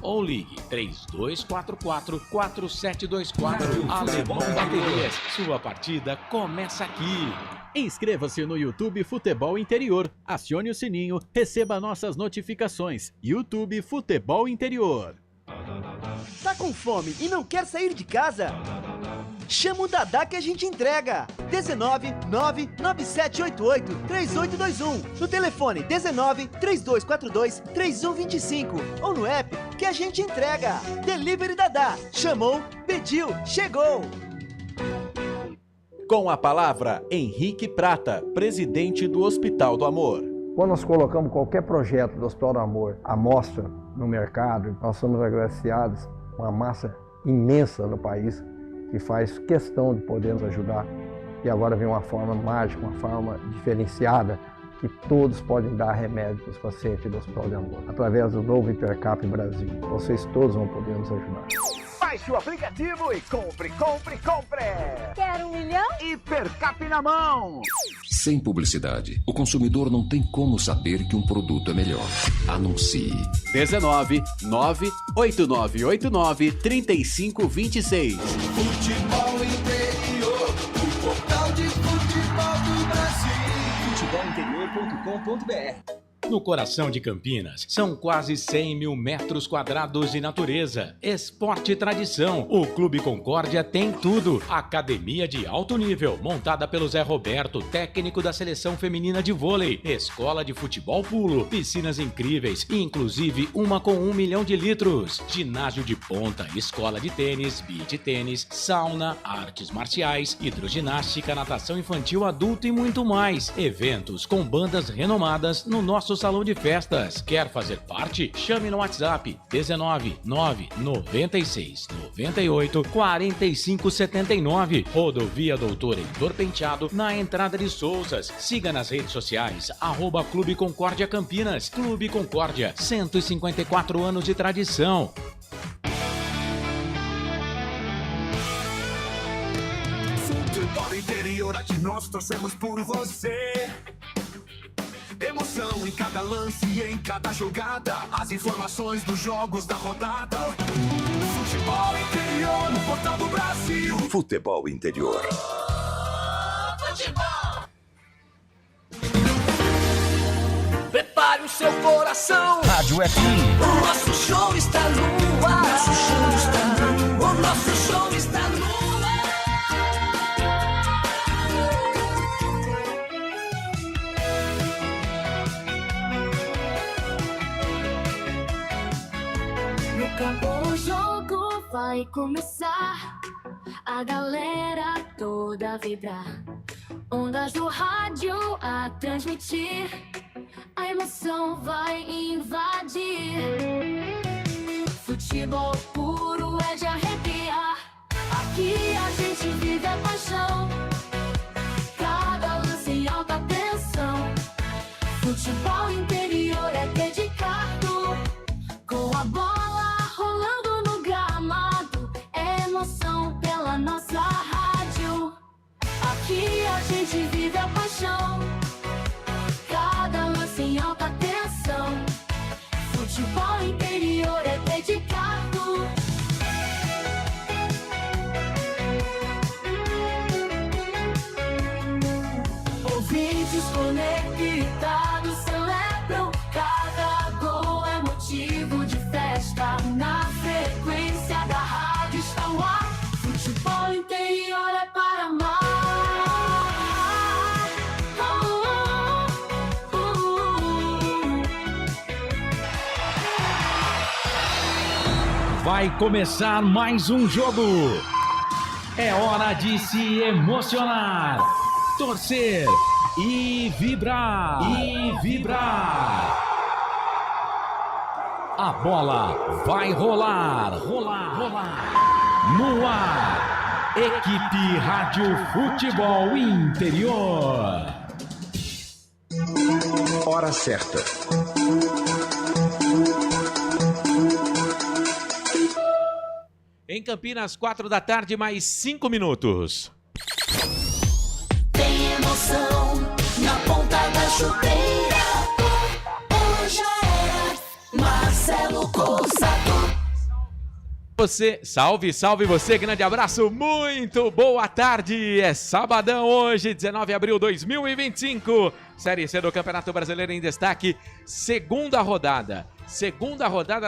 ou ligue 3244-4724. Alemão Baterias, sua partida começa aqui. Inscreva-se no YouTube Futebol Interior, acione o sininho, receba nossas notificações. YouTube Futebol Interior. Tá com fome e não quer sair de casa? Chama o Dadá que a gente entrega. 19 99788 3821. No telefone 19 3242 3125. Ou no app que a gente entrega. Delivery Dadá. Chamou, pediu, chegou. Com a palavra, Henrique Prata, presidente do Hospital do Amor. Quando nós colocamos qualquer projeto do Hospital do Amor à mostra no mercado, nós somos agraciados com uma massa imensa no país que faz questão de poder nos ajudar. E agora vem uma forma mágica, uma forma diferenciada, que todos podem dar remédio para os pacientes do Hospital do Amor. Através do novo Hipercap Brasil, vocês todos vão poder nos ajudar. Baixe o aplicativo e compre! Quer 1 milhão? Hipercap na mão! Sem publicidade, o consumidor não tem como saber que um produto é melhor. Anuncie. 19 98989 3526. Futebol Interior, o portal de futebol do Brasil. Futebolinterior.com.br. No coração de Campinas, são quase 100 mil metros quadrados de natureza, esporte e tradição. O Clube Concórdia tem tudo. Academia de alto nível, montada pelo Zé Roberto, técnico da seleção feminina de vôlei. Escola de futebol pulo, piscinas incríveis, inclusive uma com 1 milhão de litros. Ginásio de ponta, escola de tênis, beach tênis, sauna, artes marciais, hidroginástica, natação infantil, adulto e muito mais. Eventos com bandas renomadas no nosso salão de festas. Quer fazer parte? Chame no WhatsApp 19 996 98 45 79. Rodovia Doutor Heitor Penteado, na entrada de Souzas. Siga nas redes sociais @Clube Concórdia Campinas. Clube Concórdia, 154 anos de tradição. Futebol Interior, aqui nós torcemos por você. Emoção em cada lance e em cada jogada. As informações dos jogos da rodada. Futebol Interior, no portal do Brasil. Futebol Interior. Futebol! Prepare o seu coração. Rádio FM. O nosso show está no ar. O nosso show está no ar. O jogo vai começar, a galera toda vibrar, ondas do rádio a transmitir, a emoção vai invadir. Futebol puro é de arrepiar, aqui a gente vive a paixão, cada lance em alta tensão. Futebol interior é dedicado, com a bola rolando no gramado, emoção pela nossa rádio. Aqui a gente vive a paixão, cada lance em alta tensão. Futebol interior é dedicado. Ouvintes conectados celebram, cada gol é motivo de festa. Na frequência da rádio está o ar. Futebol interior é para amar. Vai começar mais um jogo. É hora de se emocionar, torcer e vibrar. A bola vai rolar. No ar, equipe Rádio Futebol Interior. Hora certa. Em Campinas, 4 da tarde, mais 5 minutos. Tem emoção na ponta da chuteira. Hoje já era, mas Marcelo Cossato. Você, salve você, grande abraço, muito boa tarde, é sabadão hoje, 19 de abril de 2025, Série C do Campeonato Brasileiro em destaque, segunda rodada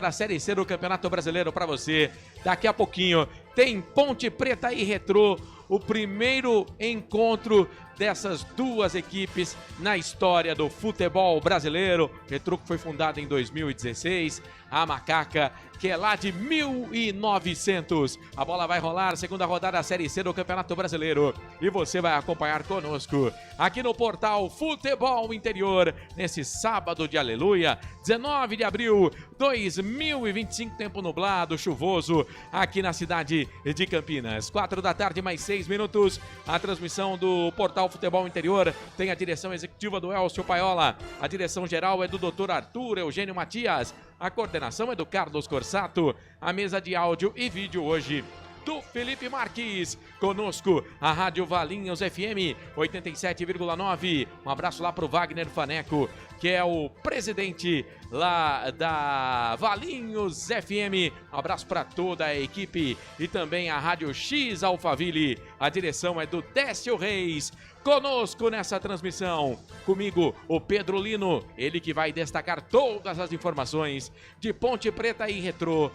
da Série C do Campeonato Brasileiro para você, daqui a pouquinho tem Ponte Preta e Retrô, o primeiro encontro dessas duas equipes na história do futebol brasileiro. Retrô que foi fundado em 2016, a Macaca que é lá de 1900. A bola vai rolar, segunda rodada da Série C do Campeonato Brasileiro e você vai acompanhar conosco aqui no portal Futebol Interior nesse sábado de aleluia, 19 de abril 2025, tempo nublado, chuvoso aqui na cidade de Campinas. 4 da tarde mais 6 minutos, a transmissão do portal Futebol Interior tem a direção executiva do Elcio Paiola, a direção geral é do Dr. Arthur Eugênio Matias, a coordenação é do Carlos Corsato, a mesa de áudio e vídeo hoje do Felipe Marques, conosco a Rádio Valinhos FM 87,9, um abraço lá pro Wagner Faneco, que é o presidente lá da Valinhos FM, um abraço para toda a equipe e também a Rádio X Alphaville, a direção é do Décio Reis, conosco nessa transmissão, comigo o Pedro Lino, ele que vai destacar todas as informações de Ponte Preta e Retrô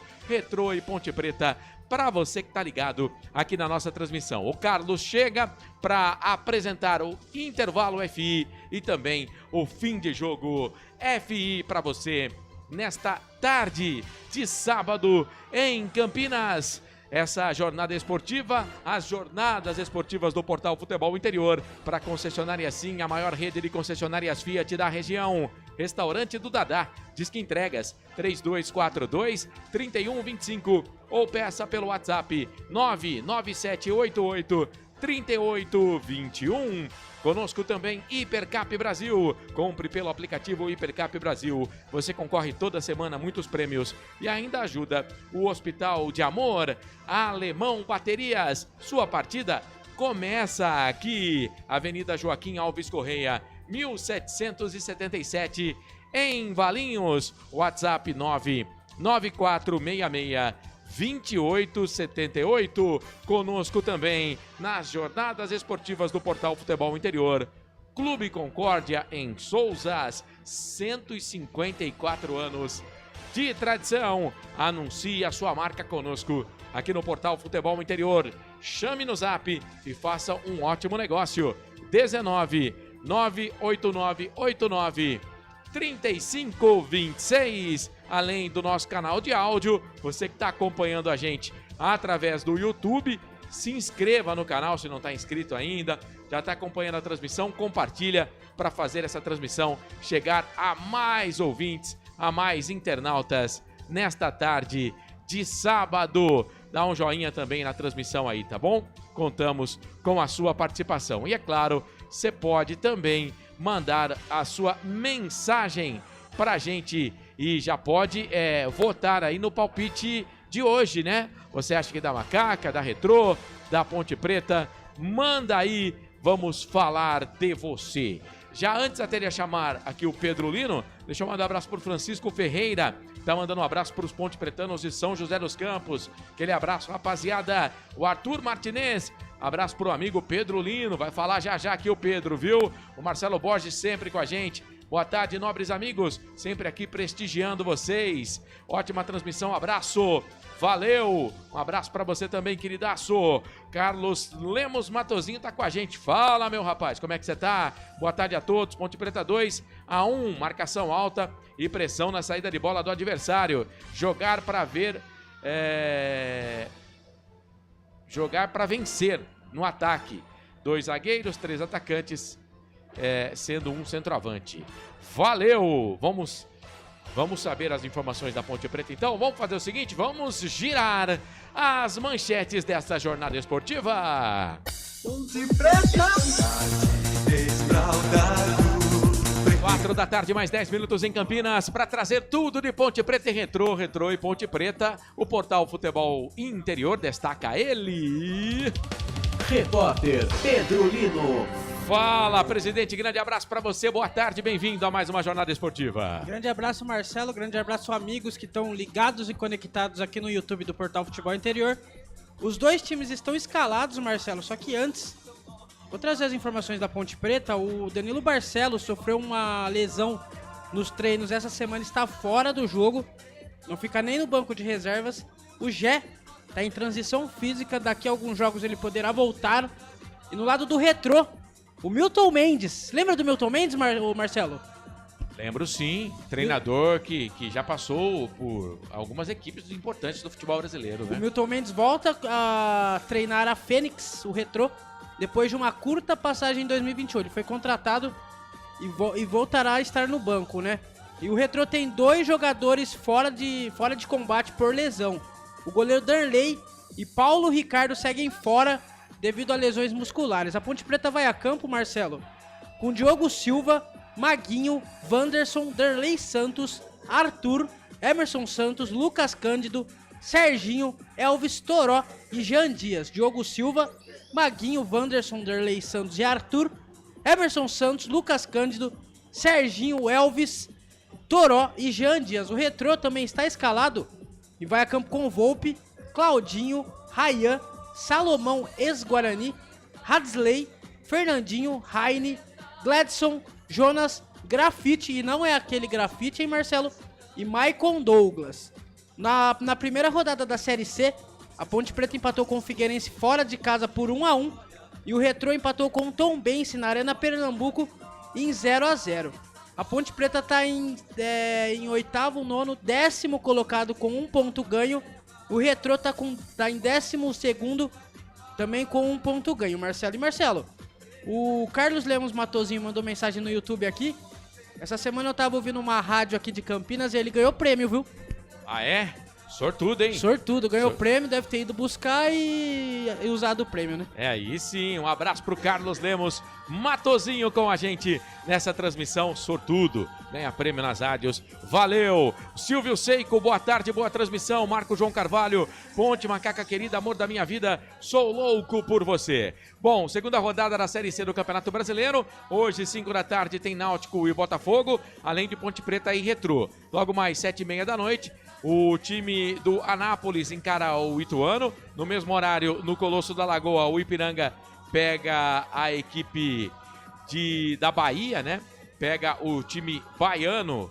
e Ponte Preta, para você que tá ligado aqui na nossa transmissão. O Carlos chega para apresentar o intervalo FI e também o fim de jogo FI para você nesta tarde de sábado em Campinas. Essa jornada esportiva, as jornadas esportivas do portal Futebol Interior para a concessionária Sim, a maior rede de concessionárias Fiat da região. Restaurante do Dadá, Disque Entregas 3242-3125 ou peça pelo WhatsApp 99788-3821. Conosco também Hipercap Brasil. Compre pelo aplicativo Hipercap Brasil. Você concorre toda semana a muitos prêmios e ainda ajuda o Hospital de Amor Alemão Baterias. Sua partida começa aqui, Avenida Joaquim Alves Correia, 1777, em Valinhos. WhatsApp 99466-2878. Conosco também nas jornadas esportivas do portal Futebol Interior. Clube Concórdia em Souzas, 154 anos de tradição. Anuncie a sua marca conosco aqui no portal Futebol Interior. Chame no Zap e faça um ótimo negócio. 19-98989-3526. Além do nosso canal de áudio, você que está acompanhando a gente através do YouTube, se inscreva no canal se não está inscrito ainda, já está acompanhando a transmissão, compartilha para fazer essa transmissão chegar a mais ouvintes, a mais internautas nesta tarde de sábado. Dá um joinha também na transmissão aí, tá bom? Contamos com a sua participação. E é claro, você pode também mandar a sua mensagem pra gente e já pode votar aí no palpite de hoje, né? Você acha que é da Macaca, da Retrô, da Ponte Preta? Manda aí, vamos falar de você. Já antes até de chamar aqui o Pedro Lino, deixa eu mandar um abraço pro Francisco Ferreira, tá mandando um abraço pros Ponte Pretanos de São José dos Campos. Aquele abraço, rapaziada. O Arthur Martinez, abraço pro amigo Pedro Lino, vai falar já já aqui o Pedro, viu? O Marcelo Borges sempre com a gente. Boa tarde, nobres amigos, sempre aqui prestigiando vocês. Ótima transmissão, abraço. Valeu! Um abraço pra você também, queridaço. Carlos Lemos Matozinho tá com a gente. Fala, meu rapaz, como é que você tá? Boa tarde a todos. Ponte Preta 2-1, marcação alta e pressão na saída de bola do adversário. Jogar pra ver... Jogar pra vencer no ataque. 2 zagueiros, 3 atacantes, sendo um centroavante. Valeu! Vamos saber as informações da Ponte Preta, então. Vamos fazer o seguinte, vamos girar as manchetes dessa jornada esportiva. Ponte Preta, 4 da tarde, mais 10 minutos em Campinas, para trazer tudo de Ponte Preta e Retrô, Retrô e Ponte Preta. O portal Futebol Interior destaca ele... Repórter Pedro Lino. Fala, presidente, grande abraço para você, boa tarde, bem-vindo a mais uma jornada esportiva. Grande abraço, Marcelo, grande abraço, amigos que estão ligados e conectados aqui no YouTube do Portal Futebol Interior. Os dois times estão escalados, Marcelo, só que antes, vou trazer as informações da Ponte Preta. O Danilo Barcelos sofreu uma lesão nos treinos essa semana, está fora do jogo, não fica nem no banco de reservas. O Gé está em transição física, daqui a alguns jogos ele poderá voltar. E no lado do Retrô, o Milton Mendes. Lembra do Milton Mendes, Marcelo? Lembro sim, treinador que já passou por algumas equipes importantes do futebol brasileiro, né? O Milton Mendes volta a treinar a Fênix, o Retrô, depois de uma curta passagem em 2021. Ele foi contratado e voltará a estar no banco, né? E o Retrô tem 2 jogadores fora de combate por lesão. O goleiro Darley e Paulo Ricardo seguem fora devido a lesões musculares. A Ponte Preta vai a campo, Marcelo, com Diogo Silva, Maguinho, Wanderson, Darley Santos, Arthur, Emerson Santos, Lucas Cândido, Serginho, Elvis, Toró e Jean Dias. Diogo Silva, Maguinho, Wanderson, Darley Santos e Arthur, Emerson Santos, Lucas Cândido, Serginho, Elvis, Toró e Jean Dias. O Retrô também está escalado e vai a campo com Volpe, Claudinho, Rayan, Salomão, ex-Guarani, Hadsley, Fernandinho, Raine, Gladson, Jonas, Grafite, e não é aquele Grafite, hein, Marcelo? E Maicon Douglas. Na primeira rodada da Série C, a Ponte Preta empatou com o Figueirense fora de casa por 1-1, e o Retrô empatou com o Tombense na Arena Pernambuco em 0-0. A Ponte Preta está em 8º, 9º, 10º colocado com 1 ponto ganho. O Retrô tá em 12º, também com 1 ponto ganho, Marcelo. E Marcelo, o Carlos Lemos Matosinho mandou mensagem no YouTube aqui. Essa semana eu tava ouvindo uma rádio aqui de Campinas e ele ganhou prêmio, viu? Ah, é? Sortudo, hein? Sortudo, ganhou prêmio, deve ter ido buscar e usado o prêmio, né? É, aí sim, um abraço pro Carlos Lemos Matosinho com a gente nessa transmissão, sortudo, ganha prêmio nas rádios, valeu! Silvio Seico, boa tarde, boa transmissão, Marco João Carvalho, Ponte, macaca querida, amor da minha vida, sou louco por você. Bom, segunda rodada da Série C do Campeonato Brasileiro, hoje 5 da tarde tem Náutico e Botafogo, além de Ponte Preta e Retrô. Logo mais 7h30 da noite, o time do Anápolis encara o Ituano. No mesmo horário, no Colosso da Lagoa, o Ipiranga pega a equipe da Bahia, né? Pega o time baiano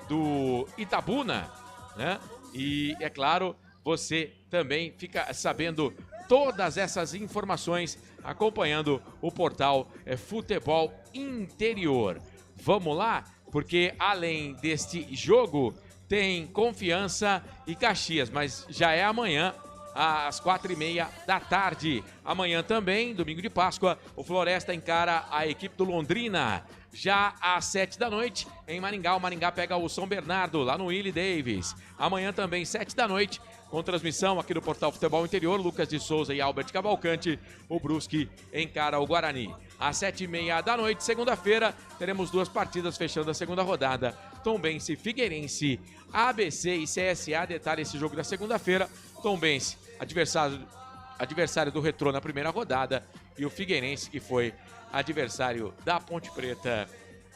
do Itabuna, né? E, é claro, você também fica sabendo todas essas informações acompanhando o portal Futebol Interior. Vamos lá? Porque além deste jogo, tem Confiança e Caxias, mas já é amanhã, às 4h30 da tarde. Amanhã também, domingo de Páscoa, o Floresta encara a equipe do Londrina. Já às 7 da noite, em Maringá, o Maringá pega o São Bernardo, lá no Willie Davis. Amanhã também, 7 da noite, com transmissão aqui do Portal Futebol Interior, Lucas de Souza e Albert Cavalcante, o Brusque encara o Guarani. Às 7h30 da noite, segunda-feira, teremos 2 partidas fechando a segunda rodada. Tombense, Figueirense, ABC e CSA. Detalhe esse jogo da segunda-feira. Tombense, adversário do Retrô na primeira rodada, e o Figueirense, que foi adversário da Ponte Preta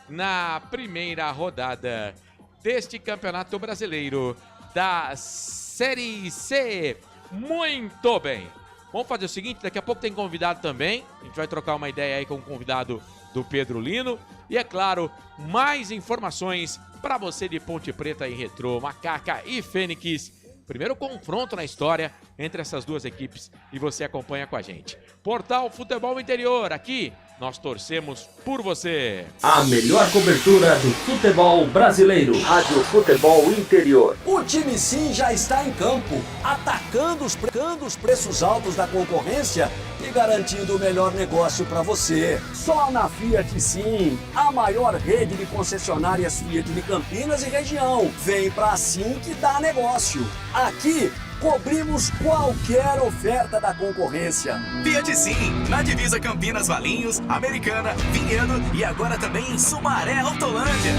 na primeira rodada deste Campeonato Brasileiro da Série C. Muito bem. Vamos fazer o seguinte, daqui a pouco tem convidado também. A gente vai trocar uma ideia aí com o convidado do Pedro Lino. E é claro, mais informações para você de Ponte Preta e Retrô, Macaca e Fênix. Primeiro confronto na história entre essas duas equipes e você acompanha com a gente. Portal Futebol Interior, aqui nós torcemos por você. A melhor cobertura do futebol brasileiro. Rádio Futebol Interior. O time Sim já está em campo, atacando os preços altos da concorrência e garantindo o melhor negócio para você. Só na Fiat Sim, a maior rede de concessionárias Fiat de Campinas e região. Vem pra Sim que dá negócio. Aqui cobrimos qualquer oferta da concorrência. Fiat Sim, na divisa Campinas, Valinhos, Americana, Vinhedo e agora também em Sumaré, Autolândia.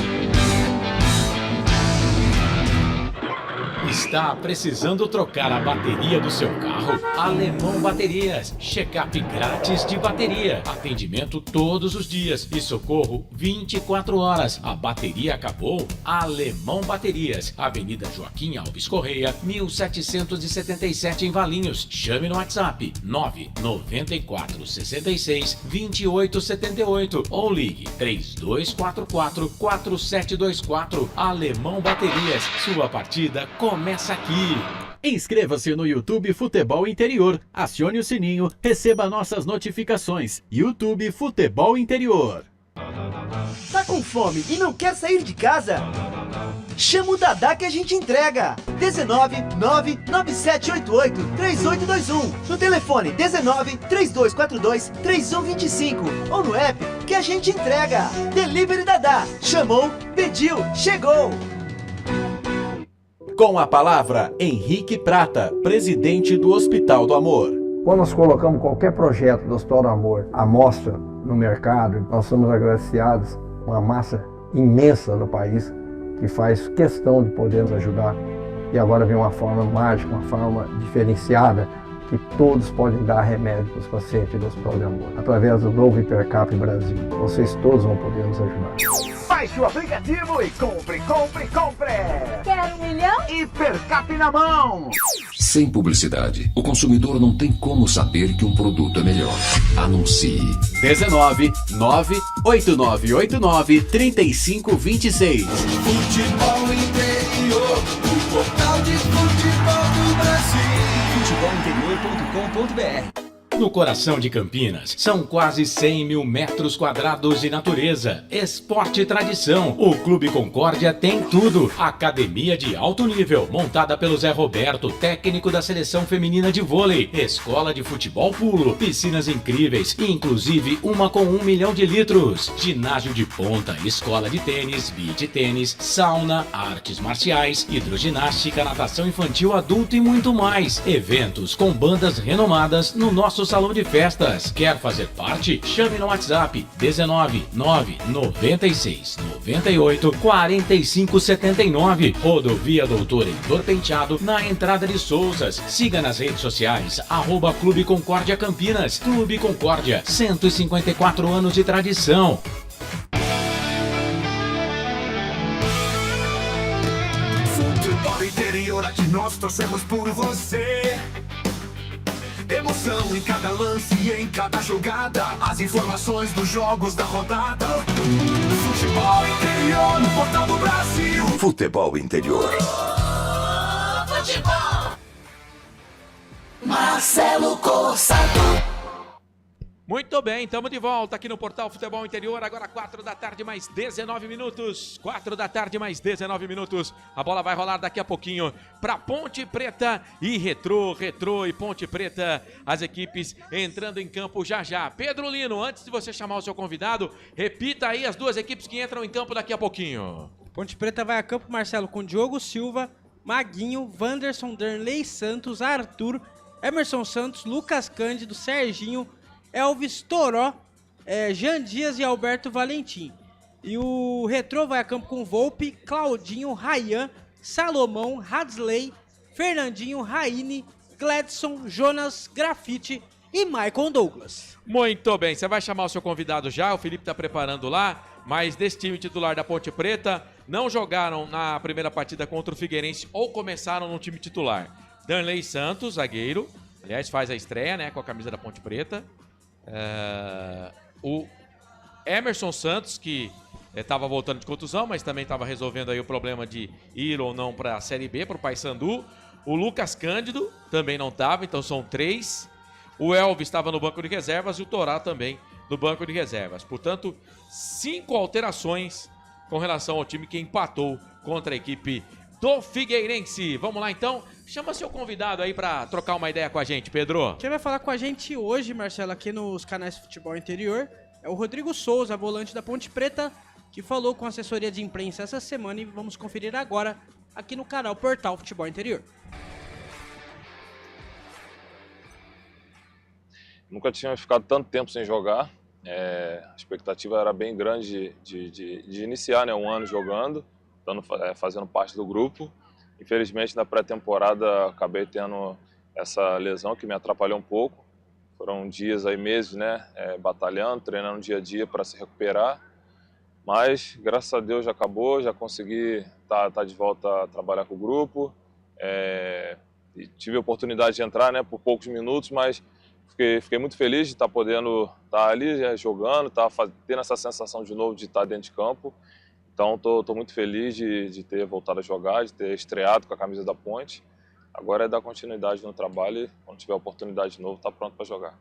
Está precisando trocar a bateria do seu carro? Alemão Baterias. Check-up grátis de bateria. Atendimento todos os dias e socorro 24 horas. A bateria acabou? Alemão Baterias. Avenida Joaquim Alves Correia, 1777 em Valinhos. Chame no WhatsApp 994 66 28 78 ou ligue 3244 4724. Alemão Baterias. Sua partida começa aqui. Inscreva-se no YouTube Futebol Interior, acione o sininho, receba nossas notificações. YouTube Futebol Interior. Tá com fome e não quer sair de casa? Chama o Dadá que a gente entrega. 19 99788 3821. No telefone 19 3242 3125 ou no app que a gente entrega. Delivery Dadá. Chamou, pediu, chegou. Com a palavra, Henrique Prata, presidente do Hospital do Amor. Quando nós colocamos qualquer projeto do Hospital do Amor à mostra no mercado, nós somos agraciados com uma massa imensa no país que faz questão de poder nos ajudar. E agora vem uma forma mágica, uma forma diferenciada, que todos podem dar remédio para os pacientes do Hospital do Amor. Através do novo Hipercap Brasil, vocês todos vão poder nos ajudar. Baixe o aplicativo e compre. Quer 1 milhão? Hipercap na mão. Sem publicidade, o consumidor não tem como saber que um produto é melhor. Anuncie. 19 98989 3526. Futebol Interior, o portal de futebol do Brasil. Futebolinterior.com.br. No coração de Campinas, são quase 100 mil metros quadrados de natureza, esporte e tradição. O Clube Concórdia tem tudo. Academia de alto nível, montada pelo Zé Roberto, técnico da seleção feminina de vôlei. Escola de futebol pulo, piscinas incríveis, inclusive uma com 1 milhão de litros. Ginásio de ponta, escola de tênis, beach tênis, sauna, artes marciais, hidroginástica, natação infantil, adulto e muito mais. Eventos com bandas renomadas no nosso salão de festas. Quer fazer parte? Chame no WhatsApp 19 996 98 45 79. Rodovia Doutor Heitor Penteado, na entrada de Souzas. Siga nas redes sociais @Clube Concórdia Campinas. Clube Concórdia, 154 anos de tradição. Futebol Interior, aqui nós torcemos por você. Emoção em cada lance e em cada jogada. As informações dos jogos da rodada. Futebol Interior, no portal do Brasil. Futebol Interior. Futebol. Marcelo Corsato. Muito bem, estamos de volta aqui no Portal Futebol Interior, agora 4 da tarde mais 19 minutos. 4 da tarde mais 19 minutos. A bola vai rolar daqui a pouquinho para Ponte Preta e Retrô e Ponte Preta. As equipes entrando em campo já já. Pedro Lino, antes de você chamar o seu convidado, repita aí as duas equipes que entram em campo daqui a pouquinho. Ponte Preta vai a campo, Marcelo, com Diogo Silva, Maguinho, Wanderson, Darley Santos, Arthur, Emerson Santos, Lucas Cândido, Serginho, Elvis, Toró, Jean Dias e Alberto Valentim. E o Retrô vai a campo com Volpe, Claudinho, Rayan, Salomão, Hadley, Fernandinho, Raine, Gladson, Jonas, Grafite e Michael Douglas. Muito bem, você vai chamar o seu convidado já, o Felipe está preparando lá, mas desse time titular da Ponte Preta, não jogaram na primeira partida contra o Figueirense ou começaram no time titular. Darley Santos, zagueiro, aliás faz a estreia, né, com a camisa da Ponte Preta. O Emerson Santos, que estava voltando de contusão, mas também estava resolvendo aí o problema de ir ou não para a Série B, para o Paysandu. O Lucas Cândido também não estava, então são 3. O Elvis estava no banco de reservas e o Torá também no banco de reservas. Portanto, 5 alterações com relação ao time que empatou contra a equipe do Figueirense. Vamos lá então, chama seu convidado aí para trocar uma ideia com a gente, Pedro. Quem vai falar com a gente hoje, Marcelo, aqui nos canais Futebol Interior, é o Rodrigo Souza, volante da Ponte Preta, que falou com a assessoria de imprensa essa semana e vamos conferir agora aqui no canal Portal Futebol Interior. Nunca tinha ficado tanto tempo sem jogar, a expectativa era bem grande de iniciar, né, um ano jogando, fazendo parte do grupo, Infelizmente, na pré-temporada, acabei tendo essa lesão que me atrapalhou um pouco. Foram dias aí, meses, né, batalhando, treinando dia a dia para se recuperar. Mas, graças a Deus, já acabou, já consegui tá de volta a trabalhar com o grupo. E tive a oportunidade de entrar, né, por poucos minutos, mas fiquei muito feliz de estar podendo estar ali jogando, tendo essa sensação de novo de estar dentro de campo. Então, estou muito feliz de ter voltado a jogar, de ter estreado com a camisa da Ponte. Agora é dar continuidade no trabalho e, quando tiver oportunidade de novo, tá pronto para jogar.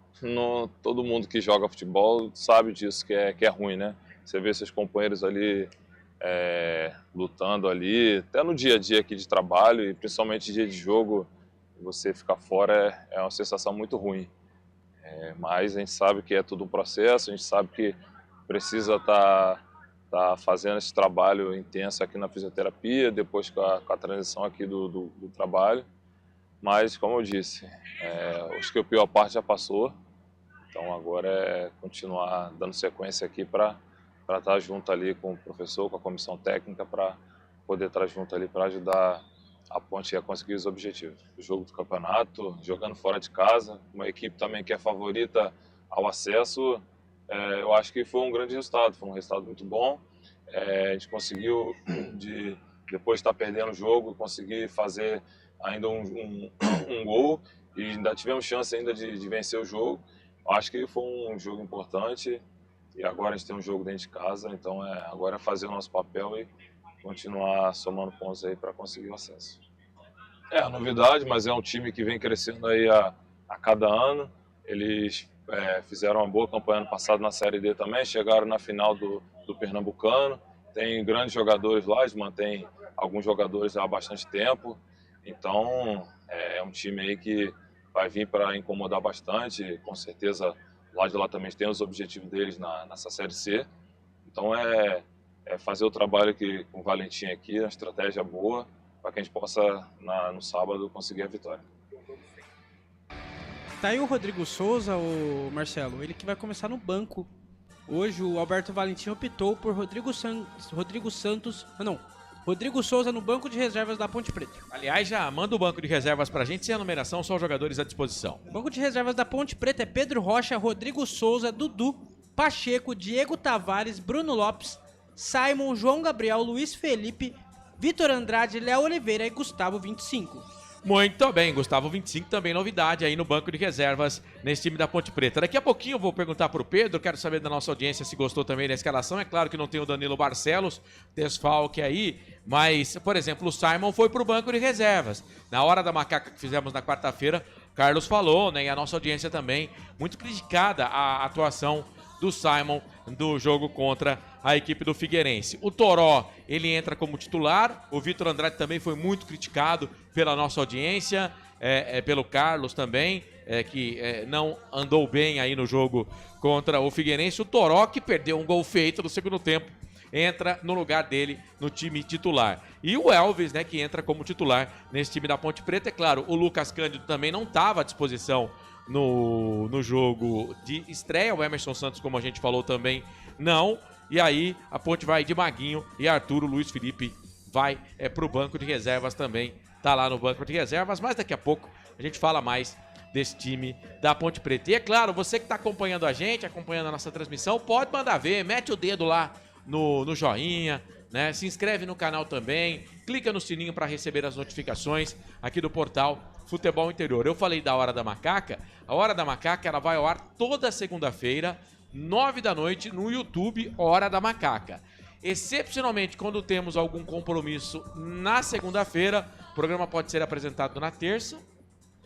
Todo mundo que joga futebol sabe disso, que é ruim, né? Você vê seus companheiros ali lutando ali, até no dia a dia aqui de trabalho e principalmente dia de jogo, você ficar fora é uma sensação muito ruim. Mas a gente sabe que é tudo um processo, a gente sabe que precisa tá fazendo esse trabalho intenso aqui na fisioterapia, depois com a transição aqui do trabalho. Mas, como eu disse, acho que a pior parte já passou, então agora é continuar dando sequência aqui para estar junto ali com o professor, com a comissão técnica, para poder estar junto ali para ajudar a Ponte a conseguir os objetivos. O jogo do campeonato, jogando fora de casa, uma equipe também que é favorita ao acesso, eu acho que foi um grande resultado, foi um resultado muito bom. A gente conseguiu, depois de estar perdendo o jogo, conseguir fazer ainda um gol e ainda tivemos chance ainda de vencer o jogo. Acho que foi um jogo importante e agora a gente tem um jogo dentro de casa, então agora é fazer o nosso papel e continuar somando pontos aí para conseguir o acesso. É a novidade, mas é um time que vem crescendo aí a cada ano. Eles fizeram uma boa campanha ano passado na Série D também, chegaram na final do Pernambucano. Tem grandes jogadores lá, eles mantêm alguns jogadores há bastante tempo. Então, é um time aí que vai vir para incomodar bastante. Com certeza, lá de lá também tem os objetivos deles nessa Série C. Então, fazer o trabalho com o Valentim aqui, uma estratégia boa, para que a gente possa, no sábado, conseguir a vitória. Tá aí o Rodrigo Souza, o Marcelo, ele que vai começar no banco. Hoje o Alberto Valentim optou por Rodrigo Souza no banco de reservas da Ponte Preta. Aliás, já manda o banco de reservas pra gente, sem a numeração, só os jogadores à disposição. O banco de reservas da Ponte Preta é Pedro Rocha, Rodrigo Souza, Dudu, Pacheco, Diego Tavares, Bruno Lopes, Simon, João Gabriel, Luiz Felipe, Vitor Andrade, Léo Oliveira e Gustavo 25. Muito bem, Gustavo 25, também novidade aí no banco de reservas nesse time da Ponte Preta. Daqui a pouquinho eu vou perguntar pro Pedro, quero saber da nossa audiência se gostou também da escalação. É claro que não tem o Danilo Barcelos, desfalque aí, mas, por exemplo, o Simon foi pro banco de reservas. Na hora da macaca que fizemos na quarta-feira, Carlos falou, né, e a nossa audiência também, muito criticada a atuação do Simon do jogo contra a equipe do Figueirense. O Toró, ele entra como titular, o Vitor Andrade também foi muito criticado pela nossa audiência, pelo Carlos também, que não andou bem aí no jogo contra o Figueirense. O Toró, que perdeu um gol feito no segundo tempo, entra no lugar dele no time titular. E o Elvis, né, que entra como titular nesse time da Ponte Preta. É claro, o Lucas Cândido também não estava à disposição no jogo de estreia. O Emerson Santos, como a gente falou também, não. E aí a Ponte vai de Maguinho e Arturo. Luiz Felipe vai pro banco de reservas também. Tá lá no banco de reservas, mas daqui a pouco a gente fala mais desse time da Ponte Preta. E é claro, você que está acompanhando a gente, acompanhando a nossa transmissão, pode mandar ver, mete o dedo lá no joinha, né? Se inscreve no canal também, clica no sininho para receber as notificações aqui do portal Futebol Interior. Eu falei da Hora da Macaca. A Hora da Macaca, ela vai ao ar toda segunda-feira, 9 da noite, no YouTube Hora da Macaca. Excepcionalmente, quando temos algum compromisso na segunda-feira, o programa pode ser apresentado na terça,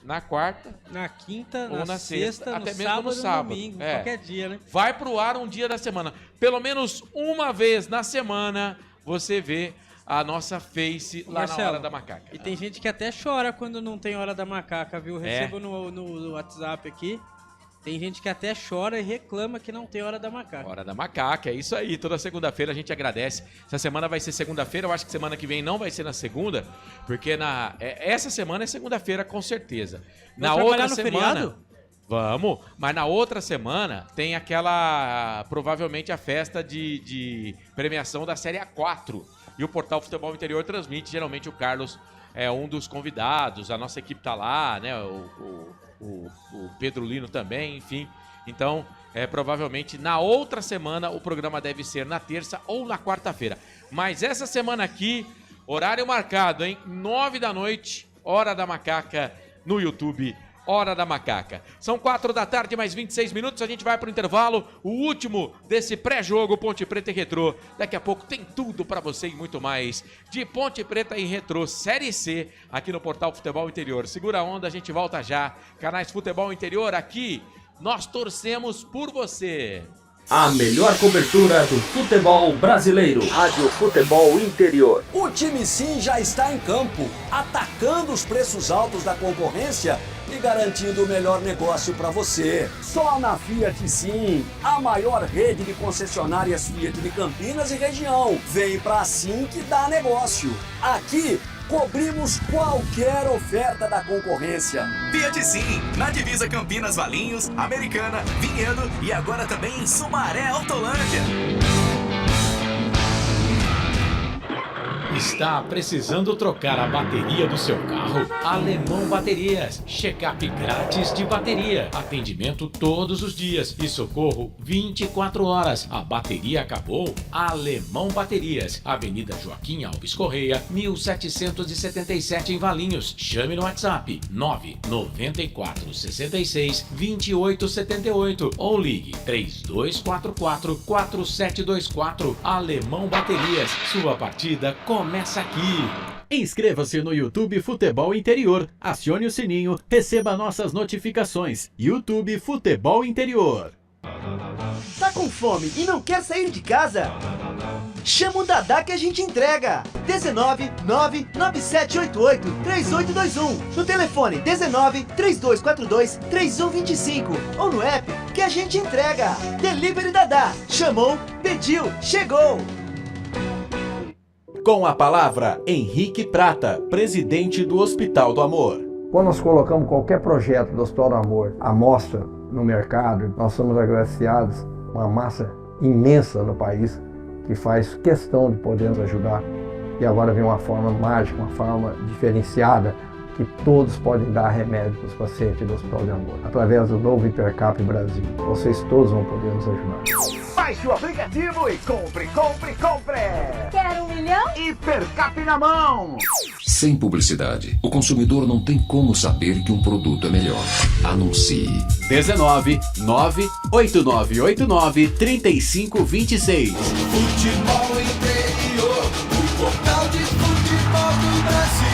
na quarta, na quinta, ou na sexta, até mesmo no sábado. No domingo, qualquer dia, né? Vai pro ar um dia da semana. Pelo menos uma vez na semana você vê a nossa face lá, Marcelo, na Hora da Macaca. E tem gente que até chora quando não tem Hora da Macaca, viu? Recebo no WhatsApp aqui. Tem gente que até chora e reclama que não tem Hora da Macaca. Hora da Macaca, é isso aí. Toda segunda-feira a gente agradece. Essa semana vai ser segunda-feira, eu acho que semana que vem não vai ser na segunda, porque essa semana é segunda-feira com certeza. Na outra semana, feriado? Vamos, mas na outra semana tem aquela, provavelmente a festa de premiação da Série A4. E o portal Futebol Interior transmite, geralmente o Carlos é um dos convidados, a nossa equipe tá lá, né? O Pedro Lino também, enfim. Então, provavelmente na outra semana o programa deve ser na terça ou na quarta-feira. Mas essa semana aqui, horário marcado, hein? 9 da noite, Hora da Macaca no YouTube. Hora da Macaca. São 4 da tarde, mais 26 minutos, a gente vai para o intervalo, o último desse pré-jogo Ponte Preta e Retrô. Daqui a pouco tem tudo para você e muito mais de Ponte Preta e Retrô Série C aqui no Portal Futebol Interior. Segura a onda, a gente volta já. Canais Futebol Interior, aqui nós torcemos por você. A melhor cobertura do futebol brasileiro. Rádio Futebol Interior. O time Sim já está em campo, atacando os preços altos da concorrência e garantindo o melhor negócio para você. Só na Fiat Sim, a maior rede de concessionárias Fiat de Campinas e região. Vem pra Sim que dá negócio. Aqui cobrimos qualquer oferta da concorrência. Fiat Sim, na divisa Campinas, Valinhos, Americana, Vinhedo e agora também em Sumaré, Autolândia. Está precisando trocar a bateria do seu carro? Alemão Baterias. Check-up grátis de bateria. Atendimento todos os dias e socorro 24 horas. A bateria acabou? Alemão Baterias. Avenida Joaquim Alves Correia, 1777 em Valinhos. Chame no WhatsApp 994 66 28 78 ou ligue 3244 4724. Alemão Baterias. Sua partida começa aqui. Inscreva-se no YouTube Futebol Interior, acione o sininho, receba nossas notificações. YouTube Futebol Interior. Tá com fome e não quer sair de casa? Chama o Dadá que a gente entrega. 19 99788 3821. No telefone 19 3242 3125 ou no app que a gente entrega. Delivery Dadá. Chamou, pediu, chegou. Com a palavra, Henrique Prata, presidente do Hospital do Amor. Quando nós colocamos qualquer projeto do Hospital do Amor à mostra no mercado, nós somos agraciados uma massa imensa no país que faz questão de poder nos ajudar. E agora vem uma forma mágica, uma forma diferenciada, que todos podem dar remédio para os pacientes do Hospital do Amor. Através do novo Hipercap Brasil, vocês todos vão poder nos ajudar. Baixe o aplicativo e compre, compre, compre! Quer 1 milhão? Hipercap na mão! Sem publicidade, o consumidor não tem como saber que um produto é melhor. Anuncie. 19 98989 3526. Futebol Interior, o portal de futebol do Brasil.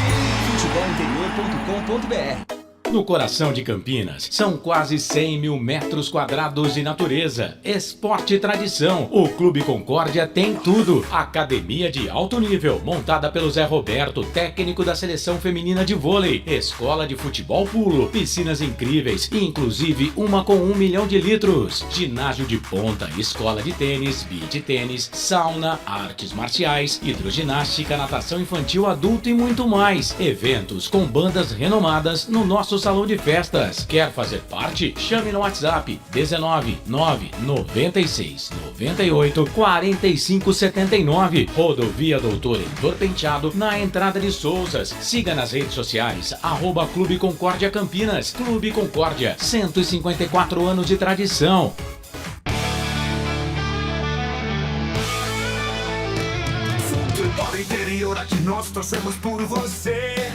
Futebolinterior.com.br. No coração de Campinas, são quase 100 mil metros quadrados de natureza, esporte e tradição. O Clube Concórdia tem tudo. Academia de alto nível, montada pelo Zé Roberto, técnico da seleção feminina de vôlei. Escola de futebol pulo, piscinas incríveis, inclusive uma com 1 milhão de litros. Ginásio de ponta, escola de tênis, beach tênis, sauna, artes marciais, hidroginástica, natação infantil, adulto e muito mais. Eventos com bandas renomadas no nosso salão de festas. Quer fazer parte? Chame no WhatsApp 19 996 98 45 79. Rodovia Doutor Heitor Penteado, na entrada de Souzas. Siga nas redes sociais @Clube Concórdia Campinas. Clube Concórdia, 154 anos de tradição. Futebol Interior, aqui nós torcemos por você.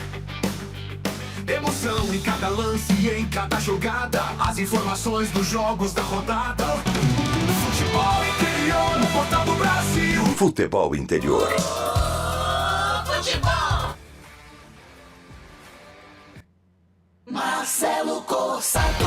Emoção em cada lance e em cada jogada. As informações dos jogos da rodada. Futebol Interior, no Portal do Brasil. Futebol Interior. Futebol. Marcelo Corsato.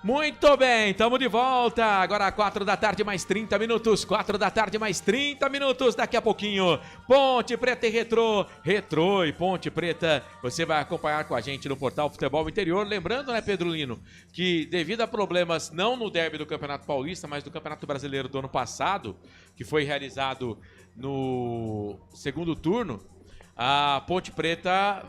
Muito bem, estamos de volta. Agora 4 da tarde mais 30 minutos. 4 da tarde mais 30 minutos. Daqui a pouquinho, Ponte Preta e Retrô. Retrô e Ponte Preta. Você vai acompanhar com a gente no Portal Futebol Interior. Lembrando, né, Pedro Lino, que devido a problemas não no derby do Campeonato Paulista, mas do Campeonato Brasileiro do ano passado, que foi realizado no segundo turno, a Ponte Preta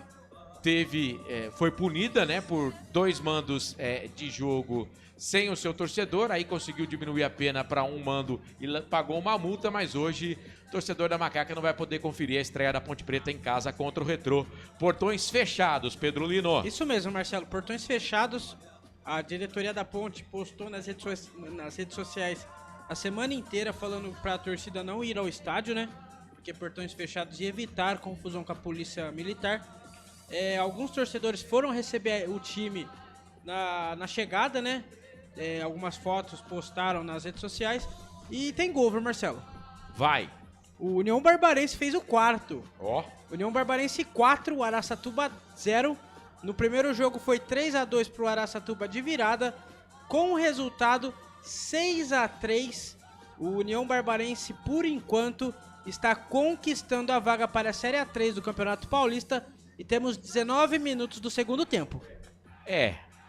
foi punida, né, por 2 mandos de jogo sem o seu torcedor, aí conseguiu diminuir a pena para 1 mando e pagou uma multa, mas hoje o torcedor da Macaca não vai poder conferir a estreia da Ponte Preta em casa contra o Retrô. Portões fechados, Pedro Lino. Isso mesmo, Marcelo, portões fechados. A diretoria da Ponte postou nas redes sociais a semana inteira falando para a torcida não ir ao estádio, né? Porque portões fechados e evitar confusão com a polícia militar. Alguns torcedores foram receber o time na chegada, né? Algumas fotos postaram nas redes sociais. E tem gol, viu, Marcelo? Vai. O União Barbarense fez o 4º. Ó. União Barbarense 4, Araçatuba 0. No primeiro jogo foi 3-2 pro Araçatuba de virada. Com o resultado 6-3. O União Barbarense, por enquanto, está conquistando a vaga para a Série A3 do Campeonato Paulista. E temos 19 minutos do segundo tempo.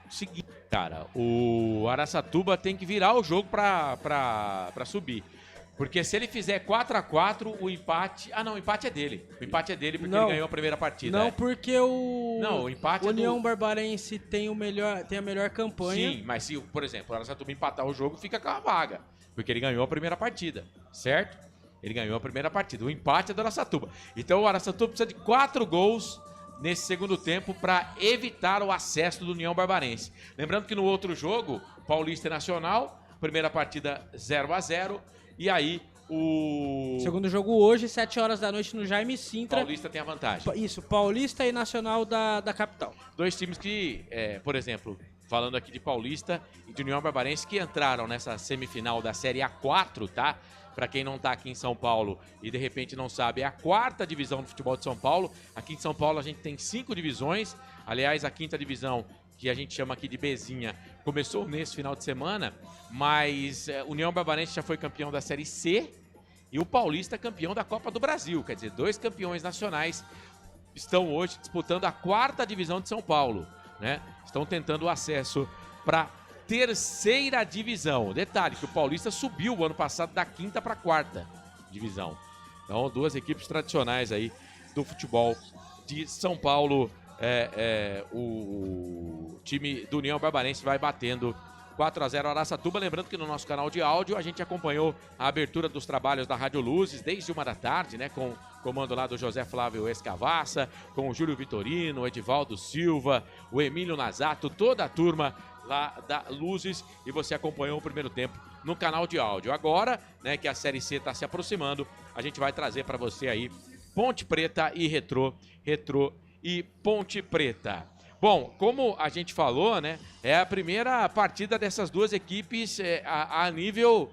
Seguinte, cara, o Araçatuba tem que virar o jogo pra subir. Porque se ele fizer 4-4, o empate... Ah, não, o empate é dele. O empate é dele porque ele ganhou a primeira partida. Não, porque o empate União Barbarense tem a melhor campanha. Sim, mas se, por exemplo, o Araçatuba empatar o jogo, fica com a vaga. Porque ele ganhou a primeira partida, certo? Ele ganhou a primeira partida. O empate é do Araçatuba. Então o Araçatuba precisa de 4 gols nesse segundo tempo para evitar o acesso do União Barbarense. Lembrando que no outro jogo, Paulista e Nacional, primeira partida 0-0, e aí o... Segundo jogo hoje, 7 horas da noite no Jaime Sintra. Paulista tem a vantagem. Isso, Paulista e Nacional da capital. 2 times que, por exemplo, falando aqui de Paulista e de União Barbarense, que entraram nessa semifinal da Série A4, tá? Para quem não tá aqui em São Paulo e de repente não sabe, é a 4ª divisão do futebol de São Paulo. Aqui em São Paulo a gente tem 5 divisões. Aliás, a 5ª divisão, que a gente chama aqui de Bezinha, começou nesse final de semana, mas União Barbarense já foi campeão da Série C e o Paulista campeão da Copa do Brasil. Quer dizer, 2 campeões nacionais estão hoje disputando a 4ª divisão de São Paulo, né? Estão tentando o acesso para 3ª divisão. Detalhe que o Paulista subiu o ano passado da 5ª para a 4ª divisão. Então, 2 equipes tradicionais aí do futebol de São Paulo. O time do União Barbarense vai batendo 4-0 Araçatuba. Lembrando que no nosso canal de áudio a gente acompanhou a abertura dos trabalhos da Rádio Luzes desde 1 da tarde, né? Com o comando lá do José Flávio Escavassa, com o Júlio Vitorino, o Edivaldo Silva, o Emílio Nazato, toda a turma lá da Luzes, e você acompanhou o primeiro tempo no canal de áudio. Agora, né, que a Série C está se aproximando, a gente vai trazer para você aí Ponte Preta e Retrô e Ponte Preta. Bom, como a gente falou, né, é a primeira partida dessas 2 equipes a nível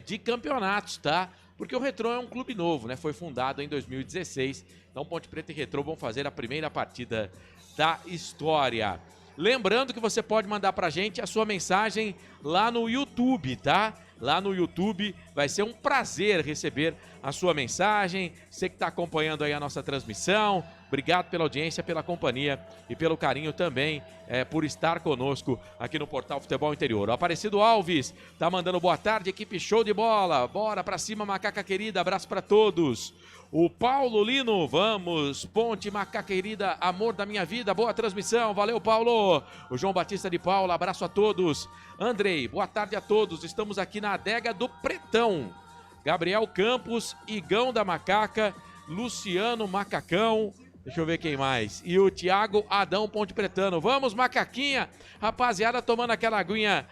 de campeonatos, tá? Porque o Retrô é um clube novo, né? Foi fundado em 2016. Então Ponte Preta e Retrô vão fazer a primeira partida da história. Lembrando que você pode mandar pra gente a sua mensagem lá no YouTube, tá? Lá no YouTube vai ser um prazer receber a sua mensagem. Você que está acompanhando aí a nossa transmissão, obrigado pela audiência, pela companhia e pelo carinho também por estar conosco aqui no Portal Futebol Interior. O Aparecido Alves tá mandando boa tarde, equipe show de bola. Bora pra cima, macaca querida, abraço pra todos. O Paulo Lino, vamos, Ponte, macaca querida, amor da minha vida, boa transmissão, valeu Paulo. O João Batista de Paula, abraço a todos. Andrei, boa tarde a todos, estamos aqui na adega do Pretão. Gabriel Campos, Igão da Macaca, Luciano Macacão, deixa eu ver quem mais, e o Thiago Adão Ponte Pretano. Vamos, macaquinha, rapaziada, tomando aquela aguinha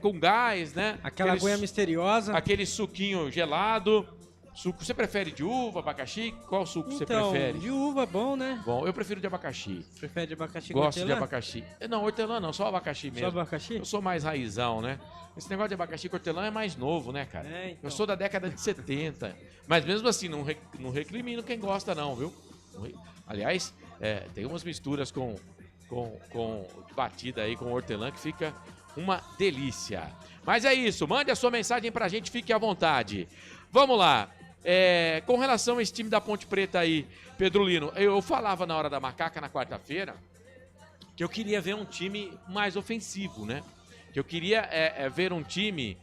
com gás, né? Aquela aguinha misteriosa. Aquele suquinho gelado. Suco, você prefere de uva, abacaxi? Qual suco você prefere? De uva, bom, né? Bom, eu prefiro de abacaxi. Prefere de abacaxi? Gosto de abacaxi. Não, hortelã não, só abacaxi mesmo. Só abacaxi? Eu sou mais raizão, né? Esse negócio de abacaxi com hortelã é mais novo, né, cara? Então. Eu sou da década de 70. Mas mesmo assim, não recrimino quem gosta não, viu? Aliás, tem umas misturas com batida aí com hortelã que fica uma delícia. Mas é isso, mande a sua mensagem pra gente, fique à vontade. Vamos lá. Com relação a esse time da Ponte Preta aí, Pedro Lino, eu falava na hora da macaca na quarta-feira que eu queria ver um time mais ofensivo, né? Que eu queria ver um time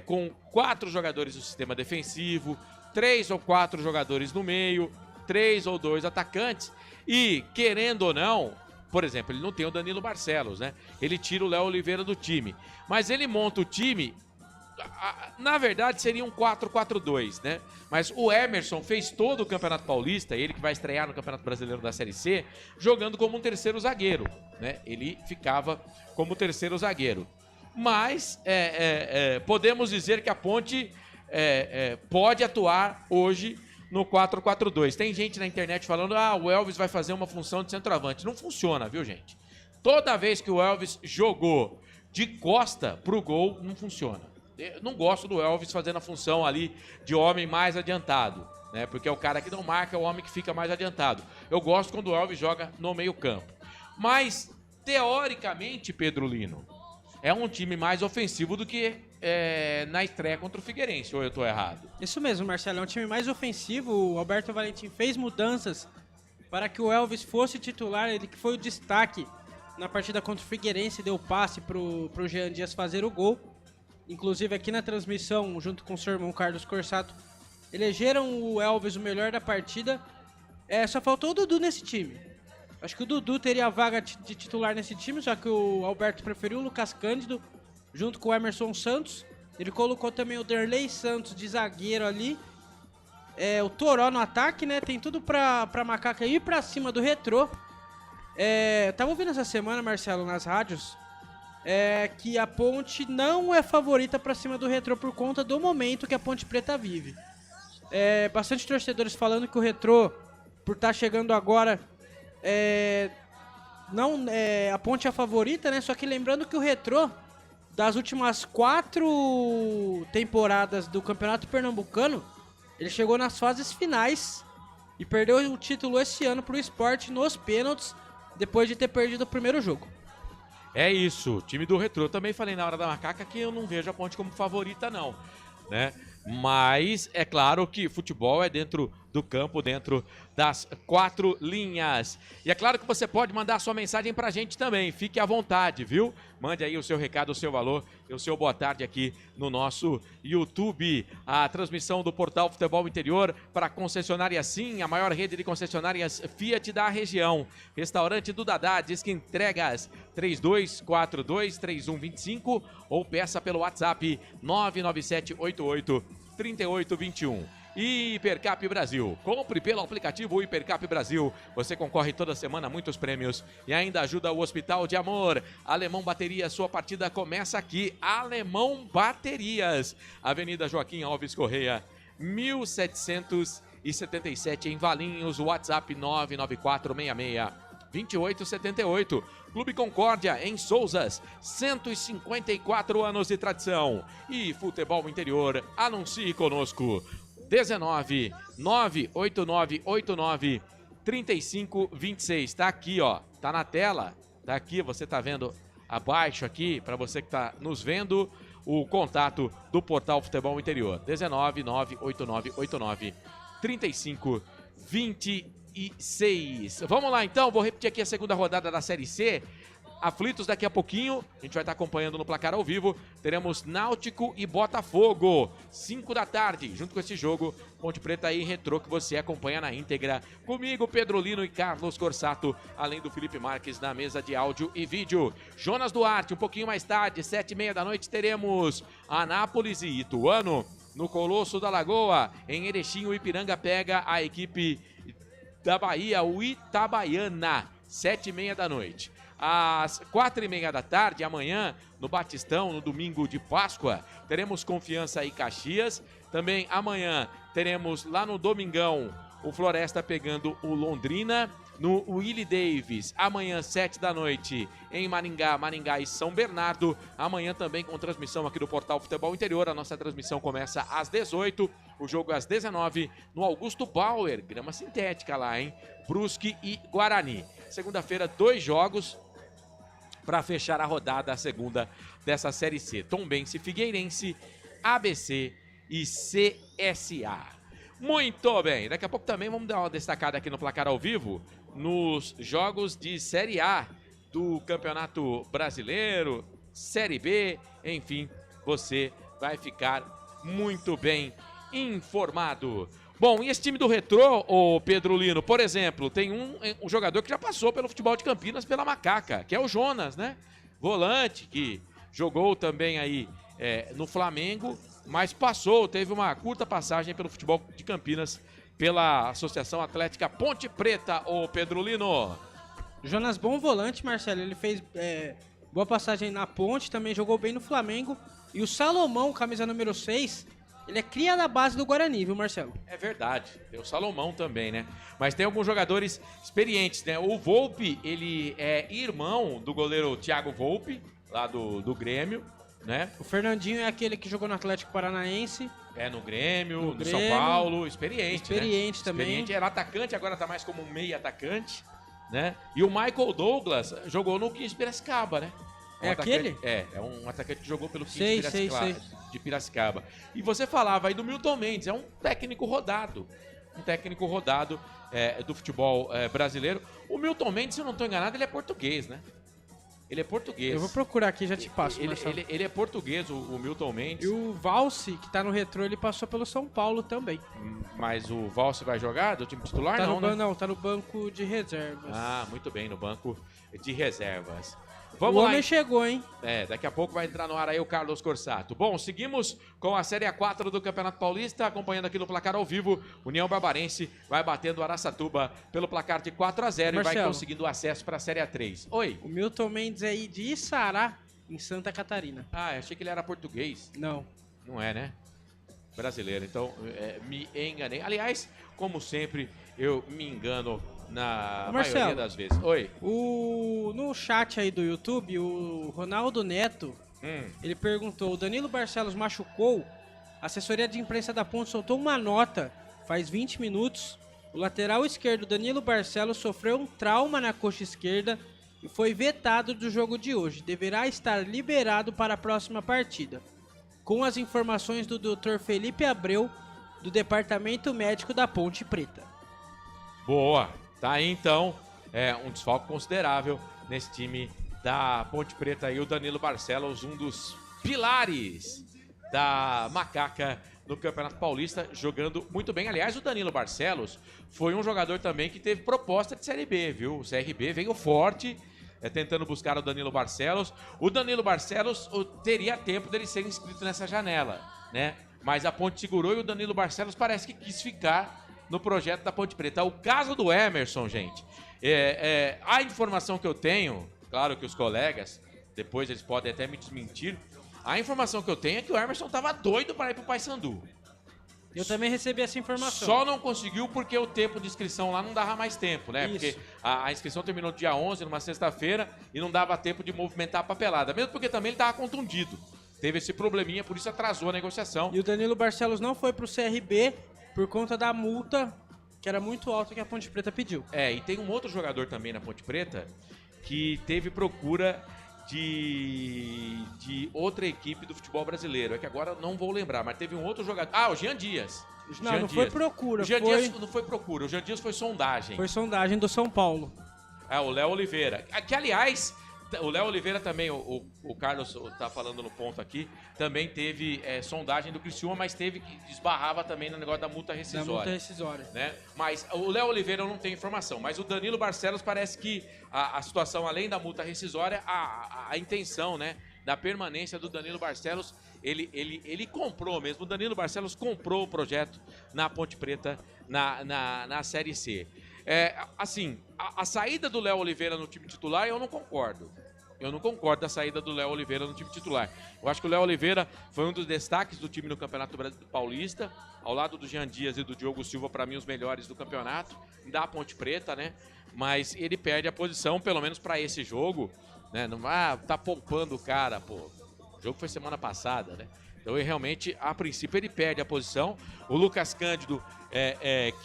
com 4 jogadores no sistema defensivo, 3 ou 4 jogadores no meio, 3 ou 2 atacantes E, querendo ou não, por exemplo, ele não tem o Danilo Barcelos, né? Ele tira o Léo Oliveira do time. Mas ele monta o time, na verdade seria um 4-4-2, né? Mas o Emerson fez todo o Campeonato Paulista, ele que vai estrear no Campeonato Brasileiro da Série C, jogando como um terceiro zagueiro, né? Ele ficava como terceiro zagueiro. Mas podemos dizer que a Ponte pode atuar hoje no 4-4-2. Tem gente na internet falando, o Elvis vai fazer uma função de centroavante. Não funciona, viu, gente? Toda vez que o Elvis jogou de costa pro gol, não funciona. Eu não gosto do Elvis fazendo a função ali de homem mais adiantado, né? Porque é o cara que não marca, é o homem que fica mais adiantado. Eu gosto quando o Elvis joga no meio campo. Mas, teoricamente, Pedro Lino, é um time mais ofensivo do que na estreia contra o Figueirense, ou eu tô errado? Isso mesmo, Marcelo, é um time mais ofensivo. O Alberto Valentim fez mudanças para que o Elvis fosse titular, ele que foi o destaque na partida contra o Figueirense, deu passe pro Jean Dias fazer o gol. Inclusive aqui na transmissão, junto com o seu irmão Carlos Corsato, elegeram o Elvis o melhor da partida. Só faltou o Dudu nesse time. Acho que o Dudu teria a vaga de titular nesse time, só que o Alberto preferiu o Lucas Cândido junto com o Emerson Santos. Ele colocou também o Derlei Santos de zagueiro ali. O Toró no ataque, né? Tem tudo pra Macaca ir pra cima do Retrô. Tava ouvindo essa semana, Marcelo, nas rádios, que a Ponte não é favorita pra cima do Retrô por conta do momento que a Ponte Preta vive. Bastante torcedores falando que o Retrô, por estar chegando agora, a Ponte é a favorita, né? Só que lembrando que o Retrô, das últimas 4 temporadas do Campeonato Pernambucano, ele chegou nas fases finais e perdeu o título esse ano pro Sport nos pênaltis, depois de ter perdido o primeiro jogo. É isso, o time do Retrô. Também falei na hora da Macaca que eu não vejo a Ponte como favorita, não, né? Mas é claro que futebol é dentro do campo, dentro das 4 linhas. E é claro que você pode mandar sua mensagem pra gente também. Fique à vontade, viu? Mande aí o seu recado, o seu valor e o seu boa tarde aqui no nosso YouTube. A transmissão do Portal Futebol Interior para a concessionária Sim, a maior rede de concessionárias Fiat da região. Restaurante do Dadá, diz que entregas 3242-3125 ou peça pelo WhatsApp 99788-3821. Hipercap Brasil. Compre pelo aplicativo Hipercap Brasil. Você concorre toda semana a muitos prêmios e ainda ajuda o Hospital de Amor. Alemão Baterias, sua partida começa aqui. Alemão Baterias. Avenida Joaquim Alves Correia, 1777 em Valinhos. WhatsApp 99466-2878. Clube Concórdia, em Souzas, 154 anos de tradição. E Futebol Interior, anuncie conosco. 19 98989 3526. Tá aqui, ó. Tá na tela. Tá aqui, você tá vendo abaixo aqui, para você que tá nos vendo, o contato do Portal Futebol Interior. 19 98989 3526. Vamos lá então, vou repetir aqui a segunda rodada da Série C. Aflitos daqui a pouquinho, a gente vai estar acompanhando no placar ao vivo. Teremos Náutico e Botafogo, 5 da tarde, junto com esse jogo, Ponte Preta e Retrô, que você acompanha na íntegra. Comigo, Pedro Lino e Carlos Corsato, além do Felipe Marques na mesa de áudio e vídeo. Jonas Duarte, um pouquinho mais tarde, 7h30 da noite, teremos Anápolis e Ituano. No Colosso da Lagoa, em Erechim, o Ipiranga pega a equipe da Bahia, o Itabaiana, 7h30 da noite. Às 4h30 da tarde, amanhã, no Batistão, no domingo de Páscoa, teremos Confiança e Caxias. Também amanhã teremos lá no Domingão o Floresta pegando o Londrina. No Willie Davis, amanhã 7 da noite em Maringá e São Bernardo. Amanhã também com transmissão aqui do Portal Futebol Interior. A nossa transmissão começa às 18h, o jogo às 19h no Augusto Bauer, grama sintética lá, hein? Brusque e Guarani. Segunda-feira, 2 jogos para fechar a rodada, a segunda dessa Série C. Tombense, Figueirense, ABC e CSA. Muito bem, daqui a pouco também vamos dar uma destacada aqui no placar ao vivo nos jogos de Série A do Campeonato Brasileiro, Série B, enfim, você vai ficar muito bem informado. Bom, e esse time do Retrô, ô Pedro Lino, por exemplo, tem um jogador que já passou pelo futebol de Campinas pela Macaca, que é o Jonas, né? Volante, que jogou também aí no Flamengo, mas teve uma curta passagem pelo futebol de Campinas pela Associação Atlética Ponte Preta, ô Pedro Lino. Jonas, bom volante, Marcelo. Ele fez boa passagem na Ponte, também jogou bem no Flamengo. E o Salomão, camisa número 6, ele é cria da base do Guarani, viu, Marcelo? É verdade, tem o Salomão também, né? Mas tem alguns jogadores experientes, né? O Volpe, ele é irmão do goleiro Thiago Volpe, lá do Grêmio, né? O Fernandinho é aquele que jogou no Atlético Paranaense. No Grêmio, no São Paulo, experiente, né? Também. Experiente, era atacante, agora tá mais como um meio atacante, né? E o Michael Douglas jogou no 15 Piracicaba, né? Aquele? É um atacante que jogou pelo 15 de Piracicaba. E você falava aí do Milton Mendes, é um técnico rodado. Do futebol brasileiro. O Milton Mendes, se eu não estou enganado, ele é português, né? Ele é português. Eu vou procurar aqui, já te passo. Ele é português, o Milton Mendes. E o Valse, que tá no Retrô, ele passou pelo São Paulo também. Mas o Valse vai jogar do time titular? Não, tá no banco de reservas. Ah, muito bem, no banco de reservas. O homem chegou, hein? Daqui a pouco vai entrar no ar aí o Carlos Corsato. Bom, seguimos com a Série A4 do Campeonato Paulista, acompanhando aqui no placar ao vivo. União Barbarense vai batendo o Araçatuba pelo placar de 4-0 e vai conseguindo acesso para a Série A3. Oi. O Milton Mendes é aí de Içará, em Santa Catarina. Ah, eu achei que ele era português. Não. Não é, né? Brasileiro, então me enganei. Aliás, como sempre, eu me engano na maioria das vezes. Oi. No chat aí do YouTube, o Ronaldo Neto, ele perguntou, o Danilo Barcelos machucou? A assessoria de imprensa da Ponte soltou uma nota faz 20 minutos. O lateral esquerdo Danilo Barcelos sofreu um trauma na coxa esquerda e foi vetado do jogo de hoje. Deverá estar liberado para a próxima partida. Com as informações do Dr. Felipe Abreu, do Departamento Médico da Ponte Preta. Boa! Tá aí então, um desfalque considerável nesse time da Ponte Preta e o Danilo Barcelos, um dos pilares da Macaca no Campeonato Paulista, jogando muito bem. Aliás, o Danilo Barcelos foi um jogador também que teve proposta de Série B, viu? O CRB veio forte, tentando buscar o Danilo Barcelos. O Danilo Barcelos teria tempo dele ser inscrito nessa janela, né? Mas a Ponte segurou e o Danilo Barcelos parece que quis ficar no projeto da Ponte Preta. O caso do Emerson, gente, a informação que eu tenho, claro que os colegas, depois eles podem até me desmentir, a informação que eu tenho é que o Emerson tava doido para ir pro Paysandu. Eu também recebi essa informação. Só não conseguiu porque o tempo de inscrição lá não dava mais tempo, né? Isso. Porque a inscrição terminou dia 11, numa sexta-feira, e não dava tempo de movimentar a papelada. Mesmo porque também ele tava contundido. Teve esse probleminha, por isso atrasou a negociação. E o Danilo Barcelos não foi pro CRB por conta da multa, que era muito alta, que a Ponte Preta pediu. E tem um outro jogador também na Ponte Preta que teve procura de outra equipe do futebol brasileiro. É que agora eu não vou lembrar, mas teve um outro jogador. Ah, o Jean Dias. Não foi procura. O Jean Dias não foi procura, o Jean Dias foi sondagem. Foi sondagem do São Paulo. O Léo Oliveira. Que, aliás, o Léo Oliveira também, o Carlos tá falando no ponto aqui, também teve sondagem do Criciúma, mas teve que esbarrava também no negócio da multa rescisória. Da multa rescisória. Né? Mas o Léo Oliveira eu não tenho informação, mas o Danilo Barcelos parece que a situação, além da multa rescisória, a intenção, né, da permanência do Danilo Barcelos, ele comprou mesmo, o Danilo Barcelos comprou o projeto na Ponte Preta na Série C. Assim, a saída do Léo Oliveira no time titular, eu não concordo. Eu não concordo da saída do Léo Oliveira no time titular. Eu acho que o Léo Oliveira foi um dos destaques do time no Campeonato Paulista, ao lado do Jean Dias e do Diogo Silva, para mim, os melhores do campeonato, da Ponte Preta, né? Mas ele perde a posição, pelo menos para esse jogo, né? Não tá poupando o cara, pô. O jogo foi semana passada, né? Então, ele realmente, a princípio, ele perde a posição. O Lucas Cândido,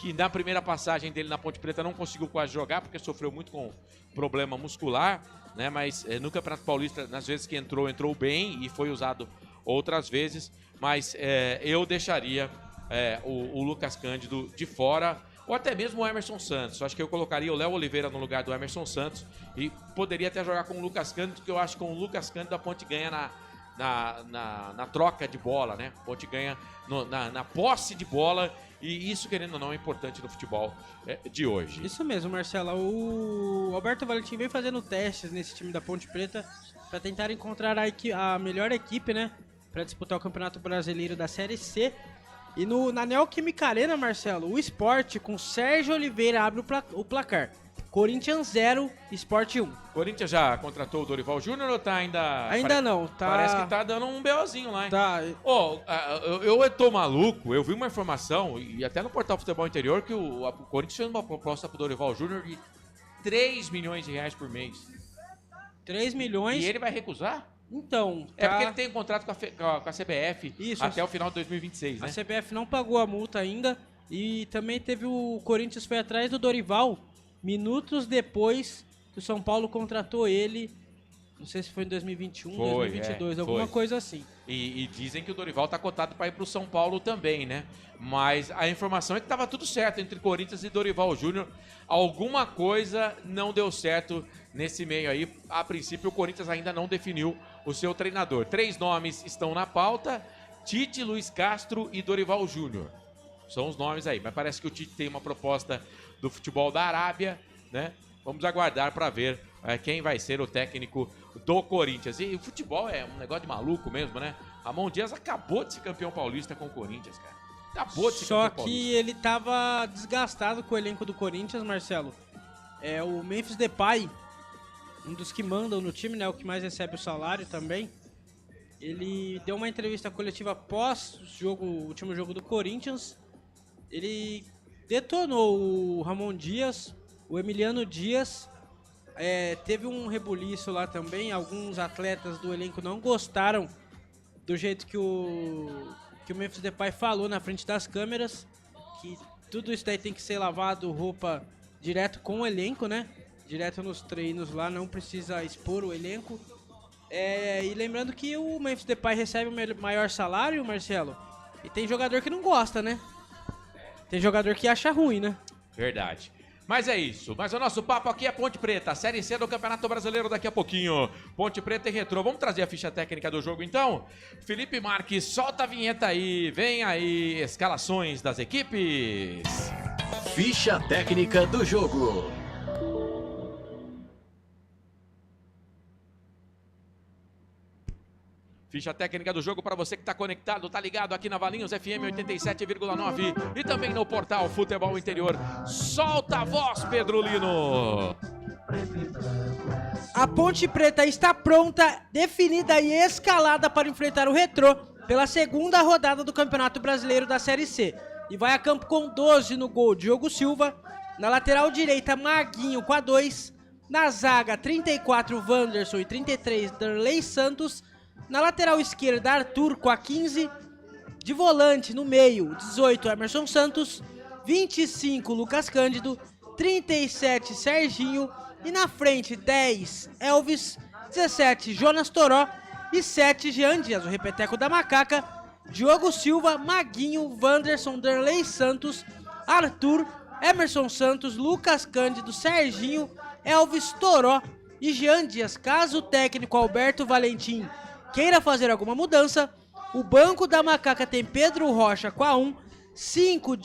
que na primeira passagem dele na Ponte Preta não conseguiu quase jogar, porque sofreu muito com problema muscular, né? Mas no Campeonato Paulista, nas vezes que entrou bem e foi usado outras vezes. Mas eu deixaria o Lucas Cândido de fora, ou até mesmo o Emerson Santos. Acho que eu colocaria o Léo Oliveira no lugar do Emerson Santos e poderia até jogar com o Lucas Cândido, porque eu acho que com o Lucas Cândido a Ponte ganha na troca de bola, né? O Ponte ganha na posse de bola e isso, querendo ou não, é importante no futebol de hoje. Isso mesmo, Marcelo. O Alberto Valentim vem fazendo testes nesse time da Ponte Preta para tentar encontrar a melhor equipe, né? Para disputar o Campeonato Brasileiro da Série C. E na Neoquímica Arena, Marcelo, o Sport com Sérgio Oliveira abre o placar. Corinthians 0, Sport 1. Corinthians já contratou o Dorival Júnior ou tá ainda... Ainda não, tá... Parece que tá dando um BOzinho lá, hein? Tá. Eu tô maluco, eu vi uma informação, e até no portal Futebol Interior, que o Corinthians fez uma proposta pro Dorival Júnior de 3 milhões de reais por mês. 3 milhões? E ele vai recusar? Então... É porque ele tem um contrato com a CBF Isso, até o final de 2026, né? A CBF não pagou a multa ainda e também teve o Corinthians foi atrás do Dorival minutos depois que o São Paulo contratou ele, não sei se foi em 2021, 2022, alguma coisa assim. E dizem que o Dorival tá cotado para ir pro São Paulo também, né? Mas a informação é que tava tudo certo entre Corinthians e Dorival Júnior. Alguma coisa não deu certo nesse meio aí. A princípio, o Corinthians ainda não definiu o seu treinador. 3 nomes estão na pauta: Tite, Luiz Castro e Dorival Júnior. São os nomes aí, mas parece que o Tite tem uma proposta do futebol da Arábia, né? Vamos aguardar para ver quem vai ser o técnico do Corinthians. E o futebol é um negócio de maluco mesmo, né? Ramon Dias acabou de ser campeão paulista com o Corinthians, cara. Acabou de ser Só campeão que paulista. ele tava desgastado com o elenco do Corinthians, Marcelo. O Memphis Depay, um dos que mandam no time, né? O que mais recebe o salário também. Ele deu uma entrevista coletiva pós o último jogo do Corinthians. Ele detonou o Ramon Dias, o Emiliano Dias. Teve um rebuliço lá também. Alguns atletas do elenco não gostaram do jeito que o Memphis Depay falou na frente das câmeras, que tudo isso daí tem que ser lavado roupa direto com o elenco, né? Direto nos treinos lá, não precisa expor o elenco. E lembrando que o Memphis Depay recebe o maior salário, Marcelo, e tem jogador que não gosta, né? Tem jogador que acha ruim, né? Verdade. Mas é isso. Mas o nosso papo aqui é Ponte Preta, Série C do Campeonato Brasileiro daqui a pouquinho. Ponte Preta e Retrô. Vamos trazer a ficha técnica do jogo, então? Felipe Marques, solta a vinheta aí. Vem aí, escalações das equipes. Ficha técnica do jogo. Ficha técnica do jogo para você que está conectado, tá ligado aqui na Valinhos FM 87,9 e também no portal Futebol Interior. Solta a voz, Pedro Lino! A Ponte Preta está pronta, definida e escalada para enfrentar o Retrô pela segunda rodada do Campeonato Brasileiro da Série C. E vai a campo com 12 no gol, Diogo Silva. Na lateral direita, Maguinho com a 2. Na zaga, 34, Wanderson e 33, Darley Santos. Na lateral esquerda, Arthur com a 15. De volante, no meio, 18, Emerson Santos. 25, Lucas Cândido. 37, Serginho. E na frente, 10, Elvis. 17, Jonas Toró. E 7, Jean Dias, o repeteco da macaca. Diogo Silva, Maguinho, Wanderson, Darley Santos, Arthur, Emerson Santos, Lucas Cândido, Serginho, Elvis, Toró e Jean Dias. Caso o técnico Alberto Valentim queira fazer alguma mudança, o banco da macaca tem Pedro Rocha com a 1, 5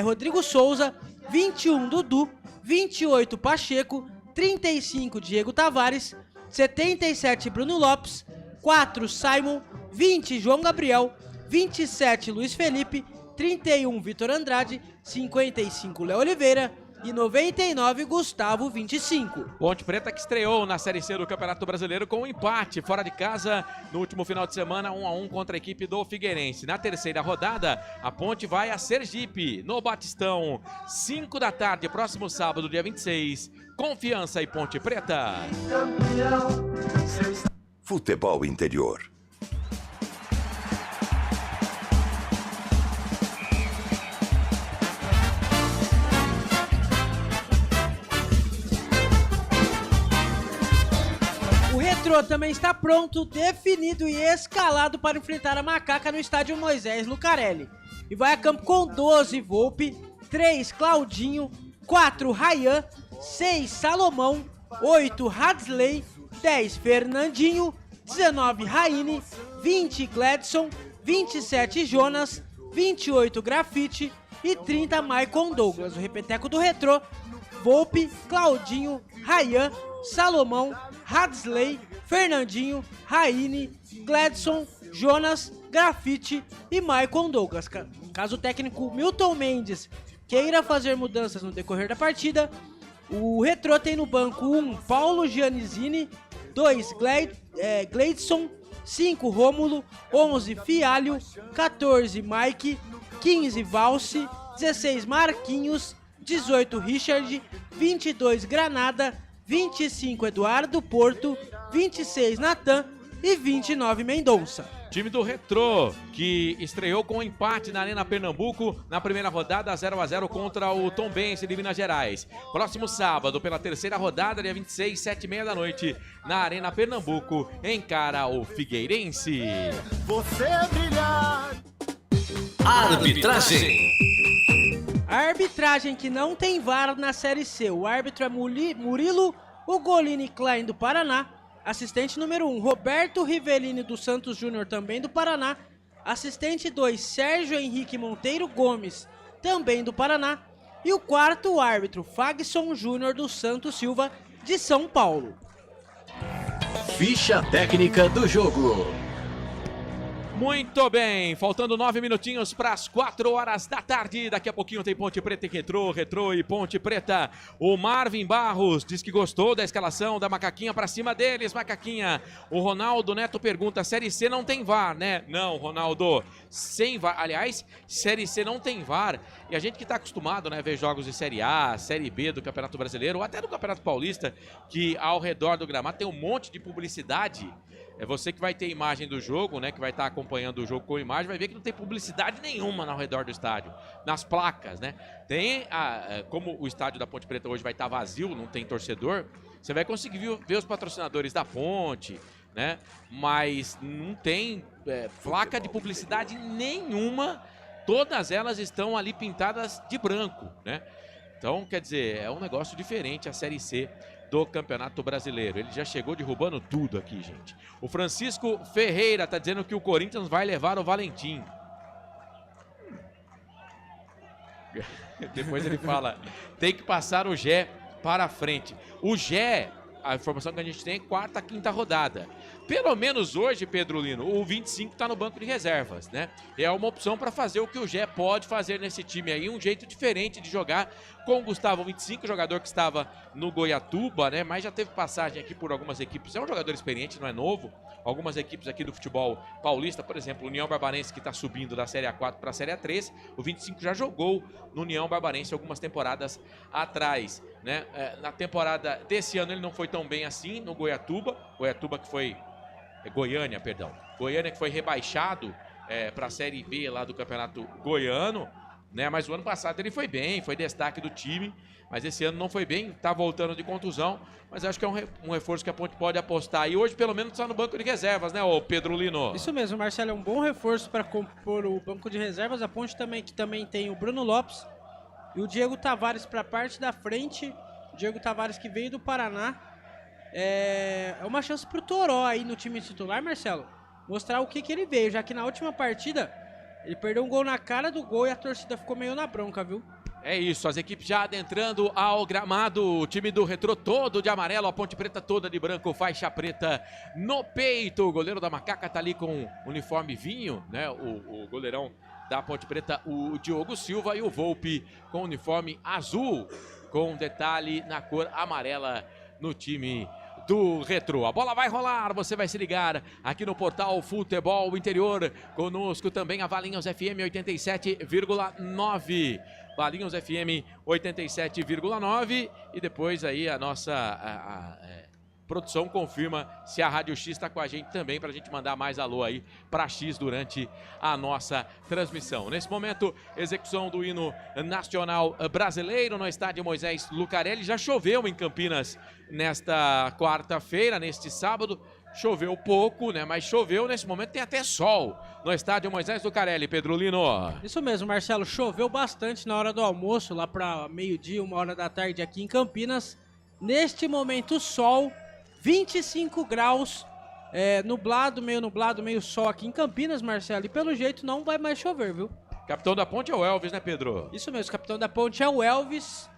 Rodrigo Souza, 21 Dudu, 28 Pacheco, 35 Diego Tavares, 77 Bruno Lopes, 4 Simon, 20 João Gabriel, 27 Luiz Felipe, 31 Vitor Andrade, 55 Léo Oliveira e 99 Gustavo 25. Ponte Preta que estreou na Série C do Campeonato Brasileiro com um empate fora de casa no último final de semana, 1-1 contra a equipe do Figueirense. Na terceira rodada, a Ponte vai a Sergipe, no Batistão, 5 da tarde, próximo sábado, dia 26. Confiança e Ponte Preta. Futebol Interior. O Retrô também está pronto, definido e escalado para enfrentar a macaca no estádio Moisés Lucarelli. E vai a campo com 12 Volpe, 3 Claudinho, 4 Rayan, 6 Salomão, 8 Hadley, 10 Fernandinho, 19 Raine, 20 Gladson, 27 Jonas, 28 Grafite e 30 Maicon Douglas. O repeteco do Retrô: Volpe, Claudinho, Ryan, Salomão, Hadsley, Fernandinho, Raine, Gladson, Jonas, Grafite e Maicon Douglas. Caso o técnico Milton Mendes queira fazer mudanças no decorrer da partida, o Retrô tem no banco 1 Paulo Giannizzini, 2 Gleidson, 5 Rômulo, 11 Fialho, 14 Mike, 15 Valse, 16 Marquinhos, 18 Richard, 22 Granada, 25 Eduardo Porto, 26 Natan e 29 Mendonça. Time do Retrô, que estreou com um empate na Arena Pernambuco na primeira rodada, 0-0 contra o Tombense de Minas Gerais. Próximo sábado, pela terceira rodada, dia 26, 7h30 da noite, na Arena Pernambuco, encara o Figueirense. Você brilhar. Arbitragem. A arbitragem que não tem VAR na Série C. O árbitro é Murilo Ugolini Klein, do Paraná. Assistente número 1, Roberto Rivellini dos Santos Júnior, também do Paraná. Assistente 2, Sérgio Henrique Monteiro Gomes, também do Paraná. E o quarto árbitro, Fagson Júnior dos Santos Silva, de São Paulo. Ficha técnica do jogo. Muito bem, faltando 9 minutinhos para as 4 horas da tarde. Daqui a pouquinho tem Ponte Preta e Retrô, Retrô e Ponte Preta. O Marvin Barros diz que gostou da escalação da Macaquinha, para cima deles, Macaquinha. O Ronaldo Neto pergunta: Série C não tem VAR, né? Não, Ronaldo, sem VAR. Aliás, Série C não tem VAR. E a gente que está acostumado, né, a ver jogos de Série A, Série B do Campeonato Brasileiro, ou até do Campeonato Paulista, que ao redor do gramado tem um monte de publicidade. É você que vai ter imagem do jogo, né? Que vai estar acompanhando o jogo com imagem, vai ver que não tem publicidade nenhuma ao redor do estádio. Nas placas, né? Tem, como o estádio da Ponte Preta hoje vai estar vazio, não tem torcedor, você vai conseguir ver os patrocinadores da Ponte, né? Mas não tem placa de publicidade nenhuma. Todas elas estão ali pintadas de branco, né? Então, quer dizer, é um negócio diferente a Série C do Campeonato Brasileiro. Ele já chegou derrubando tudo aqui, gente. O Francisco Ferreira tá dizendo que o Corinthians vai levar o Valentim. Depois ele fala, tem que passar o Gé para frente. O Gé, a informação que a gente tem é quarta, quinta rodada. Pelo menos hoje, Pedro Lino, o 25 está no banco de reservas, né? É uma opção para fazer o que o Gé pode fazer nesse time aí, um jeito diferente de jogar com o Gustavo 25, jogador que estava no Goiatuba, né? Mas já teve passagem aqui por algumas equipes. É um jogador experiente, não é novo. Algumas equipes aqui do futebol paulista, por exemplo, o União Barbarense, que está subindo da Série A4 para a Série A3. O 25 já jogou no União Barbarense algumas temporadas atrás, né? Na temporada desse ano ele não foi tão bem assim no Goiatuba. Goiatuba que foi... Goiânia, perdão. Goiânia que foi rebaixado para a Série B lá do Campeonato Goiano, né? Mas o ano passado ele foi bem, foi destaque do time, mas esse ano não foi bem, tá voltando de contusão, mas acho que é um reforço que a Ponte pode apostar. E hoje pelo menos está no banco de reservas, né, ô Pedro Lino? Isso mesmo, Marcelo, é um bom reforço para compor o banco de reservas. A Ponte também, que também tem o Bruno Lopes e o Diego Tavares para a parte da frente. O Diego Tavares que veio do Paraná. É uma chance pro Toró aí no time titular, Marcelo, mostrar o que ele veio, já que na última partida ele perdeu um gol na cara do gol e a torcida ficou meio na bronca, viu? É isso, as equipes já adentrando ao gramado, o time do Retrô todo de amarelo, a Ponte Preta toda de branco, faixa preta no peito. O goleiro da Macaca tá ali com uniforme vinho, né? O goleirão da Ponte Preta, o Diogo Silva, e o Volpe com uniforme azul, com detalhe na cor amarela no time do Retrô. A bola vai rolar, você vai se ligar aqui no portal Futebol Interior. Conosco também a Valinhos FM 87,9. Valinhos FM 87,9. E depois aí a nossa produção confirma se a Rádio X está com a gente também, para a gente mandar mais alô aí para X durante a nossa transmissão. Nesse momento, execução do hino nacional brasileiro no estádio Moisés Lucarelli. Já choveu em Campinas nesta quarta-feira, neste sábado. Choveu pouco, né? Mas choveu, nesse momento tem até sol no estádio Moisés Lucarelli, Pedro Lino. Isso mesmo, Marcelo. Choveu bastante na hora do almoço, lá para meio-dia, 1h da tarde aqui em Campinas. Neste momento, sol, 25 graus nublado, meio sol aqui em Campinas, Marcelo. E pelo jeito não vai mais chover, viu? Capitão da ponte é o Elvis, né, Pedro? Isso mesmo, o capitão da ponte é o Elvis,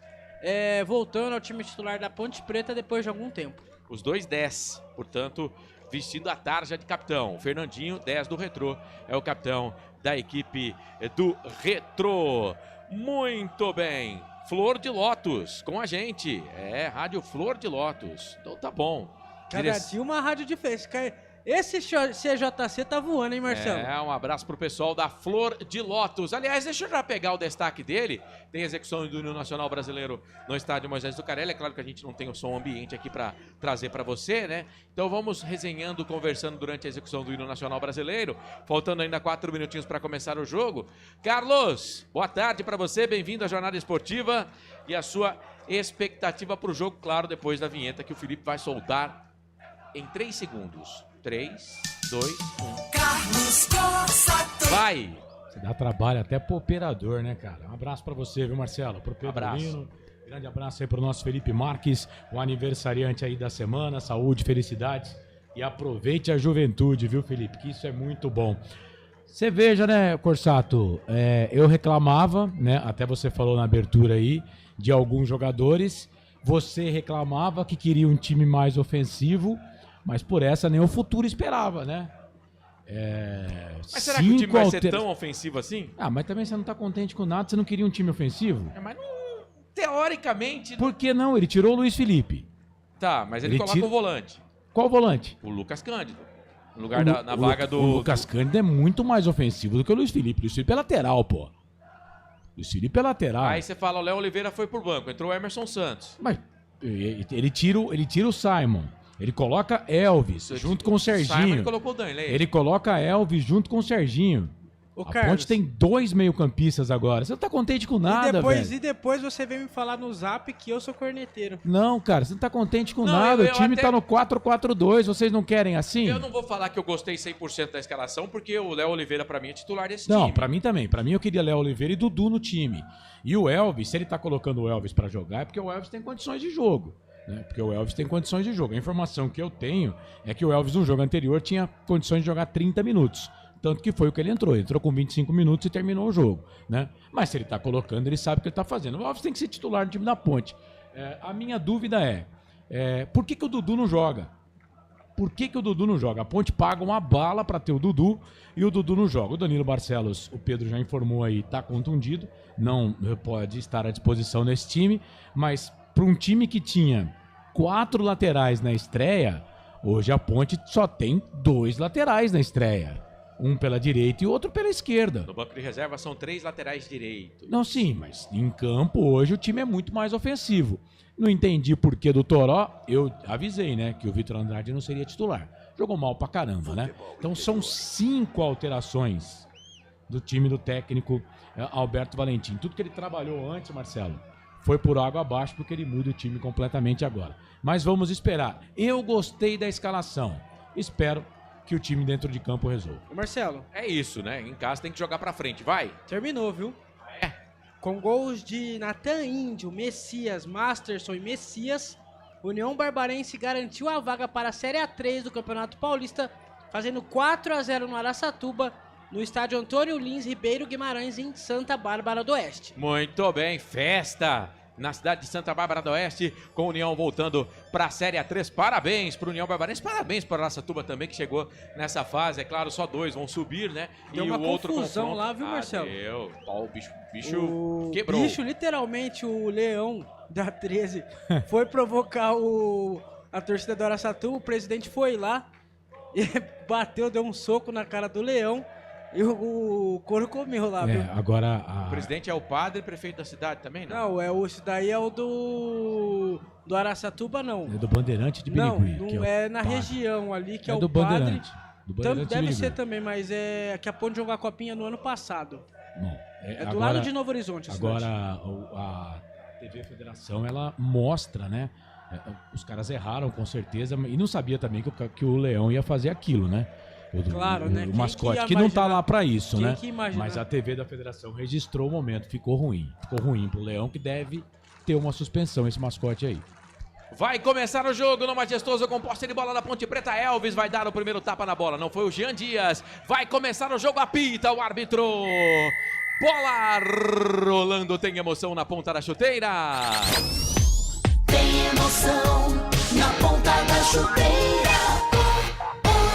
voltando ao time titular da Ponte Preta depois de algum tempo. Os dois 10, portanto, vestindo a tarja de capitão. O Fernandinho, 10 do Retrô, é o capitão da equipe do Retrô. Muito bem. Flor de Lótus com a gente. Rádio Flor de Lótus. Então tá bom. Cada dia uma rádio diferente. Esse CJC tá voando, hein, Marcelo? Um abraço pro pessoal da Flor de Lótus. Aliás, deixa eu já pegar o destaque dele. Tem execução do hino nacional brasileiro no estádio Moisés Zucarelli. É claro que a gente não tem o som ambiente aqui para trazer para você, né? Então vamos resenhando, conversando durante a execução do hino nacional brasileiro. Faltando ainda 4 minutinhos para começar o jogo. Carlos, boa tarde para você. Bem-vindo à Jornada Esportiva e a sua expectativa para o jogo, claro, depois da vinheta que o Felipe vai soltar em 3 segundos. 3, 2, 1. Carlos Cossa. Vai! Você dá trabalho até pro operador, né, cara? Um abraço pra você, viu, Marcelo? Pro Pedro Abraço. Lino. Grande abraço aí pro nosso Felipe Marques, o aniversariante aí da semana. Saúde, felicidades. E aproveite a juventude, viu, Felipe? Que isso é muito bom. Você veja, né, Corsato? Eu reclamava, né? Até você falou na abertura aí, de alguns jogadores. Você reclamava que queria um time mais ofensivo. Mas por essa nem o futuro esperava, né? Mas será que o time vai ser tão ofensivo assim? Mas também você não tá contente com nada, você não queria um time ofensivo? Mas não, teoricamente... Por que não? Ele tirou o Luiz Felipe. Tá, mas ele coloca o volante. Qual volante? O Lucas Cândido. No lugar na vaga do... O Lucas Cândido é muito mais ofensivo do que o Luiz Felipe. O Luiz Felipe é lateral, pô. O Luiz Felipe é lateral. Aí você fala, o Léo Oliveira foi pro banco, entrou o Emerson Santos. Mas ele tira o Simon. Ele coloca Elvis junto com o Serginho. Simon colocou o Danley. Ele coloca Elvis junto com o Serginho. A Ponte tem 2 meio-campistas agora. Você não tá contente com nada, velho. E depois você vem me falar no zap que eu sou corneteiro. Não, cara, você não tá contente com nada. O time tá no 4-4-2. Vocês não querem assim? Eu não vou falar que eu gostei 100% da escalação, porque o Léo Oliveira, pra mim, é titular desse time. Não, pra mim também. Pra mim, eu queria Léo Oliveira e Dudu no time. E o Elvis, se ele tá colocando o Elvis pra jogar, é porque o Elvis tem condições de jogo. Porque o Elvis tem condições de jogo. A informação que eu tenho é que o Elvis no jogo anterior tinha condições de jogar 30 minutos. Tanto que foi o que ele entrou. Ele entrou com 25 minutos e terminou o jogo, né? Mas se ele tá colocando, ele sabe o que ele tá fazendo. O Elvis tem que ser titular no time da Ponte. A minha dúvida por que o Dudu não joga? Por que o Dudu não joga? A Ponte paga uma bala pra ter o Dudu e o Dudu não joga. O Danilo Barcelos, o Pedro já informou aí, tá contundido. Não pode estar à disposição nesse time, mas para um time que tinha 4 laterais na estreia, hoje a Ponte só tem 2 laterais na estreia. Um pela direita e outro pela esquerda. No banco de reserva são 3 laterais direitos. Não, sim, mas em campo hoje o time é muito mais ofensivo. Não entendi por que do Toró, eu avisei, né, que o Vitor Andrade não seria titular. Jogou mal pra caramba, né? Então são 5 alterações do time do técnico Alberto Valentim. Tudo que ele trabalhou antes, Marcelo, foi por água abaixo porque ele muda o time completamente agora. Mas vamos esperar. Eu gostei da escalação. Espero que o time dentro de campo resolva. Marcelo. É isso, né? Em casa tem que jogar pra frente. Vai. Terminou, viu? Com gols de Natan Índio, Messias, Masterson e Messias, União Barbarense garantiu a vaga para a Série A3 do Campeonato Paulista, fazendo 4-0 no Araçatuba, no estádio Antônio Lins Ribeiro Guimarães, em Santa Bárbara do Oeste. Muito bem, festa na cidade de Santa Bárbara do Oeste, com a União voltando para a Série A3. Parabéns para o União Barbarense, parabéns para o Araçatuba também, que chegou nessa fase. É claro, só 2 vão subir, né? Deu uma confusão lá, viu, Marcelo? O bicho quebrou. O bicho, literalmente, o leão da 13 foi provocar a torcida do Araçatuba. O presidente foi lá e bateu, deu um soco na cara do leão. E o couro comeu lá, viu? Agora O presidente é o padre, prefeito da cidade também, não? Não, esse daí é o do Araçatuba, não. É do Bandeirante de Birigui. Não é na região ali, que é o do padre. Bandeirante. Do Bandeirante Deve de ser Birigui. também, mas é que a Ponte jogou a copinha no ano passado. Bom, do agora, lado de Novo Horizonte. Agora a TV Federação, ela mostra, né? Os caras erraram com certeza e não sabia também que o Leão ia fazer aquilo, né? Claro, né? O mascote, que não tá lá pra isso, né? Que imaginar? Mas a TV da Federação registrou o momento, ficou ruim. Ficou ruim pro Leão, que deve ter uma suspensão, esse mascote aí. Vai começar o jogo no majestoso com posse de bola da Ponte Preta. Elvis vai dar o primeiro tapa na bola. Não foi o Jean Dias. Vai começar o jogo. Apita o árbitro. Bola rolando. Tem emoção na ponta da chuteira. Tem emoção na ponta da chuteira.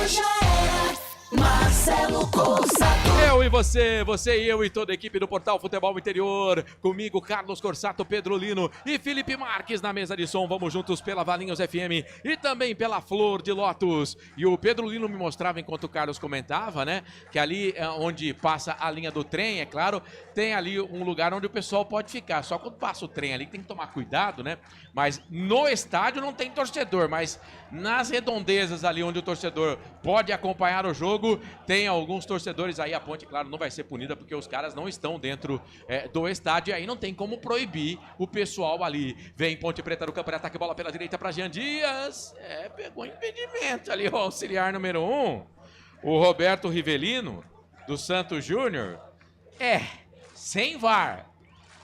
Hoje é Marcelo Corsato. Eu e você e eu e toda a equipe do Portal Futebol Interior. Comigo, Carlos Corsato, Pedro Lino e Felipe Marques na mesa de som. Vamos juntos pela Valinhos FM e também pela Flor de Lótus. E o Pedro Lino me mostrava enquanto o Carlos comentava, né? Que ali onde passa a linha do trem, é claro, tem ali um lugar onde o pessoal pode ficar. Só quando passa o trem ali tem que tomar cuidado, né? Mas no estádio não tem torcedor, mas nas redondezas ali onde o torcedor pode acompanhar o jogo, tem alguns torcedores aí. A Ponte, claro, não vai ser punida porque os caras não estão dentro do estádio e aí não tem como proibir o pessoal ali. Vem Ponte Preta no campo de ataque, bola pela direita para Jean Dias. Pegou impedimento ali o auxiliar número 1, o Roberto Rivelino, do Santos Júnior. Sem VAR.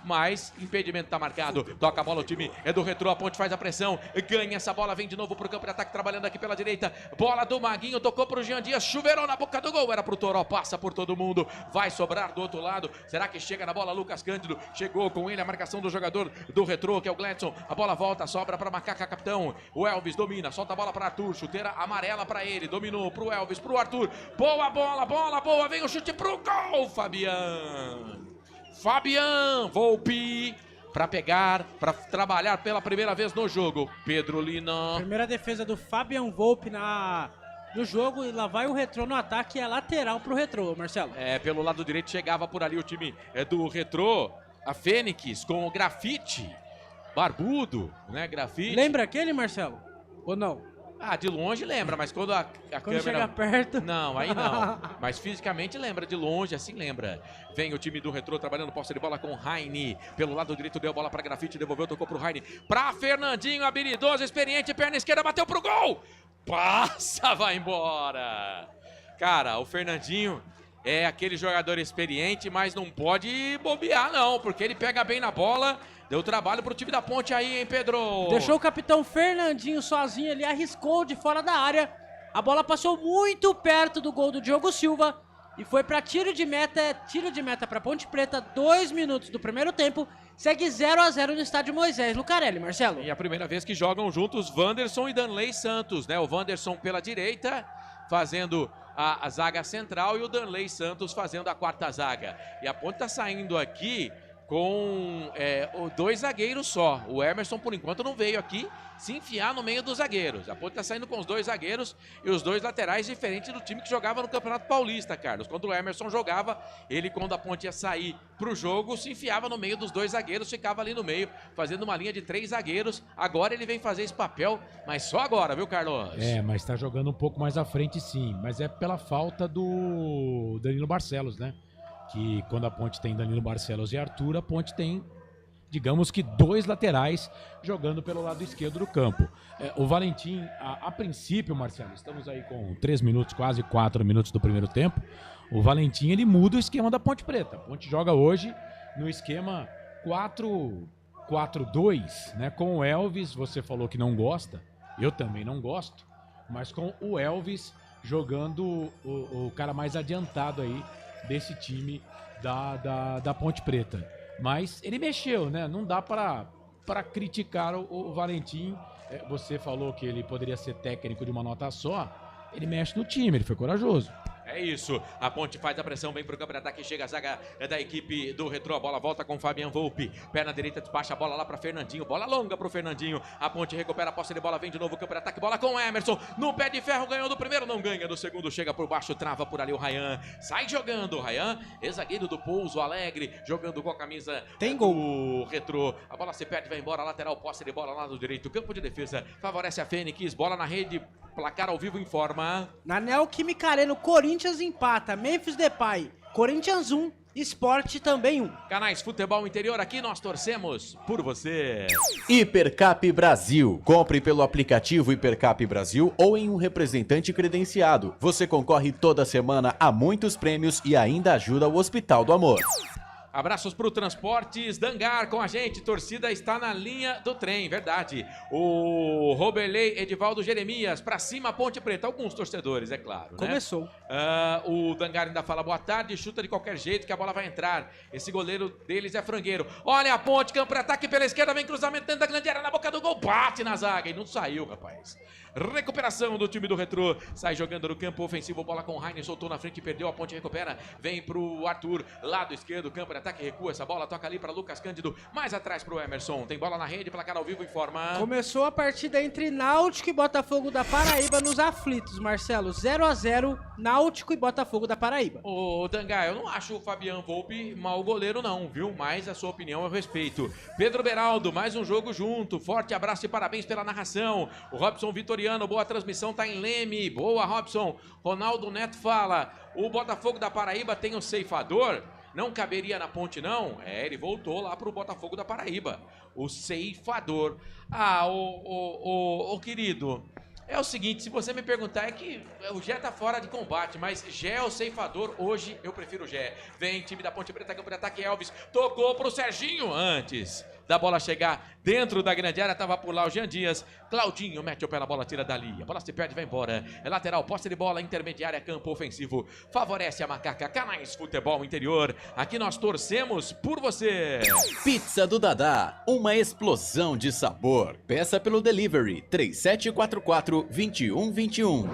Mas impedimento tá marcado. Toca a bola, o time é do Retrô. A Ponte faz a pressão, ganha essa bola, vem de novo pro campo de ataque, trabalhando aqui pela direita. Bola do Maguinho, tocou pro Jean Dias, chuveirou na boca do gol. Era pro Toró, passa por todo mundo. Vai sobrar do outro lado. Será que chega na bola Lucas Cândido? Chegou com ele a marcação do jogador do Retrô, que é o Gladson. A bola volta, sobra pra Macaca Capitão. O Elvis domina, solta a bola pra Arthur. Chuteira amarela pra ele, dominou pro Elvis, pro Arthur. Boa bola, bola boa. Vem o chute pro gol, Fabian Volpi para pegar, para trabalhar pela primeira vez no jogo. Pedro Lina. Primeira defesa do Fabian Volpi no jogo e lá vai o Retrô no ataque, é lateral pro Retrô, Marcelo. Pelo lado direito chegava por ali o time do Retrô, a Fênix com o Grafite, barbudo, né, Grafite. Lembra aquele, Marcelo? Ou não? De longe lembra, mas quando a câmera... chega perto... Não, aí não. Mas fisicamente lembra, de longe assim lembra. Vem o time do Retrô trabalhando posse de bola com Raine. Pelo lado direito deu bola pra Grafite, devolveu, tocou pro Raine. Pra Fernandinho, habilidoso, experiente, perna esquerda, bateu pro gol! Passa, vai embora! Cara, o Fernandinho é aquele jogador experiente, mas não pode bobear não, porque ele pega bem na bola... Deu trabalho pro time da Ponte aí, hein, Pedro? Deixou o capitão Fernandinho sozinho, ele arriscou de fora da área. A bola passou muito perto do gol do Diogo Silva e foi para tiro de meta para Ponte Preta, 2 minutos do primeiro tempo. Segue 0-0 no estádio Moisés Lucarelli, Marcelo. E a primeira vez que jogam juntos Wanderson e Danley Santos, né? O Wanderson pela direita, fazendo a zaga central e o Danley Santos fazendo a quarta zaga. E a Ponte tá saindo aqui com 2 zagueiros só. O Emerson, por enquanto, não veio aqui se enfiar no meio dos zagueiros. A Ponte tá saindo com os 2 zagueiros e os 2 laterais, diferente do time que jogava no Campeonato Paulista, Carlos. Quando o Emerson jogava, ele, quando a Ponte ia sair pro jogo, se enfiava no meio dos 2 zagueiros, ficava ali no meio, fazendo uma linha de 3 zagueiros. Agora ele vem fazer esse papel, mas só agora, viu, Carlos? Mas tá jogando um pouco mais à frente, sim. Mas é pela falta do Danilo Barcelos, né? Que quando a Ponte tem Danilo Barcelos e Arthur, a Ponte tem, digamos que 2 laterais jogando pelo lado esquerdo do campo. O Valentim, a princípio, Marcelo, estamos aí com 3 minutos, quase 4 minutos do primeiro tempo. O Valentim, ele muda o esquema da Ponte Preta. A Ponte joga hoje no esquema 4-4-2, né? Com o Elvis, você falou que não gosta, eu também não gosto, mas com o Elvis jogando o cara mais adiantado aí desse time da Ponte Preta. Mas ele mexeu, né? Não dá para criticar o Valentim. Você falou que ele poderia ser técnico de uma nota só. Ele mexe no time, ele foi corajoso. É isso, a Ponte faz a pressão, vem pro campo de ataque, chega a zaga da equipe do Retrô, a bola volta com o Fabian Volpi, perna direita despacha a bola lá pra Fernandinho, bola longa pro Fernandinho, a Ponte recupera a posse de bola, vem de novo o campo de ataque, bola com o Emerson, no pé de ferro, ganhou do primeiro, não ganha do segundo, chega por baixo, trava por ali o Rayan, sai jogando, o Rayan, ex-zagueiro do Pouso Alegre, jogando com a camisa do Retrô, a bola se perde, vai embora, lateral, posse de bola lá do direito, campo de defesa, favorece a Fênix, bola na rede, placar ao vivo informa. Na Neoquímica Arena, o Corinthians empata, Memphis Depay, Corinthians 1, Sport também 1. Canais Futebol Interior, aqui nós torcemos por você. Hipercap Brasil. Compre pelo aplicativo Hipercap Brasil ou em um representante credenciado. Você concorre toda semana a muitos prêmios e ainda ajuda o Hospital do Amor. Abraços pro Transportes Dangar com a gente. Torcida está na linha do trem, verdade. O Roberley Edivaldo Jeremias, pra cima Ponte Preta. Alguns torcedores, é claro, né? Começou. O Dangar ainda fala boa tarde, chuta de qualquer jeito que a bola vai entrar. Esse goleiro deles é frangueiro. Olha a Ponte, campo para ataque pela esquerda, vem cruzamento dentro da grande área, na boca do gol, bate na zaga e não saiu, rapaz. Recuperação do time do Retrô, sai jogando no campo ofensivo, bola com o Heine, soltou na frente, perdeu, a Ponte recupera, vem pro Arthur, lado esquerdo, campo de ataque, recua essa bola, toca ali para Lucas Cândido, mais atrás pro Emerson, tem bola na rede, placar ao vivo, informa. Começou a partida entre Náutico e Botafogo da Paraíba nos aflitos, Marcelo, 0-0, Náutico e Botafogo da Paraíba. Ô Dangá, eu não acho o Fabian Volpe mau goleiro não, viu? Mas a sua opinião eu respeito. Pedro Beraldo, mais um jogo junto, forte abraço e parabéns pela narração. O Robson Vitoriano, boa transmissão, tá em Leme, boa Robson. Ronaldo Neto fala, o Botafogo da Paraíba tem o ceifador? Não caberia na Ponte não? Ele voltou lá pro Botafogo da Paraíba, o ceifador. Querido, é o seguinte, se você me perguntar, é que o Gé tá fora de combate, mas Gé é o ceifador, hoje eu prefiro o Gé. Vem, time da Ponte Preta, campo de ataque, Elvis, tocou pro Serginho antes da bola chegar dentro da grande área, tava por lá o Jean Dias, Claudinho mete o pé na bola, tira dali, a bola se perde, vai embora, é lateral, posse de bola, intermediária, campo ofensivo, favorece a Macaca, Canais Futebol Interior, aqui nós torcemos por você. Pizza do Dadá, uma explosão de sabor, peça pelo delivery, 3744-2121.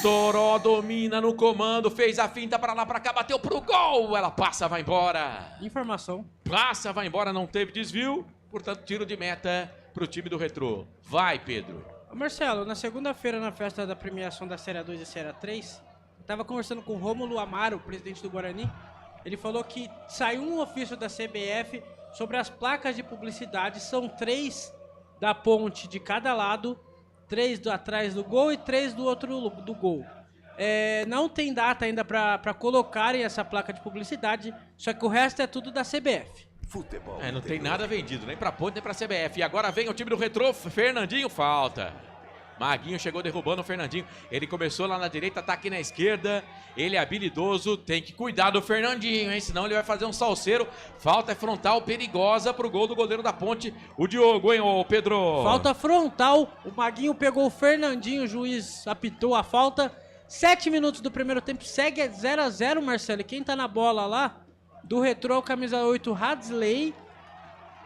Toró domina no comando, fez a finta pra lá, pra cá, bateu pro gol, ela passa, vai embora. Informação. Passa, vai embora, não teve desvio, portanto tiro de meta pro time do Retrô. Vai, Pedro. Marcelo, na segunda-feira, na festa da premiação da Série 2 e Série 3, estava conversando com o Rômulo Amaro, presidente do Guarani. Ele falou que saiu um ofício da CBF sobre as placas de publicidade. São 3 da Ponte de cada lado, 3 atrás do gol e 3 do outro do gol. Não tem data ainda para colocarem essa placa de publicidade, só que o resto é tudo da CBF. Futebol. Não tem nada vendido, nem pra Ponte, nem pra CBF. E agora vem o time do Retrô, Fernandinho falta. Maguinho chegou derrubando o Fernandinho. Ele começou lá na direita, tá aqui na esquerda. Ele é habilidoso, tem que cuidar do Fernandinho, hein? Senão ele vai fazer um salseiro. Falta frontal perigosa pro gol do goleiro da Ponte, o Diogo, hein, ô Pedro? Falta frontal, o Maguinho pegou o Fernandinho, o juiz apitou a falta. 7 minutos do primeiro tempo, segue 0-0, Marcelo. E quem tá na bola lá, do Retrô, camisa 8, Hadley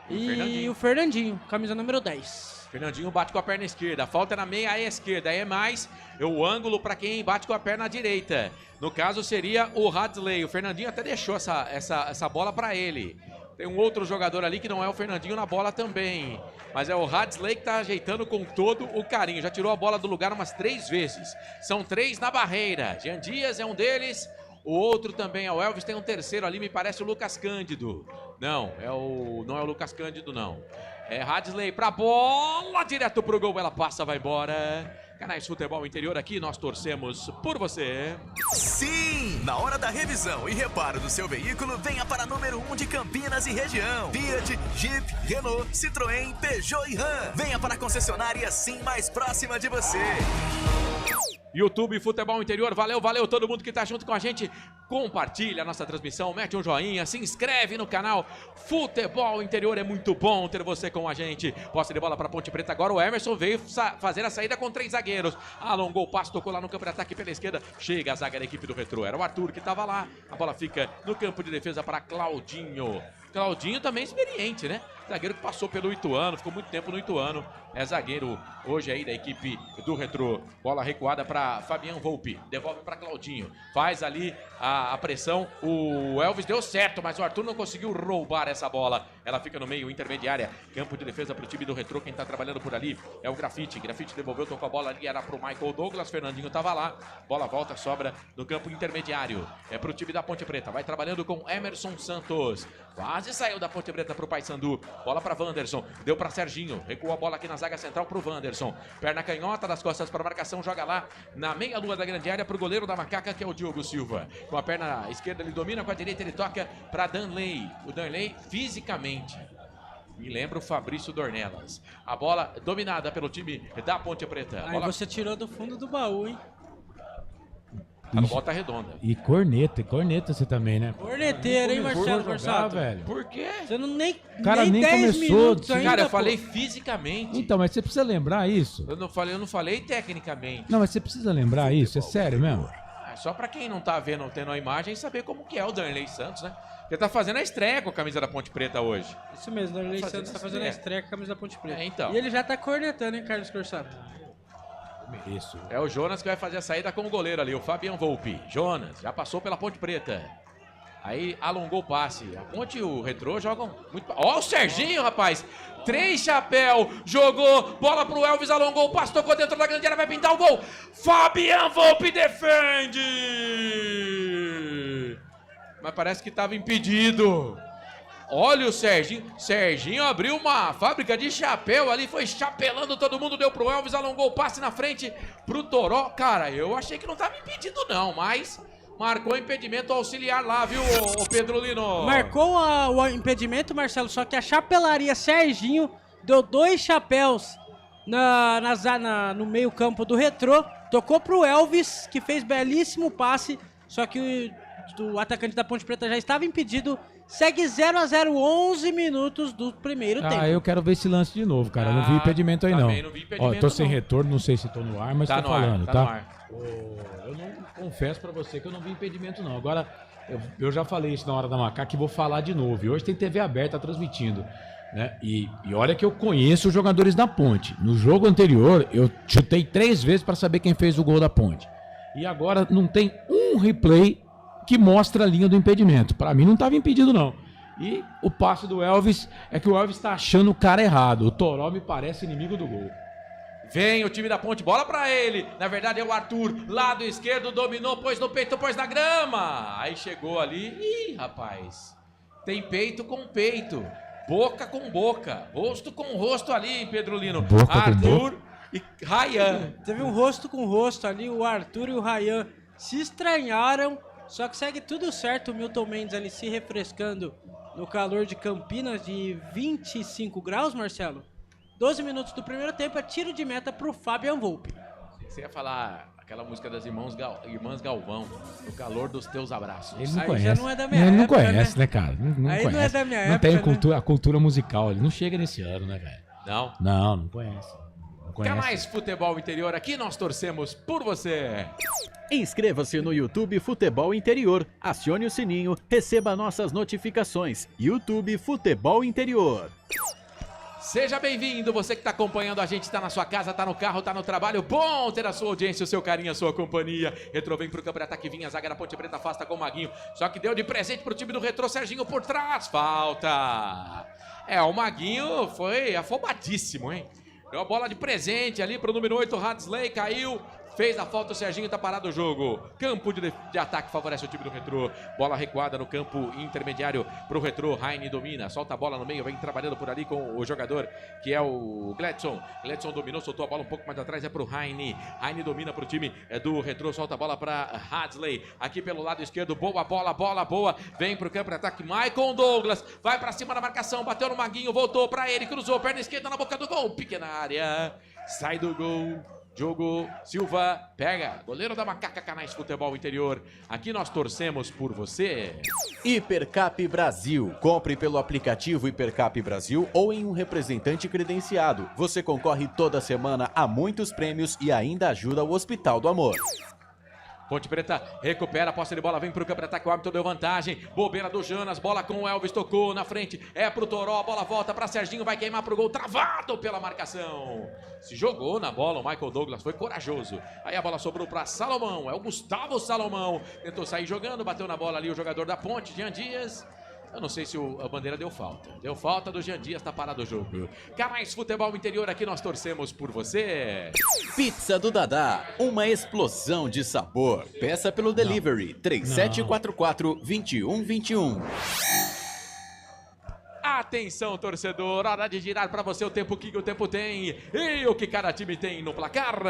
e o Fernandinho, camisa número 10. Fernandinho bate com a perna esquerda, a falta é na meia à esquerda, é mais o ângulo para quem bate com a perna direita. No caso seria o Hadley, o Fernandinho até deixou essa bola para ele. Tem um outro jogador ali que não é o Fernandinho na bola também, mas é o Hadley que tá ajeitando com todo o carinho. Já tirou a bola do lugar umas 3 vezes. São 3 na barreira. Jean Dias é um deles. O outro também é o Elvis, tem um terceiro ali, me parece o Lucas Cândido. Não é o Lucas Cândido, não. É Hadley pra bola, direto pro gol, ela passa, vai embora. Canais Futebol Interior, aqui nós torcemos por você. Sim! Na hora da revisão e reparo do seu veículo, venha para número 1 de Campinas e região. Fiat, Jeep, Renault, Citroën, Peugeot e Ram. Venha para a concessionária sim mais próxima de você. YouTube Futebol Interior, valeu todo mundo que tá junto com a gente. Compartilha a nossa transmissão, mete um joinha, se inscreve no canal Futebol Interior, é muito bom ter você com a gente. Posse de bola para Ponte Preta, agora o Emerson veio fazer a saída com 3 zagueiros. Alongou o passo, tocou lá no campo de ataque pela esquerda, chega a zaga da equipe do Retrô, era o Arthur que tava lá. A bola fica no campo de defesa para Claudinho. Claudinho também experiente, né? Zagueiro que passou pelo Ituano, ficou muito tempo no Ituano. É zagueiro hoje aí da equipe do Retrô. Bola recuada para Fabian Volpe. Devolve para Claudinho. Faz ali a pressão. O Elvis deu certo, mas o Arthur não conseguiu roubar essa bola. Ela fica no meio, intermediária. Campo de defesa para o time do Retrô. Quem tá trabalhando por ali é o Grafite. Grafite devolveu, tocou a bola ali, era pro Michael Douglas. Fernandinho tava lá. Bola volta, sobra no campo intermediário. É pro time da Ponte Preta. Vai trabalhando com Emerson Santos. Quase saiu da Ponte Preta pro Paysandu. Bola para Wanderson. Deu para Serginho. Recuou a bola aqui na zaga central pro Wanderson. Perna canhota das costas para marcação. Joga lá na meia-lua da grande área pro goleiro da Macaca, que é o Diogo Silva. Com a perna esquerda ele domina, com a direita ele toca para Danley. O Danley fisicamente me lembra o Fabrício Dornelas. A bola dominada pelo time da Ponte Preta. Aí você tirou do fundo do baú, hein? Tá no Volta Redonda. E corneta você também, né? Corneteiro, hein, Marcelo Borsato? Velho. Por quê? Você não nem, O cara nem 10 começou. minutos ainda, Cara, eu pô. falei fisicamente. Então, mas você precisa lembrar isso. Eu não falei tecnicamente. Não, mas você precisa lembrar isso, é sério mesmo. Só pra quem não tá vendo, tendo a imagem, saber como que é o Darley Santos, né? Porque tá fazendo a estreia com a camisa da Ponte Preta hoje. Isso mesmo, o Darley Santos tá fazendo a estreia com a camisa da Ponte Preta. Então. E ele já tá cornetando, hein, Carlos Corsato? Mereço. É o Jonas que vai fazer a saída com o goleiro ali, o Fabian Volpi. Jonas, já passou pela Ponte Preta. Aí alongou o passe. A Ponte e o Retrô jogam muito... Ó o Serginho, rapaz! 3 chapéu, jogou, bola pro Elvis, alongou o passe, tocou dentro da grande área, vai pintar o gol. Fabian Volpi defende! Mas parece que estava impedido. Olha o Serginho. Serginho abriu uma fábrica de chapéu ali, foi chapelando todo mundo, deu pro Elvis, alongou o passe na frente pro Toró. Cara, eu achei que não estava impedido não, mas marcou impedimento auxiliar lá, viu, o Pedro Lino? Marcou o impedimento, Marcelo, só que a chapelaria Serginho deu 2 chapéus no meio campo do Retrô, tocou pro Elvis, que fez belíssimo passe, só que o atacante da Ponte Preta já estava impedido. Segue 0-0, 11 minutos do primeiro tempo. Eu quero ver esse lance de novo, cara. Não vi impedimento aí, não. Também não vi impedimento, Ó, tô sem retorno, não sei se tô no ar, mas Tá tô no ar, falando, tá tá? no ar. Eu não confesso pra você que eu não vi impedimento, não. Agora, eu já falei isso na hora da macaca e vou falar de novo. E hoje tem TV aberta transmitindo, né? E olha que eu conheço os jogadores da Ponte. No jogo anterior, eu chutei 3 vezes pra saber quem fez o gol da Ponte. E agora não tem um replay que mostra a linha do impedimento. Pra mim não estava impedido, não. E o passe do Elvis é que o Elvis tá achando o cara errado. O Toró me parece inimigo do gol. Vem o time da Ponte, bola pra ele. Na verdade é o Arthur, lado esquerdo, dominou, pôs no peito, pôs na grama. Aí chegou ali. Ih, rapaz. Tem peito com peito. Boca com boca. Rosto com rosto ali, Pedro Lino. Boca Arthur e Ryan. Teve um rosto com rosto ali, o Arthur e o Ryan se estranharam. Só que segue tudo certo, o Milton Mendes ali se refrescando no calor de Campinas de 25 graus, Marcelo. 12 minutos do primeiro tempo, é tiro de meta pro Fabian Volpi. Você ia falar aquela música das Irmãs Galvão, no calor dos teus abraços. Ele não Aí conhece. já não é da minha Ele não época, conhece, né, cara? Não Aí conhece. não é da minha não época, tem a cultura musical. Ele não chega nesse ano, né, velho? Não? Não conhece. Não Quer conhece. mais futebol interior aqui? Nós torcemos por você. Inscreva-se no YouTube Futebol Interior, acione o sininho, receba nossas notificações. YouTube Futebol Interior. Seja bem-vindo, você que está acompanhando a gente, está na sua casa, está no carro, está no trabalho. Bom ter a sua audiência, o seu carinho, a sua companhia. Retrô vem pro campo de ataque, vinha a zaga da Ponte Preta, afasta com o Maguinho. Só que deu de presente pro time do Retrô, Serginho por trás, falta. O Maguinho foi afobadíssimo, hein? Deu a bola de presente ali pro número 8, Hadley, caiu. Fez a falta, o Serginho tá parado o jogo. Campo de ataque favorece o time do Retrô. Bola recuada no campo intermediário pro Retrô. Raine domina, solta a bola no meio, vem trabalhando por ali com o jogador que é o Gledson. Gledson dominou, soltou a bola um pouco mais atrás, é pro Raine. Raine domina pro time do Retrô, solta a bola pra Hadley. Aqui pelo lado esquerdo, boa bola. Vem pro campo de ataque, Michael Douglas. Vai pra cima da marcação, bateu no Maguinho, voltou pra ele, cruzou, perna esquerda na boca do gol. Pequena área, sai do gol. Diogo Silva pega, goleiro da Macaca Canais Futebol Interior. Aqui nós torcemos por você. Hipercap Brasil. Compre pelo aplicativo Hipercap Brasil ou em um representante credenciado. Você concorre toda semana a muitos prêmios e ainda ajuda o Hospital do Amor. Ponte Preta recupera a posse de bola, vem pro campo de ataque, o árbitro deu vantagem, bobeira do Jonas, bola com o Elvis, tocou na frente, é pro Toró, a bola volta pra Serginho, vai queimar pro gol, travado pela marcação. Se jogou na bola, o Michael Douglas foi corajoso. Aí a bola sobrou pra Salomão, é o Gustavo Salomão, tentou sair jogando, bateu na bola ali o jogador da Ponte, Jean Dias. Eu não sei se a bandeira deu falta. Deu falta do Jean Dias, tá parado o jogo. Canais Futebol Interior, aqui nós torcemos por você. Pizza do Dadá, uma explosão de sabor. Peça pelo delivery 3744-2121. Atenção, torcedor, hora de girar para você o tempo que o tempo tem e o que cada time tem no placar.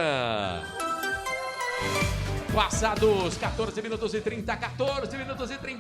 Passados 14 minutos e 30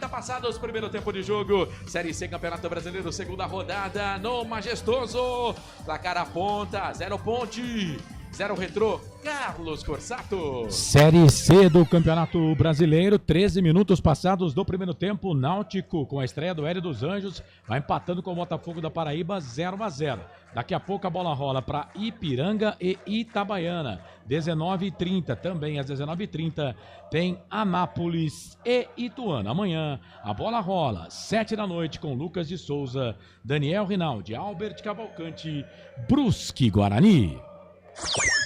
passados, primeiro tempo de jogo. Série C, Campeonato Brasileiro, segunda rodada no Majestoso. Placar aponta, 0 Ponte, 0 Retrô. Carlos Corsato. Série C do Campeonato Brasileiro, 13 minutos passados do primeiro tempo. Náutico, com a estreia do Hélio dos Anjos, vai empatando com o Botafogo da Paraíba 0-0. Daqui a pouco a bola rola para Ipiranga e Itabaiana. 19h30, também às 19h30, tem Anápolis e Ituano. Amanhã a bola rola, 7 da noite, com Lucas de Souza, Daniel Rinaldi, Albert Cavalcante, Brusque Guarani.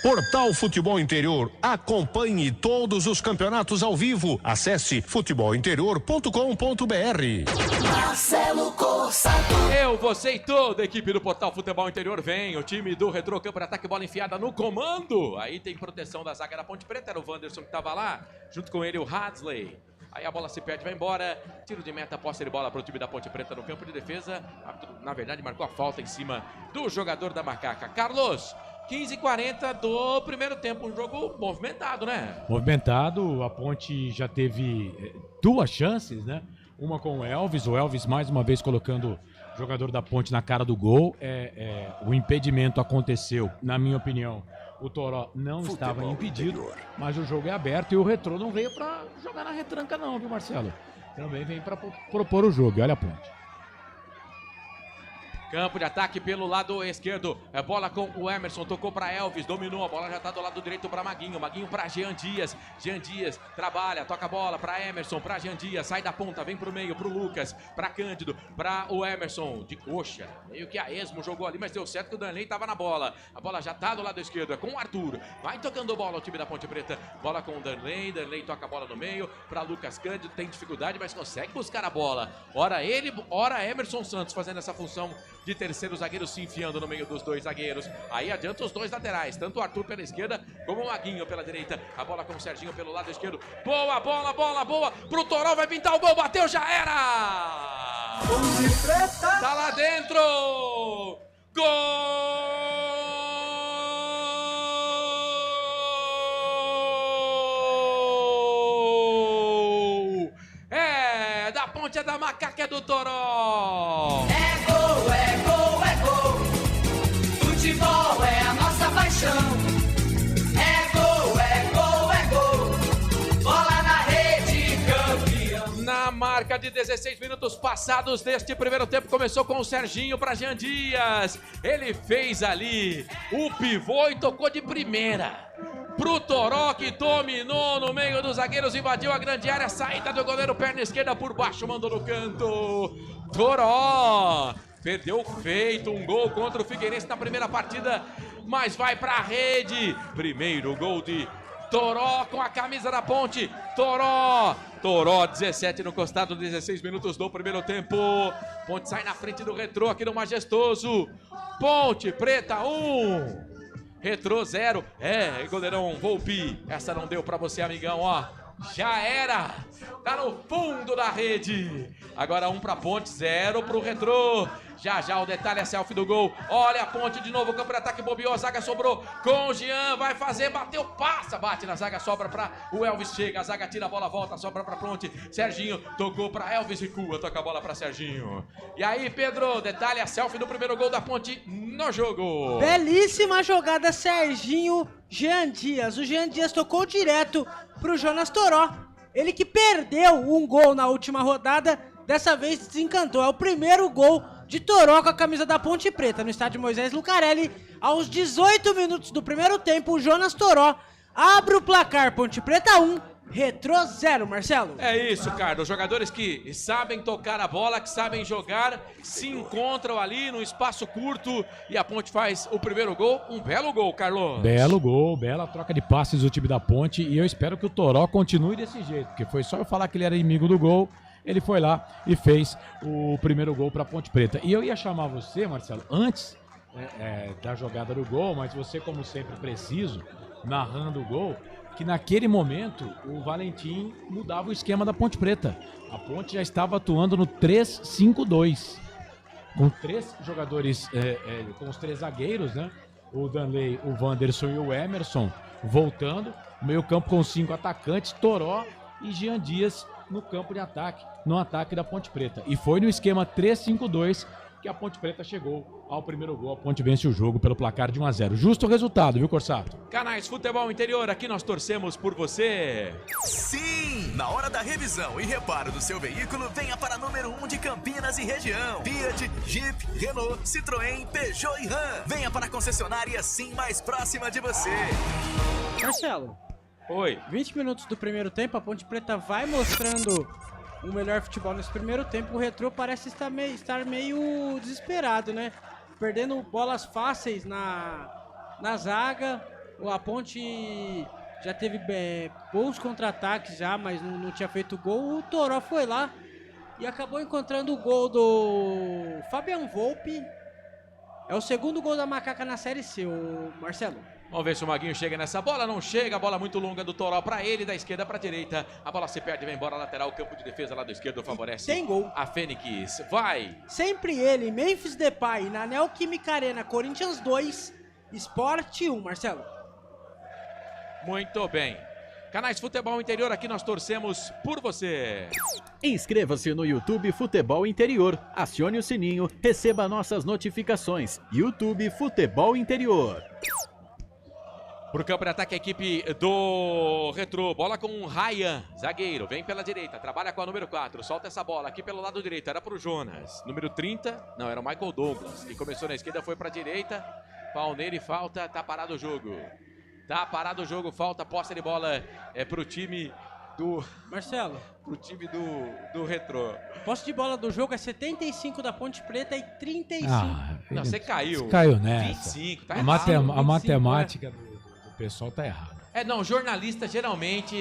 Portal Futebol Interior. Acompanhe todos os campeonatos ao vivo. Acesse futebolinterior.com.br. Marcelo Corsato. Eu, você e toda a equipe do Portal Futebol Interior vem. O time do Retrô, campo de ataque, bola enfiada no comando. Aí tem proteção da zaga da Ponte Preta. Era o Wanderson que estava lá. Junto com ele o Hadley. Aí a bola se perde, vai embora. Tiro de meta, posse de bola para o time da Ponte Preta no campo de defesa. Na verdade, marcou a falta em cima do jogador da Macaca. Carlos, 15h40 do primeiro tempo. Um jogo movimentado, né? Movimentado. A Ponte já teve 2 chances, né? Uma com o Elvis mais uma vez colocando o jogador da Ponte na cara do gol. O impedimento aconteceu, na minha opinião. O Toró não estava impedido, mas o jogo é aberto e o Retrô não veio para jogar na retranca não, viu, Marcelo? Também vem para propor o jogo. Olha a Ponte. Campo de ataque pelo lado esquerdo. É bola com o Emerson. Tocou para Elvis. Dominou. A bola já está do lado direito para Maguinho. Maguinho para Jean Dias. Jean Dias trabalha. Toca a bola para Emerson. Para Jean Dias. Sai da ponta. Vem para o meio. Para o Lucas. Para Cândido. Para o Emerson. De coxa. Meio que a esmo jogou ali. Mas deu certo que o Danley estava na bola. A bola já está do lado esquerdo. É com o Arthur. Vai tocando bola o time da Ponte Preta. Bola com o Danley. Danley toca a bola no meio. Para Lucas Cândido. Tem dificuldade, mas consegue buscar a bola. Ora ele, ora Emerson Santos fazendo essa função de terceiro zagueiro, se enfiando no meio dos 2 zagueiros. Aí adianta os 2 laterais, tanto o Arthur pela esquerda como o Maguinho pela direita. A bola com o Serginho pelo lado esquerdo. Boa bola, boa pro Toró, vai pintar o gol, bateu, já era! Tá lá dentro! Gol! É da Ponte, é da Macaca, é do Toró! Futebol é a nossa paixão. É gol, é gol, é gol. Bola na rede, campeão. Na marca de 16 minutos passados deste primeiro tempo, começou com o Serginho para Jean Dias. Ele fez ali o pivô e tocou de primeira pro Toró, que dominou no meio dos zagueiros, invadiu a grande área, saída do goleiro, perna esquerda por baixo, mandou no canto. Toró perdeu feito, um gol contra o Figueirense na primeira partida, mas vai pra rede. Primeiro gol de Toró com a camisa da Ponte. Toró 17 no costado, 16 minutos do primeiro tempo. Ponte sai na frente do Retrô aqui no Majestoso. Ponte Preta 1, Retrô 0. Goleirão Volpi, essa não deu pra você, amigão, ó. Já era, tá no fundo da rede. Agora 1 pra Ponte, 0 pro Retrô. Já o detalhe é selfie do gol. Olha a Ponte de novo, o campo de ataque bobeou, a zaga sobrou com o Jean, vai fazer, bateu, passa, bate na zaga, sobra pra o Elvis, chega, a zaga tira a bola, volta, sobra pra Ponte. Serginho tocou pra Elvis, recua, toca a bola pra Serginho. E aí, Pedro, detalhe é selfie do primeiro gol da Ponte no jogo. Belíssima jogada, Serginho, Jean Dias. O Jean Dias tocou direto pro Jonas Toró. Ele que perdeu um gol na última rodada, dessa vez desencantou. É o primeiro gol de Toró com a camisa da Ponte Preta no estádio Moisés Lucarelli. Aos 18 minutos do primeiro tempo, o Jonas Toró abre o placar. Ponte Preta 1, Retrô 0, Marcelo. É isso, Carlos. Jogadores que sabem tocar a bola, que sabem jogar, se encontram ali no espaço curto e a Ponte faz o primeiro gol. Um belo gol, Carlos. Belo gol, bela troca de passes do time da Ponte e eu espero que o Toró continue desse jeito, porque foi só eu falar que ele era inimigo do gol. Ele foi lá e fez o primeiro gol para a Ponte Preta. E eu ia chamar você, Marcelo, antes da jogada do gol, mas você, como sempre, preciso, narrando o gol, que naquele momento o Valentim mudava o esquema da Ponte Preta. A Ponte já estava atuando no 3-5-2, com 3 jogadores, com os 3 zagueiros, né? O Danley, o Wanderson e o Emerson voltando. Meio campo com 5 atacantes, Toró e Jean Dias no campo de ataque, no ataque da Ponte Preta. E foi no esquema 3-5-2 que a Ponte Preta chegou ao primeiro gol. A Ponte vence o jogo pelo placar de 1-0. Justo resultado, viu, Corsato? Canais Futebol Interior, aqui nós torcemos por você. Sim! Na hora da revisão e reparo do seu veículo, venha para número 1 de Campinas e região. Fiat, Jeep, Renault, Citroën, Peugeot e Ram. Venha para a concessionária Sim mais próxima de você. Marcelo. Oi. 20 minutos do primeiro tempo, a Ponte Preta vai mostrando o melhor futebol nesse primeiro tempo. O Retrô parece estar meio desesperado, né? Perdendo bolas fáceis na zaga. A Ponte já teve bons contra-ataques já, mas não tinha feito gol. O Toró foi lá e acabou encontrando o gol do Fabian Volpe. É o segundo gol da Macaca na Série C, o Marcelo. Vamos ver se o Maguinho chega nessa bola. Não chega, a bola muito longa do Toró pra ele, da esquerda pra direita. A bola se perde, vem embora, lateral, campo de defesa lá do esquerdo favorece. Tem gol. A Fênix, vai. Sempre ele, Memphis Depay, na Neoquímica Arena, Corinthians 2, Sport 1, Marcelo. Muito bem. Canais Futebol Interior, aqui nós torcemos por você. Inscreva-se no YouTube Futebol Interior, acione o sininho, receba nossas notificações. YouTube Futebol Interior. Pro campo de ataque a equipe do Retrô. Bola com o Ryan, zagueiro. Vem pela direita, trabalha com a número 4. Solta essa bola aqui pelo lado direito. Era pro Jonas. Número 30, não, era o Michael Douglas. Que começou na esquerda, foi pra direita. Pau nele, falta, tá parado o jogo. Tá parado o jogo, falta, posse de bola pro time do... Marcelo. Pro time do Retrô. Posse de bola do jogo é 75 da Ponte Preta e 35. Não, você caiu. Você caiu nessa. 25, tá a errado. A matemática do pessoal tá errada. Não, jornalista geralmente,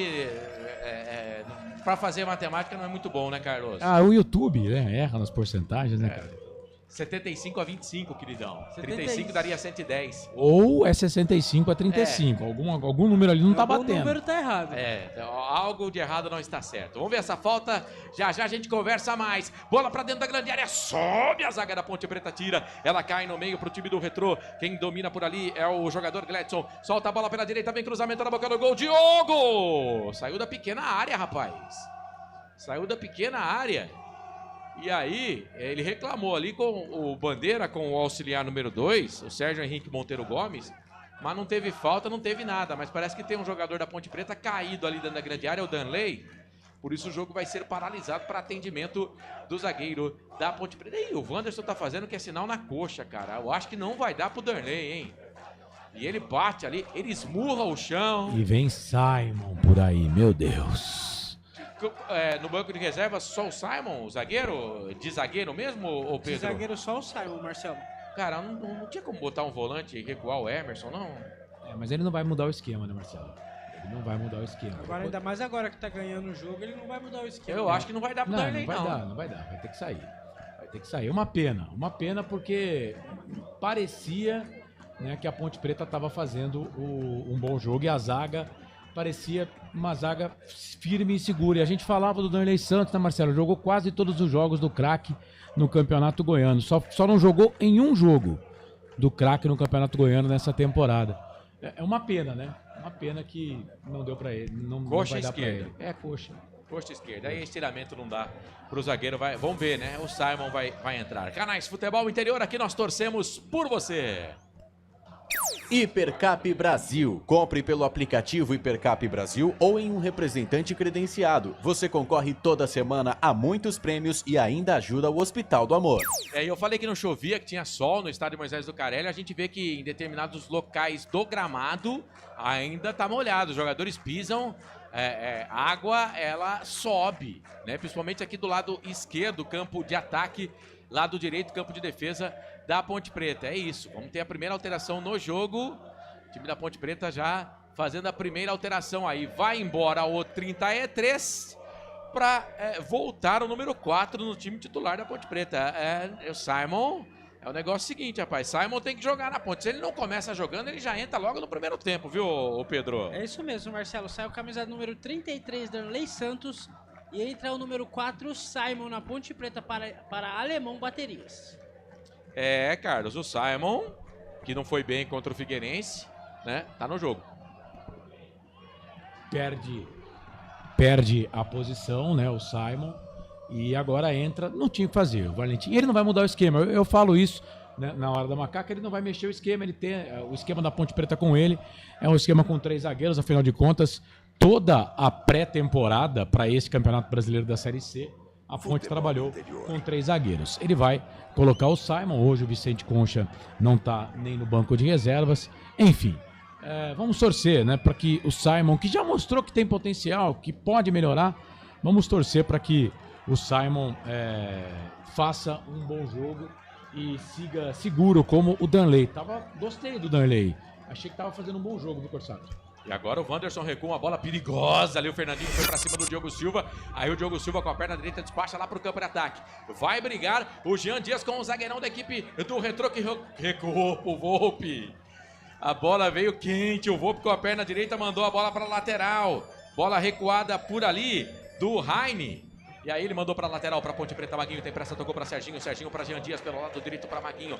pra fazer matemática não é muito bom, né, Carlos? O YouTube, né? Erra nas porcentagens, né, cara? 75 a 25, queridão. 35 daria 110. Ou é 65 a 35. Algum número ali não tá batendo. O número tá errado. Algo de errado não está certo. Vamos ver essa falta. Já já a gente conversa mais. Bola pra dentro da grande área. Sobe a zaga da Ponte Preta, tira. Ela cai no meio pro time do Retrô. Quem domina por ali é o jogador Gledson. Solta a bola pela direita, vem cruzamento na boca do gol. Diogo! Saiu da pequena área, rapaz. Saiu da pequena área. E aí, ele reclamou ali com o Bandeira, com o auxiliar número 2, o Sérgio Henrique Monteiro Gomes, mas não teve falta, não teve nada. Mas parece que tem um jogador da Ponte Preta caído ali dentro da grande área, o Danley. Por isso o jogo vai ser paralisado para atendimento do zagueiro da Ponte Preta. E o Wanderson tá fazendo que é sinal na coxa, cara. Eu acho que não vai dar pro Danley, hein? E ele bate ali, ele esmurra o chão. E vem Simon por aí, meu Deus. No banco de reservas, só o Simon, o zagueiro? De zagueiro mesmo, ou Pedro? De zagueiro só o Simon, Marcelo. Cara, não tinha como botar um volante e recuar o Emerson, não? Mas ele não vai mudar o esquema, né, Marcelo? Ele não vai mudar o esquema. Agora, ainda mais agora que tá ganhando o jogo, ele não vai mudar o esquema. Eu acho que não vai dar pro Darley, não. Não vai dar, vai ter que sair. Vai ter que sair. Uma pena porque parecia, né, que a Ponte Preta tava fazendo um bom jogo e a zaga parecia uma zaga firme e segura. E a gente falava do Danley Santos, né, Marcelo? Jogou quase todos os jogos do craque no Campeonato Goiano. Só não jogou em um jogo do craque no Campeonato Goiano nessa temporada. É uma pena, né? Uma pena que não deu pra ele. Não vai dar pra ele. Coxa. Coxa esquerda. Aí estiramento não dá pro zagueiro. Vamos ver, né? O Simon vai entrar. Canais Futebol Interior, aqui nós torcemos por você. Hipercap Brasil. Compre pelo aplicativo Hipercap Brasil ou em um representante credenciado. Você concorre toda semana a muitos prêmios e ainda ajuda o Hospital do Amor. Eu falei que não chovia, que tinha sol no estádio Moisés do Carelli. A gente vê que em determinados locais do gramado ainda tá molhado. Os jogadores pisam, a água ela sobe, né? Principalmente aqui do lado esquerdo, campo de ataque, lado direito, campo de defesa da Ponte Preta. É isso, vamos ter a primeira alteração no jogo. O time da Ponte Preta já fazendo a primeira alteração aí. Vai embora o 33 para voltar o número 4 no time titular da Ponte Preta. O Simon, é o negócio seguinte, rapaz. Simon tem que jogar na Ponte. Se ele não começa jogando, ele já entra logo no primeiro tempo, viu, Pedro? É isso mesmo, Marcelo. Sai o camisa número 33, Danley Santos. E entra o número 4, Simon, na Ponte Preta para Alemão Baterias. Carlos, o Simon, que não foi bem contra o Figueirense, né? Tá no jogo. Perde a posição, né? O Simon. E agora entra, não tinha o que fazer. O Valentim, ele não vai mudar o esquema. Eu falo isso, né, na hora da macaca, ele não vai mexer o esquema. Ele tem o esquema da Ponte Preta com ele. É um esquema com 3 zagueiros, afinal de contas, toda a pré-temporada para esse Campeonato Brasileiro da Série C, a Ponte trabalhou com 3 zagueiros. Ele vai colocar o Simon. Hoje o Vicente Concha não está nem no banco de reservas. Enfim, vamos torcer, né, para que o Simon, que já mostrou que tem potencial, que pode melhorar, vamos torcer para que o Simon faça um bom jogo e siga seguro como o Danley. Gostei do Danley. Achei que estava fazendo um bom jogo, viu, Corsato? E agora o Wanderson recua uma bola perigosa ali, o Fernandinho foi pra cima do Diogo Silva, aí o Diogo Silva com a perna direita despacha lá pro campo de ataque, vai brigar o Jean Dias com o zagueirão da equipe do Retrô que recuou pro Volpi, a bola veio quente, o Volpi com a perna direita mandou a bola pra lateral, bola recuada por ali do Heine. E aí ele mandou pra lateral, pra Ponte Preta, Maguinho tem pressa, tocou pra Serginho, Serginho pra Jean Dias, pelo lado direito pra Maguinho,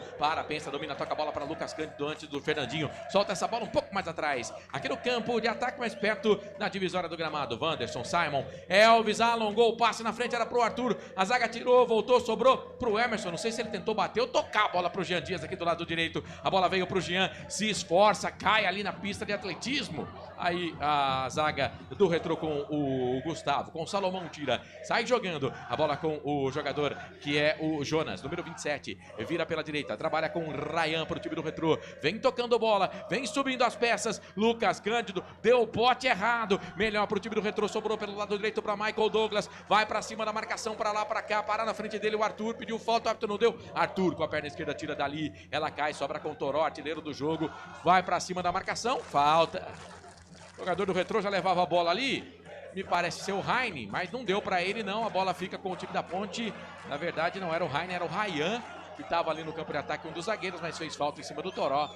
pensa, domina, toca a bola pra Lucas Cândido antes do Fernandinho, solta essa bola um pouco mais atrás, aqui no campo de ataque mais perto, na divisória do gramado, Wanderson, Simon, Elvis alongou o passe na frente, era pro Arthur, a zaga tirou, voltou, sobrou pro Emerson, não sei se ele tentou bater ou tocar a bola pro Jean Dias aqui do lado direito, a bola veio pro Jean, se esforça, cai ali na pista de atletismo, aí a zaga do Retrô com o Gustavo, com o Salomão tira, sai jogando, a bola com o jogador que é o Jonas, número 27, vira pela direita, trabalha com o Ryan pro time do Retrô, vem tocando bola, vem subindo as peças, Lucas Cândido, deu o pote errado, melhor pro time do Retrô, sobrou pelo lado direito pra Michael Douglas, vai pra cima da marcação, pra lá, pra cá, parar na frente dele o Arthur, pediu falta, o árbitro não deu, Arthur com a perna esquerda tira dali, ela cai, sobra com o Toró, artilheiro do jogo, vai pra cima da marcação, falta, o jogador do Retrô já levava a bola ali, me parece ser o Heine, mas não deu pra ele não, a bola fica com o time da Ponte, na verdade não era o Heine, era o Ryan, que estava ali no campo de ataque, um dos zagueiros, mas fez falta em cima do Toró,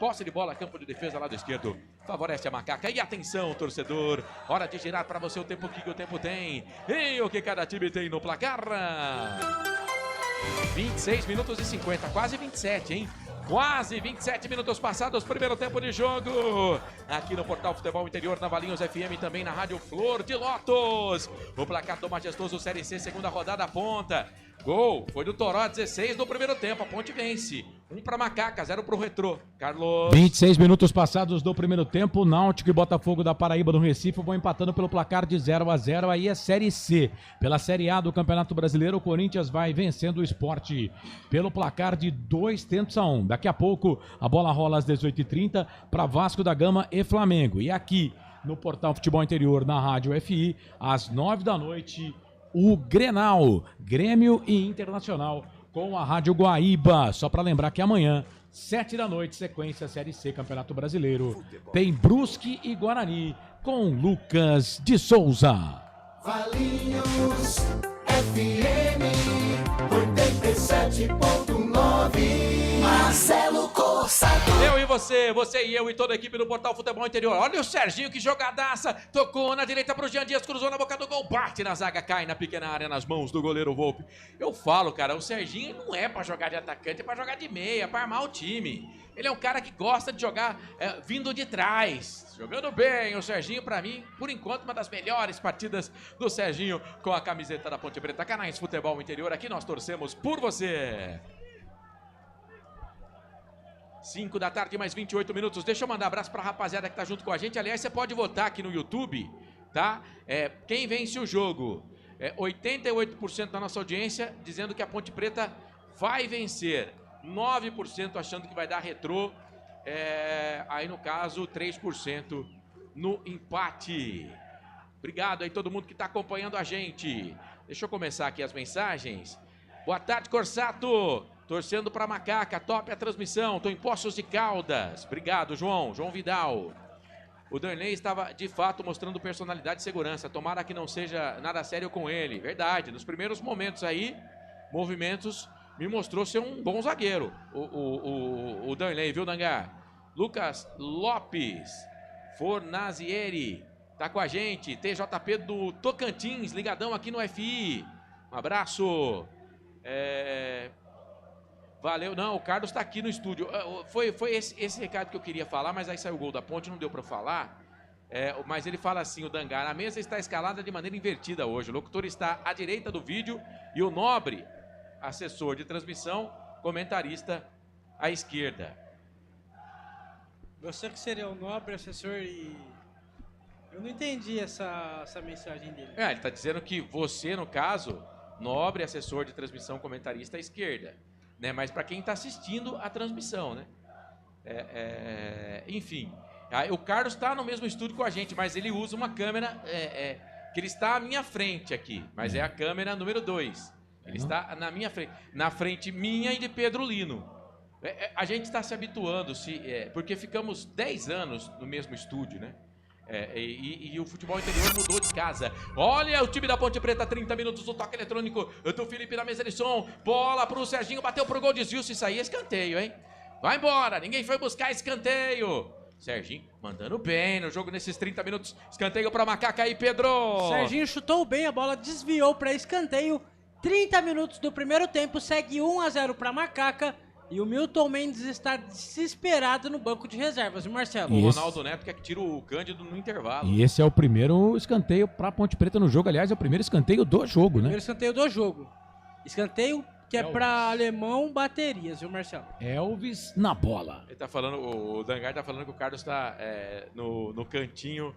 posse de bola, campo de defesa, lado esquerdo, favorece a macaca, e atenção torcedor, hora de girar pra você o tempo que o tempo tem, e o que cada time tem no placar, 26 minutos e 50, quase 27, hein? Quase 27 minutos passados, primeiro tempo de jogo, aqui no Portal Futebol Interior, na Valinhos FM, também na Rádio Flor de Lótus. O placar do majestoso Série C, segunda rodada, ponta. Gol, foi do Toró, 16 do primeiro tempo, a Ponte vence. 1 para Macaca, 0 para o Retrô. Carlos. 26 minutos passados do primeiro tempo, Náutico e Botafogo da Paraíba do Recife vão empatando pelo placar de 0-0, aí é Série C. Pela Série A do Campeonato Brasileiro, o Corinthians vai vencendo o Sport pelo placar de 2-1. Daqui a pouco, a bola rola às 18h30 para Vasco da Gama e Flamengo. E aqui, no Portal Futebol Interior, na Rádio FI, às 9 da noite, o Grenal, Grêmio e Internacional, com a Rádio Guaíba. Só para lembrar que amanhã, 7 da noite, sequência Série C, Campeonato Brasileiro, tem Brusque e Guarani, com Lucas de Souza. Valinhos FM 87.9. Marcelo Corsato. Eu e você e eu e toda a equipe do Portal Futebol Interior. Olha o Serginho, que jogadaça. Tocou na direita pro Jean Dias, cruzou na boca do gol, bate na zaga, cai na pequena área nas mãos do goleiro Volpi. Eu falo, cara, o Serginho não é pra jogar de atacante, é pra jogar de meia, pra armar o time. Ele é um cara que gosta de jogar vindo de trás. Jogando bem, o Serginho, pra mim, por enquanto, uma das melhores partidas do Serginho com a camiseta da Ponte Preta. Canais Futebol Interior, aqui nós torcemos por você. 5 da tarde, mais 28 minutos. Deixa eu mandar um abraço pra rapaziada que tá junto com a gente. Aliás, você pode votar aqui no YouTube, tá? Quem vence o jogo? 88% da nossa audiência dizendo que a Ponte Preta vai vencer. 9% achando que vai dar Retrô. Aí, no caso, 3% no empate. Obrigado aí todo mundo que tá acompanhando a gente. Deixa eu começar aqui as mensagens. Boa tarde, Corsato. Torcendo para Macaca, top a transmissão, tô em Poços de Caldas. Obrigado, João Vidal. O Darnley estava, de fato, mostrando personalidade e segurança. Tomara que não seja nada sério com ele. Verdade, nos primeiros momentos aí, movimentos, me mostrou ser um bom zagueiro. O Darnley, viu, Dangar? Lucas Lopes Fornazieri tá com a gente. TJP do Tocantins, ligadão aqui no FI. Um abraço. Valeu, não, o Carlos tá aqui no estúdio. Foi esse recado que eu queria falar, mas aí saiu o gol da Ponte, não deu pra falar. Mas ele fala assim, o Dangar, a mesa está escalada de maneira invertida hoje. O locutor está à direita do vídeo e o Nobre, assessor de transmissão, comentarista à esquerda. Você que seria o Nobre, assessor e... Eu não entendi essa mensagem dele. Ele está dizendo que você, no caso, Nobre, assessor de transmissão, comentarista à esquerda. Né? Mas para quem está assistindo a transmissão, né? Enfim... O Carlos está no mesmo estúdio com a gente, mas ele usa uma câmera que ele está à minha frente aqui, mas é a câmera número 2. Ele está na minha frente, na frente minha e de Pedro Lino. A gente está se habituando, porque ficamos 10 anos no mesmo estúdio, né? E o futebol interior mudou de casa. Olha o time da Ponte Preta, 30 minutos do toque eletrônico do Felipe na mesa de som. Bola para o Serginho, bateu pro gol, desviou, se sair escanteio, hein? Vai embora, ninguém foi buscar escanteio. Serginho mandando bem no jogo nesses 30 minutos. Escanteio para Macaca aí, Pedro. Serginho chutou bem, a bola desviou para escanteio. 30 minutos do primeiro tempo, segue 1-0 para Macaca. E o Milton Mendes está desesperado no banco de reservas, viu, Marcelo? O Ronaldo Neto quer que tira o Cândido no intervalo. E esse é o primeiro escanteio para Ponte Preta no jogo. Aliás, é o primeiro escanteio do jogo, né? Primeiro escanteio do jogo. Escanteio que é para Alemão Baterias, viu, Marcelo? Elvis na bola. Ele tá falando, o Dangar tá falando que o Carlos está no cantinho,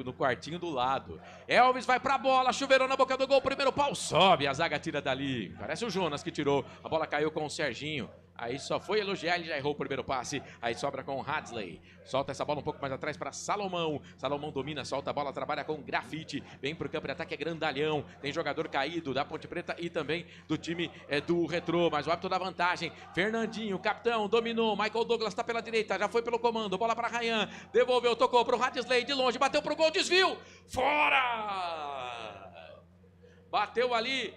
no quartinho do lado. Elvis vai pra bola, chuveirou na boca do gol, primeiro pau, sobe, a zaga tira dali. Parece o Jonas que tirou, a bola caiu com o Serginho. Aí só foi elogiar, ele já errou o primeiro passe. Aí sobra com o Hadley. Solta essa bola um pouco mais atrás para Salomão. Salomão domina, solta a bola, trabalha com Grafite. Vem pro campo de ataque, é grandalhão. Tem jogador caído da Ponte Preta e também do time do Retrô. Mas o árbitro dá vantagem. Fernandinho, capitão, dominou. Michael Douglas tá pela direita, já foi pelo comando. Bola para Ryan. Devolveu, tocou pro Hadley de longe. Bateu pro gol, desvio. Fora! Bateu ali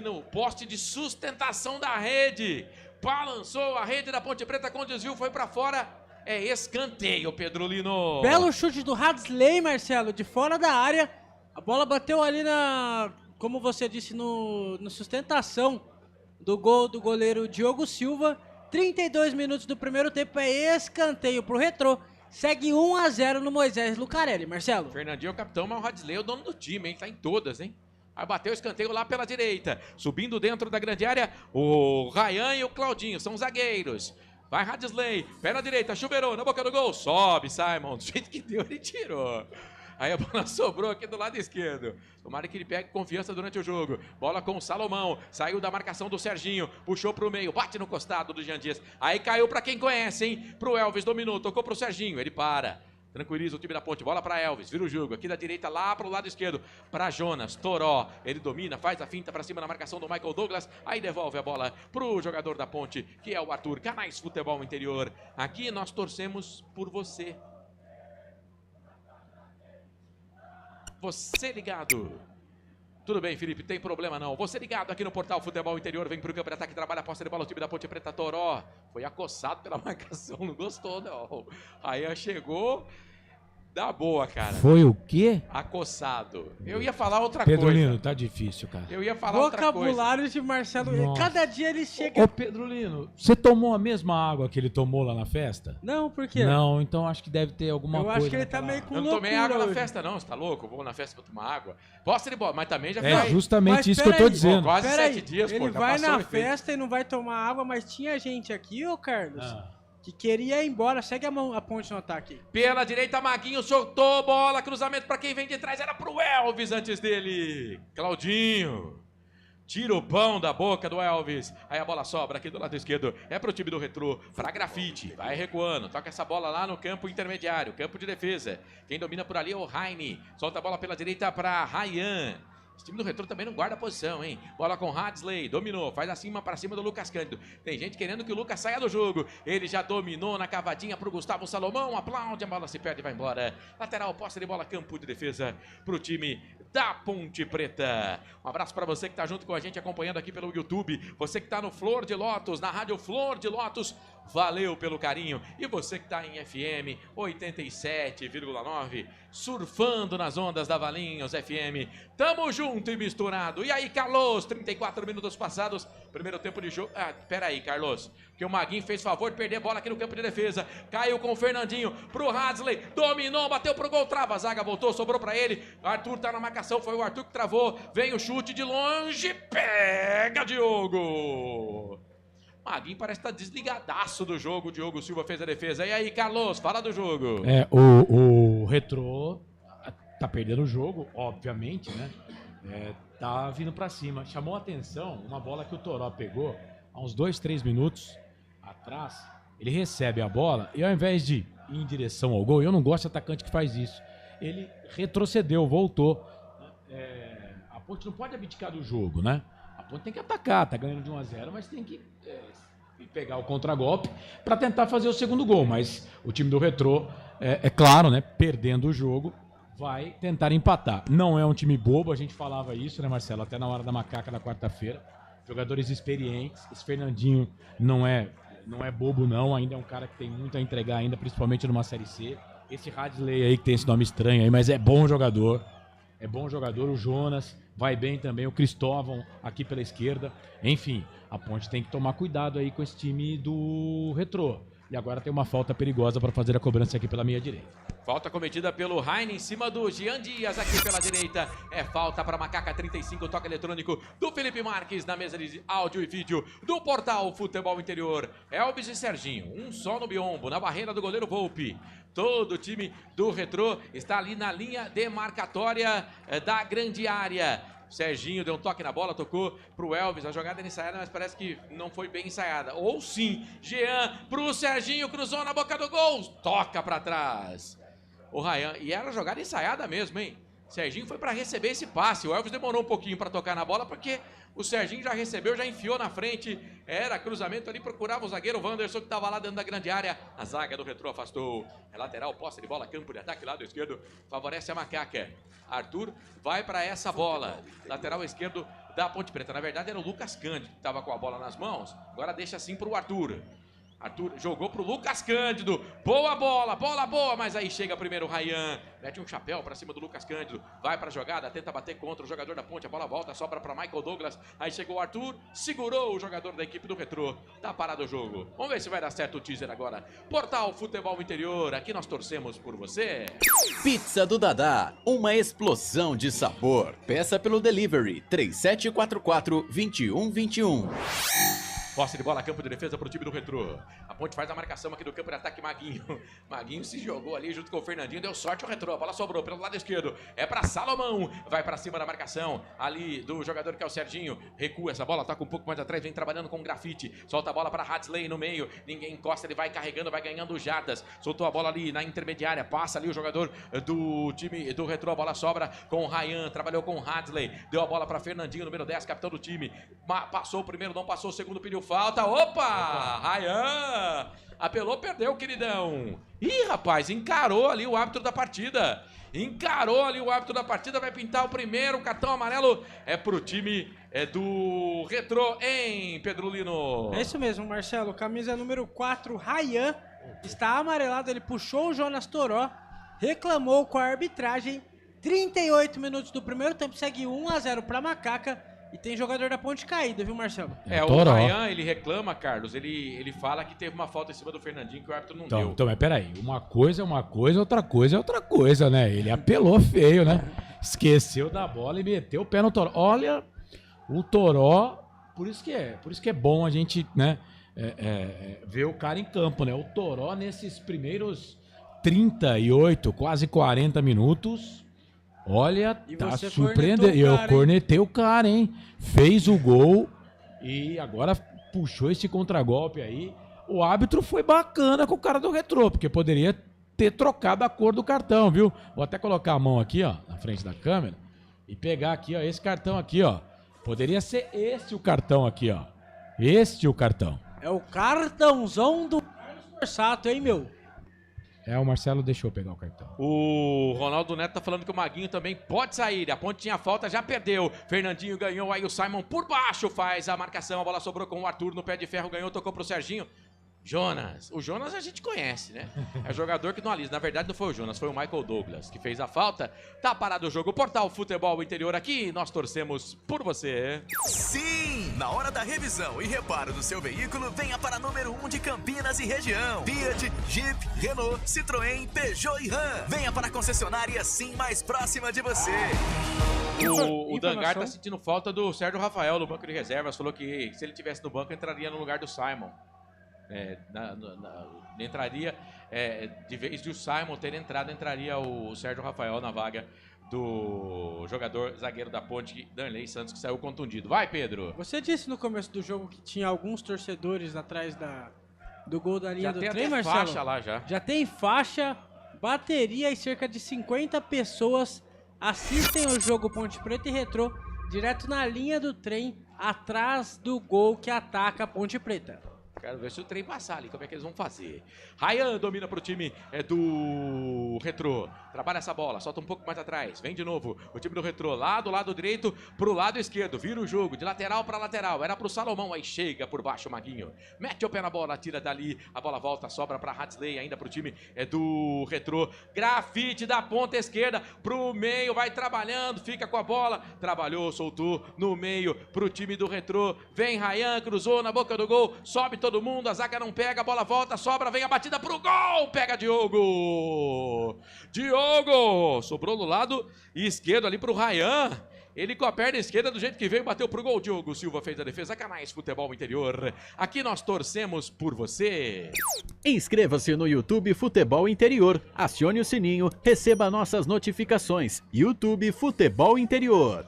no poste de sustentação da rede. Balançou a rede da Ponte Preta com desvio, foi pra fora. É escanteio, Pedro Lino. Belo chute do Hadley, Marcelo, de fora da área. A bola bateu ali como você disse, no sustentação do gol do goleiro Diogo Silva. 32 minutos do primeiro tempo, é escanteio pro Retrô. Segue 1-0 no Moisés Lucarelli, Marcelo. Fernandinho é o capitão, mas o Hadley é o dono do time, hein? Tá em todas, hein? Aí bateu o escanteio lá pela direita. Subindo dentro da grande área, o Ryan e o Claudinho são zagueiros. Vai Hadley, pé na direita, chuveirou na boca do gol. Sobe, Simon. Do jeito que deu, ele tirou. Aí a bola sobrou aqui do lado esquerdo. Tomara que ele pegue confiança durante o jogo. Bola com o Salomão. Saiu da marcação do Serginho. Puxou pro meio. Bate no costado do Jean Dias. Aí caiu pra quem conhece, hein? Pro Elvis, dominou. Tocou pro Serginho. Ele para. Tranquiliza o time da Ponte, bola para Elvis, vira o jogo, aqui da direita lá para o lado esquerdo, para Jonas, Toró, ele domina, faz a finta para cima na marcação do Michael Douglas, aí devolve a bola pro jogador da Ponte, que é o Arthur. Canais Futebol Interior, aqui nós torcemos por você. Você ligado. Tudo bem, Felipe, tem problema não. Você ligado aqui no Portal Futebol Interior, vem pro campo de ataque, trabalha a posse de bola, o time da Ponte Preta, Toró. Foi acossado pela marcação, não gostou não. Aí chegou da boa, cara. Foi o quê? Acossado. Eu ia falar outra Pedro coisa. Lino, tá difícil, cara. Eu ia falar outra coisa. Vocabulário de Marcelo. Nossa. Cada dia ele chega... Ô, Pedro Lino, você tomou a mesma água que ele tomou lá na festa? Não, por quê? Não, então acho que deve ter alguma coisa. Eu acho que ele tá meio com Eu não tomei água na festa não, você tá louco? Eu vou na festa pra tomar água. Posse de bola, mas também já É justamente isso que eu tô dizendo. Pô, quase Peraí, 7 dias, ele pô, já vai passou na o efeito. festa e não vai tomar água, mas tinha gente aqui, ô Carlos, que queria ir embora. Segue a ponte no ataque. Pela direita, Maguinho soltou bola, cruzamento pra quem vem de trás, era pro Elvis antes dele. Claudinho. Tira o pão da boca do Elvis. Aí a bola sobra aqui do lado esquerdo. É pro time do Retrô. Pra Grafite. Vai recuando. Toca essa bola lá no campo intermediário. Campo de defesa. Quem domina por ali é o Raine. Solta a bola pela direita pra Ryan. Esse time do Retrô também não guarda a posição, hein? Bola com Hadley, dominou, faz acima para cima do Lucas Cândido. Tem gente querendo que o Lucas saia do jogo. Ele já dominou na cavadinha pro Gustavo Salomão. Aplaude, a bola se perde e vai embora. Lateral, posse de bola, campo de defesa pro time da Ponte Preta. Um abraço para você que tá junto com a gente acompanhando aqui pelo YouTube. Você que tá no Flor de Lótus, na Rádio Flor de Lótus. Valeu pelo carinho. E você que tá em FM 87,9. surfando nas ondas da Valinhos FM. Tamo junto e misturado. E aí, Carlos, 34 minutos passados, primeiro tempo de jogo. Ah, pera aí, Carlos, que o Maguinho fez favor de perder a bola aqui no campo de defesa. Caiu com o Fernandinho pro Hadley, dominou, bateu pro gol, trava, a zaga voltou, sobrou pra ele. Arthur tá na marcação, foi o Arthur que travou. Vem o chute de longe, pega Diogo. Maguinho parece estar desligadaço do jogo. O Diogo Silva fez a defesa. E aí, Carlos, fala do jogo. O Retrô tá perdendo o jogo, obviamente, né? Tá vindo pra cima. Chamou a atenção uma bola que o Toró pegou há uns 2, 3 minutos atrás. Ele recebe a bola e ao invés de ir em direção ao gol, eu não gosto de atacante que faz isso. Ele retrocedeu, voltou. A Ponte não pode abdicar do jogo, né? A Ponte tem que atacar, tá ganhando de 1-0, mas tem que pegar o contragolpe para tentar fazer o segundo gol. Mas o time do Retrô, é claro, né? Perdendo o jogo, vai tentar empatar. Não é um time bobo, a gente falava isso, né, Marcelo? Até na hora da macaca da quarta-feira. Jogadores experientes. Esse Fernandinho não é bobo, não. Ainda é um cara que tem muito a entregar ainda, principalmente numa Série C. Esse Hadley aí, que tem esse nome estranho aí, mas é bom jogador. É bom jogador. O Jonas vai bem também. O Cristóvão aqui pela esquerda. Enfim, a Ponte tem que tomar cuidado aí com esse time do Retrô. E agora tem uma falta perigosa para fazer a cobrança aqui pela minha direita. Falta cometida pelo Raine em cima do Jean Dias aqui pela direita. É falta para Macaca 35, toque eletrônico do Felipe Marques na mesa de áudio e vídeo do portal Futebol Interior. Elvis e Serginho, um só no biombo, na barreira do goleiro Volpe. Todo o time do Retrô está ali na linha demarcatória da grande área. Serginho deu um toque na bola, tocou pro Elvis, a jogada era ensaiada, mas parece que não foi bem ensaiada. Ou sim, Jean pro Serginho, cruzou na boca do gol, toca pra trás. O Ryan, e era jogada ensaiada mesmo, hein? Serginho foi pra receber esse passe, o Elvis demorou um pouquinho pra tocar na bola, porque o Serginho já recebeu, já enfiou na frente. Era cruzamento ali, procurava o zagueiro Wanderson, que estava lá dentro da grande área. A zaga do Retrô afastou. É lateral, posse de bola, campo de ataque, lado esquerdo. Favorece a Macaca. Arthur vai para essa bola. Lateral esquerdo da Ponte Preta. Na verdade era o Lucas Cândido que estava com a bola nas mãos. Agora deixa assim para o Arthur. Arthur jogou pro Lucas Cândido. Boa bola, bola boa, mas aí chega primeiro o Ryan. Mete um chapéu pra cima do Lucas Cândido. Vai pra jogada, tenta bater contra o jogador da Ponte. A bola volta, sobra pra Michael Douglas. Aí chegou o Arthur, segurou o jogador da equipe do Retrô. Tá parado o jogo. Vamos ver se vai dar certo o teaser agora. Portal Futebol Interior, aqui nós torcemos por você. Pizza do Dadá, uma explosão de sabor. Peça pelo delivery 3744-2121. Posse de bola, campo de defesa pro time do Retrô. A Ponte faz a marcação aqui do campo de ataque, Maguinho. Maguinho se jogou ali junto com o Fernandinho, deu sorte o Retrô. A bola sobrou pelo lado esquerdo. É pra Salomão. Vai pra cima da marcação ali do jogador que é o Serginho. Recua essa bola, toca um pouco mais atrás, vem trabalhando com grafite. Solta a bola pra Hadley no meio. Ninguém encosta, ele vai carregando, vai ganhando jardas. Soltou a bola ali na intermediária. Passa ali o jogador do time do Retrô. A bola sobra com o Ryan. Trabalhou com o Hadley. Deu a bola pra Fernandinho, número 10, capitão do time. Passou o primeiro, não passou o segundo, pediu falta. Opa! Ryan! Apelou, perdeu, queridão. Ih, rapaz, encarou ali o árbitro da partida. Encarou ali o árbitro da partida. Vai pintar o primeiro cartão amarelo. É pro time do Retrô, hein, Pedro Lino? É isso mesmo, Marcelo. Camisa número 4, Ryan. Está amarelado. Ele puxou o Jonas Toró. Reclamou com a arbitragem. 38 minutos do primeiro tempo. Segue 1-0 pra Macaca. E tem jogador da Ponte caído, viu, Marcelo? O Ryan, ele reclama, Carlos, ele fala que teve uma falta em cima do Fernandinho que o árbitro não deu. Então, mas peraí, uma coisa é uma coisa, outra coisa é outra coisa, né? Ele apelou feio, né? Esqueceu da bola e meteu o pé no Toró. Olha, o Toró, por isso que é bom a gente, né, ver o cara em campo, né? O Toró, nesses primeiros 38, quase 40 minutos... Olha, tá surpreendendo. Eu cornetei o cara, hein? Fez o gol e agora puxou esse contragolpe aí. O árbitro foi bacana com o cara do Retrô, porque poderia ter trocado a cor do cartão, viu? Vou até colocar a mão aqui, ó, na frente da câmera e pegar aqui, ó, esse cartão aqui, ó. Poderia ser esse o cartão aqui, ó. Este o cartão. É o cartãozão do Carlos Borsato, hein, meu? O Marcelo deixou pegar o cartão. O Ronaldo Neto tá falando que o Maguinho também pode sair. A Ponte tinha falta, já perdeu. Fernandinho ganhou, aí o Simon por baixo faz a marcação. A bola sobrou com o Arthur no pé de ferro, ganhou, tocou pro Serginho. Jonas. O Jonas a gente conhece, né? É jogador que não alisa. Na verdade não foi o Jonas, foi o Michael Douglas que fez a falta. Tá parado o jogo. Portal Futebol Interior aqui. Nós torcemos por você. Sim! Na hora da revisão e reparo do seu veículo, venha para número 1 de Campinas e região. Fiat, Jeep, Renault, Citroën, Peugeot e Ram. Venha para a concessionária Sim mais próxima de você. O Dangar tá sentindo falta do Sérgio Rafael no banco de reservas. Falou que se ele tivesse no banco, entraria no lugar do Simon. Entraria, de vez de o Simon ter entrado, entraria o Sérgio Rafael na vaga do jogador zagueiro da Ponte, Danley Santos, que saiu contundido. Vai, Pedro! Você disse no começo do jogo que tinha alguns torcedores atrás do gol da linha do trem, Marcelo? Já tem faixa lá, já. Já tem faixa, bateria e cerca de 50 pessoas assistem o jogo Ponte Preta e Retrô direto na linha do trem, atrás do gol que ataca a Ponte Preta. Quero ver se o trem passar ali, como é que eles vão fazer. Ryan domina pro time do Retrô. Trabalha essa bola, solta um pouco mais atrás. Vem de novo o time do Retrô, lá do lado direito pro lado esquerdo. Vira o jogo, de lateral para lateral. Era pro Salomão, aí chega por baixo o Maguinho. Mete o pé na bola, tira dali. A bola volta, sobra pra Hadley, ainda pro time do Retrô. Grafite da ponta esquerda pro meio, vai trabalhando, fica com a bola. Trabalhou, soltou no meio pro time do Retrô. Vem Ryan, cruzou na boca do gol, sobe todo mundo, a zaga não pega, a bola volta, sobra, vem a batida pro gol, pega Diogo! Diogo! Sobrou do lado esquerdo ali pro Ryan. Ele com a perna esquerda do jeito que veio, bateu pro gol. Diogo Silva fez a defesa. Canais Futebol Interior. Aqui nós torcemos por você. Inscreva-se no YouTube Futebol Interior. Acione o sininho, receba nossas notificações. YouTube Futebol Interior.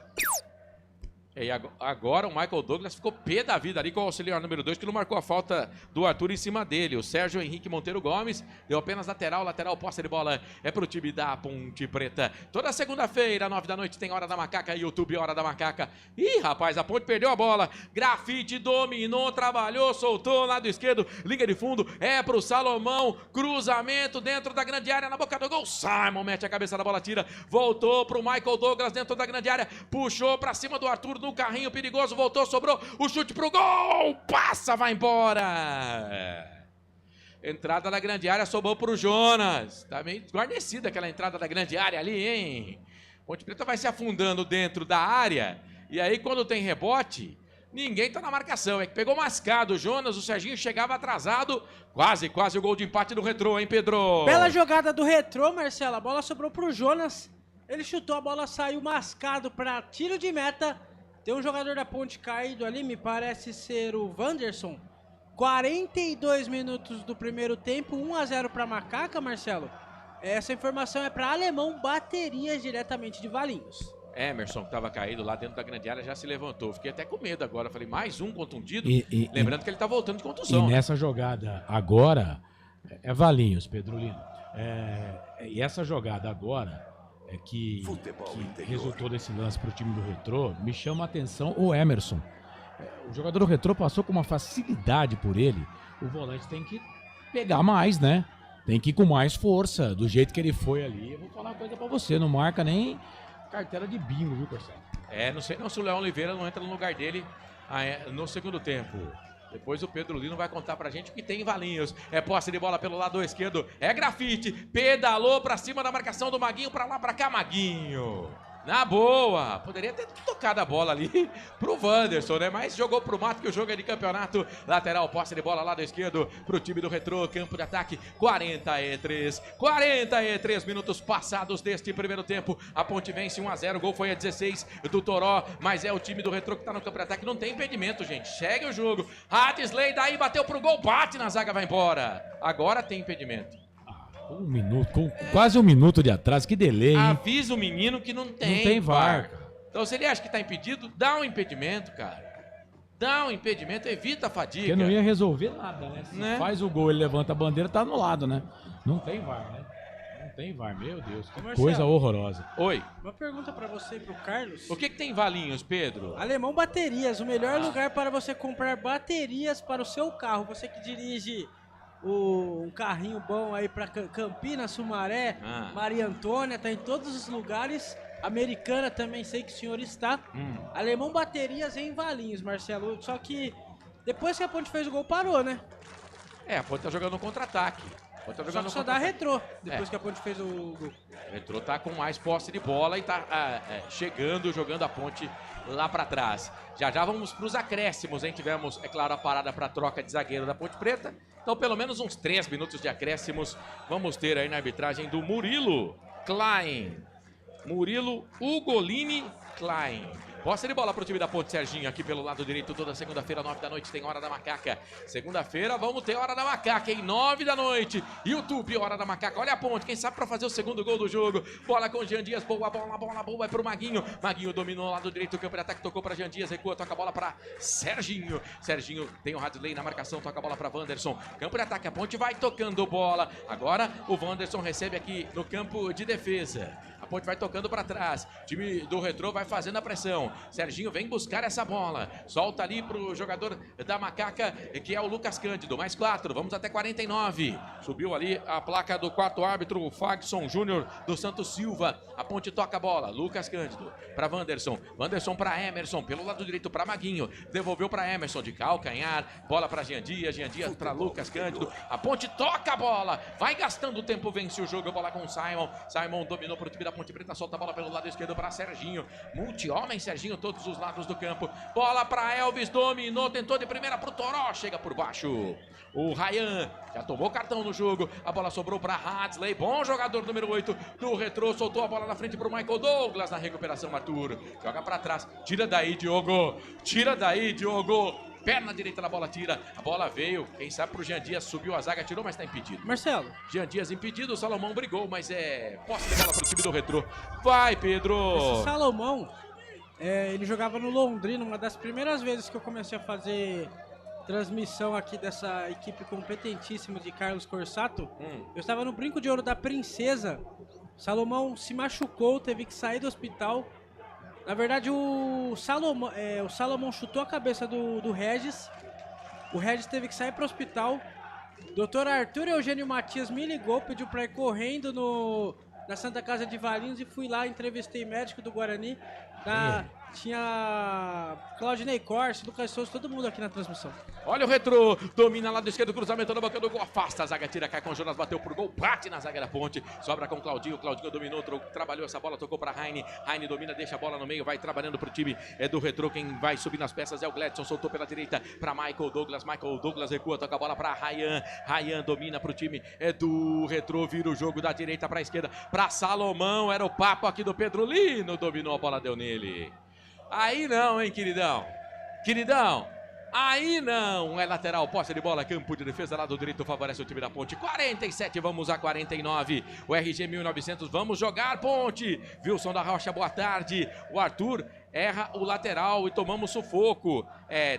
E agora o Michael Douglas ficou pé da vida ali com o auxiliar número 2, que não marcou a falta do Arthur em cima dele. O Sérgio Henrique Monteiro Gomes deu apenas lateral, posse de bola é pro time da Ponte Preta. Toda segunda-feira, 9 da noite, tem Hora da Macaca, YouTube Hora da Macaca. Ih, rapaz, a Ponte perdeu a bola. Grafite dominou, trabalhou, soltou, lado esquerdo, linha de fundo, é pro Salomão, cruzamento dentro da grande área, na boca do gol. Simon mete a cabeça da bola, tira, voltou pro Michael Douglas dentro da grande área, puxou pra cima do Arthur, no carrinho perigoso, voltou, sobrou, o chute pro gol, passa, vai embora. Entrada da grande área, sobrou pro Jonas. Tá meio desguarnecida aquela entrada da grande área ali, hein? Ponte Preta vai se afundando dentro da área, e aí quando tem rebote, ninguém tá na marcação, é que pegou mascado o Jonas, o Serginho chegava atrasado, quase o gol de empate do Retrô, hein, Pedro? Bela jogada do Retrô, Marcelo, a bola sobrou pro Jonas, ele chutou, a bola saiu mascado para tiro de meta. Tem um jogador da Ponte caído ali, me parece ser o Wanderson. 42 minutos do primeiro tempo, 1-0 para Macaca, Marcelo. Essa informação é para Alemão Baterias, diretamente de Valinhos. Emerson, que estava caído lá dentro da grande área, já se levantou. Fiquei até com medo agora. Falei, mais um contundido? Lembrando que ele está voltando de contusão. E nessa jogada agora, é Valinhos, Pedro Lino. E essa jogada agora... que resultou desse lance para o time do Retrô, me chama a atenção o Emerson. O jogador do Retrô passou com uma facilidade por ele. O volante tem que pegar mais, né? Tem que ir com mais força, do jeito que ele foi ali. Eu vou falar uma coisa para você, não marca nem cartela de bingo, viu, Marcelo? Não sei não se o Léo Oliveira não entra no lugar dele no segundo tempo. Depois o Pedro Lino vai contar pra gente o que tem em Valinhos. É posse de bola pelo lado esquerdo. É Grafite. Pedalou pra cima da marcação do Maguinho. Pra lá, pra cá, Maguinho. Na boa. Poderia ter tocado a bola ali pro Wanderson, né? Mas jogou pro mato, que o jogo é de campeonato. Lateral, posse de bola lado esquerdo pro time do Retrô. Campo de ataque, 43 minutos passados deste primeiro tempo. A Ponte vence 1-0. O gol foi a 16 do Toró. Mas é o time do Retrô que tá no campo de ataque. Não tem impedimento, gente. Segue o jogo. Hadley daí bateu pro gol. Bate na zaga, vai embora. Agora tem impedimento. Um minuto, com quase um minuto de atraso, que delay, hein? Avisa o menino que não tem. Não tem VAR. Então, se ele acha que tá impedido, dá um impedimento, cara. Dá um impedimento, evita a fadiga. Porque não ia resolver nada, né? Se faz o gol, ele levanta a bandeira, tá anulado, né? Não tem VAR, né? Não tem VAR, meu Deus, que Marcelo, coisa horrorosa. Oi. Uma pergunta pra você e pro Carlos. O que tem em Valinhos, Pedro? Alemão Baterias, o melhor lugar para você comprar baterias para o seu carro. Você que dirige um carrinho bom aí pra Campinas, Sumaré, Maria Antônia, tá em todos os lugares. Americana também, sei que o senhor está. Alemão Baterias em Valinhos, Marcelo. Só que depois que a Ponte fez o gol, parou, né? A Ponte tá jogando um contra-ataque. Só que só dá retrô, depois que a Ponte fez o gol. O retrô tá com mais posse de bola e tá chegando, jogando a Ponte lá pra trás. Já vamos pros acréscimos, hein? Tivemos, é claro, a parada pra troca de zagueiro da Ponte Preta. Então, pelo menos uns 3 minutos de acréscimos vamos ter aí na arbitragem do Murilo Klein. Murilo Ugolini Klein. Posse de bola pro time da Ponte, Serginho, aqui pelo lado direito, toda segunda-feira, 9 da noite, tem Hora da Macaca. Segunda-feira, vamos ter Hora da Macaca, hein? 9 da noite. YouTube, Hora da Macaca. Olha a Ponte, quem sabe pra fazer o segundo gol do jogo. Bola com Jean Dias, boa, boa, é pro Maguinho. Maguinho dominou lá do direito, o campo de ataque, tocou pra Jean Dias, recua, toca a bola pra Serginho. Serginho tem o Radley na marcação, toca a bola pra Wanderson. Campo de ataque, a Ponte vai tocando bola. Agora o Wanderson recebe aqui no campo de defesa. A Ponte vai tocando pra trás. O time do Retrô vai fazendo a pressão. Serginho vem buscar essa bola. Solta ali pro jogador da Macaca, que é o Lucas Cândido. Mais 4, vamos até 49. Subiu ali a placa do quarto árbitro, o Fagson Júnior do Santos Silva. A Ponte toca a bola. Lucas Cândido pra Wanderson. Wanderson pra Emerson. Pelo lado direito pra Maguinho. Devolveu pra Emerson de calcanhar. Bola pra Jean Dias. Jean Dias pra Lucas Cândido. A Ponte toca a bola. Vai gastando o tempo, vence o jogo. Bola com o Simon. Simon dominou pro time da Ponte Preta. Solta a bola pelo lado esquerdo pra Serginho. Multi-homem, Serginho, todos os lados do campo. Bola pra Elvis. Dominou. Tentou de primeira pro Toró. Chega por baixo. O Ryan já tomou cartão no jogo. A bola sobrou para Hadley. Bom jogador, número 8 do Retrô. Soltou a bola na frente para o Michael Douglas na recuperação, Arthur. Joga para trás. Tira daí, Diogo. Tira daí, Diogo. Perna direita na bola, tira. A bola veio. Quem sabe pro Jean Dias. Subiu a zaga, tirou, mas tá impedido. Marcelo. Jean Dias impedido. O Salomão brigou, mas posse de bola pro time do Retrô. Vai, Pedro. Esse Salomão, ele jogava no Londrina. Uma das primeiras vezes que eu comecei a fazer transmissão aqui dessa equipe competentíssima de Carlos Corsato. Eu estava no Brinco de Ouro da Princesa. Salomão se machucou, teve que sair do hospital. Na verdade, o Salomão chutou a cabeça do Regis. O Regis teve que sair para o hospital. Dr. Arthur Eugênio Matias me ligou, pediu para ir correndo na Santa Casa de Valinhos e fui lá, entrevistei médico do Guarani. Tinha Claudinei Corse, Lucas Souza, todo mundo aqui na transmissão. Olha o Retrô, domina lá do esquerdo, cruzamento na boca do gol, afasta a zaga, tira, cai com o Jonas, bateu por gol, bate na zaga da Ponte, sobra com o Claudinho dominou, trabalhou essa bola, tocou para Heine, Heine domina, deixa a bola no meio, vai trabalhando pro time do Retrô, quem vai subir nas peças é o Gladson, soltou pela direita para Michael Douglas recua, toca a bola para Ryan domina pro time do Retrô, vira o jogo da direita para a esquerda, para Salomão, era o papo aqui do Pedro Lino, dominou a bola, deu nele. Aí não, hein, queridão? Queridão, aí não. É lateral, posse de bola, campo de defesa, lado direito, favorece o time da Ponte. 47, vamos a 49. O RG 1900, vamos jogar, Ponte. Wilson da Rocha, boa tarde. O Arthur erra o lateral e tomamos sufoco.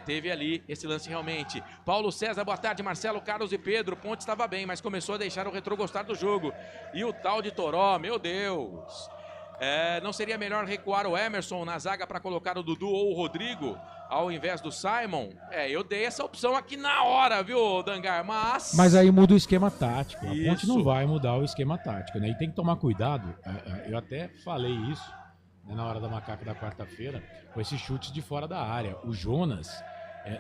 Teve ali esse lance realmente. Paulo César, boa tarde. Marcelo, Carlos e Pedro. Ponte estava bem, mas começou a deixar o Retrô gostar do jogo. E o tal de Toró, meu Deus. Não seria melhor recuar o Emerson na zaga para colocar o Dudu ou o Rodrigo ao invés do Simon? Eu dei essa opção aqui na hora, viu, Dangar? Mas aí muda o esquema tático. A Ponte não vai mudar o esquema tático, né? E tem que tomar cuidado. Eu até falei isso, né, na hora da Macaca da quarta-feira, com esses chutes de fora da área. O Jonas,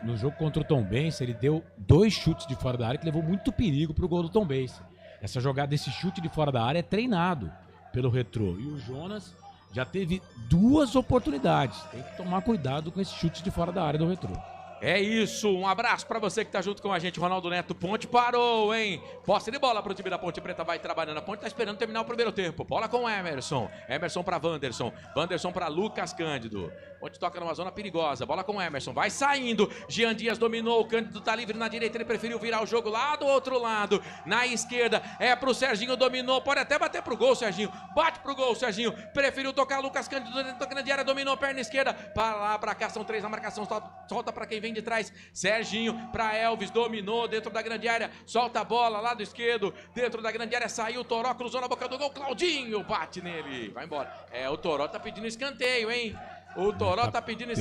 no jogo contra o Tombense, ele deu 2 chutes de fora da área que levou muito perigo pro gol do Tombense. Essa jogada, esse chute de fora da área é treinado pelo Retrô. E o Jonas já teve 2 oportunidades. Tem que tomar cuidado com esse chute de fora da área do Retrô. É isso, um abraço pra você que tá junto com a gente, Ronaldo Neto. Ponte parou, hein? Posse de bola pro time da Ponte Preta, vai trabalhando. A Ponte tá esperando terminar o primeiro tempo. Bola com o Emerson. Emerson pra Wanderson. Wanderson pra Lucas Cândido. Ponte toca numa zona perigosa. Bola com o Emerson. Vai saindo. Jean Dias dominou. O Cândido tá livre na direita. Ele preferiu virar o jogo lá do outro lado. Na esquerda é pro Serginho. Dominou. Pode até bater pro gol, Serginho. Bate pro gol, Serginho. Preferiu tocar Lucas Cândido dentro da grande área. Dominou. Perna esquerda. Pra lá, pra cá. São 3 na marcação. Solta pra quem vem de trás. Serginho pra Elvis. Dominou dentro da grande área. Solta a bola. Lado esquerdo. Dentro da grande área. Saiu o Toró. Cruzou na boca do gol. Claudinho bate nele. Vai embora. O Toró tá pedindo escanteio, hein? O Toró tá pedindo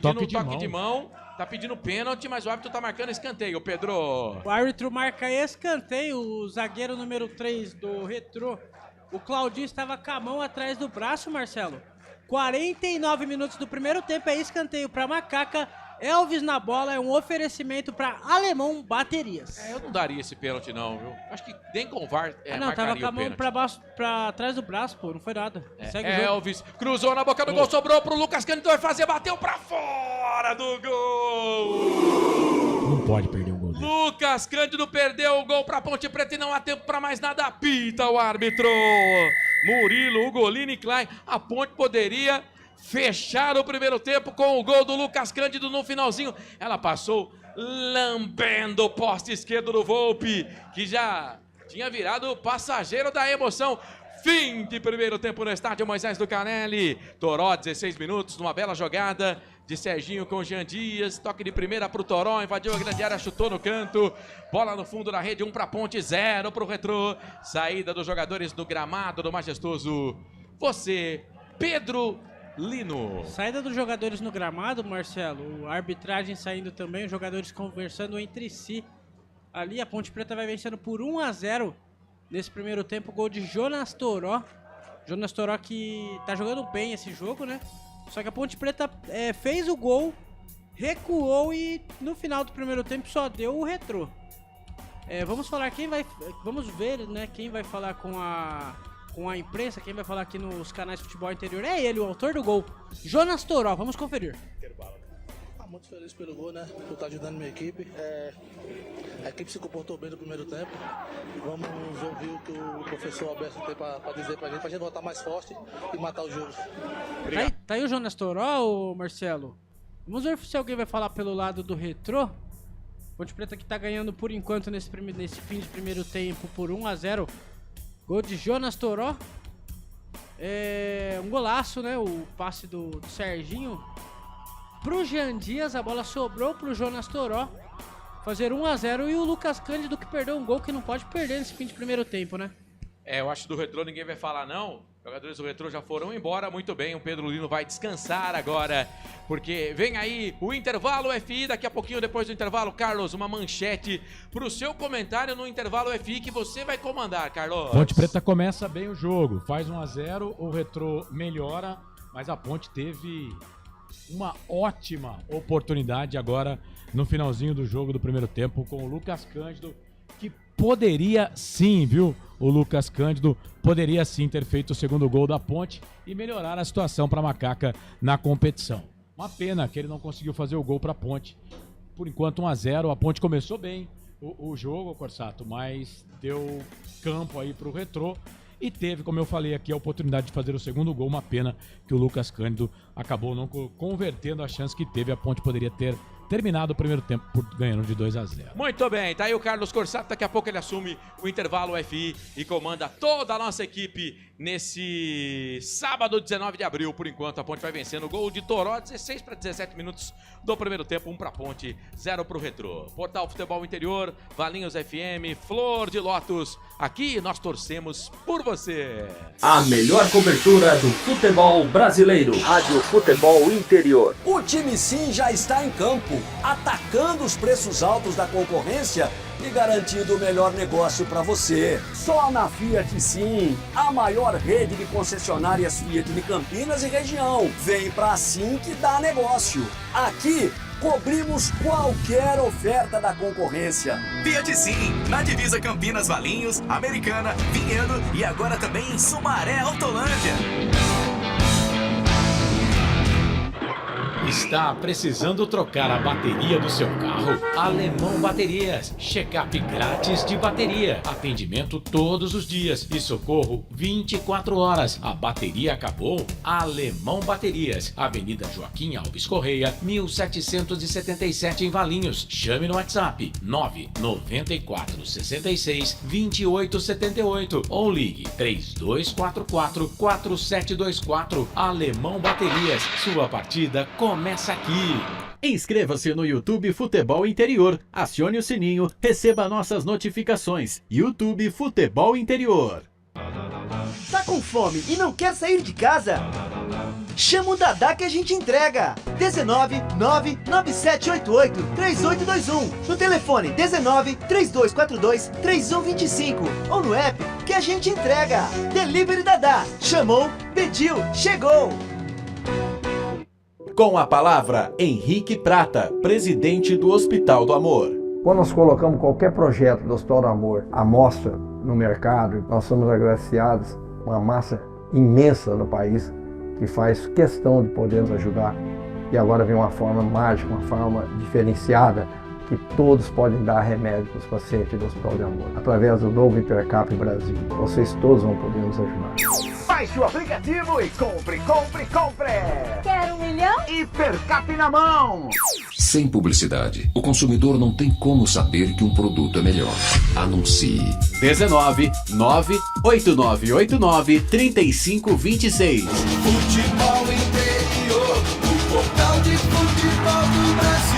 toque de mão, tá pedindo pênalti, mas o árbitro tá marcando escanteio, Pedro. O árbitro marca escanteio, o zagueiro número 3 do Retrô, o Claudinho estava com a mão atrás do braço, Marcelo. 49 minutos do primeiro tempo, é escanteio pra Macaca, Elvis na bola é um oferecimento para Alemão Baterias. Eu não daria esse pênalti não, viu? Acho que nem com o VAR não, tava com a mão pra trás do braço, pô, não foi nada. Segue o jogo. Elvis cruzou na boca do gol, sobrou pro Lucas Cândido, vai fazer, bateu pra fora do gol! Não pode perder um gol desse. Lucas Cândido perdeu o gol pra Ponte Preta e não há tempo pra mais nada, apita o árbitro. Murilo, Ugolini e Klein, a Ponte poderia fechar o primeiro tempo com o gol do Lucas Cândido no finalzinho. Ela passou lambendo o poste esquerdo do Volpi, que já tinha virado passageiro da emoção. Fim de primeiro tempo no estádio Moisés do Canelli. Toró, 16 minutos, numa bela jogada de Serginho com Jean Dias. Toque de primeira pro Toró, invadiu a grande área, chutou no canto. Bola no fundo da rede, 1 pra Ponte, 0 pro Retrô. Saída dos jogadores do gramado do Majestoso. Você, Pedro Lino. Saída dos jogadores no gramado, Marcelo. A arbitragem saindo também, os jogadores conversando entre si. Ali a Ponte Preta vai vencendo por 1-0 nesse primeiro tempo. Gol de Jonas Toró. Jonas Toró que tá jogando bem esse jogo, né? Só que a Ponte Preta fez o gol, recuou e no final do primeiro tempo só deu o Retrô. Vamos ver, né, quem vai falar com a imprensa, quem vai falar aqui nos canais de futebol interior. É ele, o autor do gol, Jonas Toró. Vamos conferir. Muito feliz pelo gol, né? Por estar ajudando minha equipe. A equipe se comportou bem no primeiro tempo. Vamos ouvir o que o professor Alberto tem para dizer pra gente voltar mais forte e matar o jogo. Tá aí o Jonas Toró, Marcelo? Vamos ver se alguém vai falar pelo lado do Retrô. Ponte Preta que tá ganhando por enquanto nesse fim de primeiro tempo por 1-0. Gol de Jonas Toró. Um golaço, né? O passe do Serginho pro Jean Dias, a bola sobrou pro Jonas Toró fazer 1-0 e o Lucas Cândido que perdeu um gol que não pode perder nesse fim de primeiro tempo, né? Eu acho que do Retrô ninguém vai falar não. Os jogadores do Retrô já foram embora, muito bem. O Pedro Lino vai descansar agora, porque vem aí o intervalo FI. Daqui a pouquinho, depois do intervalo, Carlos, uma manchete pro seu comentário no intervalo FI que você vai comandar, Carlos. Ponte Preta começa bem o jogo, faz 1-0, o Retrô melhora, mas a Ponte teve uma ótima oportunidade agora no finalzinho do jogo do primeiro tempo com o Lucas Cândido, que poderia sim, viu? O Lucas Cândido poderia sim ter feito o segundo gol da Ponte e melhorar a situação para a Macaca na competição. Uma pena que ele não conseguiu fazer o gol para a Ponte. Por enquanto 1-0, a Ponte começou bem o jogo, Corsato, mas deu campo aí para o Retrô. E teve, como eu falei aqui, a oportunidade de fazer o segundo gol. Uma pena que o Lucas Cândido acabou não convertendo a chance que teve. A Ponte poderia ter terminado o primeiro tempo ganhando de 2-0. Muito bem, tá aí o Carlos Corsato. Daqui a pouco ele assume o intervalo FI e comanda toda a nossa equipe nesse sábado, 19 de abril. Por enquanto, a Ponte vai vencendo o gol de Toró, 16 para 17 minutos do primeiro tempo. 1 para Ponte, 0 para o Retrô. Portal Futebol Interior, Valinhos FM, Flor de Lótus. Aqui nós torcemos por você. A melhor cobertura do futebol brasileiro. Rádio Futebol Interior. O time sim já está em campo, atacando os preços altos da concorrência e garantindo o melhor negócio para você. Só na Fiat Sim, a maior rede de concessionárias Fiat de Campinas e região. Vem pra Sim que dá negócio. Aqui cobrimos qualquer oferta da concorrência. Fiat Sim, na divisa Campinas, Valinhos, Americana, Vinhedo e agora também em Sumaré, Autolândia. Está precisando trocar a bateria do seu carro? Alemão Baterias. Check-up grátis de bateria. Atendimento todos os dias e socorro 24 horas. A bateria acabou? Alemão Baterias. Avenida Joaquim Alves Correia, 1777 em Valinhos. Chame no WhatsApp 994 66 28 78 ou ligue 3244 4724. Alemão Baterias. Sua partida começa aqui. Inscreva-se no YouTube Futebol Interior, acione o sininho, receba nossas notificações. YouTube Futebol Interior. Tá com fome e não quer sair de casa? Chama o Dadá que a gente entrega. 19 99788 3821. No telefone 19 3242 3125 ou no app que a gente entrega. Delivery Dadá. Chamou, pediu, chegou. Com a palavra, Henrique Prata, presidente do Hospital do Amor. Quando nós colocamos qualquer projeto do Hospital do Amor à mostra no mercado, nós somos agraciados uma massa imensa no país que faz questão de poder nos ajudar. E agora vem uma forma mágica, uma forma diferenciada, que todos podem dar remédio para os pacientes do Hospital do Amor. Através do novo Hipercap Brasil, vocês todos vão poder nos ajudar. Baixe o aplicativo e compre, compre, compre! Quer 1 milhão? Hipercap na mão! Sem publicidade, o consumidor não tem como saber que um produto é melhor. Anuncie. 19 98989 3526. Futebol interior, o portal de futebol do Brasil.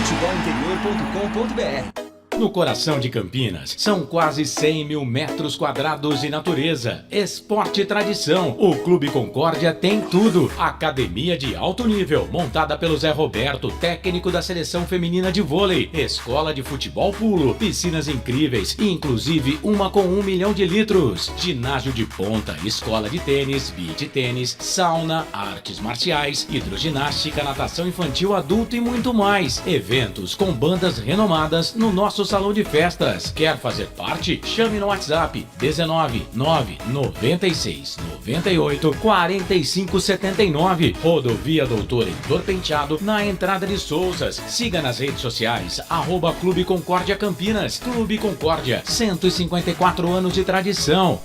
Futebolinterior.com.br. No coração de Campinas, são quase 100 mil metros quadrados de natureza, esporte e tradição. O Clube Concórdia tem tudo. Academia de alto nível, montada pelo Zé Roberto, técnico da seleção feminina de vôlei. Escola de futebol pulo, piscinas incríveis, inclusive uma com 1 milhão de litros. Ginásio de ponta, escola de tênis, beach tênis, sauna, artes marciais, hidroginástica, natação infantil, adulto e muito mais. Eventos com bandas renomadas no nosso salão de festas. Quer fazer parte? Chame no WhatsApp 19 996 98 45 79. Rodovia Doutor Heitor Penteado, na entrada de Souzas. Siga nas redes sociais @Clube Concórdia Campinas. Clube Concórdia, 154 anos de tradição.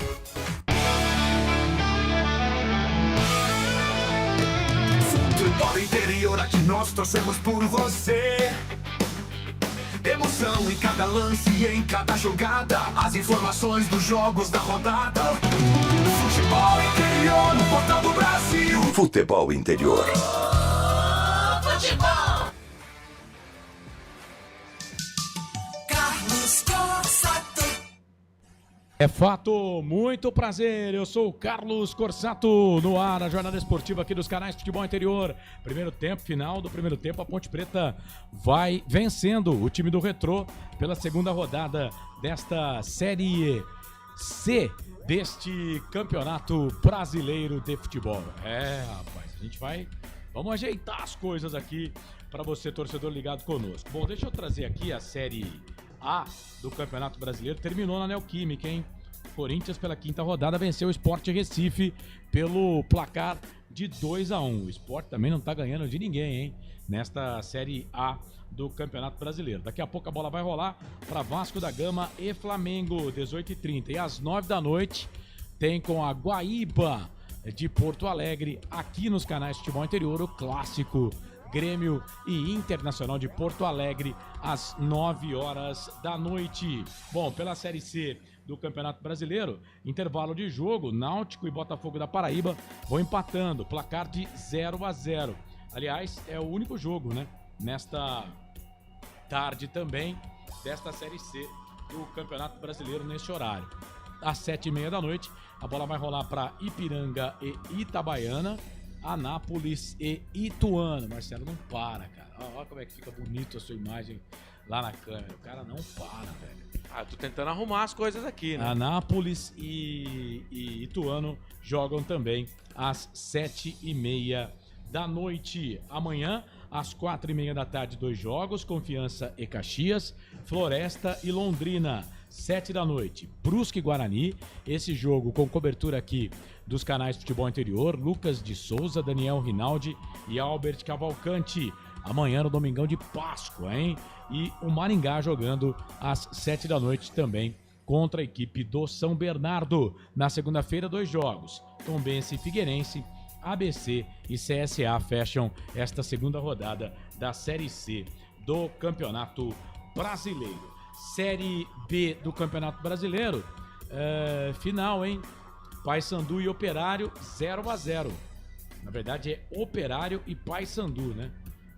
Futebol interior, aqui nós torcemos por você. Emoção em cada lance e em cada jogada. As informações dos jogos da rodada. Futebol interior no portal do Brasil. Futebol interior. Futebol. Carlos Corsato. É fato, muito prazer, eu sou o Carlos Corsato, no ar, a jornada esportiva aqui dos canais Futebol Interior. Primeiro tempo, final do primeiro tempo, a Ponte Preta vai vencendo o time do Retrô pela segunda rodada desta Série C deste Campeonato Brasileiro de Futebol. Rapaz, a gente vamos ajeitar as coisas aqui para você, torcedor ligado conosco. Bom, deixa eu trazer aqui a Série A do Campeonato Brasileiro. Terminou na Neoquímica, hein? Corinthians, pela quinta rodada, venceu o Sport Recife pelo placar de 2-1. O Sport também não tá ganhando de ninguém, hein? Nesta Série A do Campeonato Brasileiro. Daqui a pouco a bola vai rolar para Vasco da Gama e Flamengo, 18h30. E às 9 da noite tem com a Guaíba de Porto Alegre, aqui nos canais Futebol Interior, o clássico Grêmio e Internacional de Porto Alegre, às 9 horas da noite. Bom, pela Série C do Campeonato Brasileiro, intervalo de jogo, Náutico e Botafogo da Paraíba vão empatando, placar de 0-0. Aliás, é o único jogo, né? Nesta tarde também, desta Série C do Campeonato Brasileiro neste horário. Às 7h30 da noite, a bola vai rolar para Ipiranga e Itabaiana, Anápolis e Ituano. Marcelo, não para, cara. Olha como é que fica bonito a sua imagem lá na câmera. O cara não para, velho. Eu tô tentando arrumar as coisas aqui, né? Anápolis e Ituano jogam também às 7h30 da noite. Amanhã, às 4h30 da tarde, 2 jogos. Confiança e Caxias, Floresta e Londrina. 7 da noite, Brusque e Guarani. Esse jogo com cobertura aqui dos canais Futebol Interior, Lucas de Souza, Daniel Rinaldi e Albert Cavalcante. Amanhã no Domingão de Páscoa, hein? E o Maringá jogando às 7 da noite também contra a equipe do São Bernardo. Na segunda-feira, 2 jogos, Tombense e Figueirense, ABC e CSA fecham esta segunda rodada da Série C do Campeonato Brasileiro. Série B do Campeonato Brasileiro, final, hein? Paysandu e Operário, 0-0. Na verdade é Operário e Paysandu, né?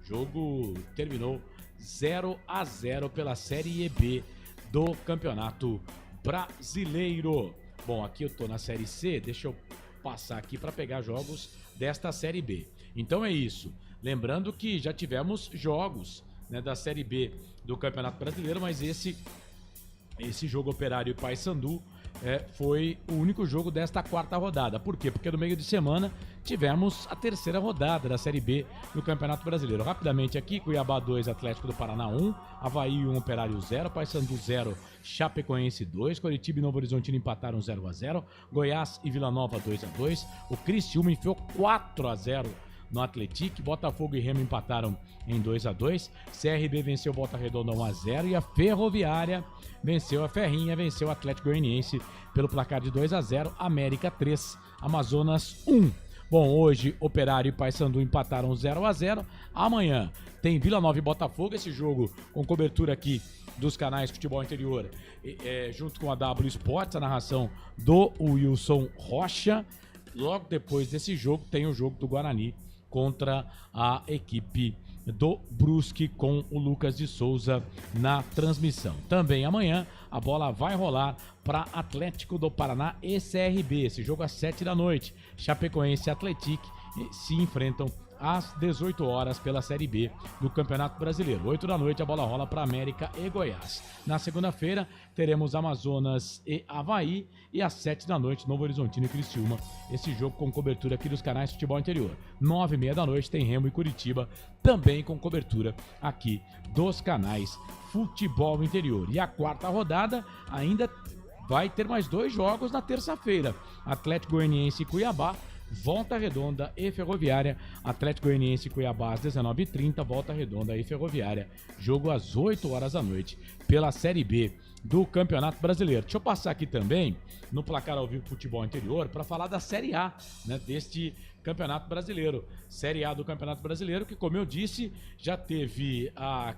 Jogo terminou 0-0 pela Série B do Campeonato Brasileiro. Bom, aqui eu tô na Série C, deixa eu passar aqui para pegar jogos desta Série B. Então é isso. Lembrando que já tivemos jogos, né, da Série B do Campeonato Brasileiro, mas esse jogo Operário e Paysandu foi o único jogo desta quarta rodada. Por quê? Porque no meio de semana tivemos a terceira rodada da Série B do Campeonato Brasileiro. Rapidamente aqui, Cuiabá 2, Atlético do Paraná 1, Avaí 1, Operário 0, Paysandu 0, Chapecoense 2, Coritiba e Novo Horizontino empataram 0-0, Goiás e Vila Nova 2-2, o Criciúma enfiou 4-0 no Atlético, Botafogo e Remo empataram em 2-2, CRB venceu Volta Redonda 1-0 e a Ferroviária venceu a Ferrinha, venceu o Atlético Goianiense pelo placar de 2-0, América 3, Amazonas 1. Bom, hoje Operário e Paysandu empataram 0-0, amanhã tem Vila Nova e Botafogo, esse jogo com cobertura aqui dos canais Futebol Interior, junto com a W Sports, a narração do Wilson Rocha. Logo depois desse jogo tem o jogo do Guarani contra a equipe do Brusque com o Lucas de Souza na transmissão. Também amanhã a bola vai rolar para Atlético do Paraná e CRB. Esse jogo às 7 da noite. Chapecoense e Atlético se enfrentam às 18 horas pela Série B do Campeonato Brasileiro. 8 da noite a bola rola para América e Goiás. Na segunda-feira teremos Amazonas e Avaí e às 7 da noite Novo Horizontino e Criciúma. Esse jogo com cobertura aqui dos canais Futebol Interior. 9h30 da noite tem Remo e Curitiba, também com cobertura aqui dos canais Futebol Interior. E a quarta rodada ainda vai ter mais 2 jogos na terça-feira. Atlético Goianiense e Cuiabá, Volta Redonda e Ferroviária. Atlético Goianiense e Cuiabá às 19h30, Volta Redonda e Ferroviária. Jogo às 8 horas da noite pela Série B do Campeonato Brasileiro. Deixa eu passar aqui também no placar ao vivo Futebol Interior para falar da Série A, né, deste Campeonato Brasileiro. Série A do Campeonato Brasileiro que, como eu disse, já teve a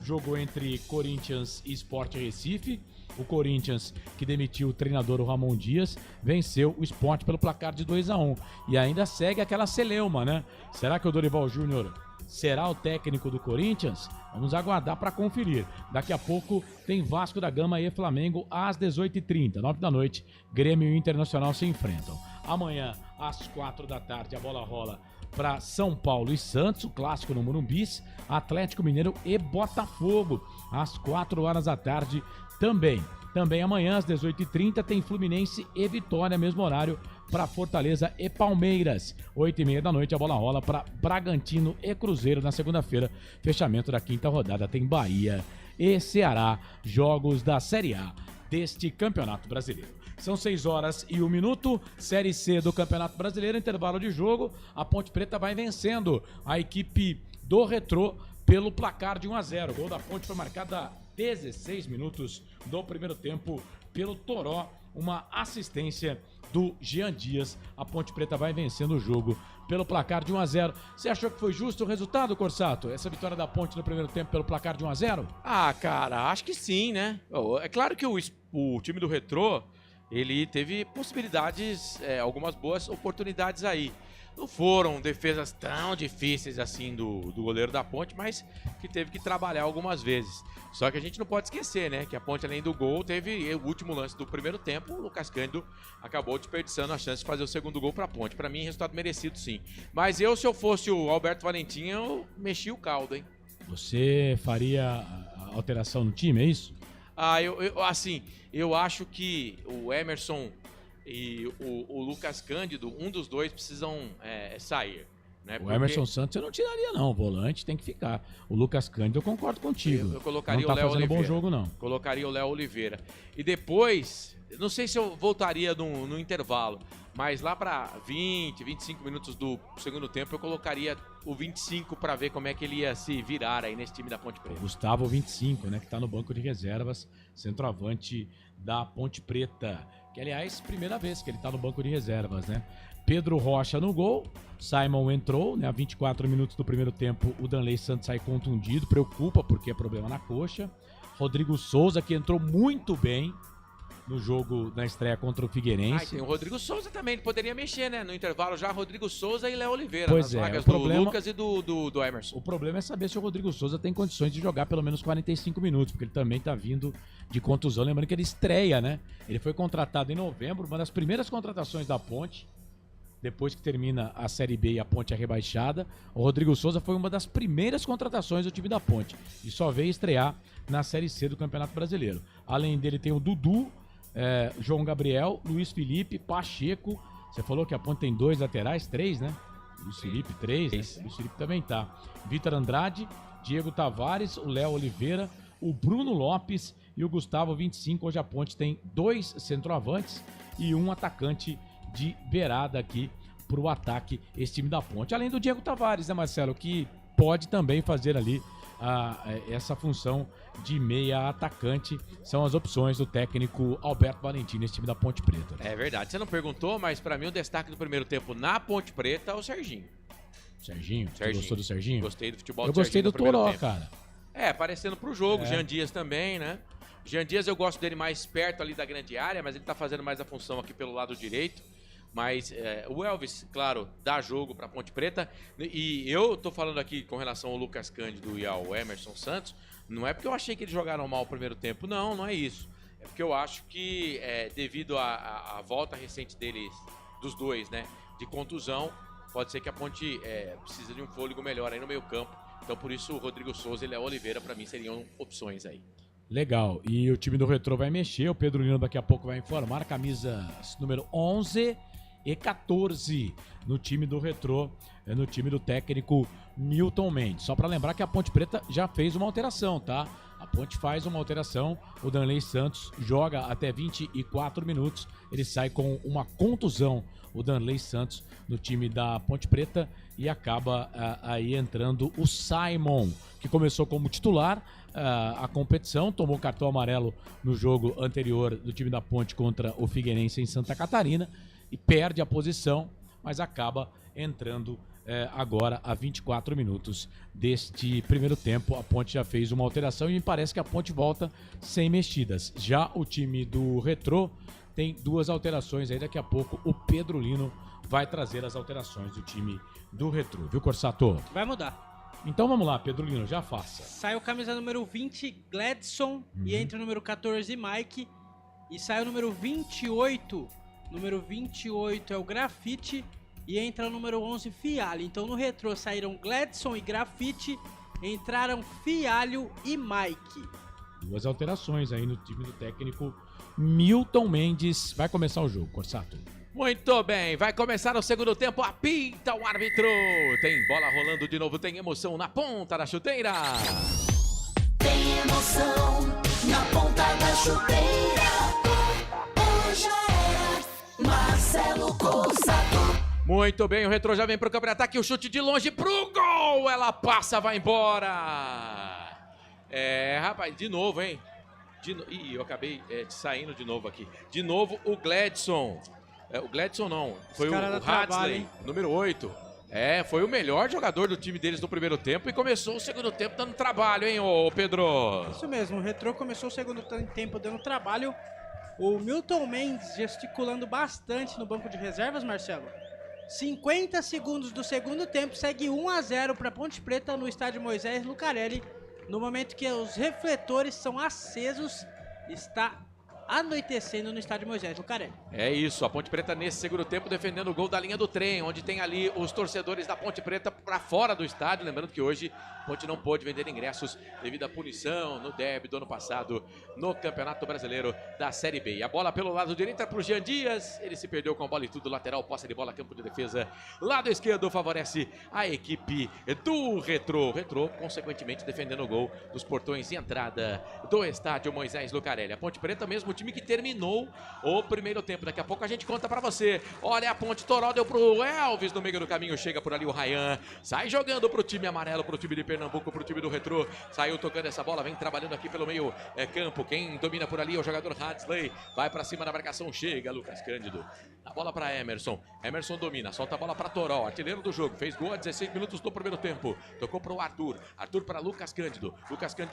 jogo entre Corinthians e Sport Recife. O Corinthians, que demitiu o treinador o Ramon Dias, venceu o Sport pelo placar de 2-1. E ainda segue aquela celeuma, né? Será que o Dorival Júnior será o técnico do Corinthians? Vamos aguardar para conferir. Daqui a pouco tem Vasco da Gama e Flamengo às 18h30. 9 da noite, Grêmio e Internacional se enfrentam. Amanhã, às 4 da tarde, a bola rola para São Paulo e Santos, o clássico no Morumbi, Atlético Mineiro e Botafogo, às 4 horas da tarde também. Também amanhã, às 18h30, tem Fluminense e Vitória, mesmo horário para Fortaleza e Palmeiras. 8h30 da noite, a bola rola para Bragantino e Cruzeiro na segunda-feira. Fechamento da quinta rodada tem Bahia e Ceará, jogos da Série A deste Campeonato Brasileiro. São 6h01, Série C do Campeonato Brasileiro, intervalo de jogo. A Ponte Preta vai vencendo a equipe do Retrô pelo placar de 1-0. O gol da Ponte foi marcado a 16 minutos do primeiro tempo pelo Toró, uma assistência do Jean Dias. A Ponte Preta vai vencendo o jogo pelo placar de 1-0. Você achou que foi justo o resultado, Corsato? Essa vitória da Ponte no primeiro tempo pelo placar de 1-0? Ah, cara, acho que sim, né? É claro que o time do Retrô, ele teve possibilidades, algumas boas oportunidades aí. Não foram defesas tão difíceis assim do goleiro da Ponte, mas que teve que trabalhar algumas vezes. Só que a gente não pode esquecer, né, que a Ponte, além do gol, teve o último lance do primeiro tempo. O Lucas Cândido acabou desperdiçando a chance de fazer o segundo gol para a Ponte. Para mim, resultado merecido, sim. Mas se eu fosse o Alberto Valentim, eu mexia o caldo, hein? Você faria a alteração no time, é isso? Eu acho que o Emerson e o Lucas Cândido, um dos dois precisam sair. Né? O Emerson Santos eu não tiraria não, o volante tem que ficar. O Lucas Cândido eu concordo contigo. Eu colocaria não o Léo fazendo Oliveira. Bom jogo não. Colocaria o Léo Oliveira. E depois, não sei se eu voltaria no intervalo, mas lá para 20, 25 minutos do segundo tempo eu colocaria o 25 para ver como é que ele ia se virar aí nesse time da Ponte Preta. Gustavo 25, né, que tá no banco de reservas, centroavante da Ponte Preta. Que, aliás, primeira vez que ele tá no banco de reservas, né? Pedro Rocha no gol, Simon entrou, né? A 24 minutos do primeiro tempo, o Danley Santos sai contundido, preocupa porque é problema na coxa. Rodrigo Souza, que entrou muito bem no jogo, na estreia contra o Figueirense. Tem o Rodrigo Souza também, ele poderia mexer, né? No intervalo já, Rodrigo Souza e Léo Oliveira, pois nas é, vagas o problema, do Lucas e do Emerson. O problema é saber se o Rodrigo Souza tem condições de jogar pelo menos 45 minutos, porque ele também tá vindo de contusão, lembrando que ele estreia, né? Ele foi contratado em novembro, uma das primeiras contratações da Ponte, depois que termina a Série B e a Ponte é rebaixada. O Rodrigo Souza foi uma das primeiras contratações do time da Ponte e só veio estrear na Série C do Campeonato Brasileiro. Além dele tem o Dudu, João Gabriel, Luiz Felipe, Pacheco. Você falou que a Ponte tem 2 laterais, 3, né? Luiz Felipe, 3. Né? Luiz Felipe também tá. Vitor Andrade, Diego Tavares, o Léo Oliveira, o Bruno Lopes e o Gustavo 25. Hoje a Ponte tem 2 centroavantes e um atacante de beirada aqui pro ataque, esse time da Ponte. Além do Diego Tavares, né, Marcelo? Que pode também fazer ali essa função de meia atacante. São as opções do técnico Alberto Valentim nesse time da Ponte Preta. É verdade, você não perguntou, mas pra mim o destaque do primeiro tempo na Ponte Preta é o Serginho. Serginho? Você gostou do Serginho? Gostei do futebol do Serginho. Eu gostei do Toró, cara. Aparecendo pro jogo. Jean Dias também, né? Jean Dias eu gosto dele mais perto ali da grande área, mas ele tá fazendo mais a função aqui pelo lado direito. Mas o Elvis, claro, dá jogo pra Ponte Preta. E eu tô falando aqui com relação ao Lucas Cândido e ao Emerson Santos. Não é porque eu achei que eles jogaram mal o primeiro tempo. Não é isso. É porque eu acho que devido à volta recente deles, dos dois, né, de contusão, pode ser que a Ponte precisa de um fôlego melhor aí no meio campo. Então por isso o Rodrigo Souza e Léo Oliveira pra mim seriam opções aí. Legal, e o time do Retrô vai mexer, o Pedro Lino daqui a pouco vai informar, camisa número 11 e 14 no time do Retrô, no time do técnico Milton Mendes. Só para lembrar que a Ponte Preta já fez uma alteração, tá? A Ponte faz uma alteração, o Danley Santos joga até 24 minutos, ele sai com uma contusão, o Danley Santos, no time da Ponte Preta, e acaba aí entrando o Simon, que começou como titular a competição, tomou cartão amarelo no jogo anterior do time da Ponte contra o Figueirense em Santa Catarina, e perde a posição, mas acaba entrando agora a 24 minutos deste primeiro tempo. A Ponte já fez uma alteração e me parece que a Ponte volta sem mexidas. Já o time do Retrô tem 2 alterações aí. Daqui a pouco o Pedro Lino vai trazer as alterações do time do Retrô, viu, Corsato? Vai mudar. Então vamos lá, Pedro Lino, já faça. Sai o camisa número 20, Gladson, e entra o número 14, Mike, e sai o número 28. Número 28 é o Grafite e entra o número 11, Fialho. Então no Retrô saíram Gladson e Grafite, entraram Fialho e Mike. 2 alterações aí no time do técnico Milton Mendes. Vai começar o jogo, Corsato. Muito bem, vai começar o segundo tempo, apita o árbitro. Tem bola rolando de novo, tem emoção na ponta da chuteira. Tem emoção na ponta da chuteira. Hoje é Marcelo Corsato. Muito bem, o Retrô já vem pro campo de ataque, o chute de longe pro gol. Ela passa, vai embora. Rapaz, de novo, hein? Ih, eu acabei saindo de novo aqui. De novo o Gladson. O Gladson não, foi o Hadley, número 8. Foi o melhor jogador do time deles no primeiro tempo e começou o segundo tempo dando trabalho, hein, ô Pedro? Isso mesmo, o Retrô começou o segundo tempo dando trabalho. O Milton Mendes gesticulando bastante no banco de reservas, Marcelo. 50 segundos do segundo tempo, segue 1-0 para Ponte Preta no estádio Moisés Lucarelli. No momento que os refletores são acesos, está anoitecendo no estádio Moisés Lucarelli. É isso, a Ponte Preta nesse segundo tempo defendendo o gol da linha do trem, onde tem ali os torcedores da Ponte Preta para fora do estádio. Lembrando que hoje a Ponte não pôde vender ingressos devido à punição no derby do ano passado no Campeonato Brasileiro da Série B. E a bola pelo lado direito é para o Jean Dias, ele se perdeu com a bola e tudo, lateral, posse de bola, campo de defesa. Lado esquerdo favorece a equipe do Retrô. Retrô, consequentemente, defendendo o gol dos portões de entrada do estádio Moisés Lucarelli. A Ponte Preta mesmo o time que terminou o primeiro tempo. Daqui a pouco a gente conta pra você. Olha a Ponte, Toró deu pro Elvis no meio do caminho, chega por ali o Ryan, sai jogando pro time amarelo, pro time de Pernambuco, pro time do Retrô, saiu tocando essa bola, vem trabalhando aqui pelo meio campo, quem domina por ali é o jogador Hadley, vai pra cima da marcação, chega Lucas Cândido, a bola pra Emerson domina, solta a bola pra Toró, artilheiro do jogo, fez gol a 16 minutos do primeiro tempo, tocou pro Arthur pra Lucas Cândido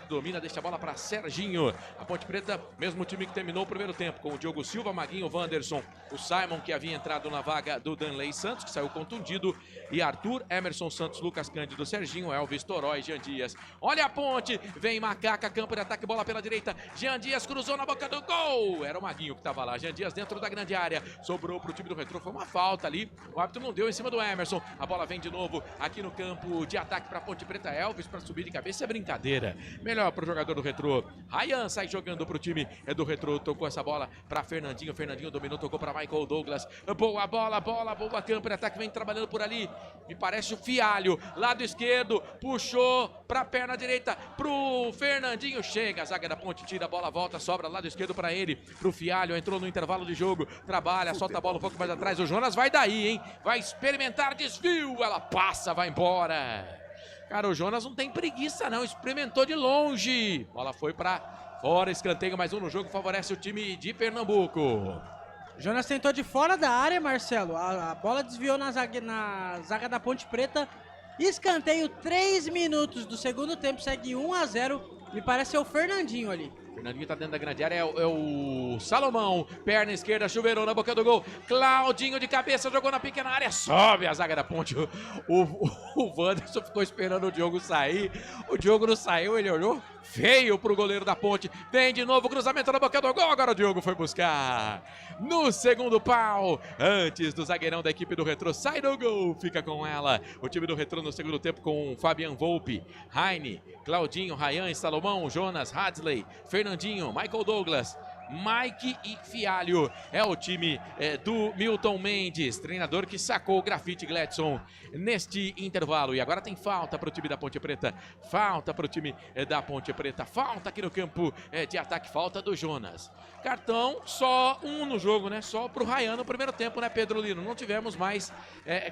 domina, deixa a bola pra Serginho. A Ponte Preta, mesmo time que terminou o primeiro tempo, com o Diogo Silva, Maguinho, Wanderson, o Simon, que havia entrado na vaga do Danley Santos, que saiu contundido, e Arthur, Emerson Santos, Lucas Cândido, Serginho, Elvis, Toró e Jean Dias. Olha a Ponte, vem Macaca, campo de ataque, bola pela direita, Jean Dias cruzou na boca do gol, era o Maguinho que estava lá, Jean Dias dentro da grande área, sobrou pro time do Retrô, foi uma falta ali, o árbitro não deu em cima do Emerson, a bola vem de novo aqui no campo de ataque para Ponte Preta, Elvis para subir de cabeça, é brincadeira, melhor pro jogador do Retrô, Ryan sai jogando pro time do Retrô, tocou essa bola para Fernandinho. Fernandinho dominou, tocou para Michael Douglas. Boa bola, boa campo. Ataque vem trabalhando por ali. Me parece o Fialho. Lado esquerdo, puxou para a perna direita pro Fernandinho. Chega, a zaga da Ponte tira a bola, volta, sobra lado esquerdo para ele. Pro Fialho, entrou no intervalo de jogo. Trabalha, solta a bola um pouco mais atrás. O Jonas vai daí, hein? Vai experimentar desvio. Ela passa, vai embora. Cara, o Jonas não tem preguiça não, experimentou de longe. Bola foi para fora, escanteio, mais um no jogo, favorece o time de Pernambuco. Jonas tentou de fora da área, Marcelo. A bola desviou na zaga da Ponte Preta. Escanteio, 3 minutos do segundo tempo, segue 1-0. Me parece ser o Fernandinho ali. Fernandinho tá dentro da grande área, é o Salomão, perna esquerda, chuveirou na boca do gol, Claudinho de cabeça, jogou na pequena área, sobe a zaga da Ponte, o Wanderson ficou esperando o Diogo sair, o Diogo não saiu, ele olhou feio pro goleiro da Ponte, vem de novo, cruzamento na boca do gol, agora o Diogo foi buscar, no segundo pau, antes do zagueirão da equipe do Retrô, sai do gol, fica com ela, o time do Retrô no segundo tempo com Fabian Volpe, Heine, Claudinho, Ryan, Salomão, Jonas, Hadley, Fernandinho, Michael Douglas, Mike e Fialho. É o time do Milton Mendes, treinador que sacou o grafite Gladson neste intervalo. E agora tem falta para o time da Ponte Preta. Falta para o time da Ponte Preta. Falta aqui no campo de ataque. Falta do Jonas. Cartão, só um no jogo, né? Só para o Ryan no primeiro tempo, né, Pedro Lino? Não tivemos mais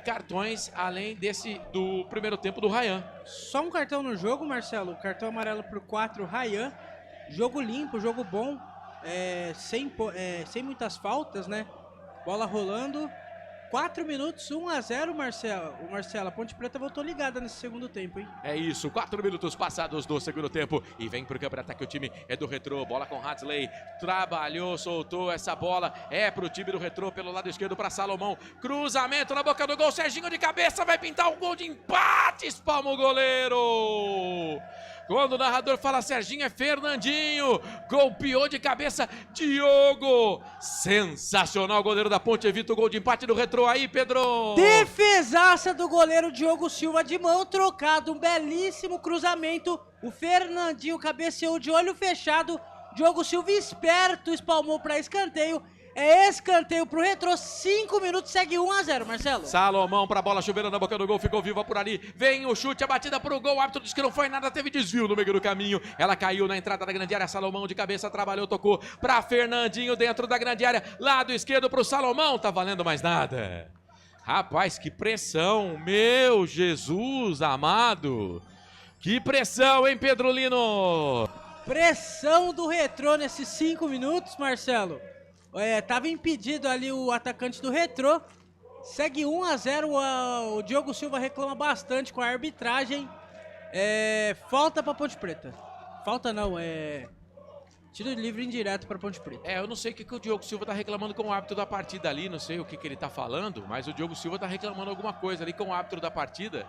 cartões além desse do primeiro tempo do Ryan. Só um cartão no jogo, Marcelo. Cartão amarelo por 4, Ryan. Jogo limpo, jogo bom, sem muitas faltas, né? Bola rolando, 4 minutos, 1-0, Marcelo. A Ponte Preta voltou ligada nesse segundo tempo, hein? É isso, 4 minutos passados do segundo tempo e vem pro campo de ataque o time do Retrô, bola com Hadley, trabalhou, soltou essa bola, pro time do Retrô pelo lado esquerdo para Salomão, cruzamento na boca do gol, Serginho de cabeça, vai pintar um gol de empate, espalma o goleiro! Quando o narrador fala Serginho, é Fernandinho. Golpeou de cabeça Diogo. Sensacional, o goleiro da Ponte evita o gol de empate do Retrô aí, Pedro. Defesaça do goleiro Diogo Silva de mão trocada. Um belíssimo cruzamento. O Fernandinho cabeceou de olho fechado. Diogo Silva esperto, espalmou para escanteio. É escanteio pro Retrô, 5 minutos, segue 1-0, Marcelo. Salomão pra bola, chuveiro na boca do gol, ficou viva por ali. Vem o chute, a batida pro gol, o árbitro disse que não foi nada, teve desvio no meio do caminho. Ela caiu na entrada da grande área, Salomão de cabeça, trabalhou, tocou pra Fernandinho dentro da grande área. Lado esquerdo pro Salomão, tá valendo mais nada. Rapaz, que pressão, meu Jesus amado. Que pressão, hein, Pedro Lino? Pressão do Retrô nesses 5 minutos, Marcelo. Tava impedido ali o atacante do Retrô. Segue 1-0. O Diogo Silva reclama bastante com a arbitragem. Falta pra Ponte Preta. Falta não, tiro livre indireto pra Ponte Preta. Eu não sei o que o Diogo Silva tá reclamando com o árbitro da partida ali. Não sei o que ele tá falando, mas o Diogo Silva tá reclamando alguma coisa ali com o árbitro da partida.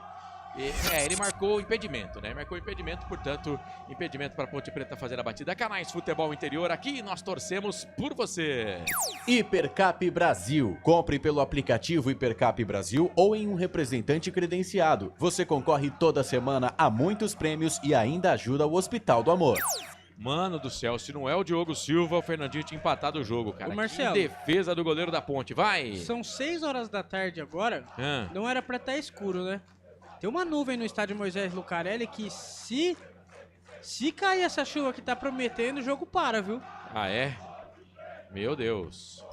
Ele marcou impedimento, né? Marcou impedimento, portanto, impedimento para a Ponte Preta fazer a batida. Canais Futebol Interior, aqui nós torcemos por você. Hipercap Brasil. Compre pelo aplicativo Hipercap Brasil ou em um representante credenciado. Você concorre toda semana a muitos prêmios e ainda ajuda o Hospital do Amor. Mano do céu, se não é o Diogo Silva, o Fernandinho tinha empatado o jogo, cara. Ô, Marcelo, que defesa do goleiro da Ponte, vai! São 6 horas da tarde agora, não era pra estar escuro, né? Tem uma nuvem no estádio Moisés Lucarelli que se cair essa chuva que tá prometendo, o jogo para, viu? Ah, é? Meu Deus.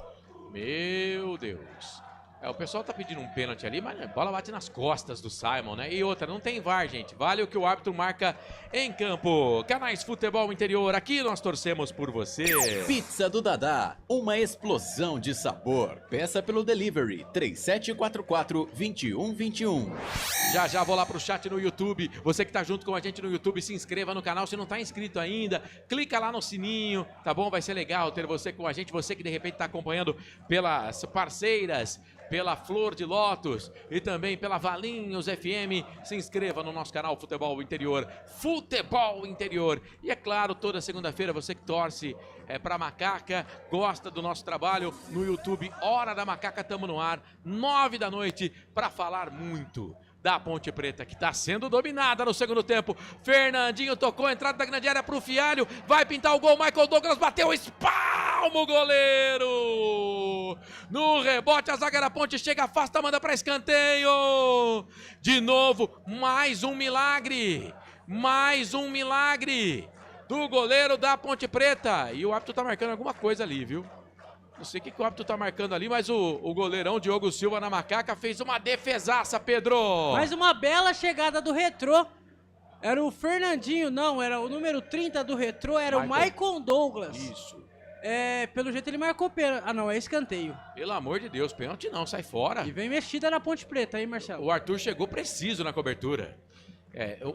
Meu Deus. O pessoal tá pedindo um pênalti ali, mas a bola bate nas costas do Simon, né? E outra, não tem VAR, gente. Vale o que o árbitro marca em campo. Canais Futebol Interior, aqui nós torcemos por você. Pizza do Dadá, uma explosão de sabor. Peça pelo delivery 3744-2121. Já vou lá pro chat no YouTube. Você que tá junto com a gente no YouTube, se inscreva no canal. Se não tá inscrito ainda, clica lá no sininho, tá bom? Vai ser legal ter você com a gente. Você que de repente tá acompanhando pelas parceiras, pela Flor de Lótus e também pela Valinhos FM, se inscreva no nosso canal Futebol Interior, Futebol Interior. E é claro, toda segunda-feira você que torce pra Macaca, gosta do nosso trabalho no YouTube, Hora da Macaca, tamo no ar, 9 da noite, pra falar muito da Ponte Preta, que está sendo dominada no segundo tempo. Fernandinho tocou a entrada da grande área pro Fialho, vai pintar o gol, Michael Douglas bateu, espalma! calma o goleiro. No rebote, a zaga da Ponte chega, afasta, manda para escanteio. De novo, mais um milagre. Mais um milagre do goleiro da Ponte Preta. E o árbitro tá marcando alguma coisa ali, viu? Não sei o que o árbitro tá marcando ali, mas o goleirão Diogo Silva na macaca fez uma defesaça, Pedro. Mais uma bela chegada do Retrô. Era o Fernandinho, não, era o número 30 do Retrô, era o Maicon Douglas. Isso. Pelo jeito ele marcou pênalti. Ah, não, é escanteio. Pelo amor de Deus, pênalti não, sai fora. E vem mexida na Ponte Preta, hein, Marcelo? O Arthur chegou preciso na cobertura.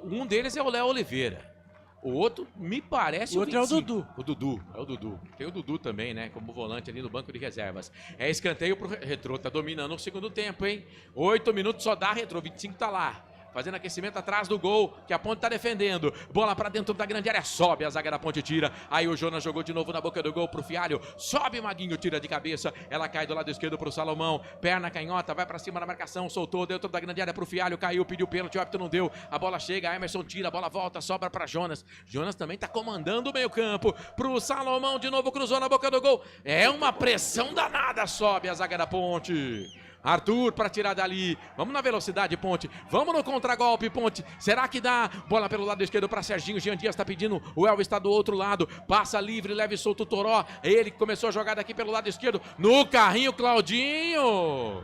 Um deles é o Léo Oliveira. O outro me parece o outro 25. É o Dudu. É o Dudu. Tem o Dudu também, né? Como volante ali no banco de reservas. É escanteio pro Retrô. Tá dominando o segundo tempo, hein? 8 minutos só dá Retrô. 25 tá lá. Fazendo aquecimento atrás do gol, que a Ponte tá defendendo. Bola pra dentro da grande área, sobe, a zaga da Ponte tira. Aí o Jonas jogou de novo na boca do gol pro Fialho. Sobe, Maguinho, tira de cabeça. Ela cai do lado esquerdo pro Salomão. Perna canhota, vai pra cima da marcação. Soltou dentro da grande área pro Fialho. Caiu, pediu pênalti, o árbitro não deu. A bola chega, Emerson tira, a bola volta, sobra pra Jonas. Jonas também tá comandando o meio campo. Pro Salomão, de novo cruzou na boca do gol. É uma pressão danada, sobe a zaga da Ponte. Arthur para tirar dali, vamos na velocidade, Ponte, vamos no contragolpe, Ponte, será que dá? Bola pelo lado esquerdo para Serginho, Jean Dias tá pedindo, o Elvis está do outro lado, passa livre, leve e solto o Toró, ele que começou a jogada aqui pelo lado esquerdo, no carrinho, Claudinho,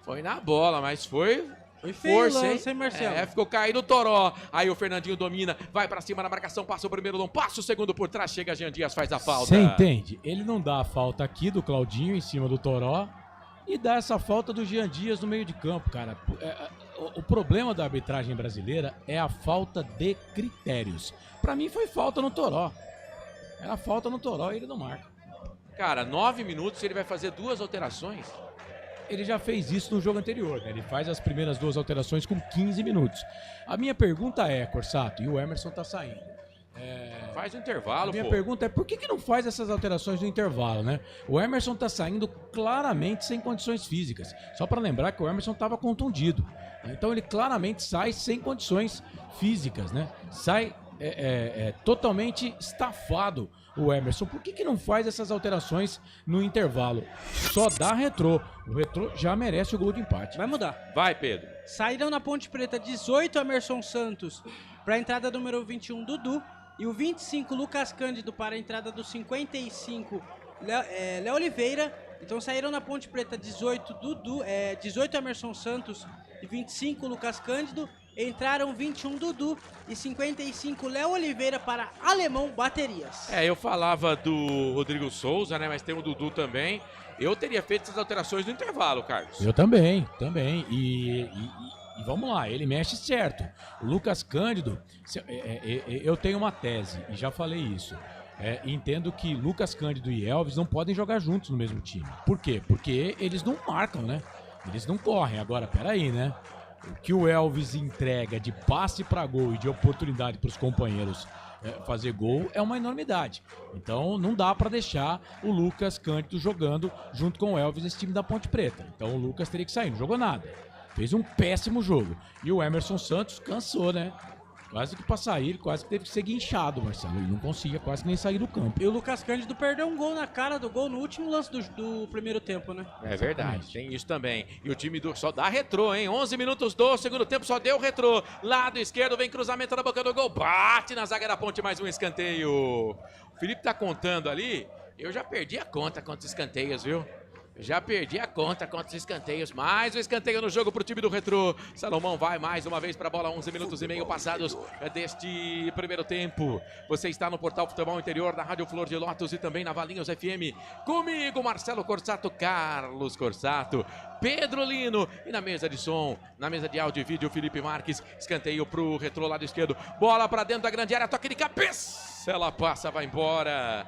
foi na bola, mas foi força, hein? Hein, Marcelo? Ficou caído o Toró, aí o Fernandinho domina, vai para cima na marcação, passa o primeiro, não passa o segundo por trás, chega Jean Dias, faz a falta. Você entende? Ele não dá a falta aqui do Claudinho em cima do Toró, e dá essa falta do Jean Dias no meio de campo, cara. O problema da arbitragem brasileira é a falta de critérios. Pra mim foi falta no Toró. Era falta no Toró e ele não marca. Cara, 9 minutos ele vai fazer 2 alterações. Ele já fez isso no jogo anterior, né? Ele faz as primeiras 2 alterações com 15 minutos. A minha pergunta é, Corsato, e o Emerson tá saindo. Faz o intervalo, A minha pergunta é por que não faz essas alterações no intervalo, né? O Emerson tá saindo claramente sem condições físicas. Só para lembrar que o Emerson estava contundido. Então ele claramente sai sem condições físicas, né? Sai totalmente estafado o Emerson. Por que não faz essas alterações no intervalo? Só dá Retrô. O Retrô já merece o gol de empate. Vai mudar. Vai, Pedro. Saíram na Ponte Preta 18 Emerson Santos para a entrada número 21 Dudu. E o 25, Lucas Cândido, para a entrada do 55, Léo Oliveira. Então saíram na Ponte Preta 18, 18 Emerson Santos e 25, Lucas Cândido. Entraram 21, Dudu e 55, Léo Oliveira para Alemão Baterias. Eu falava do Rodrigo Souza, né? Mas tem o Dudu também. Eu teria feito essas alterações no intervalo, Carlos. Eu também. E vamos lá, ele mexe certo. O Lucas Cândido, eu tenho uma tese, e já falei isso. Entendo que Lucas Cândido e Elvis não podem jogar juntos no mesmo time. Por quê? Porque eles não marcam, né? Eles não correm. Agora, peraí, né? O que o Elvis entrega de passe para gol e de oportunidade para os companheiros fazer gol é uma enormidade. Então não dá para deixar o Lucas Cândido jogando junto com o Elvis nesse time da Ponte Preta. Então o Lucas teria que sair, não jogou nada. Fez um péssimo jogo. E o Emerson Santos cansou, né? Quase que pra sair, ele quase que teve que ser guinchado, Marcelo. Ele não conseguia quase nem sair do campo. E o Lucas Cândido perdeu um gol na cara do gol no último lance do primeiro tempo, né? É verdade, tem isso também. E o time só dá Retrô, hein? 11 minutos do segundo tempo, só deu Retrô. Lado esquerdo, vem cruzamento na boca do gol. Bate na zaga da Ponte, mais um escanteio. O Felipe tá contando ali. Eu já perdi a conta quantos escanteios, viu? Já perdi a conta contra os escanteios. Mais um escanteio no jogo pro time do Retrô. Salomão vai mais uma vez pra bola. 11 minutos e meio passados deste primeiro tempo. Você está no Portal Futebol Interior da Rádio Flor de Lótus e também na Valinhos FM. Comigo, Marcelo Corsato, Carlos Corsato, Pedro Lino. E na mesa de som, na mesa de áudio e vídeo, Felipe Marques. Escanteio pro Retrô, lado esquerdo. Bola pra dentro da grande área. Toque de cabeça. Ela passa, vai embora.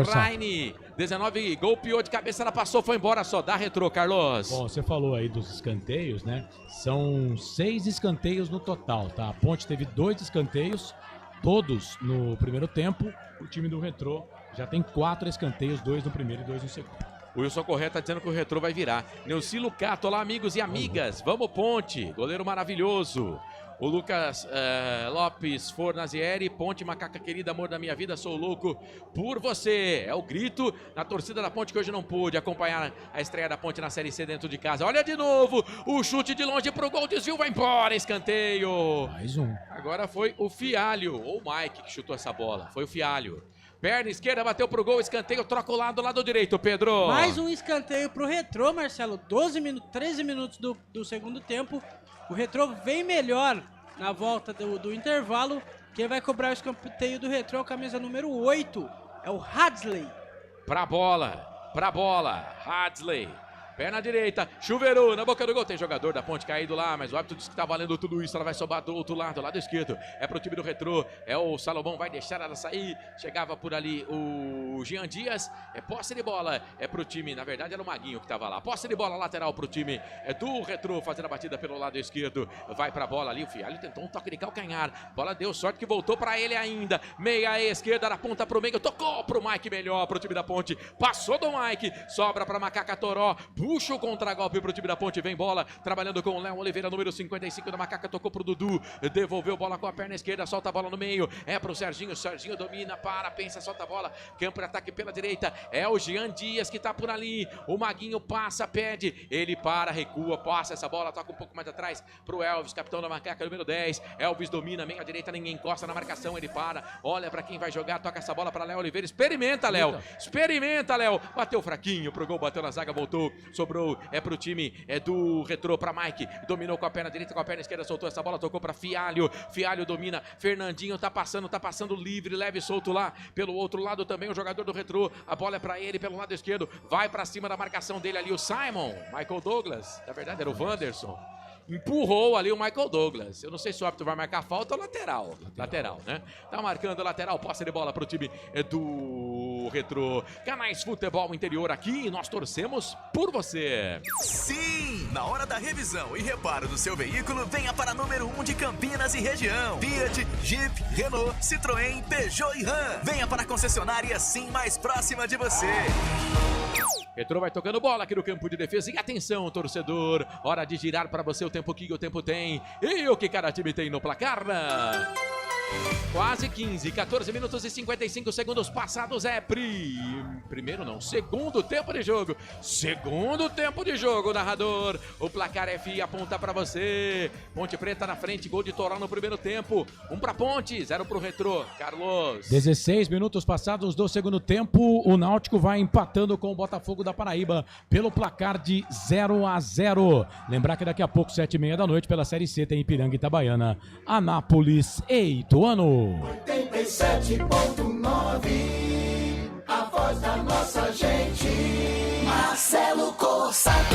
Raine, 19, golpeou de cabeça, ela passou, foi embora, só dá Retrô, Carlos. Bom, você falou aí dos escanteios, né? São 6 escanteios no total, tá? A Ponte teve 2 escanteios, todos no primeiro tempo. O time do Retrô já tem 4 escanteios, 2 no primeiro e 2 no segundo. O Wilson Correia tá dizendo que o Retrô vai virar. Neuci Lucato, olá amigos e amigas. Vamos Ponte, goleiro maravilhoso. O Lucas Lopes Fornazieri, Ponte, macaca querida, amor da minha vida, sou louco por você. É o grito na torcida da Ponte que hoje não pôde acompanhar a estreia da Ponte na Série C dentro de casa. Olha de novo, o chute de longe pro gol, desvio, vai embora, escanteio. Mais um. Agora foi o Fialho, ou o Mike que chutou essa bola, foi o Fialho. Perna esquerda, bateu pro gol, escanteio, troca o lado direito, Pedro. Mais um escanteio pro Retrô, Marcelo, 13 minutos do segundo tempo. O Retrô vem melhor na volta do intervalo. Quem vai cobrar o escanteio do Retrô é o camisa número 8, é o Hadley. Pra bola, Hadley. Perna direita, Chuveiro na boca do gol. Tem jogador da Ponte caído lá, mas o árbitro disse que tá valendo tudo isso. Ela vai sobrar do outro lado, lado esquerdo. É pro time do Retrô. É o Salomão, vai deixar ela sair. Chegava por ali o Jean Dias. É posse de bola. É pro time, na verdade era o Maguinho que tava lá. Posse de bola lateral pro time do Retrô. Fazendo a batida pelo lado esquerdo. Vai pra bola ali. O Fialho tentou um toque de calcanhar. Bola deu sorte que voltou pra ele ainda. Meia esquerda na ponta pro meio. Tocou pro Mike melhor pro time da Ponte. Passou do Mike. Sobra pra Macaca Toró. Puxa o contragolpe pro time da Ponte, vem bola, trabalhando com o Léo Oliveira, número 55 da Macaca, tocou pro Dudu, devolveu bola com a perna esquerda, solta a bola no meio, é pro Serginho domina, pensa, solta a bola, campo de ataque pela direita, é o Jean Dias que tá por ali, o Maguinho passa, pede, ele para, recua, passa essa bola, toca um pouco mais atrás pro Elvis, capitão da Macaca, número 10, Elvis domina, meia direita, ninguém encosta na marcação, ele para, olha pra quem vai jogar, toca essa bola pra Léo Oliveira, experimenta, Léo, bateu fraquinho pro gol, bateu na zaga, voltou, sobrou, é pro time do Retrô, pra Mike, dominou com a perna direita, com a perna esquerda, soltou essa bola, tocou pra Fialho domina, Fernandinho tá passando livre, leve e solto lá, pelo outro lado também o jogador do Retrô, a bola é pra ele, pelo lado esquerdo, vai pra cima da marcação dele ali, o Simon, Michael Douglas, na verdade era o Wanderson, empurrou ali o Michael Douglas. Eu não sei se o árbitro vai marcar falta ou lateral. Lateral, né? Tá marcando lateral, posse de bola pro time do Retrô. Canais Futebol Interior aqui, nós torcemos por você. Sim! Na hora da revisão e reparo do seu veículo, venha para número 1 de Campinas e região. Fiat, Jeep, Renault, Citroën, Peugeot e Ram. Venha para a concessionária Sim mais próxima de você. Retrô vai tocando bola aqui no campo de defesa. E atenção, torcedor. Hora de girar para você o tempo que o tempo tem. E o que cada time tem no placar? Quase 15, 14 minutos e 55 segundos passados. É segundo tempo de jogo. Segundo tempo de jogo, narrador. O placar é FI, aponta pra você. Ponte Preta na frente, gol de Toró no primeiro tempo. 1 pra Ponte, 0 pro Retrô. Carlos. 16 minutos passados do segundo tempo. O Náutico vai empatando com o Botafogo da Paraíba pelo placar de 0-0. Lembrar que daqui a pouco, 7h30 da noite, pela Série C, tem Ipiranga e Itabaiana, Anápolis e Ituano. 87.9, a voz da nossa gente, Marcelo Corsato.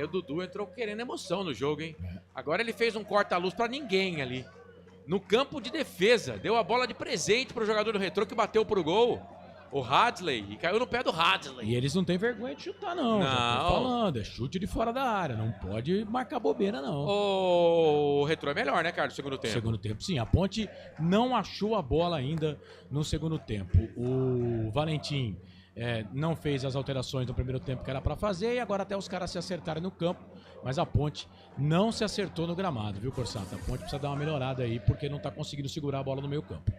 O Dudu entrou querendo emoção no jogo, hein? Agora ele fez um corta-luz pra ninguém ali. No campo de defesa, deu a bola de presente pro jogador do Retrô que bateu pro gol. O Hadley, e caiu no pé do Hadley. E eles não têm vergonha de chutar, não. Já tô falando, é chute de fora da área. Não pode marcar bobeira, não. O Retrô é melhor, né, Carlos, no segundo tempo? Segundo tempo, sim. A Ponte não achou a bola ainda no segundo tempo. O Valentim não fez as alterações no primeiro tempo que era para fazer, e agora até os caras se acertarem no campo. Mas a Ponte não se acertou no gramado, viu, Corsato? A Ponte precisa dar uma melhorada aí, porque não tá conseguindo segurar a bola no meio campo.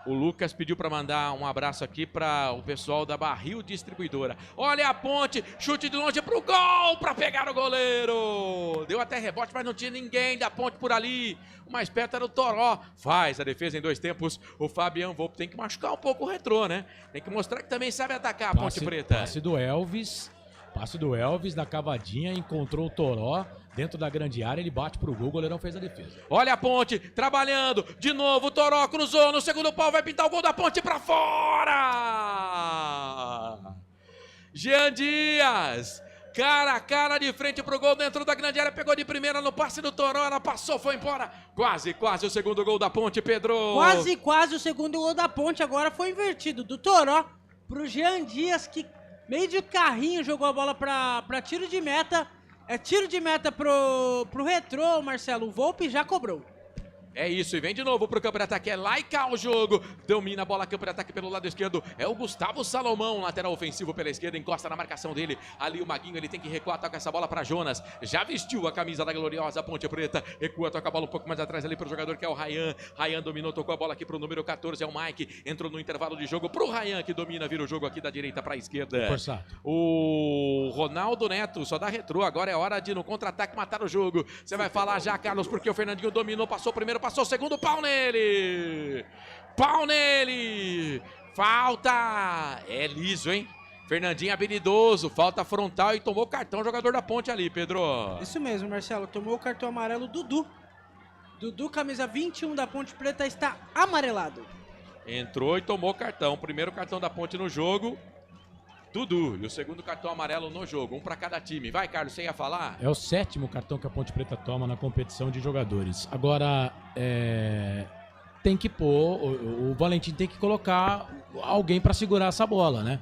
O Lucas pediu para mandar um abraço aqui para o pessoal da Barril Distribuidora. Olha a Ponte, chute de longe pro gol para pegar o goleiro. Deu até rebote, mas não tinha ninguém da Ponte por ali. O mais perto era o Toró. Faz a defesa em 2 tempos. O Fabian Volpe tem que machucar um pouco o Retrô, né? Tem que mostrar que também sabe atacar a Ponte Preta. Passe do Elvis na cavadinha, encontrou o Toró dentro da grande área, ele bate pro gol, o goleirão fez a defesa. Olha a Ponte, trabalhando, de novo o Toró cruzou no segundo pau, vai pintar o gol da Ponte pra fora! Jean Dias, cara a cara de frente pro gol dentro da grande área, pegou de primeira no passe do Toró, ela passou, foi embora. Quase o segundo gol da Ponte, Pedro. Quase o segundo gol da Ponte, agora foi invertido, do Toró pro Jean Dias, que meio de carrinho jogou a bola pra tiro de meta. É tiro de meta pro Retrô, Marcelo. O Volpe já cobrou. É isso, e vem de novo pro campo de ataque, é lá e cá o jogo, domina a bola, campo de ataque pelo lado esquerdo, é o Gustavo Salomão, lateral ofensivo pela esquerda, encosta na marcação dele, ali o Maguinho, ele tem que recuar, toca essa bola para Jonas, já vestiu a camisa da gloriosa Ponte Preta, recua, toca a bola um pouco mais atrás ali pro jogador que é o Ryan dominou, tocou a bola aqui pro número 14, é o Mike, entrou no intervalo de jogo pro Ryan, que domina, vira o jogo aqui da direita pra esquerda. O Ronaldo Neto só dá retrô, agora é hora de no contra-ataque matar o jogo, você vai falar já, Carlos, porque o Fernandinho dominou, passou o primeiro, passou o segundo, pau nele! Pau nele! Falta! É liso, hein? Fernandinho habilidoso, falta frontal e tomou cartão, jogador da Ponte ali, Pedro. Isso mesmo, Marcelo, tomou o cartão amarelo Dudu. Dudu, camisa 21 da Ponte Preta, está amarelado. Entrou e tomou cartão, primeiro cartão da Ponte no jogo, Dudu, e o segundo cartão amarelo no jogo, um para cada time. Vai, Carlos, você ia falar? É o 7º cartão que a Ponte Preta toma na competição de jogadores. Agora, tem que pôr, o Valentim tem que colocar alguém para segurar essa bola, né?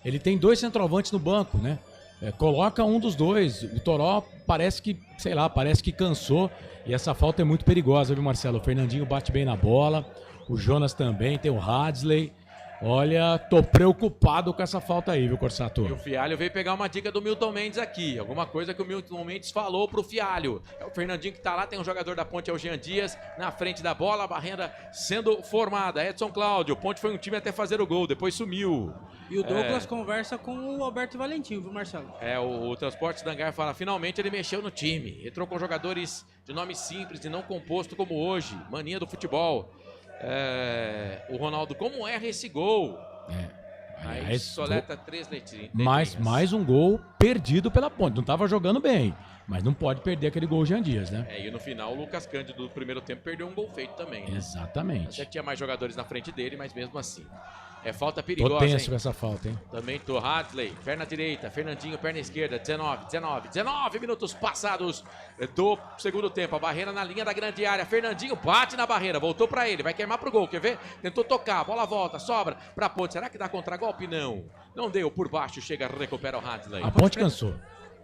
Ele tem 2 centroavantes no banco, né? Coloca um dos dois. O Toró parece que, sei lá, parece que cansou. E essa falta é muito perigosa, viu, Marcelo? O Fernandinho bate bem na bola. O Jonas também, tem o Hadley. Olha, tô preocupado com essa falta aí, viu, Corsato? E o Fialho veio pegar uma dica do Milton Mendes aqui. Alguma coisa que o Milton Mendes falou pro Fialho. É o Fernandinho que tá lá, tem um jogador da Ponte, é o Jean Dias, na frente da bola, a barreira sendo formada. Edson Cláudio, Ponte foi um time até fazer o gol, depois sumiu. E o Douglas conversa com o Alberto Valentim, viu, Marcelo? O Transportes Dangar fala, finalmente ele mexeu no time. Entrou com jogadores de nome simples e não composto como hoje. Mania do futebol. O Ronaldo, como erra esse gol? Aí soleta 3 letrinhas. Mais um gol perdido pela Ponte. Não estava jogando bem, mas não pode perder aquele gol Jean Dias, né? E no final o Lucas Cândido do primeiro tempo perdeu um gol feito também, né? Exatamente. Até tinha mais jogadores na frente dele, mas mesmo assim. É falta perigosa, tô tenso com essa falta, hein? Também tô. Hadley, perna direita, Fernandinho, perna esquerda, 19 minutos passados do segundo tempo. A barreira na linha da grande área. Fernandinho bate na barreira, voltou pra ele, vai queimar pro gol, quer ver? Tentou tocar, bola volta, sobra pra Ponte. Será que dá contragolpe? Não deu, por baixo, chega, recupera o Hadley. A Ponte cansou.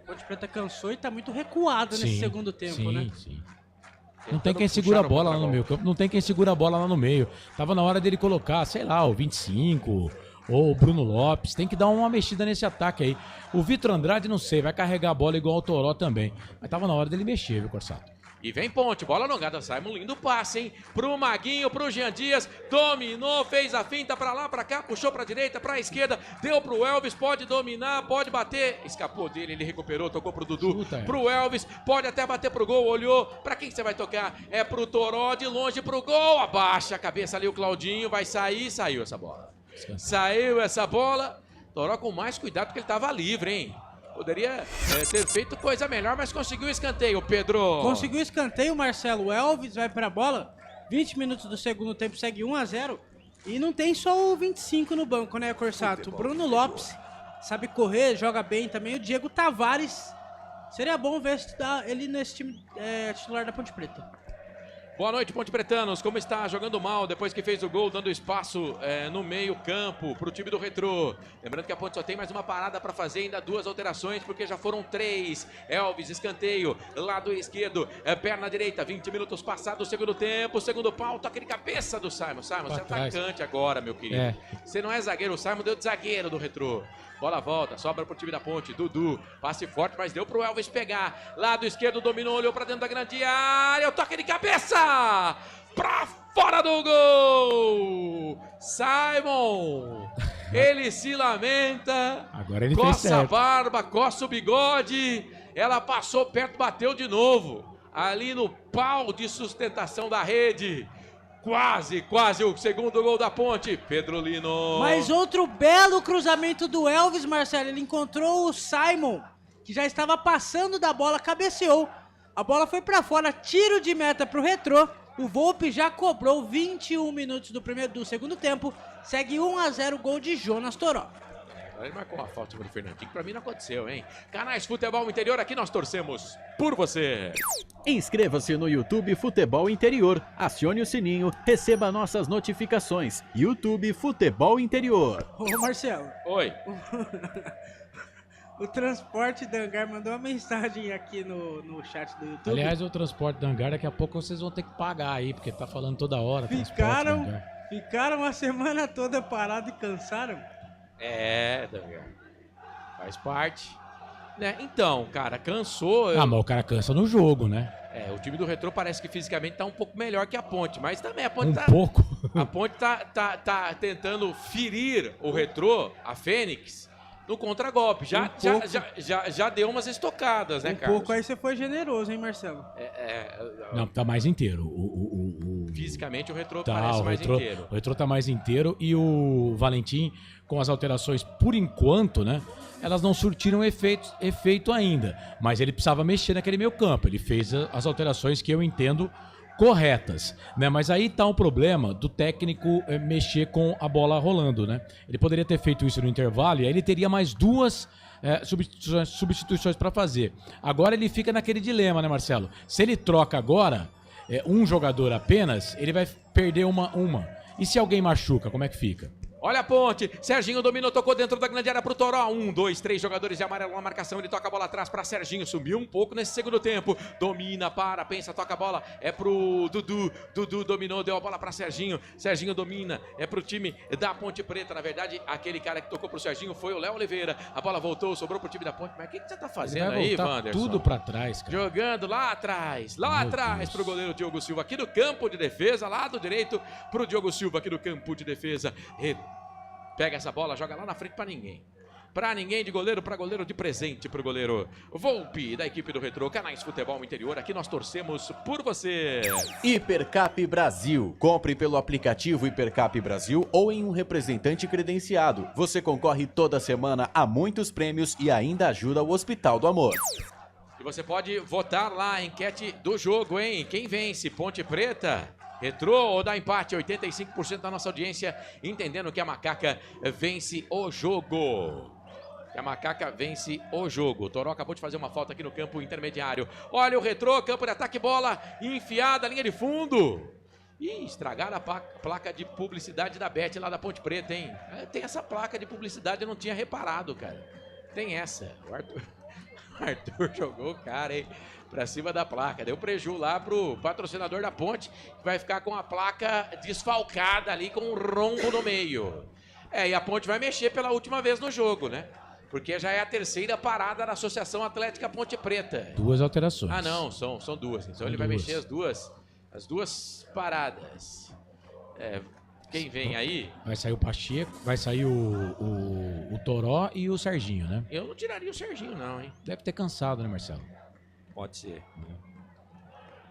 A Ponte Preta cansou e tá muito recuado nesse segundo tempo, né? Sim. Não tem quem segura a bola lá no meio campo, não tem quem segura a bola lá no meio. Tava na hora dele colocar, sei lá, o 25 ou o Bruno Lopes. Tem que dar uma mexida nesse ataque aí. O Vitor Andrade, não sei, vai carregar a bola igual o Toró também. Mas tava na hora dele mexer, viu, Corsato? E vem Ponte, bola alongada, Simon, lindo passe, hein? Pro Maguinho, pro Jean Dias, dominou, fez a finta pra lá, pra cá, puxou pra direita, pra esquerda, deu pro Elvis, pode dominar, pode bater, escapou dele, ele recuperou, tocou pro Dudu, pro Elvis, pode até bater pro gol, olhou, pra quem você vai tocar? É pro Toró, de longe pro gol, abaixa a cabeça ali o Claudinho, vai sair, saiu essa bola. Saiu essa bola, Toró com mais cuidado porque ele tava livre, hein? Poderia ter feito coisa melhor, mas conseguiu o escanteio, Pedro. Conseguiu o escanteio, Marcelo. O Elvis vai pra bola. 20 minutos do segundo tempo, segue 1-0. E não tem só o 25 no banco, né, Corsato? O Bruno Lopes sabe correr, joga bem também. O Diego Tavares. Seria bom ver ele nesse time titular da Ponte Preta. Boa noite, Ponte Pretanos. Como está? Jogando mal depois que fez o gol, dando espaço no meio campo para o time do Retrô. Lembrando que a Ponte só tem mais uma parada para fazer, ainda 2 alterações, porque já foram 3. Elvis, escanteio, lado esquerdo, perna direita, 20 minutos passados, segundo tempo, segundo pau, toque de cabeça do Simon. Simon, você é atacante agora, meu querido. Você não é zagueiro, o Simon deu de zagueiro do Retrô. Bola volta, sobra pro time da Ponte, Dudu, passe forte, mas deu pro Elvis pegar. Lado esquerdo, dominou, olhou pra dentro da grande área, o toque de cabeça! Pra fora do gol! Simon! Ele se lamenta, agora ele coça a barba, coça o bigode, ela passou perto, bateu de novo, ali no pau de sustentação da rede. Quase o segundo gol da Ponte, Pedro Lino. Mas outro belo cruzamento do Elvis, Marcelo. Ele encontrou o Simon, que já estava passando da bola, cabeceou. A bola foi pra fora, tiro de meta pro Retrô. O Volpe já cobrou 21 minutos do segundo tempo. Segue 1-0, gol de Jonas Toró. Ele marcou uma falta sobre o Fernandinho, que pra mim não aconteceu, hein? Canais Futebol Interior, aqui nós torcemos por você. Inscreva-se no YouTube Futebol Interior, acione o sininho, receba nossas notificações. YouTube Futebol Interior. Ô Marcelo. Oi. O Transporte Dangar mandou uma mensagem aqui no chat do YouTube. Aliás, o Transporte Dangar, daqui a pouco vocês vão ter que pagar aí, porque tá falando toda hora. Ficaram a semana toda parado e cansaram? Dangar. Faz parte. Né? Então, cara, cansou. Mas o cara cansa no jogo, né? O time do Retrô parece que fisicamente tá um pouco melhor que a Ponte, mas também a Ponte A Ponte tá tentando ferir o Retrô, a Fênix, no contragolpe. Já deu umas estocadas, né, Carlos? Um pouco aí você foi generoso, hein, Marcelo? Não, tá mais inteiro. Fisicamente o Retrô parece mais inteiro. O Retrô tá mais inteiro e o Valentim, com as alterações por enquanto, né? Elas não surtiram efeito ainda. Mas ele precisava mexer naquele meio campo. Ele fez as alterações que eu entendo corretas, né? Mas aí tá um problema do técnico mexer com a bola rolando, né? Ele poderia ter feito isso no intervalo e aí ele teria mais duas substituições para fazer. Agora ele fica naquele dilema, né, Marcelo? Se ele troca agora um jogador apenas, ele vai perder uma. E se alguém machuca, como é que fica? Olha a Ponte, Serginho dominou, tocou dentro da grande área pro Toró, 1, 2, 3 jogadores de amarelo na marcação, ele toca a bola atrás pra Serginho, sumiu um pouco nesse segundo tempo, domina, pensa, toca a bola, é pro Dudu dominou, deu a bola pra Serginho domina, é pro time da Ponte Preta, na verdade, aquele cara que tocou pro Serginho foi o Léo Oliveira, a bola voltou, sobrou pro time da Ponte, mas o que você tá fazendo aí, Wanderson? Tudo pra trás, cara. Jogando lá atrás pro goleiro Diogo Silva, aqui no campo de defesa, lado direito pro Diogo Silva, aqui no campo de defesa, pega essa bola, joga lá na frente pra ninguém. Pra ninguém, de goleiro pra goleiro, de presente pro goleiro Volpe, da equipe do Retrô, Canais Futebol Interior. Aqui nós torcemos por você. Hipercap Brasil. Compre pelo aplicativo Hipercap Brasil ou em um representante credenciado. Você concorre toda semana a muitos prêmios e ainda ajuda o Hospital do Amor. E você pode votar lá, a enquete do jogo, hein? Quem vence? Ponte Preta, Retrô ou dá empate? 85% da nossa audiência entendendo que a Macaca vence o jogo. Que a Macaca vence o jogo. O Toró acabou de fazer uma falta aqui no campo intermediário. Olha o Retrô, campo de ataque, bola enfiada, linha de fundo. Ih, estragaram a placa de publicidade da Bet lá da Ponte Preta, hein? Tem essa placa de publicidade, eu não tinha reparado, cara. Tem essa. O Arthur jogou o cara, hein? Pra cima da placa. Deu preju lá pro patrocinador da Ponte, que vai ficar com a placa desfalcada ali, com um rombo no meio. E a Ponte vai mexer pela última vez no jogo, né? Porque já é a terceira parada da Associação Atlética Ponte Preta. 2 alterações. Ah, não, são 2. Então ele vai mexer as duas paradas. Quem vem aí? Vai sair o Pacheco, vai sair o Toró e o Serginho, né? Eu não tiraria o Serginho, não, hein? Deve ter cansado, né, Marcelo? Pode ser.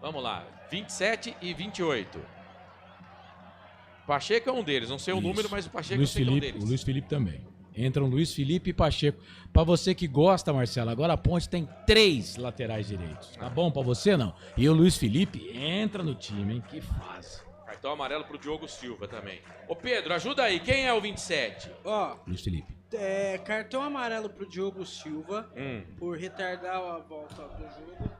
Vamos lá, 27 e 28. Pacheco é um deles, não sei o número, mas o Pacheco é um deles. O Luiz Felipe também. Entram Luiz Felipe e Pacheco. Pra você que gosta, Marcelo, agora a Ponte tem 3 laterais direitos. Tá bom pra você, não? E o Luiz Felipe entra no time, hein? Que fase. Cartão amarelo pro Diogo Silva também. Ô Pedro, ajuda aí, quem é o 27? Luiz Felipe. Cartão amarelo pro Diogo Silva por retardar a volta do jogo.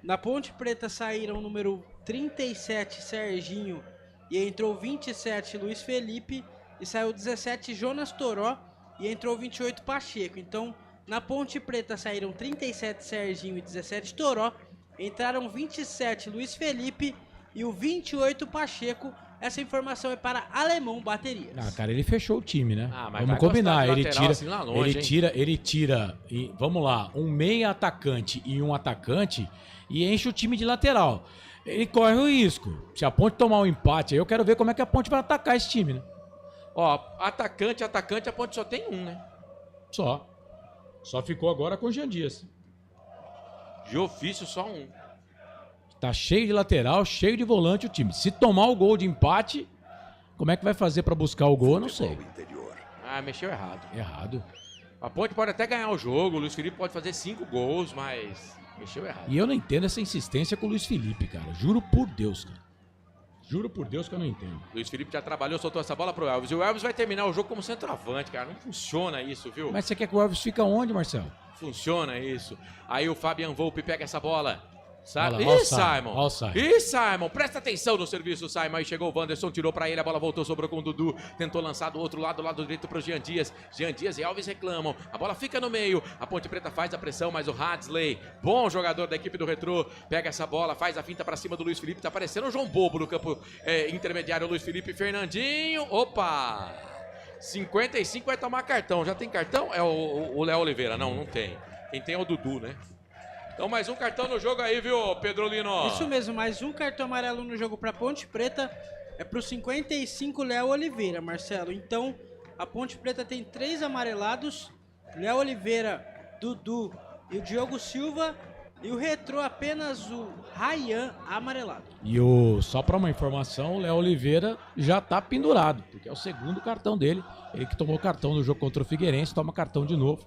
Na Ponte Preta saíram o número 37 Serginho e entrou 27 Luiz Felipe e saiu 17 Jonas Toró e entrou 28 Pacheco. Então, na Ponte Preta saíram 37 Serginho e 17 Toró, entraram 27 Luiz Felipe e o 28 Pacheco. Essa informação é para Alemão Baterias. Cara, ele fechou o time, né? Mas vamos combinar, ele tira, assim lá longe, ele tira, e, vamos lá, um meia atacante e um atacante e enche o time de lateral. Ele corre o risco. Se a Ponte tomar um empate, aí eu quero ver como é que a Ponte vai atacar esse time, né? Atacante, a Ponte só tem um, né? Só ficou agora com o Jean Dias. De ofício, só um. Tá cheio de lateral, cheio de volante o time. Se tomar o gol de empate, como é que vai fazer pra buscar o gol, eu não sei. Mexeu errado. Errado. A Ponte pode até ganhar o jogo, o Luiz Felipe pode fazer 5 gols, mas mexeu errado. E eu não entendo essa insistência com o Luiz Felipe, cara. Juro por Deus, cara. Juro por Deus que eu não entendo. Luiz Felipe já trabalhou, soltou essa bola pro Elvis. E o Elvis vai terminar o jogo como centroavante, cara. Não funciona isso, viu? Mas você quer que o Elvis fique onde, Marcelo? Funciona isso. Aí o Fabian Volpe pega essa bola. Ih, Simon, presta atenção no serviço, Simon. Aí chegou o Wanderson, tirou pra ele, a bola voltou, sobrou com o Dudu. Tentou lançar do outro lado direito pro Jean Dias. Jean Dias e Alves reclamam. A bola fica no meio. A Ponte Preta faz a pressão, mas o Hadley, bom jogador da equipe do Retrô, pega essa bola, faz a finta pra cima do Luiz Felipe. Tá parecendo o João Bobo no campo intermediário. Luiz Felipe, Fernandinho. Opa! 55 vai tomar cartão. Já tem cartão? É o Léo Oliveira. Não tem. Quem tem é o Dudu, né? Então mais um cartão no jogo aí, viu, Pedrolino? Isso mesmo, mais um cartão amarelo no jogo pra Ponte Preta. É pro 55 Léo Oliveira, Marcelo. Então, a Ponte Preta tem 3 amarelados. Léo Oliveira, Dudu e o Diogo Silva. E o Retrô apenas o Ryan amarelado. E só para uma informação, o Léo Oliveira já tá pendurado, porque é o segundo cartão dele. Ele que tomou cartão no jogo contra o Figueirense, toma cartão de novo.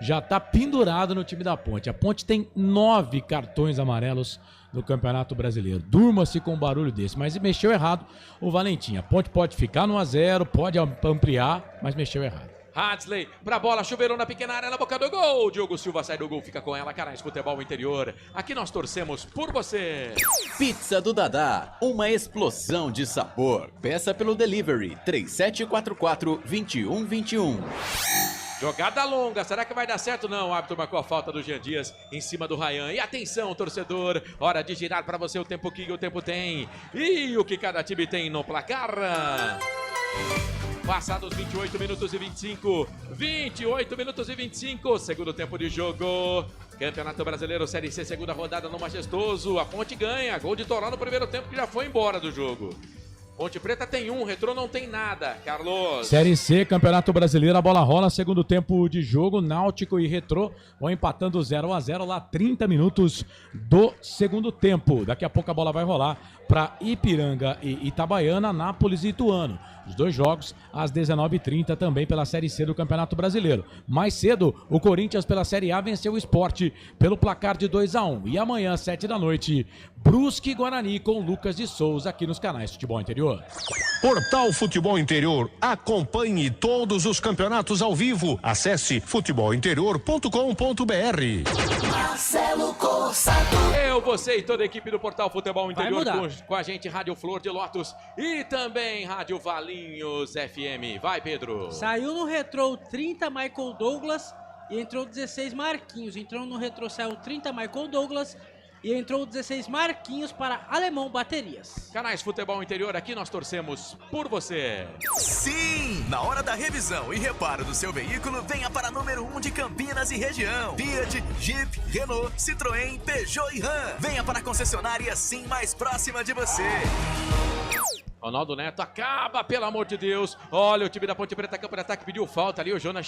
Já tá pendurado no time da Ponte. A Ponte tem 9 cartões amarelos no Campeonato Brasileiro. Durma-se com um barulho desse, mas mexeu errado o Valentim. A Ponte pode ficar no 1-0, pode ampliar, mas mexeu errado. Hadley pra bola, chuveirou na pequena área, na boca do gol. Diogo Silva sai do gol, fica com ela. Canais Futebol Interior. Aqui nós torcemos por você. Pizza do Dadá, uma explosão de sabor. Peça pelo delivery 3744-2121. Jogada longa, será que vai dar certo? Não, o árbitro marcou a falta do Jean Dias em cima do Ryan. E atenção, torcedor, hora de girar para você o tempo que o tempo tem. E o que cada time tem no placar. Passados 28 minutos e 25. 28 minutos e 25, segundo tempo de jogo. Campeonato Brasileiro, Série C, segunda rodada no Majestoso. A Ponte ganha, gol de Toró no primeiro tempo que já foi embora do jogo. Ponte Preta tem 1, Retrô não tem nada, Carlos. Série C, Campeonato Brasileiro, a bola rola, segundo tempo de jogo, Náutico e Retrô vão empatando 0-0 lá, 30 minutos do segundo tempo. Daqui a pouco a bola vai rolar para Ipiranga e Itabaiana, Nápoles e Ituano. Os dois jogos às 19h30 também pela Série C do Campeonato Brasileiro. Mais cedo, o Corinthians pela Série A venceu o Sport pelo placar de 2-1. E amanhã, às 7 da noite, Brusque e Guarani com Lucas de Souza aqui nos canais Futebol Interior. Portal Futebol Interior. Acompanhe todos os campeonatos ao vivo. Acesse futebolinterior.com.br. Marcelo Corsato. Eu, você e toda a equipe do Portal Futebol Interior com a gente, Rádio Flor de Lótus e também Rádio Valinhos FM. Vai, Pedro. Saiu no Retrô 30 Michael Douglas e entrou 16 Marquinhos. Entrou no Retrô, saiu 30 Michael Douglas e entrou 16 Marquinhos para Alemão Baterias. Canais Futebol Interior, aqui nós torcemos por você. Sim! Na hora da revisão e reparo do seu veículo, venha para número 1 de Campinas e região. Fiat, Jeep, Renault, Citroën, Peugeot e Ram. Venha para a concessionária Sim mais próxima de você. Ronaldo Neto acaba, pelo amor de Deus. Olha o time da Ponte Preta, campo de ataque, pediu falta ali. O Jonas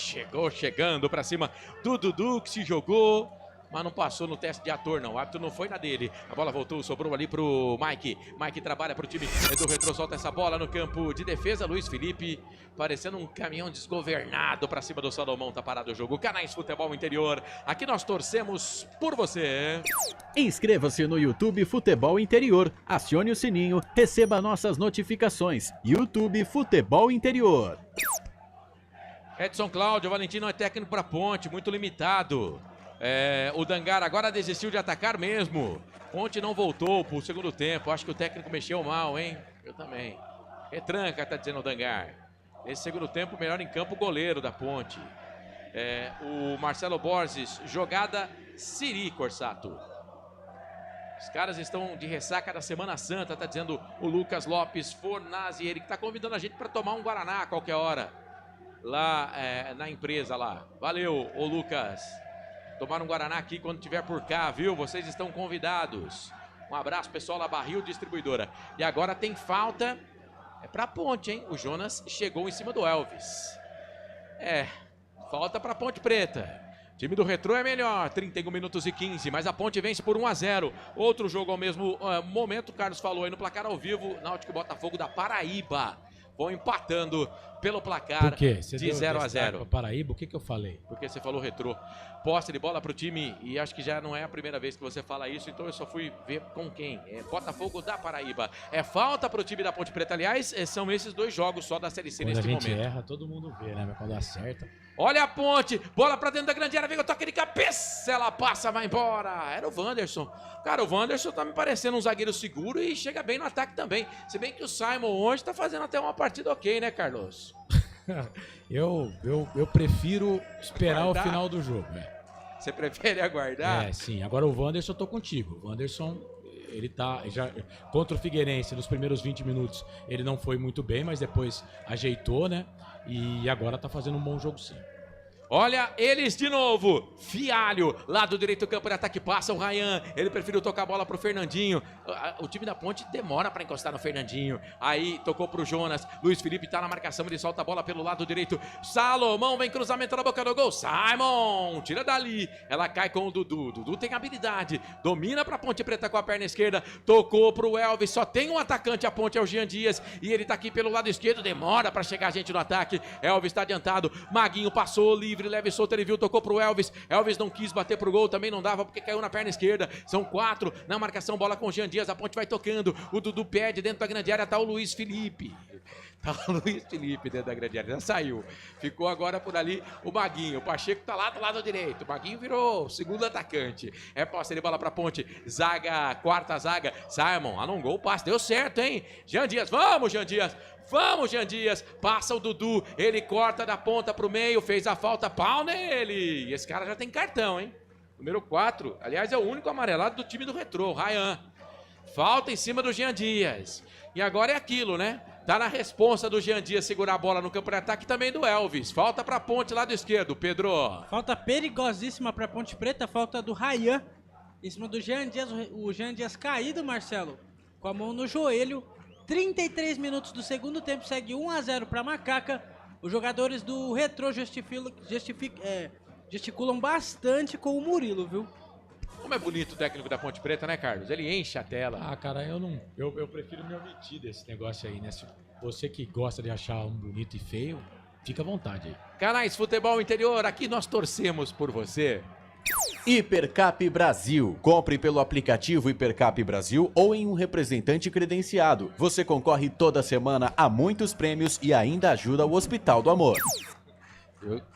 chegando pra cima do Dudu, que se jogou, mas não passou no teste de ator, não. O árbitro não foi na dele. A bola voltou, sobrou ali pro Mike. Mike trabalha pro time do Retrô, solta essa bola no campo de defesa. Luiz Felipe, parecendo um caminhão desgovernado pra cima do Salomão. Tá parado o jogo. Canais Futebol Interior. Aqui nós torcemos por você. Inscreva-se no YouTube Futebol Interior. Acione o sininho, receba nossas notificações. YouTube Futebol Interior. Edson Cláudio, Valentino é técnico pra Ponte, muito limitado. O Dangar agora desistiu de atacar mesmo. Ponte não voltou pro segundo tempo. Acho que o técnico mexeu mal, hein? Eu também. Retranca, tá dizendo o Dangar. Nesse segundo tempo, melhor em campo o goleiro da Ponte. O Marcelo Borges, jogada Siri, Corsato. Os caras estão de ressaca da Semana Santa, tá dizendo o Lucas Lopes Fornazzi. Ele que tá convidando a gente para tomar um Guaraná a qualquer hora. Lá na empresa lá. Valeu, ô Lucas. Tomar um Guaraná aqui quando estiver por cá, viu? Vocês estão convidados. Um abraço, pessoal da Barril Distribuidora. E agora tem falta. É pra Ponte, hein? O Jonas chegou em cima do Elvis. Falta pra Ponte Preta. Time do Retrô é melhor, 31 minutos e 15, mas a Ponte vence por 1-0. Outro jogo ao mesmo momento, o Carlos falou aí no placar ao vivo, Náutico e Botafogo da Paraíba. Vão empatando pelo placar Por quê? Você de deu 0 a destaque 0. pra Paraíba, o que eu falei? Porque você falou Retrô. Posse de bola pro time, e acho que já não é a primeira vez que você fala isso, então eu só fui ver com quem. É Botafogo da Paraíba. É falta pro time da Ponte Preta. Aliás, são esses 2 jogos só da Série C Quando neste a gente momento. erra, todo mundo vê, né? Mas quando acerta... Olha a Ponte, bola pra dentro da grande área, vem o toque de cabeça, ela passa, vai embora. Era o Wanderson. Cara, o Wanderson tá me parecendo um zagueiro seguro e chega bem no ataque também. Se bem que o Simon hoje tá fazendo até uma partida ok, né, Carlos? eu prefiro esperar Aguardar. o final do jogo, né? Você prefere aguardar? É, sim. Agora o Wanderson, eu tô contigo. O Wanderson, ele tá... Já, contra o Figueirense, nos primeiros 20 minutos, ele não foi muito bem, mas depois ajeitou, né? E agora tá fazendo um bom jogo, sim. Olha eles de novo. Fialho, lado direito do campo de ataque, passa o Ryan. Ele preferiu tocar a bola pro Fernandinho. O time da Ponte demora para encostar no Fernandinho. Aí tocou pro Jonas. Luiz Felipe tá na marcação, ele solta a bola pelo lado direito. Salomão vem cruzamento na boca do gol. Simon tira dali. Ela cai com o Dudu. Dudu tem habilidade. Domina pra Ponte Preta com a perna esquerda. Tocou pro Elvis. Só tem um atacante, a Ponte é o Jean Dias. E ele tá aqui pelo lado esquerdo. Demora pra chegar a gente no ataque. Elvis tá adiantado. Maguinho passou livre. Leve e solto, ele viu, tocou pro Elvis. Elvis não quis bater pro gol, também não dava porque caiu na perna esquerda. São 4 na marcação, bola com o Jean Dias. A Ponte vai tocando. O Dudu pede dentro da grande área. Tá o Luiz Felipe. Tá o Luiz Felipe dentro da grande área. Já saiu. Ficou agora por ali o Maguinho. O Pacheco tá lá do lado direito. O Maguinho virou o segundo atacante. É posse de bola pra Ponte. Zaga, quarta zaga. Simon alongou o passe. Deu certo, hein? Jean Dias. Vamos, Jean Dias. Vamos, Jean Dias, passa o Dudu, ele corta da ponta pro meio, fez a falta, pau nele. E esse cara já tem cartão, hein? Número 4, aliás, é o único amarelado do time do Retrô, o Ryan. Falta em cima do Jean Dias. E agora é aquilo, né? Tá na responsa do Jean Dias segurar a bola no campo de ataque, também do Elvis. Falta pra Ponte, lado esquerdo, Pedro. Falta perigosíssima pra Ponte Preta, falta do Ryan. Em cima do Jean Dias, o Jean Dias caído, Marcelo, com a mão no joelho. 33 minutos do segundo tempo, segue 1 a 0 para Macaca. Os jogadores do Retrô gesticulam bastante com o Murilo, viu? Como é bonito o técnico da Ponte Preta, né, Carlos? Ele enche a tela. Ah, cara, eu prefiro me omitir desse negócio aí, né? Se você que gosta de achar um bonito e feio, fica à vontade aí. Canais Futebol Interior, aqui nós torcemos por você. Hipercap Brasil. Compre pelo aplicativo Hipercap Brasil ou em um representante credenciado. Você concorre toda semana a muitos prêmios e ainda ajuda o Hospital do Amor.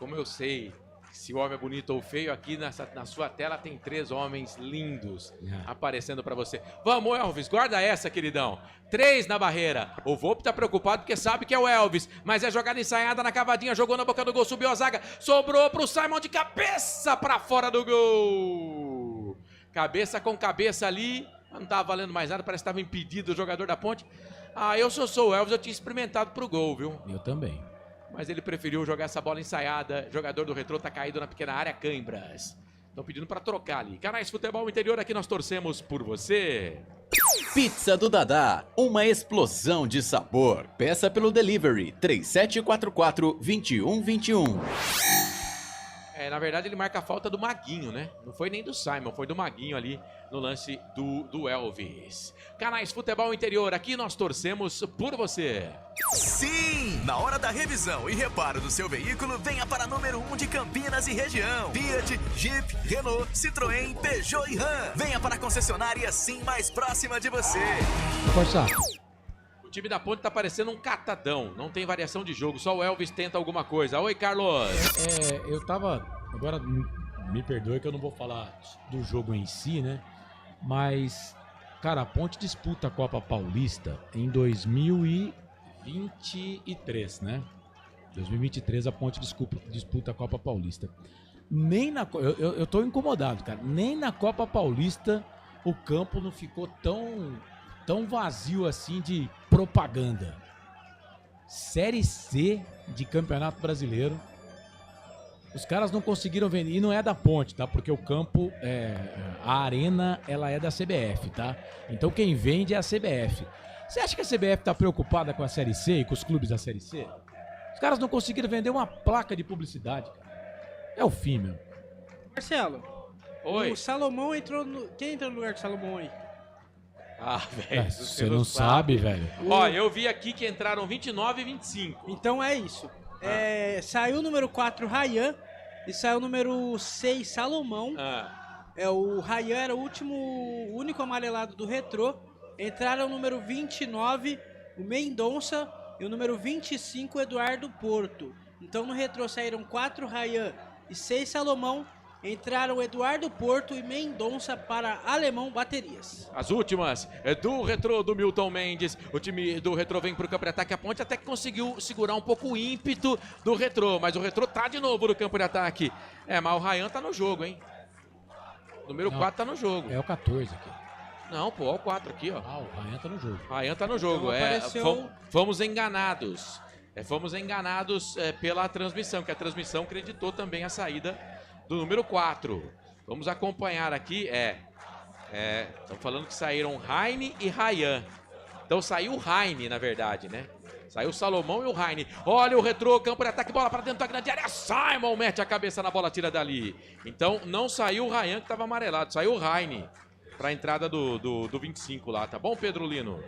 Como eu sei se o homem é bonito ou feio, aqui na sua tela tem 3 homens lindos aparecendo pra você. Vamos, Elvis, guarda essa, queridão. 3 na barreira. O Volpe tá preocupado porque sabe que é o Elvis, mas é jogada ensaiada na cavadinha, jogou na boca do gol, subiu a zaga, sobrou pro Simon de cabeça pra fora do gol. Cabeça com cabeça ali, não tava valendo mais nada, parece que tava impedido o jogador da Ponte. Ah, eu sou o Elvis, eu tinha experimentado pro gol, viu? Eu também. Mas ele preferiu jogar essa bola ensaiada. Jogador do Retrô tá caído na pequena área, Cãibras. Estão pedindo pra trocar ali. Canais Futebol Interior, aqui nós torcemos por você. Pizza do Dadá, uma explosão de sabor. Peça pelo delivery 3744-2121. Na verdade ele marca a falta do Maguinho, né? Não foi nem do Simon, foi do Maguinho ali no lance do Elvis. Canais Futebol Interior, aqui nós torcemos por você. Sim! Na hora da revisão e reparo do seu veículo, venha para a número 1 de Campinas e região. Fiat, Jeep, Renault, Citroën, Peugeot e Ram. Venha para a concessionária Sim mais próxima de você. Força. O time da Ponte tá parecendo um catadão. Não tem variação de jogo, só o Elvis tenta alguma coisa. Oi, Carlos. Eu tava... Agora, me perdoe que eu não vou falar do jogo em si, né? Mas, cara, a Ponte disputa a Copa Paulista em 2023, né? 2023 a Ponte disputa a Copa Paulista. Eu tô incomodado, cara. Nem na Copa Paulista o campo não ficou tão vazio assim de propaganda. Série C de Campeonato Brasileiro. Os caras não conseguiram vender, e não é da Ponte, tá? Porque o campo, a arena, ela é da CBF, tá? Então quem vende é a CBF. Você acha que a CBF tá preocupada com a Série C e com os clubes da Série C? Os caras não conseguiram vender uma placa de publicidade, cara. É o fim, meu. Marcelo. Oi. O Salomão entrou Quem entrou no lugar do Salomão aí? Ah, velho. Você não sabe, velho. Ó, eu vi aqui que entraram 29 e 25. Então é isso. Saiu o número 4, Ryan, e saiu o número 6, Salomão. O Ryan era o único amarelado do Retrô. Entraram o número 29, o Mendonça, e o número 25, o Eduardo Porto. Então no Retrô saíram 4 Ryan e 6 Salomão. Entraram Eduardo Porto e Mendonça para Alemão Baterias. As últimas do Retrô do Milton Mendes. O time do Retrô vem pro campo de ataque. A Ponte até que conseguiu segurar um pouco o ímpeto do Retrô, mas o Retrô tá de novo no campo de ataque. Mas o Ryan tá no jogo, hein? Número 4 tá no jogo. É o 14 aqui. Não, pô, o 4 aqui, ó. O Ryan tá no jogo. Ryan tá no jogo. Então apareceu... Fomos enganados. Fomos enganados pela transmissão, que a transmissão acreditou também a saída do número 4. Vamos acompanhar aqui. Estão falando que saíram Heine e Ryan. Então saiu o Heine, na verdade, né? Saiu o Salomão e o Heine. Olha o Retrô, campo de ataque, bola para dentro da grande área. Simon mete a cabeça na bola, tira dali. Então não saiu o Ryan, que estava amarelado. Saiu o Heine para a entrada do 25 lá, tá bom, Pedro Lino?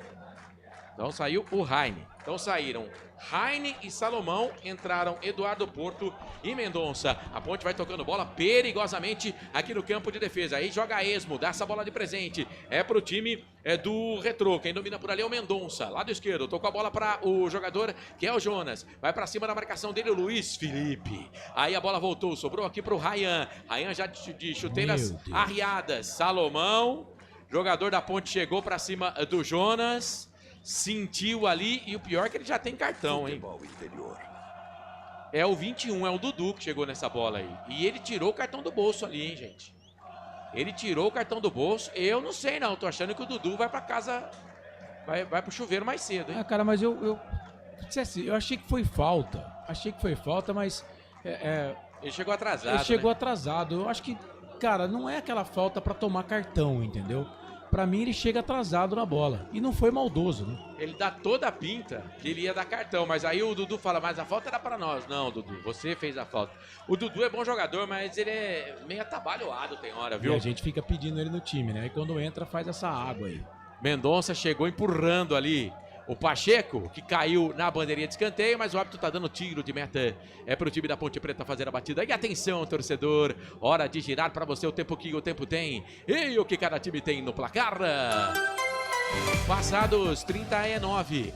Então saiu o Heine. Então saíram Heine e Salomão, entraram Eduardo Porto e Mendonça. A Ponte vai tocando bola perigosamente aqui no campo de defesa. Aí joga Esmo, dá essa bola de presente. É pro time do Retrô. Quem domina por ali é o Mendonça, lado esquerdo. Tocou a bola para o jogador que é o Jonas. Vai para cima da marcação dele o Luiz Felipe. Aí a bola voltou, sobrou aqui pro Ryan. Ryan já de chuteiras arriadas. Salomão, jogador da Ponte, chegou para cima do Jonas. Sentiu ali, e o pior é que ele já tem cartão, hein? É o 21, é o Dudu que chegou nessa bola aí. E ele tirou o cartão do bolso ali, hein, gente? Ele tirou o cartão do bolso. Eu não sei, não. Tô achando que o Dudu vai pra casa, vai pro chuveiro mais cedo, hein? Cara, mas eu achei que foi falta. Mas... ele chegou atrasado, Ele chegou atrasado. Eu acho que, cara, não é aquela falta pra tomar cartão, entendeu? Pra mim, ele chega atrasado na bola. E não foi maldoso, né? Ele dá toda a pinta que ele ia dar cartão. Mas aí o Dudu fala, mas a falta era pra nós. Não, Dudu, você fez a falta. O Dudu é bom jogador, mas ele é meio atabalhoado tem hora, viu? E a gente fica pedindo ele no time, né? E quando entra, faz essa água aí. Mendonça chegou empurrando ali o Pacheco, que caiu na bandeirinha de escanteio, mas o árbitro tá dando tiro de meta. É pro time da Ponte Preta fazer a batida. E atenção, torcedor, hora de girar para você o tempo que o tempo tem e o que cada time tem no placar. Passados 39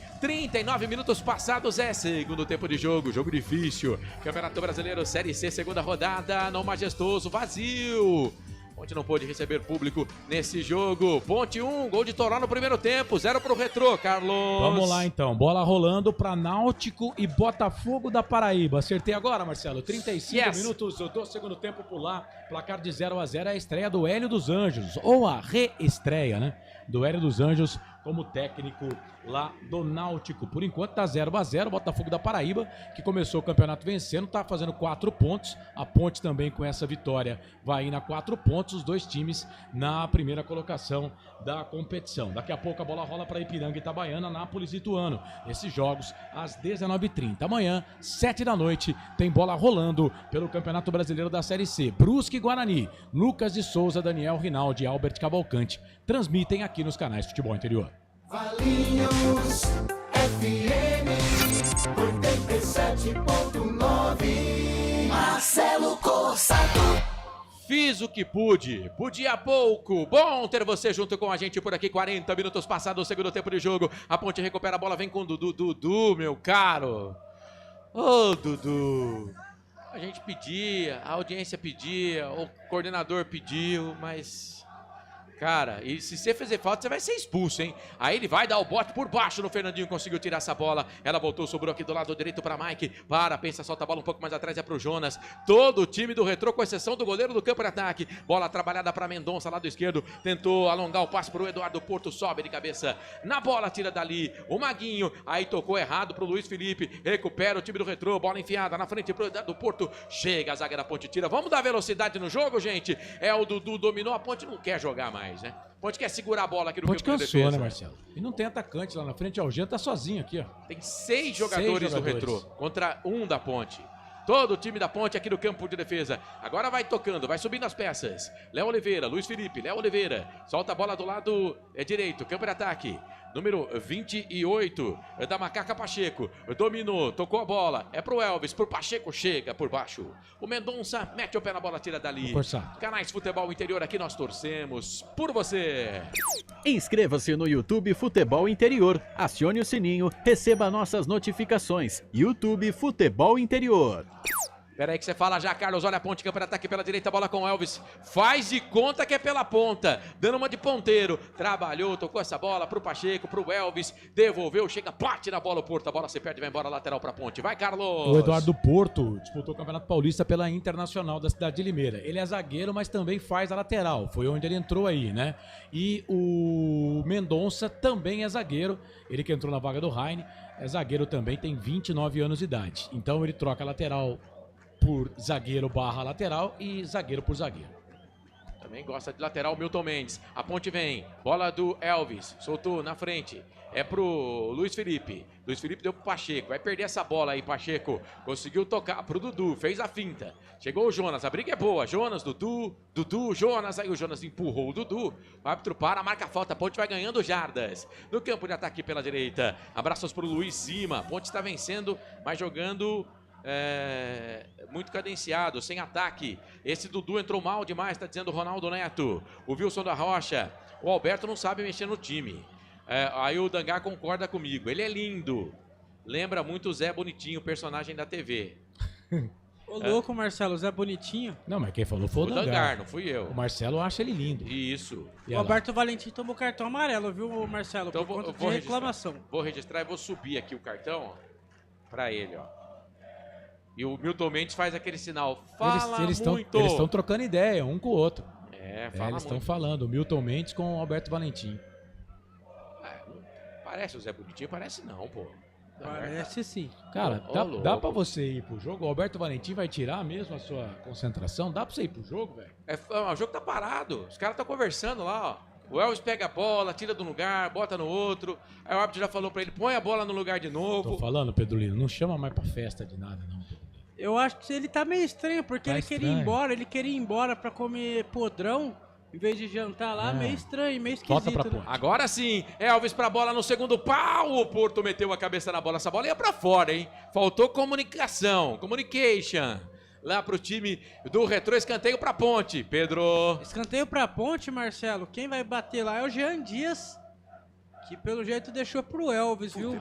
minutos passados, segundo tempo de jogo difícil. Campeonato Brasileiro Série C, segunda rodada, no Majestoso, vazio. Ponte não pôde receber público nesse jogo. Ponte 1, gol de Toró no primeiro tempo, 0 pro Retrô, Carlos. Vamos lá então, bola rolando para Náutico e Botafogo da Paraíba. Acertei agora, Marcelo, 35 minutos do segundo tempo por lá. Placar de 0-0 é a estreia do Hélio dos Anjos, ou a reestreia, né? Do Hélio dos Anjos como técnico lá do Náutico. Por enquanto tá 0-0, Botafogo da Paraíba, que começou o campeonato vencendo, tá fazendo 4 pontos. A Ponte também com essa vitória vai indo a 4 pontos, os dois times na primeira colocação da competição. Daqui a pouco a bola rola para Ipiranga e Itabaiana, Nápoles e Ituano. Esses jogos às 19h30. Amanhã, 7 da noite, tem bola rolando pelo Campeonato Brasileiro da Série C. Brusque e Guarani, Lucas de Souza, Daniel Rinaldi e Albert Cavalcante transmitem aqui nos canais Futebol Interior. Valinhos FM 87.9. Marcelo Corsato. Fiz o que pude, podia pouco. Bom ter você junto com a gente por aqui. 40 minutos passados, segundo tempo de jogo. A Ponte recupera a bola, vem com o Dudu, meu caro. Ô, Dudu. A gente pedia, a audiência pedia, o coordenador pediu, mas... Cara, e se você fazer falta, você vai ser expulso, hein? Aí ele vai dar o bote por baixo no Fernandinho, conseguiu tirar essa bola. Ela voltou, sobrou aqui do lado direito para Mike. Pensa, solta a bola um pouco mais atrás, é pro Jonas. Todo o time do Retrô, com exceção do goleiro do campo de ataque. Bola trabalhada para Mendonça, lado esquerdo. Tentou alongar o passe pro Eduardo Porto, sobe de cabeça na bola, tira dali o Maguinho. Aí tocou errado pro Luiz Felipe. Recupera o time do Retrô, bola enfiada na frente pro Eduardo Porto. Chega a zaga da Ponte, tira. Vamos dar velocidade no jogo, gente? O Dudu dominou, a Ponte não quer jogar mais, né? Ponte quer segurar a bola aqui no campo de defesa. Ponte cansou, né, Marcelo? E não tem atacante lá na frente, o Jean tá sozinho aqui, ó. Tem 6 jogadores do Retrô contra 1 da Ponte. Todo o time da Ponte aqui no campo de defesa. Agora vai tocando, vai subindo as peças. Léo Oliveira, Luiz Felipe, Léo Oliveira. Solta a bola do lado direito, campo de ataque. Número 28 da Macaca Pacheco. Dominou, tocou a bola. É pro Elvis, pro Pacheco, chega por baixo. O Mendonça mete o pé na bola, tira dali. Canais Futebol Interior, aqui nós torcemos por você. Inscreva-se no YouTube Futebol Interior. Acione o sininho, receba nossas notificações. YouTube Futebol Interior. Pera aí que você fala já, Carlos. Olha a Ponte, campo de ataque pela direita, bola com o Elvis. Faz de conta que é pela ponta. Dando uma de ponteiro. Trabalhou, tocou essa bola pro Pacheco, pro Elvis. Devolveu, chega, bate na bola o Porto. A bola se perde, vai embora, lateral pra Ponte. Vai, Carlos. O Eduardo Porto disputou o Campeonato Paulista pela Internacional da cidade de Limeira. Ele é zagueiro, mas também faz a lateral. Foi onde ele entrou aí, né? E o Mendonça também é zagueiro. Ele que entrou na vaga do Heine. É zagueiro também, tem 29 anos de idade. Então ele troca lateral por zagueiro barra lateral e zagueiro por zagueiro. Também gosta de lateral Milton Mendes. A Ponte vem, bola do Elvis, soltou na frente. É pro Luiz Felipe. Luiz Felipe deu pro Pacheco. Vai perder essa bola aí, Pacheco. Conseguiu tocar pro Dudu, fez a finta. Chegou o Jonas, a briga é boa. Jonas, Dudu, Jonas. Aí o Jonas empurrou o Dudu. O árbitro para, marca a falta. A Ponte vai ganhando jardas. No campo de ataque pela direita. Abraços pro Luiz Cima. A Ponte está vencendo, mas jogando muito cadenciado, sem ataque. Esse Dudu entrou mal demais, tá dizendo o Ronaldo Neto. O Wilson da Rocha. O Alberto não sabe mexer no time. Aí o Dangar concorda comigo. Ele é lindo. Lembra muito o Zé Bonitinho, personagem da TV. Ô louco, Marcelo, Zé Bonitinho. Não, mas quem falou foi o Dangar. Não fui eu. O Marcelo acha ele lindo. Isso. O Alberto Valentim tomou cartão amarelo, viu, Marcelo? Então por conta de reclamação. Vou registrar e vou subir aqui o cartão, ó, pra ele, ó. E o Milton Mendes faz aquele sinal. Fala eles muito. Eles estão trocando ideia, um com o outro. Fala eles estão muito. falando. O Milton Mendes com o Alberto Valentim. Parece o Zé Bonitinho? Parece não, pô. Parece sim. Cara, dá pra você ir pro jogo? O Alberto Valentim vai tirar mesmo a sua concentração? Dá pra você ir pro jogo, velho? O jogo tá parado. Os caras estão conversando lá, ó. O Elvis pega a bola, tira de um lugar, bota no outro. Aí o árbitro já falou pra ele, põe a bola no lugar de novo. Tô falando, Pedro Lino, não chama mais pra festa de nada, não. Eu acho que ele tá meio estranho, porque Tá ele queria ir embora pra comer podrão, em vez de jantar lá, meio estranho, meio esquisito. Né? Agora sim, Elvis pra bola no segundo pau, o Porto meteu a cabeça na bola, essa bola ia pra fora, hein? Faltou communication. Lá pro time do Retrô, escanteio pra Ponte, Pedro. Escanteio pra Ponte, Marcelo, quem vai bater lá é o Jean Dias, que pelo jeito deixou pro Elvis, viu?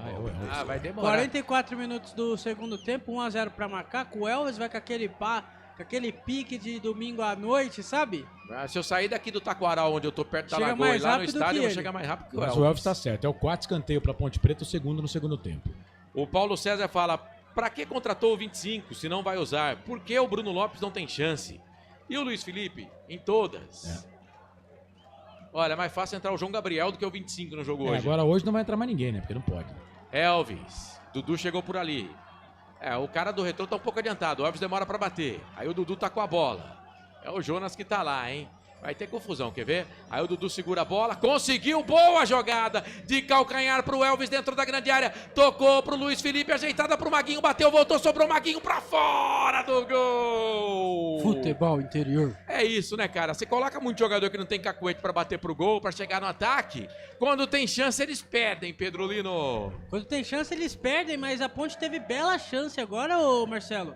Vai demorar. 44 minutos do segundo tempo, 1-0 pra Macaco. O Elvis vai com aquele pique de domingo à noite, sabe? Se eu sair daqui do Taquaral, onde eu tô perto da Chega Lagoa, e mais lá no rápido estádio, que eu vou ele. chegar mais rápido que o Mas Elvis. o Elvis tá certo. É o quarto escanteio pra Ponte Preta, o segundo no segundo tempo. O Paulo César fala, pra que contratou o 25 se não vai usar? Por que o Bruno Lopes não tem chance? E o Luiz Felipe? Em todas. Olha, é mais fácil entrar o João Gabriel do que o 25 no jogo hoje. Agora hoje não vai entrar mais ninguém, né? Porque não pode. Elvis. Dudu chegou por ali. O cara do Retrô tá um pouco adiantado. O Elvis demora pra bater. Aí o Dudu tá com a bola. É o Jonas que tá lá, hein? Vai ter confusão, quer ver? Aí o Dudu segura a bola, conseguiu, boa jogada de calcanhar pro Elvis dentro da grande área, tocou pro Luiz Felipe, ajeitada pro Maguinho, bateu, voltou, sobrou o Maguinho pra fora do gol! Futebol interior. É isso, né, cara? Você coloca muito jogador que não tem cacuete pra bater pro gol, pra chegar no ataque, quando tem chance eles perdem, Pedro Lino. Quando tem chance eles perdem, mas a Ponte teve bela chance agora, ô Marcelo.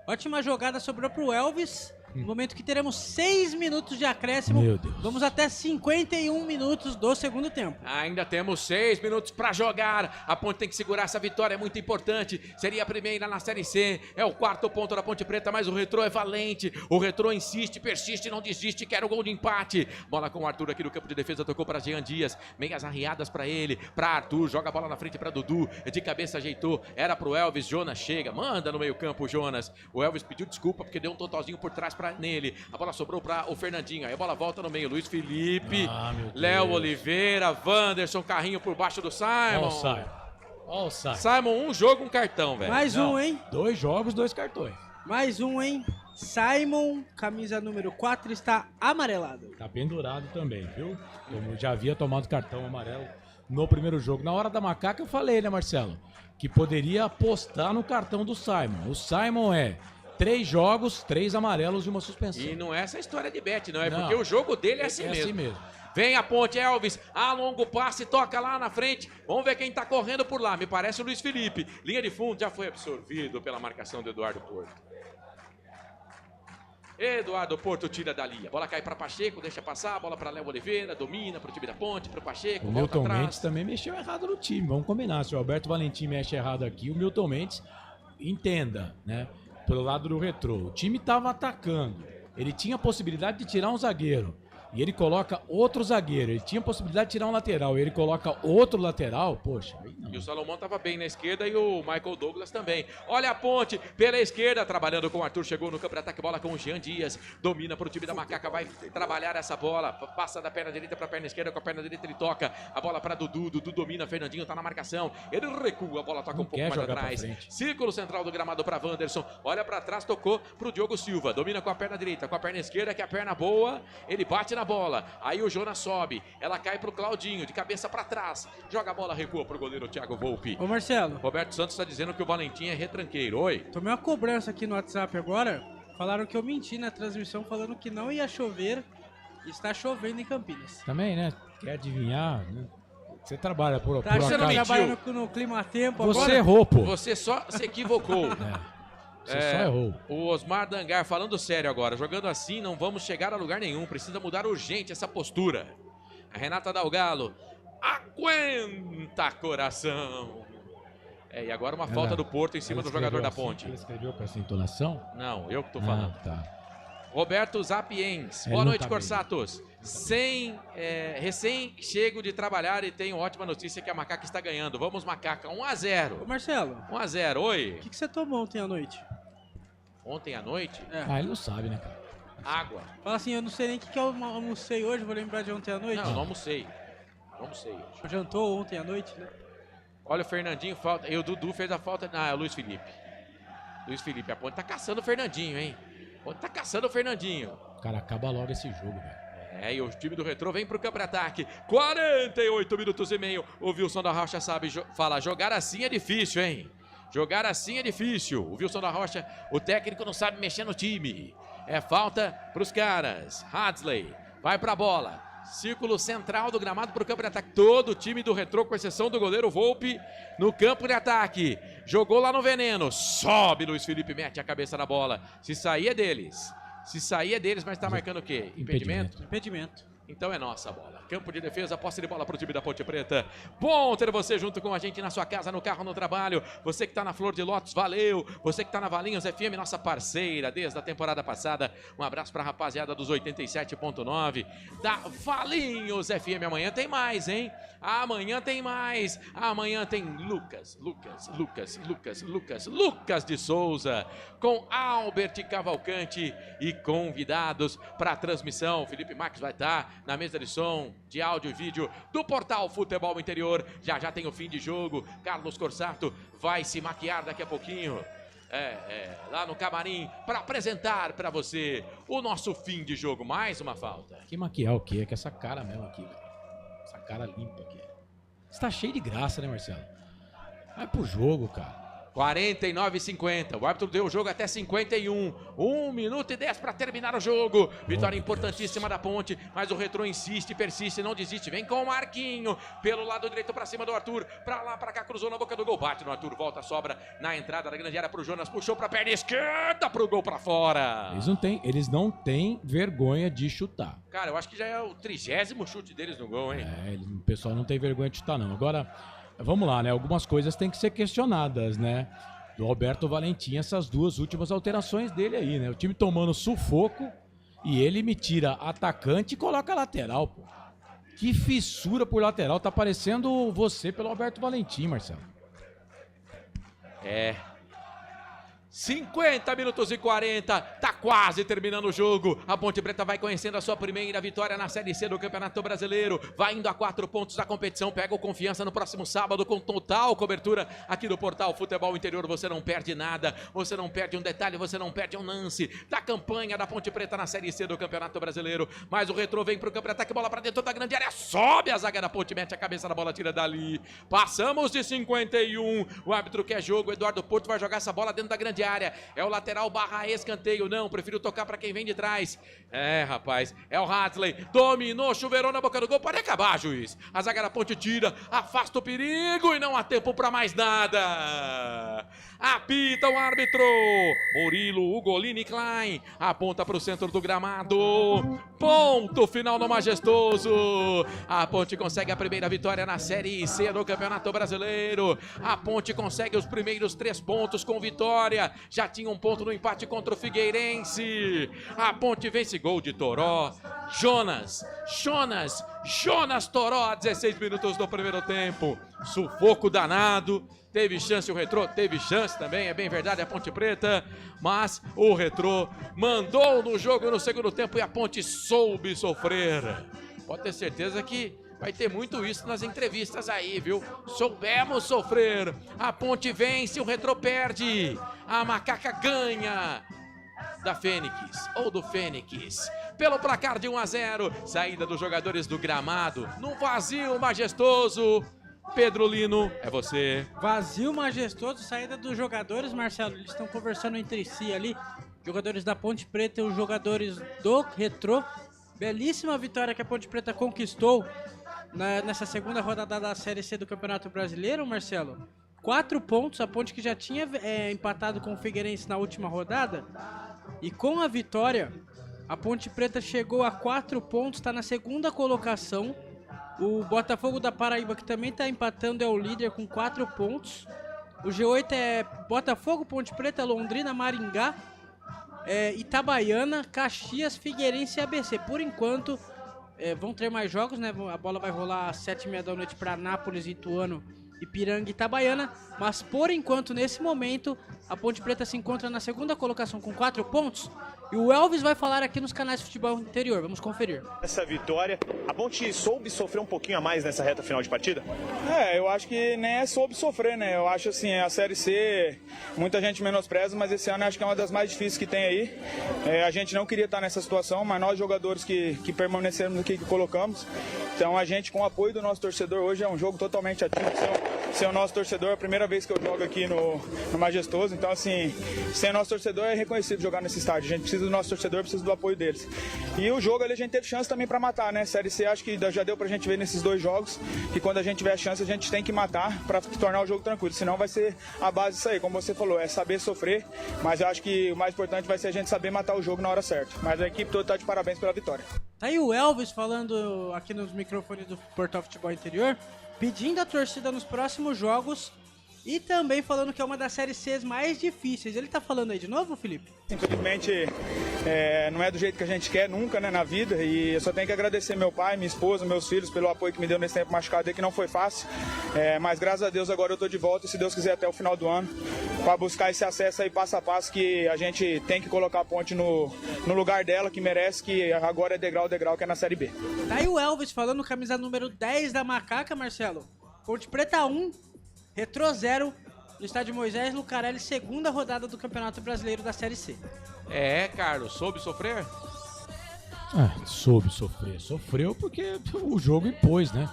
Ótima jogada, sobrou pro Elvis. No momento que teremos 6 minutos de acréscimo, Meu Deus. Vamos até 51 minutos do segundo tempo. Ainda temos 6 minutos para jogar. A Ponte tem que segurar essa vitória, é muito importante. Seria a primeira na Série C. É o quarto ponto da Ponte Preta, mas o Retrô é valente. O Retrô insiste, persiste, não desiste. Quer o gol de empate. Bola com o Arthur aqui no campo de defesa, tocou para Jean Dias. Meias arriadas para ele, para Arthur. Joga a bola na frente para Dudu. De cabeça ajeitou. Era pro Elvis. Jonas chega, manda no meio campo o Jonas. O Elvis pediu desculpa porque deu um totalzinho por trás nele. A bola sobrou para o Fernandinho. Aí a bola volta no meio. Luiz Felipe, Léo Oliveira, Wanderson, carrinho por baixo do Simon. Ó o Simon. Simon, um jogo, um cartão, velho. Mais um, hein? 2 jogos, 2 cartões. Mais um, hein? Simon, camisa número 4, está amarelado. Tá pendurado também, viu? Como já havia tomado cartão amarelo no primeiro jogo. Na hora da macaca eu falei, né, Marcelo? Que poderia apostar no cartão do Simon. O Simon é 3 jogos, 3 amarelos e uma suspensão. E não é essa história de bet, não. É porque o jogo dele é assim mesmo. Assim mesmo. Vem a ponte, Elvis, longo passe, toca lá na frente. Vamos ver quem tá correndo por lá. Me parece o Luiz Felipe. Linha de fundo, já foi absorvido pela marcação do Eduardo Porto. Eduardo Porto tira dali. A bola cai para Pacheco, deixa passar. A bola para Léo Oliveira, domina para o time da ponte, para o Pacheco. O Milton Mendes também mexeu errado no time. Vamos combinar. Se o Alberto Valentim mexe errado aqui, o Milton Mendes entenda, né? Pelo lado do Retrô. O time estava atacando. Ele tinha a possibilidade de tirar um zagueiro. E ele coloca outro zagueiro. Ele tinha a possibilidade de tirar um lateral. E ele coloca outro lateral. Poxa, aí não. E o Salomão estava bem na esquerda e o Michael Douglas também. Olha a ponte pela esquerda, trabalhando com o Arthur. Chegou no campo de ataque, bola com o Jean Dias. Domina para o time da Macaca, vai trabalhar essa bola. Passa da perna direita para a perna esquerda. Com a perna direita ele toca. A bola para Dudu. Dudu domina, Fernandinho está na marcação. Ele recua, a bola toca um pouco mais atrás. Círculo central do gramado para Wanderson. Olha para trás, tocou para o Diogo Silva. Domina com a perna direita, com a perna esquerda, que é a perna boa. Ele bate na bola. Aí o Jonas sobe, ela cai pro Claudinho, de cabeça pra trás, joga a bola, recua pro goleiro Thiago Volpi. Ô Marcelo. Roberto Santos tá dizendo que o Valentim é retranqueiro. Oi. Tomei uma cobrança aqui no WhatsApp agora, falaram que eu menti na transmissão, falando que não ia chover, e está chovendo em Campinas. Também, né? Quer adivinhar, né? Você trabalha por Você não trabalha no clima-tempo agora? Você errou, pô. Você só se equivocou. Você só errou. O Osmar Dangar, falando sério agora, jogando assim não vamos chegar a lugar nenhum, precisa mudar urgente essa postura. A Renata Dalgalo, aguenta coração. E agora uma falta do Porto em cima do jogador da Ponte. Ela escreveu com essa entonação? Não, eu que tô falando. Tá. Roberto Zapiens, boa noite, Corsatos. Recém-chego de trabalhar e tenho ótima notícia que a Macaca está ganhando. Vamos, Macaca, 1-0. Ô Marcelo. 1-0, oi. O que você tomou ontem à noite? Ontem à noite? Ele não sabe, né, cara? Água. Fala assim, eu não sei nem o que eu almocei hoje, vou lembrar de ontem à noite. Não, não almocei. Não almocei hoje. Jantou ontem à noite, né? Olha o Fernandinho, falta. E o Dudu fez a falta. É o Luiz Felipe. Luiz Felipe, a ponte tá caçando o Fernandinho, hein? A ponte tá caçando o Fernandinho. Cara, acaba logo esse jogo, velho. E o time do Retrô vem pro campo de ataque. 48 minutos e meio. O Wilson da Rocha sabe falar. Jogar assim é difícil, hein? Jogar assim é difícil. O Wilson da Rocha, o técnico não sabe mexer no time. É falta pros caras. Hadley vai pra bola. Círculo central do gramado pro campo de ataque. Todo o time do Retrô, com exceção do goleiro Volpi, no campo de ataque. Jogou lá no veneno. Sobe Luiz Felipe, mete a cabeça na bola. Se sair é deles. Se sair é deles, mas tá marcando o quê? Impedimento? Impedimento. Então é nossa bola. Campo de defesa, posse de bola pro time da Ponte Preta. Bom ter você junto com a gente na sua casa, no carro, no trabalho. Você que tá na Flor de Lótus, valeu. Você que tá na Valinhos FM, nossa parceira desde a temporada passada. Um abraço pra rapaziada dos 87.9 da Valinhos FM. Amanhã tem mais, hein? Amanhã tem mais. Amanhã tem Lucas de Souza com Albert Cavalcante e convidados para a transmissão. Felipe Marques vai estar na mesa de som, de áudio e vídeo do portal Futebol Interior. Já tem o fim de jogo. Carlos Corsato vai se maquiar daqui a pouquinho. Lá no camarim para apresentar para você o nosso fim de jogo. Mais uma falta. Que maquiar o quê? É que essa cara mesmo aqui, velho. Essa cara limpa aqui. Você tá cheio de graça, né, Marcelo? Vai pro jogo, cara. 49,50. O árbitro deu o jogo até 51. 1 minuto e 10 para terminar o jogo. Vitória importantíssima da Ponte, mas o Retrô insiste, persiste, não desiste. Vem com o Marquinho pelo lado direito para cima do Arthur. Para lá, para cá, cruzou na boca do gol. Bate no Arthur, volta, sobra na entrada da grande área pro Jonas. Puxou para a perna esquerda pro gol para fora. Eles não têm vergonha de chutar. Cara, eu acho que já é o 30º chute deles no gol, hein? O pessoal não tem vergonha de chutar, não. Agora, vamos lá, né? Algumas coisas têm que ser questionadas, né? Do Alberto Valentim, essas duas últimas alterações dele aí, né? O time tomando sufoco e ele me tira atacante e coloca lateral, pô. Que fissura por lateral. Tá parecendo você pelo Alberto Valentim, Marcelo. 50 minutos e 40, tá quase terminando o jogo. A Ponte Preta vai conhecendo a sua primeira vitória na Série C do Campeonato Brasileiro. Vai indo a 4 pontos da competição. Pega o Confiança no próximo sábado com total cobertura aqui do Portal Futebol Interior. Você não perde nada, você não perde um detalhe, você não perde um lance da campanha da Ponte Preta na Série C do Campeonato Brasileiro. Mas o Retrô vem pro campo de ataque, bola pra dentro da grande área, sobe a zaga da Ponte, mete a cabeça na bola, tira dali. Passamos de 51, o árbitro quer jogo, Eduardo Porto vai jogar essa bola dentro da grande área, é o lateral barra escanteio, não, prefiro tocar pra quem vem de trás. É, rapaz, é o Hadley, dominou, chuveirou na boca do gol, pode acabar, juiz. A zaga da Ponte tira, afasta o perigo e não há tempo pra mais nada. Apita o árbitro, Murilo, Ugolini, Klein, aponta pro centro do gramado, ponto final no Majestoso. A Ponte consegue a primeira vitória na Série C do Campeonato Brasileiro. A Ponte consegue os primeiros 3 pontos com vitória. Já tinha um ponto no empate contra o Figueirense. A Ponte vence, gol de Toró. Jonas Toró a 16 minutos do primeiro tempo. Sufoco danado. Teve chance o Retrô? Teve chance também, é bem verdade, a Ponte Preta. Mas o Retrô mandou no jogo no segundo tempo e a Ponte soube sofrer. Pode ter certeza que vai ter muito isso nas entrevistas aí, viu? Soubemos sofrer. A Ponte vence, o Retrô perde. A Macaca ganha da Fênix, ou do Fênix, pelo placar de 1-0. Saída dos jogadores do gramado, num vazio majestoso. Pedro Lino, é você. Vazio majestoso, saída dos jogadores, Marcelo. Eles estão conversando entre si ali. Jogadores da Ponte Preta e os jogadores do Retrô. Belíssima vitória que a Ponte Preta conquistou nessa segunda rodada da Série C do Campeonato Brasileiro, Marcelo. 4 pontos, a Ponte que já tinha empatado com o Figueirense na última rodada. E com a vitória, a Ponte Preta chegou a 4 pontos, está na segunda colocação. O Botafogo da Paraíba, que também está empatando, é o líder com 4 pontos. O G8 é Botafogo, Ponte Preta, Londrina, Maringá, Itabaiana, Caxias, Figueirense e ABC. Por enquanto, vão ter mais jogos, né? A bola vai rolar às 7h30 da noite para Anápolis, Ituano, Ipiranga e Itabaiana. Mas por enquanto, nesse momento, a Ponte Preta se encontra na segunda colocação com 4 pontos. E o Elvis vai falar aqui nos canais de futebol interior. Vamos conferir. Essa vitória, a Ponte soube sofrer um pouquinho a mais nessa reta final de partida? Eu acho que nem é soube sofrer, né? Eu acho assim, a Série C, muita gente menospreza, mas esse ano acho que é uma das mais difíceis que tem aí. A gente não queria estar nessa situação, mas nós jogadores que permanecemos aqui, que colocamos. Então a gente, com o apoio do nosso torcedor, hoje é um jogo totalmente ativo. Sem o nosso torcedor, é a primeira vez que eu jogo aqui no Majestoso. Então assim, sem o nosso torcedor é reconhecido jogar nesse estádio. A gente precisa do nosso torcedor, precisa do apoio deles. E o jogo ali a gente teve chance também para matar, né? Série C acho que já deu pra gente ver nesses 2 jogos que quando a gente tiver chance a gente tem que matar para tornar o jogo tranquilo. Senão vai ser a base disso aí, como você falou, é saber sofrer. Mas eu acho que o mais importante vai ser a gente saber matar o jogo na hora certa. Mas a equipe toda tá de parabéns pela vitória. Tá aí o Elvis falando aqui nos microfones do Portal Futebol Interior, pedindo a torcida nos próximos jogos e também falando que é uma das séries C mais difíceis. Ele tá falando aí de novo, Felipe? Infelizmente, não é do jeito que a gente quer nunca, né, na vida. E eu só tenho que agradecer meu pai, minha esposa, meus filhos pelo apoio que me deu nesse tempo machucado aí, que não foi fácil. Mas graças a Deus agora eu tô de volta e se Deus quiser até o final do ano, para buscar esse acesso aí passo a passo que a gente tem que colocar a Ponte no lugar dela, que merece, que agora é degrau, que é na Série B. Tá aí o Elvis falando, camisa número 10 da Macaca, Marcelo. Ponte Preta 1, Retrô 0, no estádio Moisés Lucarelli, segunda rodada do Campeonato Brasileiro da Série C. Carlos, soube sofrer? Soube sofrer. Sofreu porque o jogo impôs, né?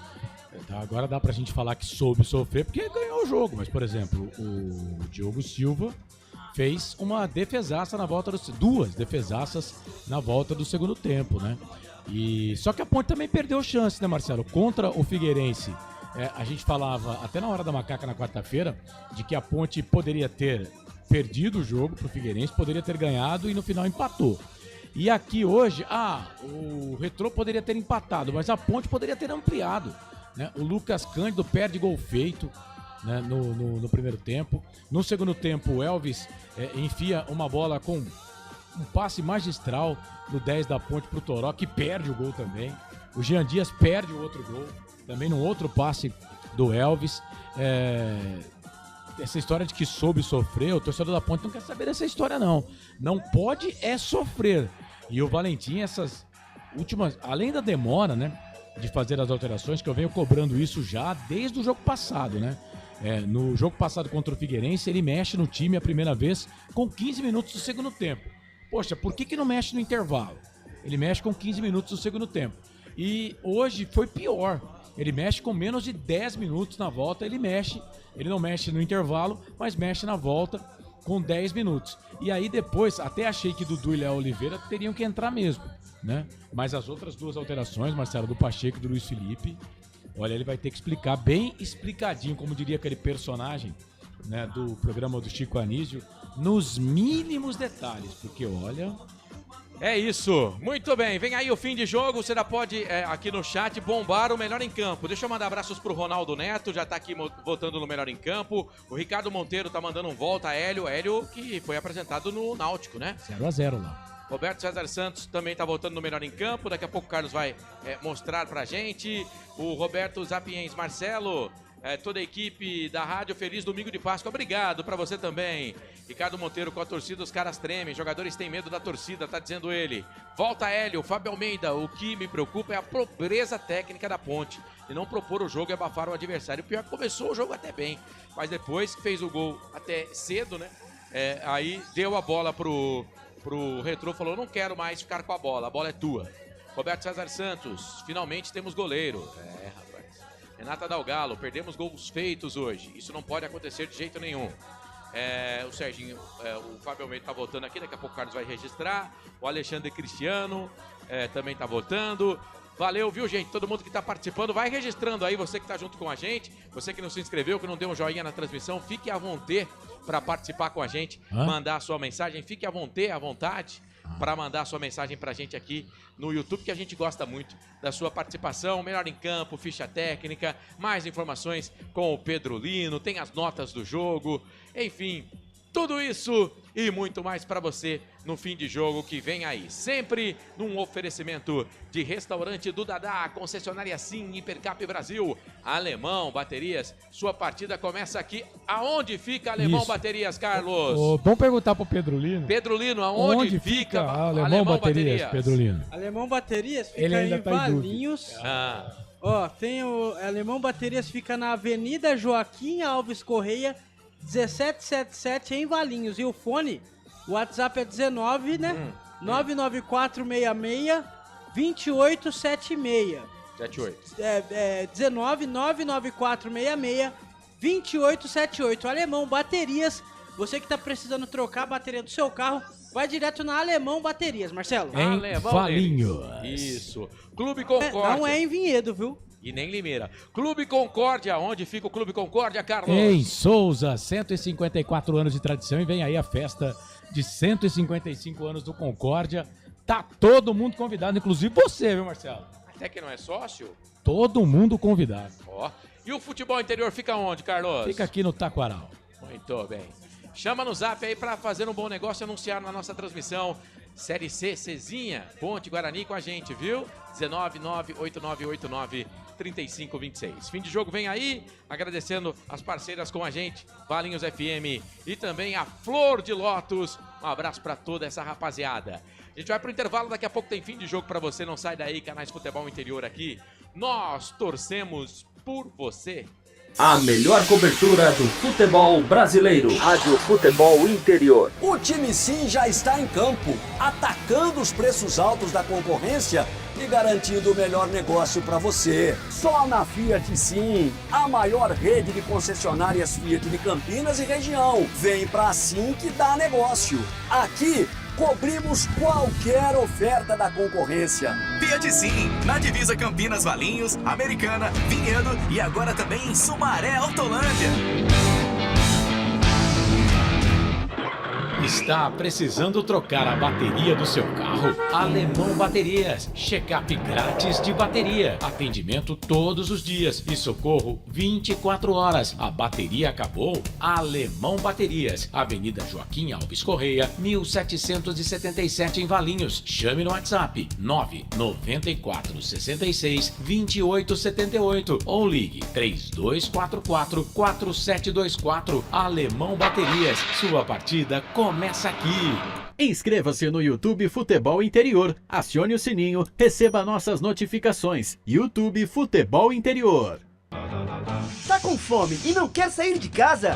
Agora dá pra gente falar que soube sofrer porque ganhou o jogo. Mas, por exemplo, o Diogo Silva fez uma defesaça na volta duas defesaças na volta do segundo tempo, né? Só que a Ponte também perdeu chance, né, Marcelo? Contra o Figueirense. A gente falava até na hora da Macaca na quarta-feira de que a Ponte poderia ter perdido o jogo pro Figueirense, poderia ter ganhado e no final empatou. E aqui hoje, o Retrô poderia ter empatado, mas a Ponte poderia ter ampliado, né? O Lucas Cândido perde gol feito, né, no primeiro tempo. No segundo tempo, o Elvis enfia uma bola com um passe magistral do 10 da Ponte pro Toró, que perde o gol também. O Jean Dias perde o outro gol, também num outro passe do Elvis. essa história de que soube sofrer, o torcedor da Ponte não quer saber dessa história, não. Não pode é sofrer. E o Valentim, essas últimas, além da demora, né, de fazer as alterações, que eu venho cobrando isso já desde o jogo passado, né? No jogo passado contra o Figueirense, ele mexe no time a primeira vez com 15 minutos do segundo tempo. Poxa, por que não mexe no intervalo? Ele mexe com 15 minutos do segundo tempo. E hoje foi pior. Ele mexe com menos de 10 minutos na volta, ele não mexe no intervalo, mas mexe na volta com 10 minutos. E aí depois, até achei que Dudu e Léo Oliveira teriam que entrar mesmo, né? Mas as outras duas alterações, Marcelo, do Pacheco e do Luiz Felipe, olha, ele vai ter que explicar bem explicadinho, como diria aquele personagem, né, do programa do Chico Anísio, nos mínimos detalhes, porque olha... É isso, muito bem, vem aí o fim de jogo, você já pode aqui no chat bombar o melhor em campo. Deixa eu mandar abraços pro Ronaldo Neto, já tá aqui votando no melhor em campo. O Ricardo Monteiro tá mandando um volta a Hélio que foi apresentado no Náutico, né? 0-0 lá. Roberto César Santos também tá votando no melhor em campo, daqui a pouco o Carlos vai mostrar pra gente. O Roberto Zapiens, Marcelo... toda a equipe da rádio, feliz domingo de Páscoa, obrigado pra você também. Ricardo Monteiro, com a torcida os caras tremem, jogadores têm medo da torcida, tá dizendo ele. Volta Hélio, Fábio Almeida, o que me preocupa é a pobreza técnica da Ponte e não propor o jogo e abafar o adversário. O pior é que começou o jogo até bem, mas depois que fez o gol até cedo, né, aí deu a bola pro Retrô, falou, não quero mais ficar com a bola é tua. Roberto César Santos, finalmente temos goleiro. Renata Dalgalo, perdemos gols feitos hoje. Isso não pode acontecer de jeito nenhum. O Serginho, o Fábio Almeida tá votando aqui, daqui a pouco o Carlos vai registrar. O Alexandre Cristiano também tá votando. Valeu, viu, gente? Todo mundo que tá participando, vai registrando aí, você que tá junto com a gente. Você que não se inscreveu, que não deu um joinha na transmissão, fique à vontade para participar com a gente, mandar a sua mensagem. Fique à vontade para mandar a sua mensagem pra gente aqui no YouTube, que a gente gosta muito da sua participação. Melhor em campo, ficha técnica, mais informações com o Pedro Lino, tem as notas do jogo, enfim, tudo isso e muito mais para você no fim de jogo que vem aí. Sempre num oferecimento de Restaurante do Dadá, concessionária Sim, Hipercap Brasil, Alemão Baterias. Sua partida começa aqui. Aonde fica Alemão Baterias, Carlos? Vamos perguntar pro Pedro Lino. Pedro Lino, aonde fica Alemão Baterias, Pedro Lino? Alemão Baterias fica Ele ainda em tá em Valinhos. Ó, tem o Alemão Baterias, fica na Avenida Joaquim Alves Correia, 1777 em Valinhos. E o fone, o WhatsApp é 19, né? 99466 2876. 19 99466 2878. Alemão Baterias. Você que tá precisando trocar a bateria do seu carro, vai direto na Alemão Baterias, Marcelo. Em Valinhos. Isso. Clube Concórdia. Não é em Vinhedo, viu? E nem Limeira. Clube Concórdia, onde fica o Clube Concórdia, Carlos? Em Souza, 154 anos de tradição e vem aí a festa de 155 anos do Concórdia. Tá todo mundo convidado, inclusive você, viu, Marcelo? Até que não é sócio? Todo mundo convidado. Ó. E o futebol interior fica onde, Carlos? Fica aqui no Taquaral. Muito bem. Chama no zap aí pra fazer um bom negócio e anunciar na nossa transmissão. Série C, Cezinha, Ponte Guarani com a gente, viu? 19989893526. Fim de jogo vem aí, agradecendo as parceiras com a gente, Valinhos FM e também a Flor de Lótus. Um abraço pra toda essa rapaziada. A gente vai pro intervalo, daqui a pouco tem fim de jogo pra você, não sai daí, canais Futebol Interior aqui. Nós torcemos por você. A melhor cobertura do futebol brasileiro. Rádio Futebol Interior. O time Sim já está em campo, atacando os preços altos da concorrência e garantindo o melhor negócio para você. Só na Fiat Sim, a maior rede de concessionárias Fiat de Campinas e região. Vem pra Sim que dá negócio. Aqui cobrimos qualquer oferta da concorrência. Fiat Sim, na divisa Campinas, Valinhos, Americana, Vinhedo e agora também em Sumaré, Autolândia. Está precisando trocar a bateria do seu carro? Alemão Baterias. Check-up grátis de bateria. Atendimento todos os dias e socorro 24 horas. A bateria acabou? Alemão Baterias. Avenida Joaquim Alves Correia, 1777 em Valinhos. Chame no WhatsApp 994 66 28 78 ou ligue 3244 4724. Alemão Baterias. Sua partida começa aqui. Inscreva-se no YouTube Futebol Interior, acione o sininho, receba nossas notificações. YouTube Futebol Interior. Tá com fome e não quer sair de casa?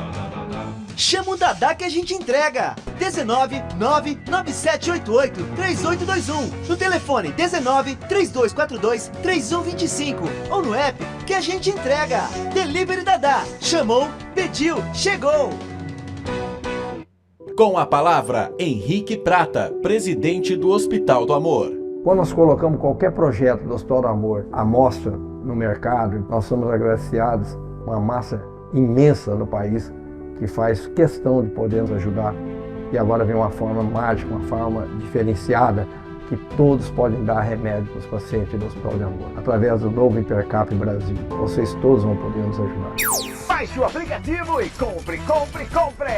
Chama o Dadá que a gente entrega. 19 99788 3821. No telefone 19 3242 3125 ou no app que a gente entrega. Delivery Dadá. Chamou, pediu, chegou. Com a palavra, Henrique Prata, presidente do Hospital do Amor. Quando nós colocamos qualquer projeto do Hospital do Amor à mostra no mercado, nós somos agraciados uma massa imensa no país que faz questão de poder nos ajudar. E agora vem uma forma mágica, uma forma diferenciada, que todos podem dar remédio para os pacientes do Hospital do Amor. Através do novo Hipercap Brasil, vocês todos vão poder nos ajudar. Baixe o aplicativo e compre, compre, compre!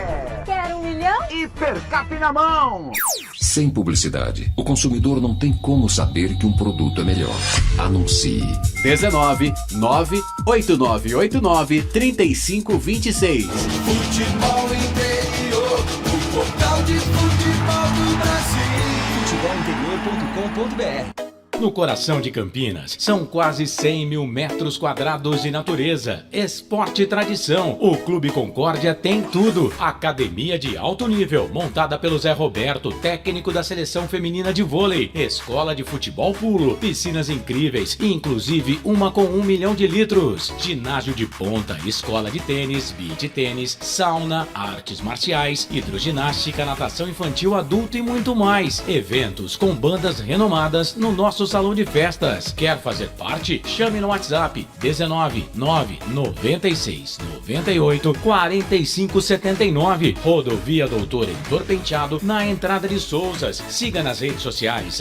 Quer 1 milhão? Hipercap na mão! Sem publicidade, o consumidor não tem como saber que um produto é melhor. Anuncie. 19 98989 3526. Futebol Interior, o portal de futebol do Brasil. Futebolinterior.com.br. No coração de Campinas, são quase 100 mil metros quadrados de natureza, esporte e tradição. O Clube Concórdia tem tudo. Academia de alto nível, montada pelo Zé Roberto, técnico da seleção feminina de vôlei. Escola de futebol pulo, piscinas incríveis, inclusive uma com 1 milhão de litros. Ginásio de ponta, escola de tênis, beach tênis, sauna, artes marciais, hidroginástica, natação infantil, adulto e muito mais. Eventos com bandas renomadas no nosso salão de festas. Quer fazer parte? Chame no WhatsApp 19 996 98 45 79. Rodovia Doutor Heitor Penteado, na entrada de Souzas. Siga nas redes sociais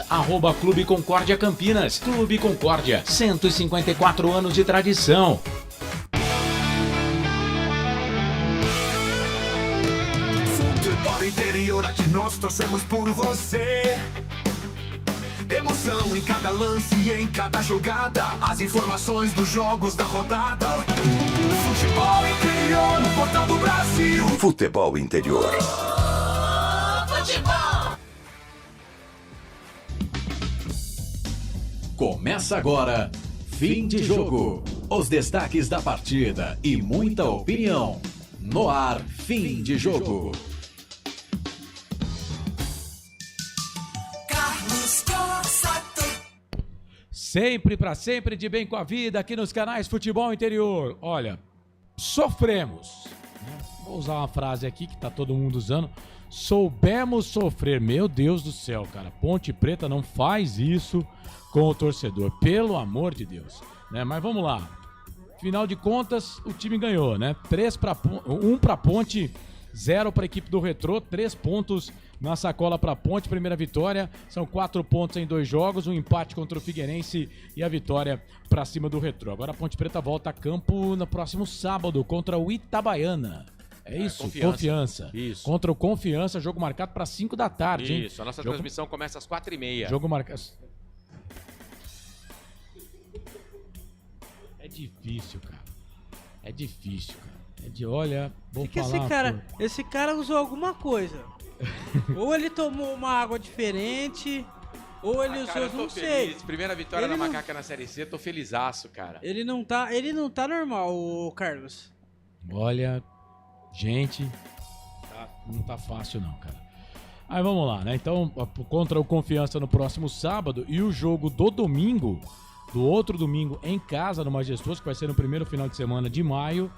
@Clube Concórdia Campinas. Clube Concórdia, 154 anos de tradição. Futebol Interior, aqui nós torcemos por você. Emoção em cada lance e em cada jogada. As informações dos jogos da rodada. Futebol Interior, no portal do Brasil. Futebol Interior. Futebol. Começa agora, fim de jogo. Os destaques da partida e muita opinião. No ar, fim de jogo. Sempre pra sempre, de bem com a vida, aqui nos canais Futebol Interior. Olha, sofremos. Vou usar uma frase aqui que tá todo mundo usando. Soubemos sofrer. Meu Deus do céu, cara. Ponte Preta não faz isso com o torcedor. Pelo amor de Deus. Né? Mas vamos lá. Final de contas, o time ganhou, né? 1 pra Ponte, 0 pra equipe do Retrô. 3 pontos na sacola para a Ponte, primeira vitória. São 4 pontos em 2 jogos, um empate contra o Figueirense e a vitória para cima do Retrô. Agora a Ponte Preta volta a campo no próximo sábado contra o Itabaiana. É isso? Confiança. Isso. Contra o Confiança, jogo marcado para 5 da tarde. Hein? Isso, a nossa transmissão começa às 4h30. Jogo marcado. É difícil, cara. É difícil, cara. É de, olha, vou falar... Esse cara usou alguma coisa. Ou ele tomou uma água diferente, ou ele usou, não sei. Primeira vitória da Macaca na Série C, tô felizaço, cara. Ele não tá normal, o Carlos. Olha, gente, não tá fácil não, cara. Aí vamos lá, né? Então, contra o Confiança no próximo sábado e o jogo do domingo, do outro domingo em casa no Majestoso, que vai ser no primeiro final de semana de maio,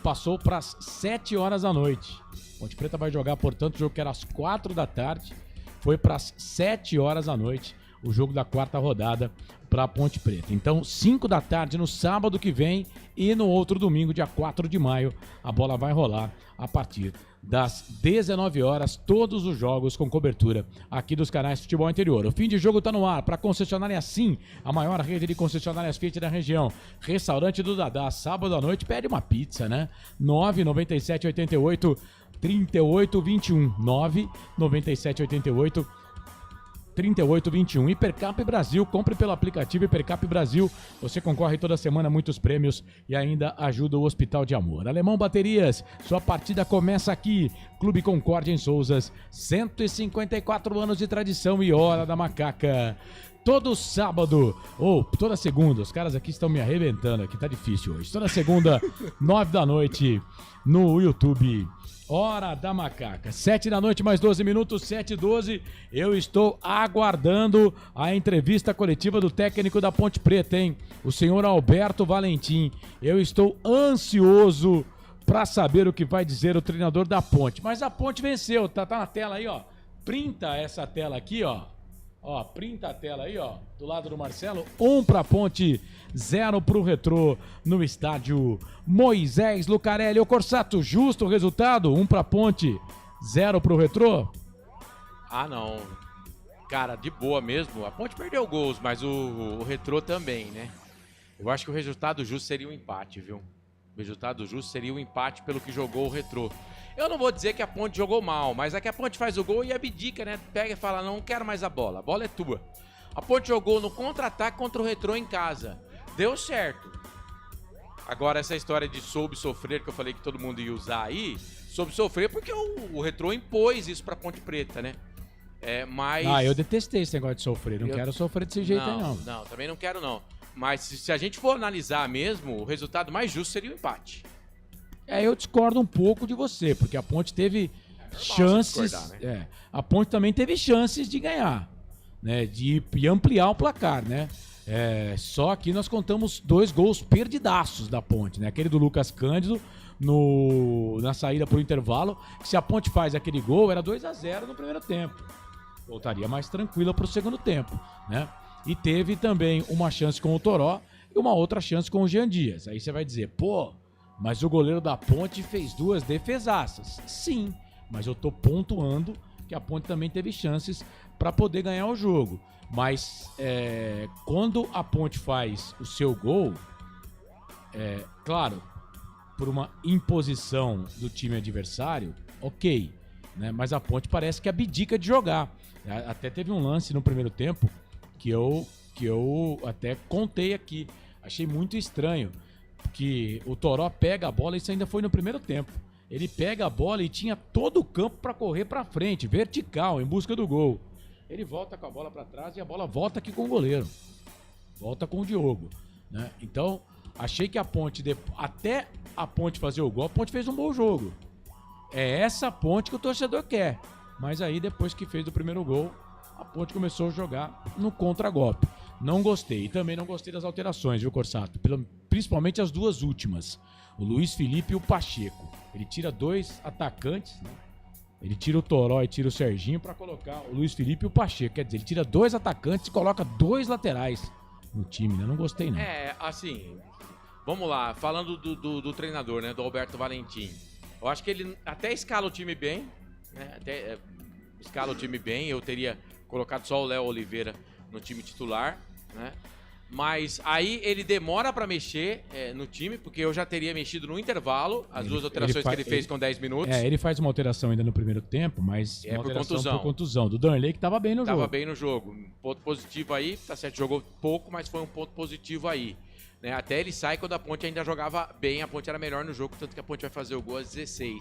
passou para as 7 horas da noite. Ponte Preta vai jogar, portanto, o jogo que era às 4 da tarde, foi para as 7 horas da noite. o jogo da 4ª rodada para a Ponte Preta. Então, 5 da tarde no sábado que vem e no outro domingo, dia 4 de maio, a bola vai rolar a partir das 19 horas, todos os jogos com cobertura aqui dos canais Futebol Interior. O fim de jogo está no ar para concessionária Sim, a maior rede de concessionárias Fiat da região. Restaurante do Dadá, sábado à noite, pede uma pizza, né? 99788 3821 99788 3821. Hipercap Brasil, compre pelo aplicativo Hipercap Brasil. Você concorre toda semana a muitos prêmios e ainda ajuda o Hospital de Amor. Alemão Baterias, sua partida começa aqui. Clube Concórdia em Souzas, 154 anos de tradição e hora da macaca. Todo sábado, ou toda segunda, os caras aqui estão me arrebentando aqui, tá difícil hoje. Toda segunda, 9 da noite, no YouTube. Hora da Macaca, 7 da noite, mais 12 minutos, 7h12. Eu estou aguardando a entrevista coletiva do técnico da Ponte Preta, hein? O senhor Alberto Valentim. Eu estou ansioso para saber o que vai dizer o treinador da Ponte. Mas a Ponte venceu, tá na tela aí, ó. Printa essa tela aqui, ó. Ó, printa a tela aí, ó, do lado do Marcelo. 1 pra Ponte, 0 pro Retrô no estádio Moisés Lucarelli. Ô Corsato, justo o resultado? 1 pra Ponte, 0 pro Retrô? Ah, não. Cara, de boa mesmo. A Ponte perdeu gols, mas o Retrô também, né? Eu acho que o resultado justo seria um empate, viu? O resultado justo seria um empate pelo que jogou o Retrô. Eu não vou dizer que a Ponte jogou mal, mas é que a Ponte faz o gol e abdica, né? Pega e fala, não quero mais a bola é tua. A Ponte jogou no contra-ataque contra o Retrô em casa. Deu certo. Agora, essa história de soube sofrer, que eu falei que todo mundo ia usar aí, soube sofrer porque o Retrô impôs isso pra Ponte Preta, né? Mas... Ah, eu detestei esse negócio de sofrer, não quero sofrer desse jeito aí, não. Não, também não quero, não. Mas se a gente for analisar mesmo, o resultado mais justo seria o empate. Eu discordo um pouco de você, porque a Ponte teve chances. Né? A Ponte também teve chances de ganhar, né? De ampliar o placar, né? Só que nós contamos 2 gols perdidaços da Ponte, né? Aquele do Lucas Cândido na saída pro intervalo. Se a Ponte faz aquele gol, era 2-0 no primeiro tempo. Voltaria mais tranquila pro segundo tempo, né? E teve também uma chance com o Toró e uma outra chance com o Jean Dias. Aí você vai dizer, pô, mas o goleiro da Ponte fez 2 defesaças. Sim, mas eu tô pontuando que a Ponte também teve chances para poder ganhar o jogo. Mas quando a Ponte faz o seu gol, claro, por uma imposição do time adversário, ok, né? Mas a Ponte parece que abdica de jogar. Até teve um lance no primeiro tempo que eu até contei aqui. Achei muito estranho. Que o Toró pega a bola, isso ainda foi no primeiro tempo. Ele pega a bola e tinha todo o campo para correr para frente, vertical, em busca do gol. Ele volta com a bola para trás e a bola volta aqui com o goleiro. Volta com o Diogo, né? Então, achei que a Ponte, até a Ponte fazer o gol, a Ponte fez um bom jogo. É essa Ponte que o torcedor quer. Mas aí, depois que fez o primeiro gol, a Ponte começou a jogar no contragolpe. Não gostei. E também não gostei das alterações, viu, Corsato? Principalmente as 2 últimas. O Luiz Felipe e o Pacheco. Ele tira 2 atacantes, né? Ele tira o Toró e tira o Serginho pra colocar o Luiz Felipe e o Pacheco. Quer dizer, ele tira 2 atacantes e coloca 2 laterais no time, né? Não gostei, não. Assim, vamos lá. Falando do treinador, né? Do Alberto Valentim. Eu acho que ele até escala o time bem, né? Escala o time bem. Eu teria colocado só o Léo Oliveira no time titular, né? Mas aí ele demora pra mexer no time, porque eu já teria mexido no intervalo, as 2 alterações que ele fez com 10 minutos. Ele faz uma alteração ainda no primeiro tempo, mas uma alteração por contusão. Do Danley, que tava bem no jogo. Tava bem no jogo. Um ponto positivo aí, tá certo, jogou pouco, mas foi um ponto positivo aí, né? Até ele sai quando a Ponte ainda jogava bem, a Ponte era melhor no jogo, tanto que a Ponte vai fazer o gol às 16.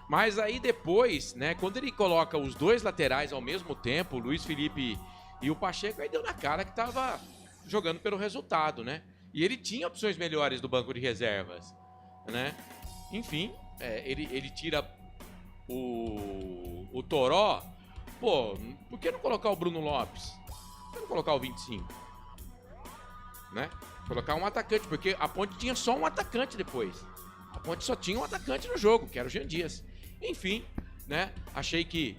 Mas aí depois, né, quando ele coloca os 2 laterais ao mesmo tempo, o Luiz Felipe e o Pacheco, aí deu na cara que tava jogando pelo resultado, né? E ele tinha opções melhores do banco de reservas, né? Enfim, ele tira o Toró. Pô, por que não colocar o Bruno Lopes? Por que não colocar o 25? Né? Colocar um atacante, porque a Ponte tinha só um atacante depois. A Ponte só tinha um atacante no jogo, que era o Jean Dias. Enfim, né? Achei que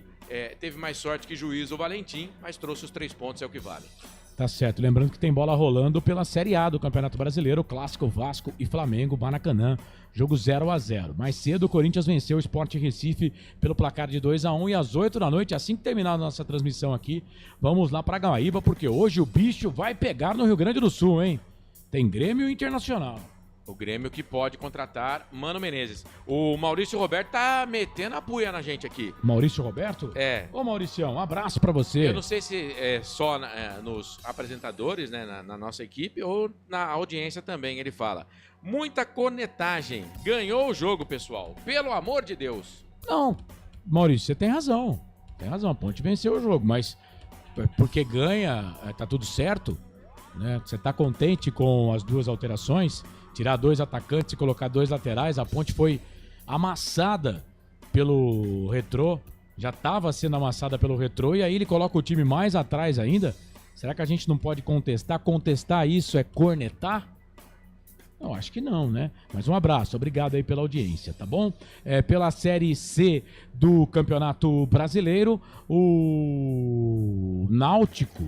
teve mais sorte que juiz o Valentim, mas trouxe os 3 pontos, é o que vale. Tá certo. Lembrando que tem bola rolando pela Série A do Campeonato Brasileiro, Clássico Vasco e Flamengo, Maracanã, jogo 0-0. Mais cedo, o Corinthians venceu o Sport Recife pelo placar de 2-1 e às 8 da noite, assim que terminar a nossa transmissão aqui, vamos lá pra Guaíba, porque hoje o bicho vai pegar no Rio Grande do Sul, hein? Tem Grêmio Internacional. O Grêmio que pode contratar Mano Menezes. O Maurício Roberto tá metendo a puia na gente aqui. Maurício Roberto? É. Ô Mauricião, um abraço pra você. Eu não sei se é só nos apresentadores, né, na nossa equipe, ou na audiência também, ele fala. Muita cornetagem. Ganhou o jogo, pessoal. Pelo amor de Deus. Não, Maurício, você tem razão. Tem razão, a Ponte venceu o jogo, mas porque ganha, tá tudo certo, né? Você tá contente com as 2 alterações? Tirar 2 atacantes e colocar 2 laterais, a Ponte foi amassada pelo Retrô, já estava sendo amassada pelo Retrô, e aí ele coloca o time mais atrás ainda. Será que a gente não pode contestar? Contestar isso é cornetar? Não, acho que não, né? Mas um abraço, obrigado aí pela audiência, tá bom? Pela Série C do Campeonato Brasileiro, o Náutico...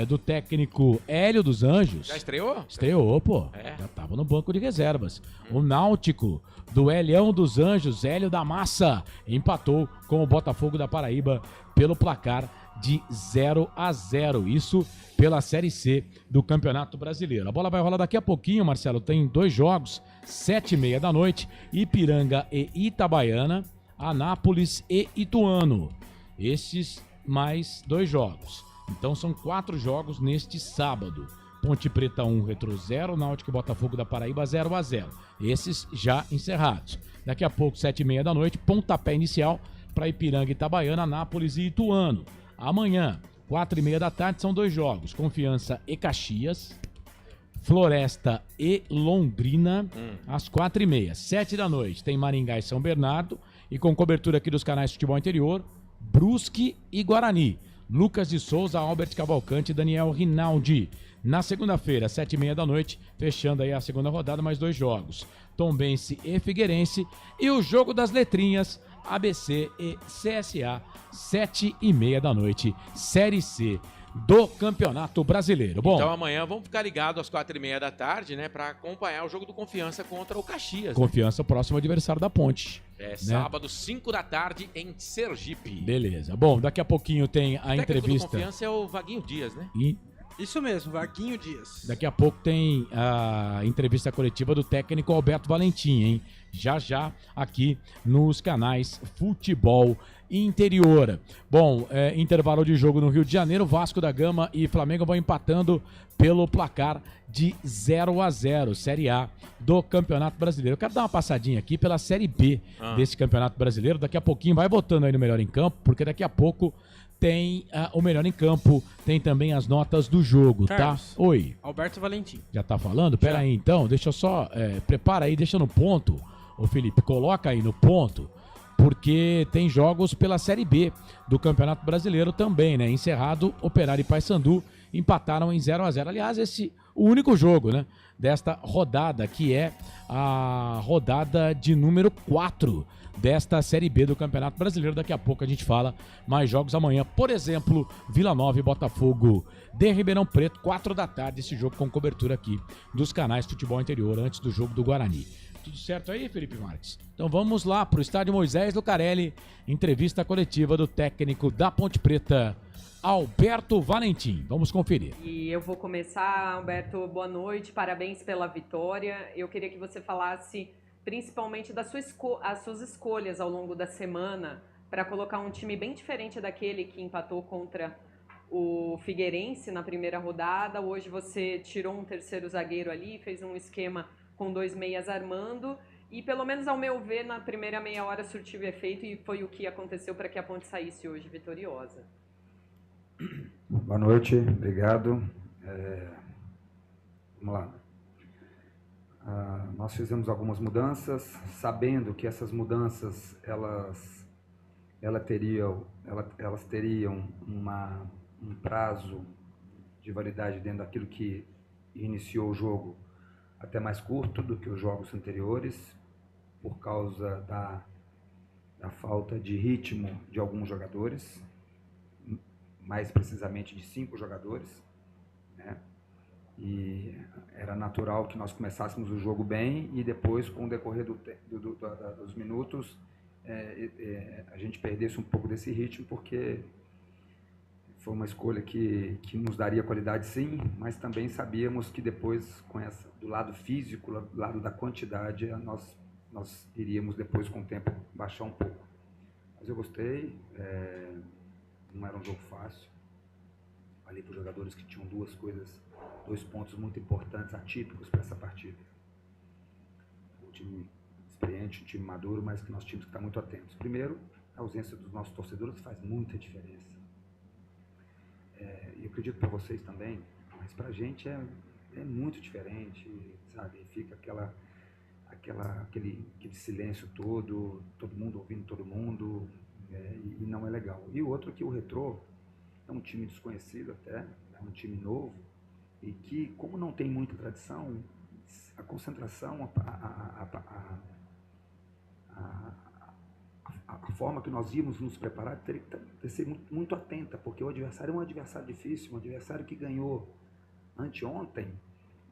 do técnico Hélio dos Anjos. Já estreou? Estreou, pô. Já tava no banco de reservas. O Náutico do Helião dos Anjos, Hélio da Massa, empatou com o Botafogo da Paraíba pelo placar de 0-0. Isso pela Série C do Campeonato Brasileiro. A bola vai rolar daqui a pouquinho, Marcelo. Tem 2 jogos, 7h30 da noite, Ipiranga e Itabaiana, Anápolis e Ituano. Esses mais 2 jogos. Então são 4 jogos neste sábado. Ponte Preta 1, Retrô 0, Náutico e Botafogo da Paraíba 0-0. Esses já encerrados. Daqui a pouco, 7h30 da noite, pontapé inicial para Ipiranga, Itabaiana, Anápolis e Ituano. Amanhã, 4h30 da tarde, são 2 jogos. Confiança e Caxias, Floresta e Londrina, às 4h30. 7 da noite, tem Maringá e São Bernardo. E com cobertura aqui dos canais Futebol Interior, Brusque e Guarani. Lucas de Souza, Albert Cavalcante e Daniel Rinaldi. Na segunda-feira, 7h30 da noite, fechando aí a segunda rodada, mais 2 jogos. Tombense e Figueirense. E o jogo das letrinhas, ABC e CSA, 7h30 da noite, Série C do Campeonato Brasileiro. Bom, então amanhã vamos ficar ligados às 4h30 da tarde, né, para acompanhar o jogo do Confiança contra o Caxias. Confiança, né? Próximo adversário da Ponte. Sábado, 5 da tarde, em Sergipe. Beleza. Bom, daqui a pouquinho tem a entrevista. O Confiança é o Vaguinho Dias, né? Isso mesmo, Vaguinho Dias. Daqui a pouco tem a entrevista coletiva do técnico Alberto Valentim, hein? Já aqui nos canais Futebol Interior. Bom, intervalo de jogo no Rio de Janeiro, Vasco da Gama e Flamengo vão empatando pelo placar de 0-0, Série A do Campeonato Brasileiro. Eu quero dar uma passadinha aqui pela Série B desse Campeonato Brasileiro. Daqui a pouquinho vai votando aí no Melhor em Campo, porque daqui a pouco tem o Melhor em Campo, tem também as notas do jogo, Carlos, tá? Oi. Alberto Valentim. Já tá falando? Pera aí então, deixa eu só, prepara aí, deixa no ponto, ô Felipe, coloca aí no ponto, porque tem jogos pela Série B do Campeonato Brasileiro também, né? Encerrado, Operário e Paysandu empataram em 0-0. Aliás, o único jogo, né, desta rodada, que é a rodada de número 4 desta Série B do Campeonato Brasileiro. Daqui a pouco a gente fala mais jogos amanhã. Por exemplo, Vila Nova e Botafogo de Ribeirão Preto, 4 da tarde, esse jogo com cobertura aqui dos canais Futebol Interior, antes do jogo do Guarani. Tudo certo aí, Felipe Marques? Então vamos lá para o estádio Moisés Lucarelli, entrevista coletiva do técnico da Ponte Preta, Alberto Valentim. Vamos conferir. E eu vou começar, Alberto, boa noite, parabéns pela vitória. Eu queria que você falasse principalmente das suas escolhas ao longo da semana para colocar um time bem diferente daquele que empatou contra o Figueirense na primeira rodada. Hoje você tirou um terceiro zagueiro ali, fez um esquema com 2 meias armando e, pelo menos ao meu ver, na primeira meia hora surtiu efeito e foi o que aconteceu para que a Ponte saísse hoje vitoriosa. Boa noite, obrigado. Vamos lá. Nós fizemos algumas mudanças, sabendo que essas mudanças elas teriam um prazo de validade dentro daquilo que iniciou o jogo até mais curto do que os jogos anteriores, por causa da falta de ritmo de alguns jogadores, mais precisamente de 5 jogadores, né? E era natural que nós começássemos o jogo bem e depois, com o decorrer dos minutos, a gente perdesse um pouco desse ritmo, porque foi uma escolha que nos daria qualidade, sim, mas também sabíamos que depois, do lado físico, do lado da quantidade, nós iríamos depois, com o tempo, baixar um pouco. Mas eu gostei, não era um jogo fácil. Falei para os jogadores que tinham 2 pontos muito importantes, atípicos para essa partida. Um time experiente, um time maduro, mas que nós tínhamos que estar muito atentos. Primeiro, a ausência dos nossos torcedores faz muita diferença. E eu acredito para vocês também, mas para a gente é muito diferente, sabe? Fica aquele silêncio todo mundo ouvindo todo mundo, e não é legal. E o outro é que o Retrô é um time desconhecido até, é um time novo, e que, como não tem muita tradição, a concentração, a forma que nós íamos nos preparar teria que ser muito atenta, porque o adversário é um adversário difícil, um adversário que ganhou anteontem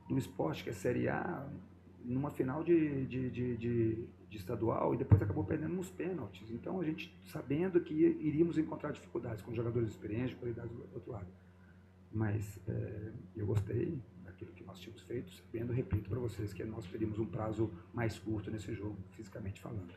do Sport, que é Série A, numa final de estadual, e depois acabou perdendo nos pênaltis. Então, a gente, sabendo que iríamos encontrar dificuldades com jogadores experientes, qualidade do outro lado. Mas eu gostei daquilo que nós tínhamos feito, sabendo, repito para vocês, que nós teríamos um prazo mais curto nesse jogo, fisicamente falando.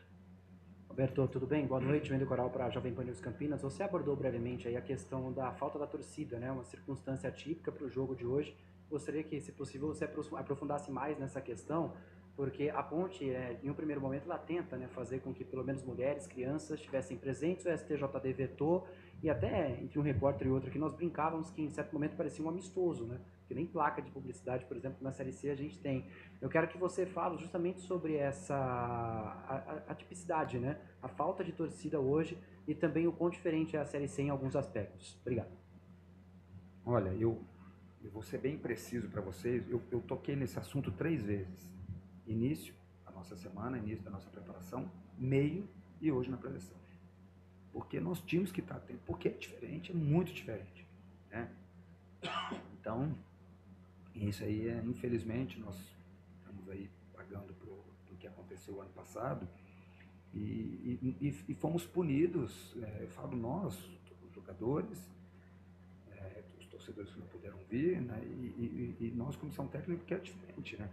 Roberto, tudo bem? Boa noite, Wendel Coral para a Jovem Pan News Campinas. Você abordou brevemente aí a questão da falta da torcida, né? Uma circunstância atípica para o jogo de hoje. Gostaria que, se possível, você aprofundasse mais nessa questão, porque a Ponte, em um primeiro momento, ela tenta, né, fazer com que pelo menos mulheres, crianças estivessem presentes. O STJD vetou, e até entre um repórter e outro que nós brincávamos que em certo momento parecia um amistoso, né? Que nem placa de publicidade, por exemplo, na Série C a gente tem. Eu quero que você fale justamente sobre essa atipicidade, né? A falta de torcida hoje e também o quão diferente é a Série C em alguns aspectos. Obrigado. Olha, eu vou ser bem preciso para vocês. Eu toquei nesse assunto 3 vezes. Início da nossa semana, início da nossa preparação, meio e hoje na preleção. Porque nós tínhamos que estar atentos, porque é diferente, é muito diferente, né? Então, isso aí infelizmente, nós estamos aí pagando pelo que aconteceu ano passado e fomos punidos, eu falo nós, os jogadores, os torcedores que não puderam vir, né? E nós, comissão técnica, que é diferente, né?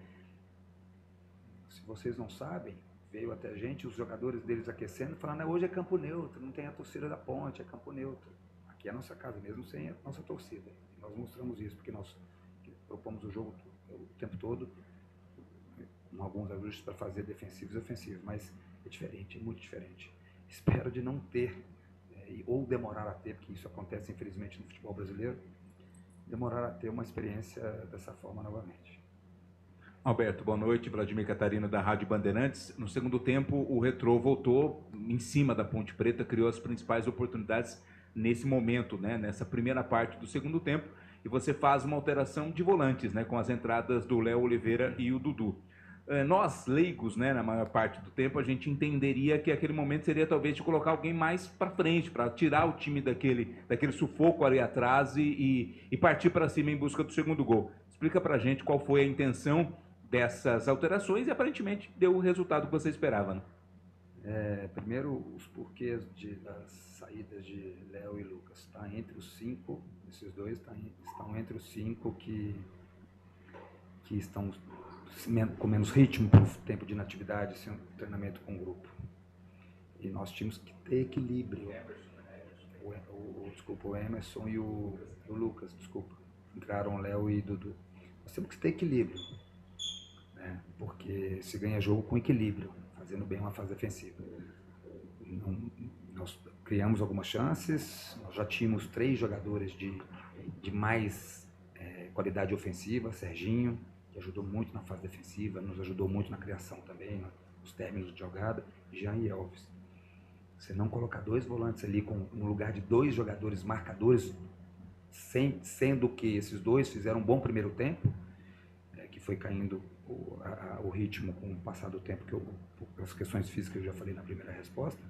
Se vocês não sabem, veio até a gente, os jogadores deles aquecendo, falando, hoje é campo neutro, não tem a torcida da Ponte, é campo neutro. Aqui é a nossa casa, mesmo sem a nossa torcida. E nós mostramos isso, porque nós propomos o jogo o tempo todo, com alguns ajustes para fazer defensivos e ofensivos, mas é diferente, é muito diferente. Espero de não ter, ou demorar a ter, porque isso acontece infelizmente no futebol brasileiro, demorar a ter uma experiência dessa forma novamente. Alberto, boa noite. Vladimir Catarino, da Rádio Bandeirantes. No segundo tempo, o Retrô voltou em cima da Ponte Preta, criou as principais oportunidades nesse momento, né, nessa primeira parte do segundo tempo, e você faz uma alteração de volantes, né, com as entradas do Léo Oliveira e o Dudu. Nós, leigos, né, na maior parte do tempo, a gente entenderia que aquele momento seria talvez de colocar alguém mais para frente, para tirar o time daquele sufoco ali atrás e partir para cima em busca do segundo gol. Explica para a gente qual foi a intenção dessas alterações e aparentemente deu o resultado que você esperava, né? Primeiro, os porquês das saídas de Léo e Lucas. Está entre os 5, esses dois estão entre os 5 que estão com menos ritmo por tempo de inatividade, sem treinamento com o grupo. E nós tínhamos que ter equilíbrio. O Emerson e o Lucas, desculpa. Entraram Léo e Dudu. Nós temos que ter equilíbrio, né? Porque se ganha jogo com equilíbrio, fazendo bem uma fase defensiva. Nós criamos algumas chances, nós já tínhamos 3 jogadores de mais qualidade ofensiva, Serginho, que ajudou muito na fase defensiva, nos ajudou muito na criação também, nos términos de jogada, Jean e Elvis. Você não colocar 2 volantes ali no lugar de 2 jogadores marcadores, sendo que esses 2 fizeram um bom primeiro tempo, que foi caindo o ritmo com o passar do tempo, as questões físicas eu já falei na primeira resposta,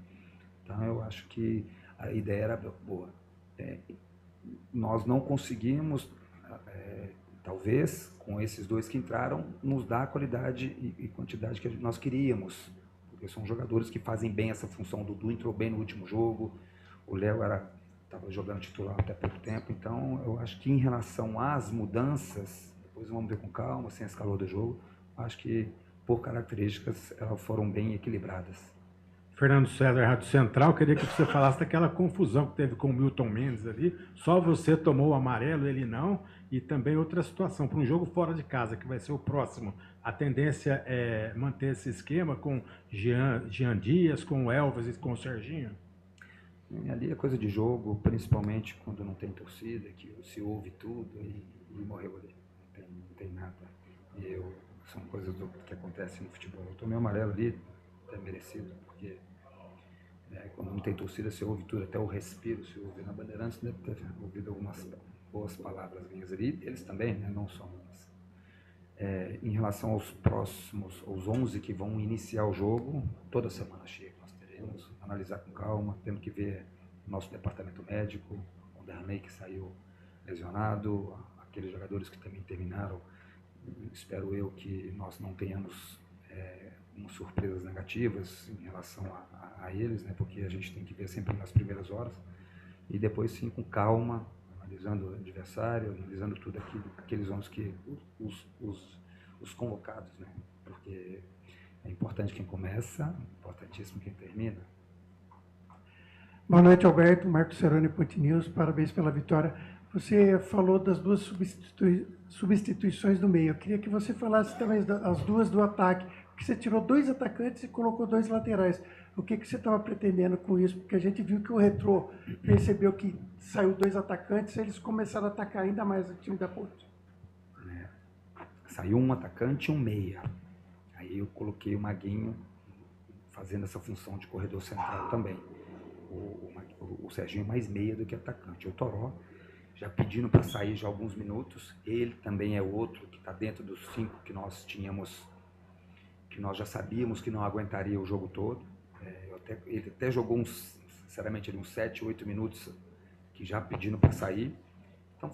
Então eu acho que a ideia era boa. Nós não conseguimos, talvez, com esses dois que entraram, nos dar a qualidade e quantidade que nós queríamos. Porque são jogadores que fazem bem essa função. O Dudu entrou bem no último jogo, o Léo estava jogando titular até pouco tempo. Então eu acho que em relação às mudanças, depois vamos ver com calma, sem esse calor do jogo, acho que por características elas foram bem equilibradas. Fernando César, Rádio Central, queria que você falasse daquela confusão que teve com o Milton Mendes ali. Só você tomou o amarelo, ele não. E também outra situação, para um jogo fora de casa, que vai ser o próximo. A tendência é manter esse esquema com Jean Dias, com o Elvis e com o Serginho? Ali é coisa de jogo, principalmente quando não tem torcida, que se ouve tudo e morreu ali. Não tem nada. São coisas que acontecem no futebol. Eu tomei o amarelo ali, até merecido, porque quando não tem torcida, você ouve tudo, até o respiro se ouve. Na Bandeirantes deve ter ouvido algumas boas palavras minhas ali, eles também, né? Não só minhas. Em relação aos próximos, aos 11 que vão iniciar o jogo, toda semana chega, nós teremos, analisar com calma, temos que ver o nosso departamento médico, o Darney que saiu lesionado, aqueles jogadores que também terminaram. Espero eu que nós não tenhamos surpresas negativas em relação a eles, né? Porque a gente tem que ver sempre nas primeiras horas e depois sim com calma, analisando o adversário, analisando tudo aqueles 11 que os convocados, né? Porque é importante quem começa, importantíssimo quem termina. Boa noite, Alberto, Marcos Ceroni, Ponte News, parabéns pela vitória. Você falou das duas substituições do meio. Eu queria que você falasse também as duas do ataque, porque você tirou 2 atacantes e colocou 2 laterais. O que você estava pretendendo com isso? Porque a gente viu que o Retrô percebeu que saiu 2 atacantes e eles começaram a atacar ainda mais o time da Ponte. Saiu um atacante e um meia. Aí eu coloquei o Maguinho fazendo essa função de corredor central também. O Serginho é mais meia do que atacante. O Toró já pedindo para sair já há alguns minutos. Ele também é outro que está dentro dos 5 que nós tínhamos, que nós já sabíamos que não aguentaria o jogo todo. Ele até jogou sinceramente, uns 7, 8 minutos que já pedindo para sair. Então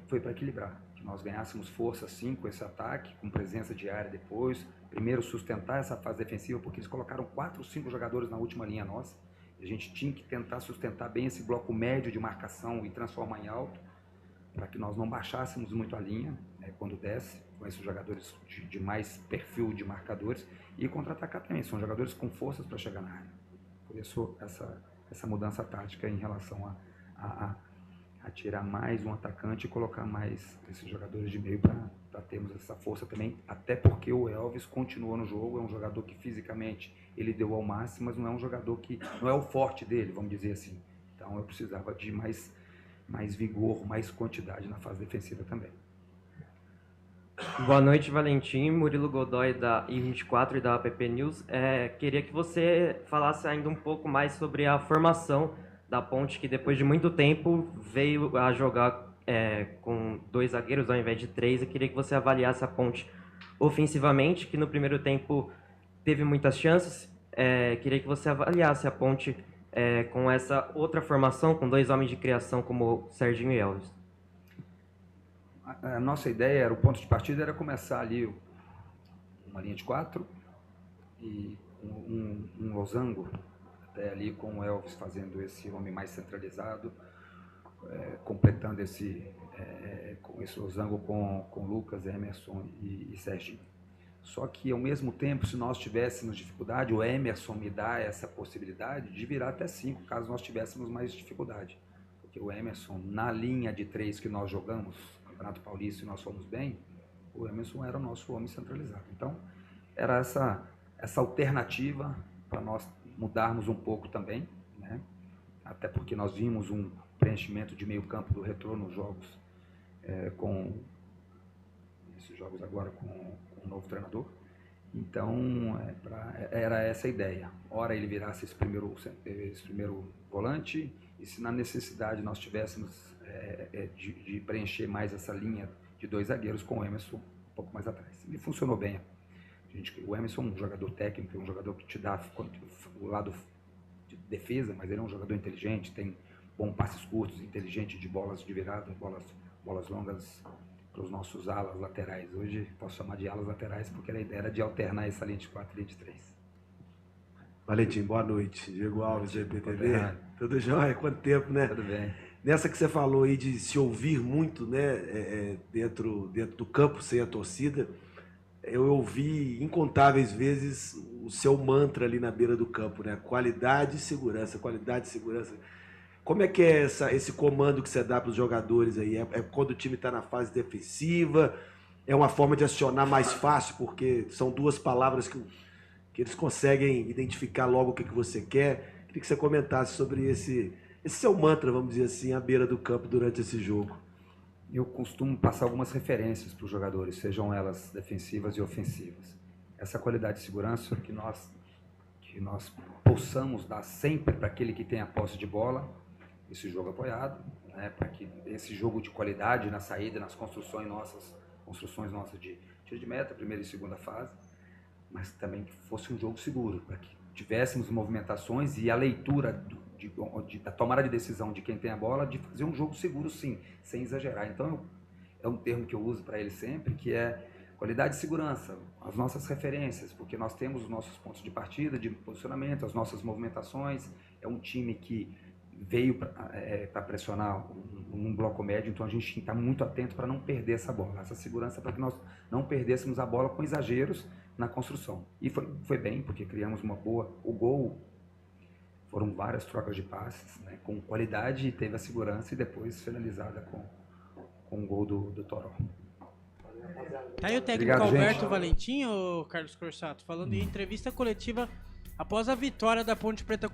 foi para equilibrar, que nós ganhássemos força sim com esse ataque, com presença de área depois. Primeiro sustentar essa fase defensiva, porque eles colocaram 4 ou 5 jogadores na última linha nossa. A gente tinha que tentar sustentar bem esse bloco médio de marcação e transformar em alto, para que nós não baixássemos muito a linha, né, quando desce, com esses jogadores de mais perfil de marcadores, e contra-atacar também. São jogadores com forças para chegar na área. Por isso, essa mudança tática em relação a tirar mais um atacante e colocar mais esses jogadores de meio para termos essa força também, até porque o Elvis continuou no jogo, é um jogador que fisicamente ele deu ao máximo, mas não é um jogador que não é o forte dele, vamos dizer assim. Então eu precisava de mais vigor, mais quantidade na fase defensiva também. Boa noite, Valentim, Murilo Godoy da I24 e da APP News. Queria que você falasse ainda um pouco mais sobre a formação da Ponte, que depois de muito tempo veio a jogar com 2 zagueiros ao invés de 3. Eu queria que você avaliasse a Ponte ofensivamente, que no primeiro tempo teve muitas chances. Queria que você avaliasse a Ponte com essa outra formação, com 2 homens de criação como Serginho e Elvis. A nossa ideia, o ponto de partida era começar ali uma linha de 4 e um losango, até ali com o Elvis fazendo esse homem mais centralizado, completando esse losango com Lucas, Emerson e Serginho. Só que, ao mesmo tempo, se nós tivéssemos dificuldade, o Emerson me dá essa possibilidade de virar até 5, caso nós tivéssemos mais dificuldade. Porque o Emerson, na linha de 3 que nós jogamos, Campeonato Paulista, e nós fomos bem, o Emerson era o nosso homem centralizado. Então, era essa alternativa para nós mudarmos um pouco também, né? Até porque nós vimos um preenchimento de meio campo do Retrô nos jogos, esses jogos agora com um novo treinador. Então, era essa a ideia. Ora ele virasse esse primeiro volante, e se na necessidade nós tivéssemos de preencher mais essa linha de 2 zagueiros com o Emerson um pouco mais atrás. E funcionou bem. O Emerson é um jogador técnico, é um jogador que te dá o lado de defesa, mas ele é um jogador inteligente, tem bons passes curtos, inteligente de bolas de virada, bolas longas para os nossos alas laterais. Hoje posso chamar de alas laterais porque a ideia era de alternar essa linha de 4 e linha de 3. Valentim, boa noite. Diego Alves, GPTV. Tudo jóia? Quanto tempo, né? Tudo bem. Nessa que você falou aí de se ouvir muito, né, dentro do campo, sem a torcida, eu ouvi incontáveis vezes o seu mantra ali na beira do campo, né? Qualidade e segurança, qualidade e segurança. Como é que é esse comando que você dá para os jogadores aí? É quando o time está na fase defensiva? É uma forma de acionar mais fácil, porque são duas palavras que eles conseguem identificar logo o que você quer. Queria que você comentasse sobre esse seu mantra, vamos dizer assim, à beira do campo durante esse jogo. Eu costumo passar algumas referências para os jogadores, sejam elas defensivas e ofensivas. Essa qualidade de segurança que nós possamos dar sempre para aquele que tem a posse de bola, esse jogo apoiado, né, para que esse jogo de qualidade na saída, nas construções nossas de tiro de meta, primeira e segunda fase, mas também que fosse um jogo seguro, para que tivéssemos movimentações e a leitura da tomada de decisão de quem tem a bola, de fazer um jogo seguro sim, sem exagerar. Então é um termo que eu uso para ele sempre, que é qualidade e segurança, as nossas referências, porque nós temos os nossos pontos de partida, de posicionamento, as nossas movimentações. É um time que veio para pressionar um bloco médio, então a gente está muito atento para não perder essa bola, essa segurança, para que nós não perdêssemos a bola com exageros na construção. E foi bem, porque criamos uma boa... O gol foram várias trocas de passes, né, com qualidade, e teve a segurança, e depois finalizada com o gol do Toró. Tá aí o técnico Obrigado, Alberto gente. Valentim, ou Carlos Corsato, falando em entrevista coletiva após a vitória da Ponte Preta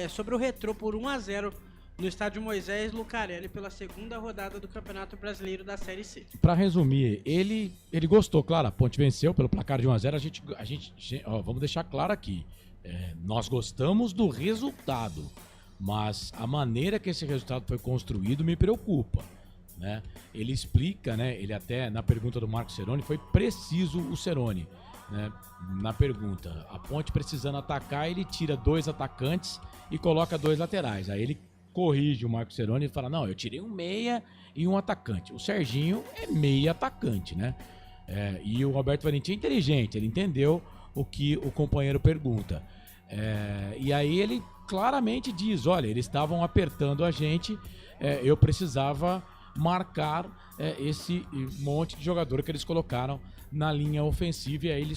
sobre o Retrô por 1-0 no estádio Moisés Lucarelli pela segunda rodada do Campeonato Brasileiro da Série C. Pra resumir, ele gostou, claro, a Ponte venceu pelo placar de 1-0, a gente vamos deixar claro aqui, nós gostamos do resultado, mas a maneira que esse resultado foi construído me preocupa, né? Ele explica, né, ele até na pergunta do Marco Ceroni, foi preciso o Ceroni, né, na pergunta, a Ponte precisando atacar, ele tira 2 atacantes e coloca 2 laterais, aí ele corrige o Marco Ceroni e fala, não, eu tirei um meia e um atacante. O Serginho é meia atacante, né? E o Roberto Valentim é inteligente, ele entendeu o que o companheiro pergunta. E aí ele claramente diz, olha, eles estavam apertando a gente, eu precisava marcar esse monte de jogador que eles colocaram na linha ofensiva, e aí ele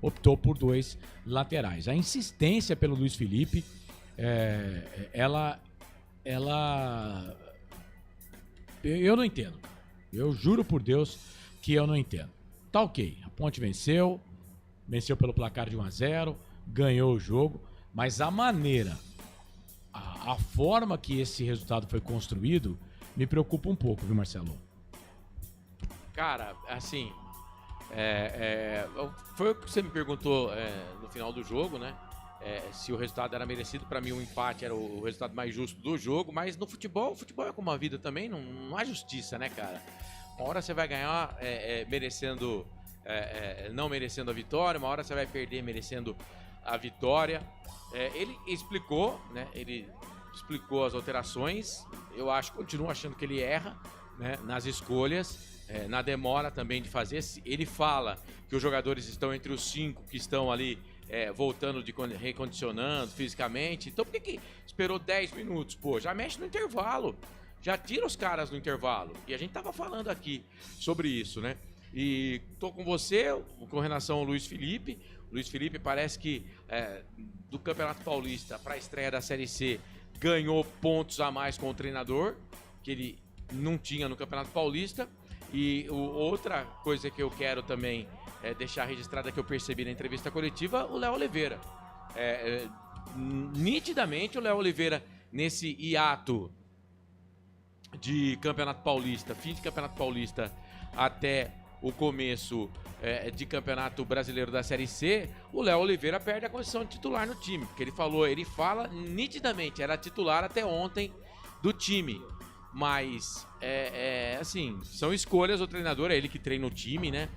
optou por 2 laterais. A insistência pelo Luiz Felipe, eu não entendo. Eu juro por Deus que eu não entendo. Tá ok, a Ponte venceu pelo placar de 1-0, ganhou o jogo, mas a maneira, a forma que esse resultado foi construído me preocupa um pouco, viu, Marcelo? Cara, assim, foi o que você me perguntou no final do jogo, né? Se o resultado era merecido. Para mim, um empate era o resultado mais justo do jogo, mas no futebol, o futebol é como a vida também, não há justiça, né, cara? Uma hora você vai ganhar merecendo, não merecendo a vitória, uma hora você vai perder merecendo a vitória. Ele explicou, né? Ele explicou as alterações. Eu continuo achando que ele erra, né, nas escolhas, na demora também de fazer. Ele fala que os jogadores estão entre os 5 que estão ali voltando, recondicionando fisicamente. Então por que esperou 10 minutos? Pô, já mexe no intervalo, já tira os caras no intervalo. E a gente tava falando aqui sobre isso, né? E tô com você com relação ao Luiz Felipe. O Luiz Felipe parece que do Campeonato Paulista para a estreia da Série C ganhou pontos a mais com o treinador, que ele não tinha no Campeonato Paulista. E outra coisa que eu quero também deixar registrada, que eu percebi na entrevista coletiva, o Léo Oliveira. Nitidamente o Léo Oliveira, nesse hiato de Campeonato Paulista, fim de Campeonato Paulista até o começo de Campeonato Brasileiro da Série C, o Léo Oliveira perde a condição de titular no time, porque ele fala nitidamente, era titular até ontem do time. Mas, assim, são escolhas do treinador, é ele que treina o time, né?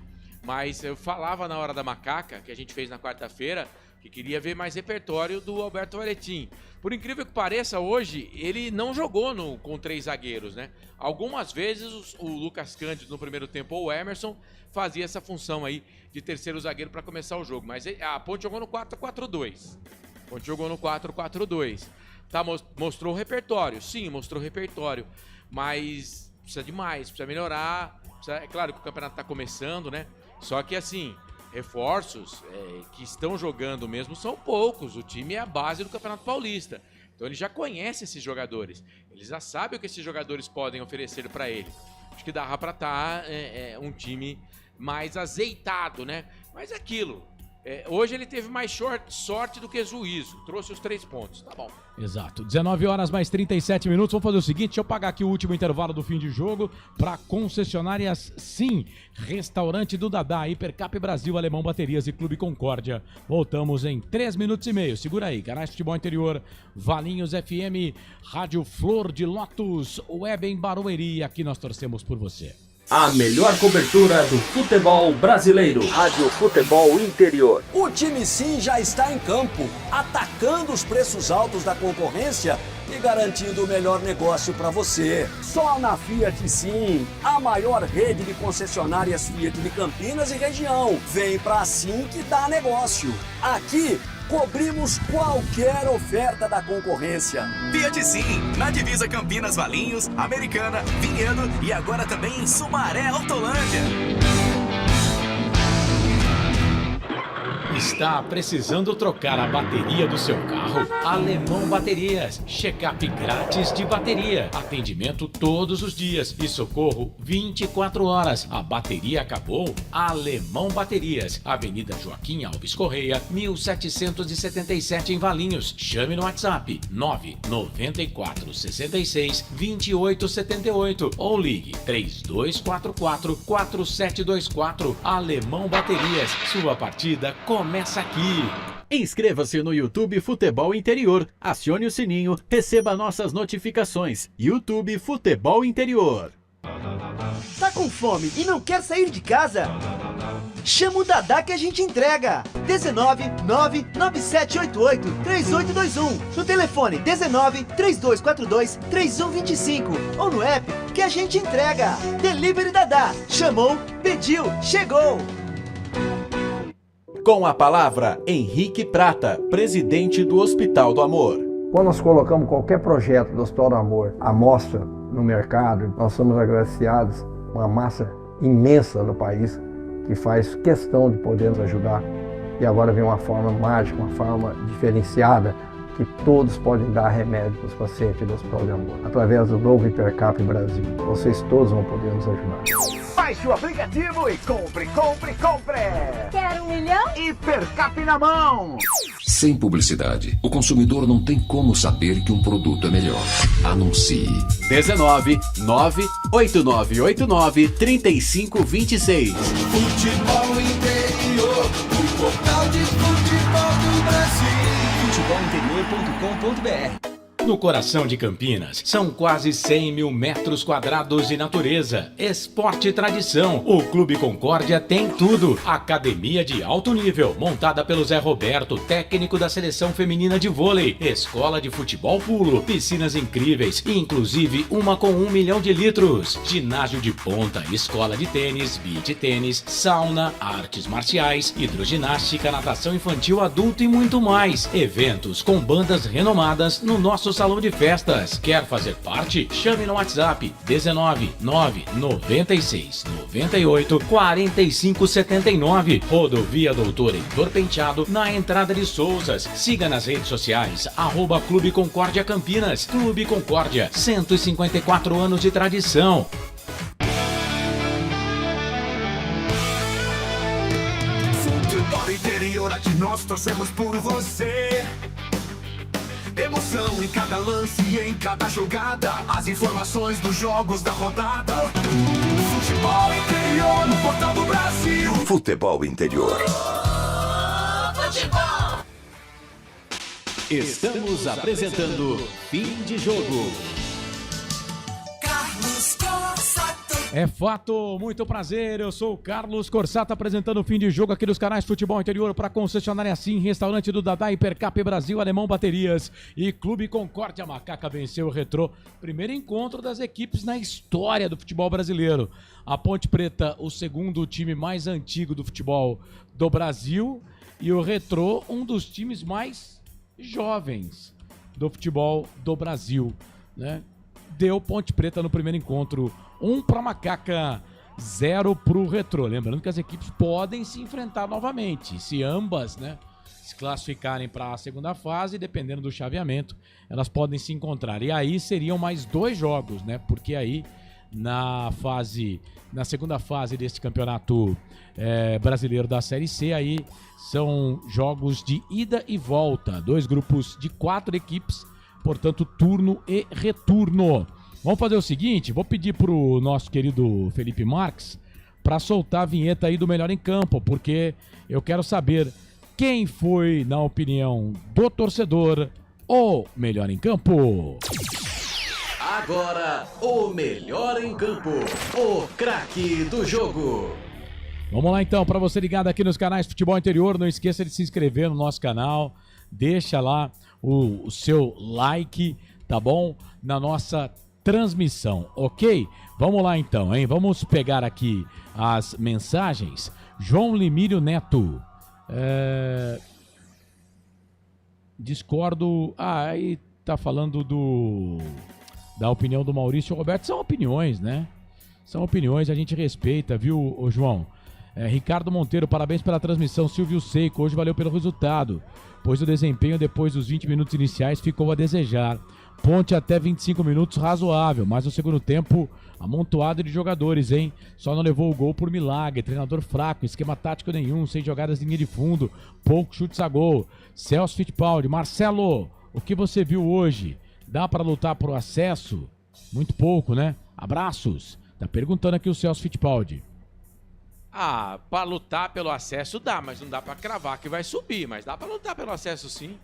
Mas eu falava na hora da macaca, que a gente fez na quarta-feira, que queria ver mais repertório do Alberto Valentim. Por incrível que pareça, hoje ele não jogou com 3 zagueiros, né? Algumas vezes o Lucas Cândido no primeiro tempo ou o Emerson fazia essa função aí de terceiro zagueiro para começar o jogo, mas a Ponte jogou no 4-4-2. A Ponte jogou no 4-4-2. Tá, mostrou o repertório, sim, mostrou o repertório, mas precisa de mais, precisa melhorar. É claro que o campeonato tá começando, né? Só que assim, reforços que estão jogando mesmo são poucos. O time é a base do Campeonato Paulista. Então ele já conhece esses jogadores. Ele já sabe o que esses jogadores podem oferecer para ele. Acho que dá para estar um time mais azeitado, né? Mas é aquilo. Hoje ele teve mais sorte do que juízo. Trouxe os 3 pontos. Tá bom. Exato. 19 horas mais 37 minutos. Vamos fazer o seguinte, deixa eu pagar aqui o último intervalo do fim de jogo para concessionárias Sim, Restaurante do Dadá, Hipercap Brasil, Alemão Baterias e Clube Concórdia. Voltamos em 3 minutos e meio. Segura aí, canais de futebol interior, Valinhos FM, Rádio Flor de Lótus, Web em Barueri. Aqui nós torcemos por você. A melhor cobertura do futebol brasileiro. Rádio Futebol Interior. O time Sim já está em campo, atacando os preços altos da concorrência e garantindo o melhor negócio para você. Só na Fiat Sim, a maior rede de concessionárias Fiat de Campinas e região. Vem pra Sim que dá negócio. Aqui cobrimos qualquer oferta da concorrência. Fiat Sim, na divisa Campinas, Valinhos, Americana, Vinhedo e agora também em Sumaré, Autolândia. Está precisando trocar a bateria do seu carro? Alemão Baterias. Check-up grátis de bateria. Atendimento todos os dias e socorro 24 horas. A bateria acabou? Alemão Baterias. Avenida Joaquim Alves Correia, 1777 em Valinhos. Chame no WhatsApp 994 66 28 78 ou ligue 3244 4724. Alemão Baterias. Sua partida começa aqui. Inscreva-se no YouTube Futebol Interior, acione o sininho, receba nossas notificações. YouTube Futebol Interior. Tá com fome e não quer sair de casa? Chama o Dadá que a gente entrega. 19 99788 3821. No telefone 19 3242 3125 ou no app que a gente entrega. Delivery Dadá. Chamou, pediu, chegou. Com a palavra, Henrique Prata, presidente do Hospital do Amor. Quando nós colocamos qualquer projeto do Hospital do Amor à mostra no mercado, nós somos agraciados uma massa imensa no país que faz questão de poder nos ajudar. E agora vem uma forma mágica, uma forma diferenciada, que todos podem dar remédio para os pacientes do Hospital do Amor. Através do novo Hipercap Brasil, vocês todos vão poder nos ajudar. Baixe o aplicativo e compre, compre, compre! Quer 1 milhão? Hipercap na mão! Sem publicidade, o consumidor não tem como saber que um produto é melhor. Anuncie. 19 98989 3526. Futebol Interior, o portal de futebol do Brasil. Futebolinterior.com.br. No coração de Campinas, são quase 100 mil metros quadrados de natureza, esporte e tradição. O Clube Concórdia tem tudo. Academia de alto nível, montada pelo Zé Roberto, técnico da seleção feminina de vôlei. Escola de futebol pulo, piscinas incríveis, inclusive uma com 1 milhão de litros. Ginásio de ponta, escola de tênis, beach tênis, sauna, artes marciais, hidroginástica, natação infantil, adulto e muito mais. Eventos com bandas renomadas no nosso salão de festas. Quer fazer parte? Chame no WhatsApp 19 996 98 45 79. Rodovia Doutor Heitor Penteado, na entrada de Souzas. Siga nas redes sociais @Clube Concórdia Campinas. Clube Concórdia, 154 anos de tradição. Futebol Interior, aqui nós torcemos por você. Emoção em cada lance e em cada jogada. As informações dos jogos da rodada. Futebol Interior no portal do Brasil. Futebol Interior. Futebol. Estamos apresentando Fim de Jogo. Carlos Cossa, É fato, muito prazer, eu sou o Carlos Corsato apresentando o fim de jogo aqui dos canais Futebol Interior para concessionária Sim, Restaurante do Dadá, Hipercap Brasil, Alemão Baterias e Clube Concórdia. Macaca venceu o Retrô, primeiro encontro das equipes na história do futebol brasileiro. A Ponte Preta, o segundo time mais antigo do futebol do Brasil, e o Retrô, um dos times mais jovens do futebol do Brasil, né? Deu Ponte Preta no primeiro encontro, 1 para Macaca, 0 para o Retrô. Lembrando que as equipes podem se enfrentar novamente, se ambas, né, se classificarem para a segunda fase, dependendo do chaveamento, elas podem se encontrar. E aí seriam mais 2 jogos, né, porque aí na segunda fase desse campeonato brasileiro da Série C, aí são jogos de ida e volta, 2 grupos de 4 equipes, portanto, turno e retorno. Vamos fazer o seguinte, vou pedir pro nosso querido Felipe Marques para soltar a vinheta aí do Melhor em Campo, porque eu quero saber quem foi, na opinião do torcedor, o melhor em campo. Agora, o Melhor em Campo, o craque do jogo. Vamos lá então, para você ligado aqui nos canais Futebol Interior, não esqueça de se inscrever no nosso canal, deixa lá o seu like, tá bom? Na nossa transmissão, ok? Vamos lá então, hein? Vamos pegar aqui as mensagens. João Limírio Neto. Discordo. Aí tá falando da opinião do Maurício Roberto. São opiniões, né? São opiniões, a gente respeita, viu, João? Ricardo Monteiro, parabéns pela transmissão. Silvio Seiko, hoje valeu pelo resultado, pois o desempenho depois dos 20 minutos iniciais ficou a desejar. Ponte até 25 minutos razoável, mas no segundo tempo amontoado de jogadores, hein? Só não levou o gol por milagre, treinador fraco, esquema tático nenhum, sem jogadas em linha de fundo, poucos chutes a gol. Celso Fittipaldi, Marcelo, o que você viu hoje? Dá para lutar pro acesso? Muito pouco, né? Abraços. Tá perguntando aqui o Celso Fittipaldi. Pra lutar pelo acesso dá, mas não dá pra cravar que vai subir, mas dá pra lutar pelo acesso sim.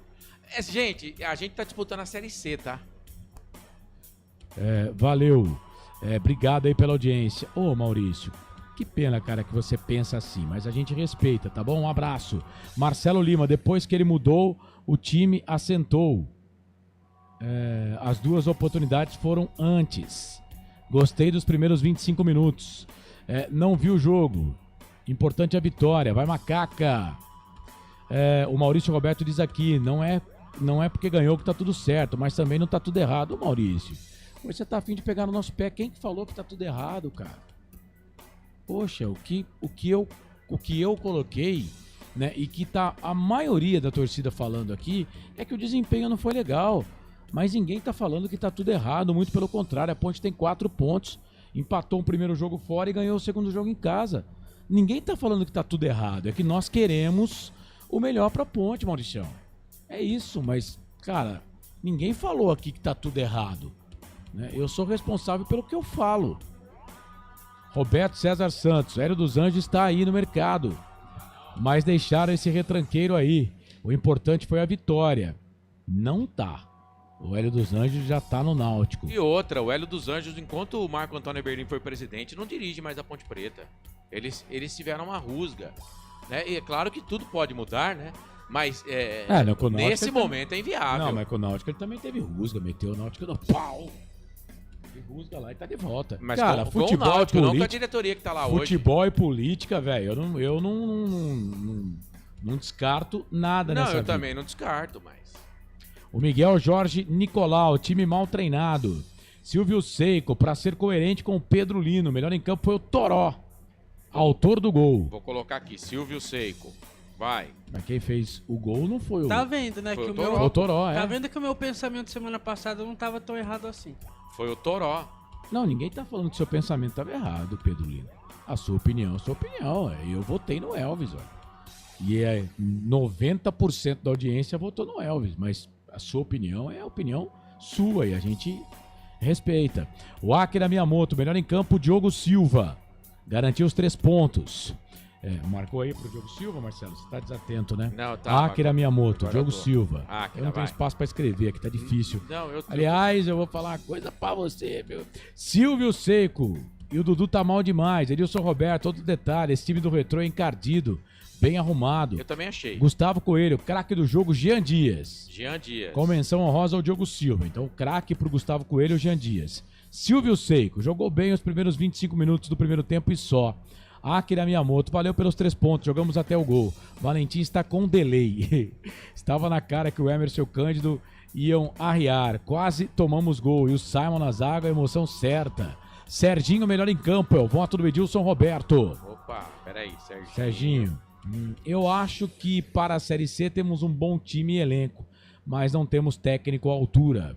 Gente, a gente tá disputando a Série C, tá? Valeu. Obrigado aí pela audiência. Ô, Maurício, que pena, cara, que você pensa assim, mas a gente respeita, tá bom? Um abraço. Marcelo Lima, depois que ele mudou, o time assentou. As 2 oportunidades foram antes. Gostei dos primeiros 25 minutos. Não vi o jogo. Importante a vitória. Vai, Macaca. O Maurício Roberto diz aqui, não é porque ganhou que tá tudo certo, mas também não tá tudo errado. Ô, Maurício, você tá afim de pegar no nosso pé. Quem que falou que tá tudo errado, cara? Poxa, o que eu coloquei, né, e que tá a maioria da torcida falando aqui, é que o desempenho não foi legal. Mas ninguém tá falando que tá tudo errado, muito pelo contrário. A Ponte tem 4 pontos, empatou o primeiro jogo fora e ganhou o segundo jogo em casa. Ninguém tá falando que tá tudo errado, é que nós queremos o melhor pra Ponte, Mauricião. É isso, mas, cara, ninguém falou aqui que tá tudo errado, né? Eu sou responsável pelo que eu falo. Roberto César Santos, Hélio dos Anjos está aí no mercado, mas deixaram esse retranqueiro aí. O importante foi a vitória. Não tá. O Hélio dos Anjos já tá no Náutico. E outra, o Hélio dos Anjos, enquanto o Marco Antônio Eberlin foi presidente, não dirige mais a Ponte Preta. Eles tiveram uma rusga, né? E é claro que tudo pode mudar, né? Mas nesse momento é inviável. Não, mas com o Náutico ele também teve rusga, meteu o Náutico no pau. Teve rusga lá e tá de volta. Mas cara, com futebol o Náutico, e política, não com a diretoria que tá lá hoje. Futebol e política, velho, eu não descarto nada nessa vida. Não, eu também não descarto, mas... O Miguel Jorge Nicolau, time mal treinado. Silvio Seiko, pra ser coerente com o Pedro Lino, melhor em campo foi o Toró, autor do gol. Vou colocar aqui, Silvio Seiko. Vai. Mas quem fez o gol não foi o... Tá vendo, né? Foi que o o Toró. meu... O Toró, Tá vendo que o meu pensamento semana passada não tava tão errado assim. Foi o Toró. Não, ninguém tá falando que seu pensamento tava errado, Pedro Lino. A sua opinião é a sua opinião. Eu votei no Elvis, ó. E 90% da audiência votou no Elvis, mas a sua opinião é a opinião sua e a gente respeita. O Akira Miyamoto, melhor em campo, Diogo Silva. Garantiu os 3 pontos. Marcou aí pro Diogo Silva, Marcelo? Você tá desatento, né? Não, tá. Akira Miyamoto, Diogo Silva. Akira, eu não tenho espaço pra escrever aqui, tá difícil. Não, Aliás, eu vou falar uma coisa pra você, meu. Silvio Seiko, E o Dudu tá mal demais. Edilson Roberto, outro detalhe. Esse time do Retrô é encardido, bem arrumado. Eu também achei. Gustavo Coelho, craque do jogo, Jean Dias. Jean Dias. Com menção honrosa ao Diogo Silva. Então, craque pro Gustavo Coelho, Jean Dias. Silvio Seiko, jogou bem os primeiros 25 minutos do primeiro tempo e só. Akira Miyamoto, valeu pelos 3 pontos, jogamos até o gol. Valentim está com delay. Estava na cara que o Emerson e o Cândido iam arriar. Quase tomamos gol. E o Simon na zaga, emoção certa. Serginho, melhor em campo, é o voto do Edilson Roberto. Opa, peraí, Serginho, eu acho que para a Série C temos um bom time e elenco, mas não temos técnico à altura.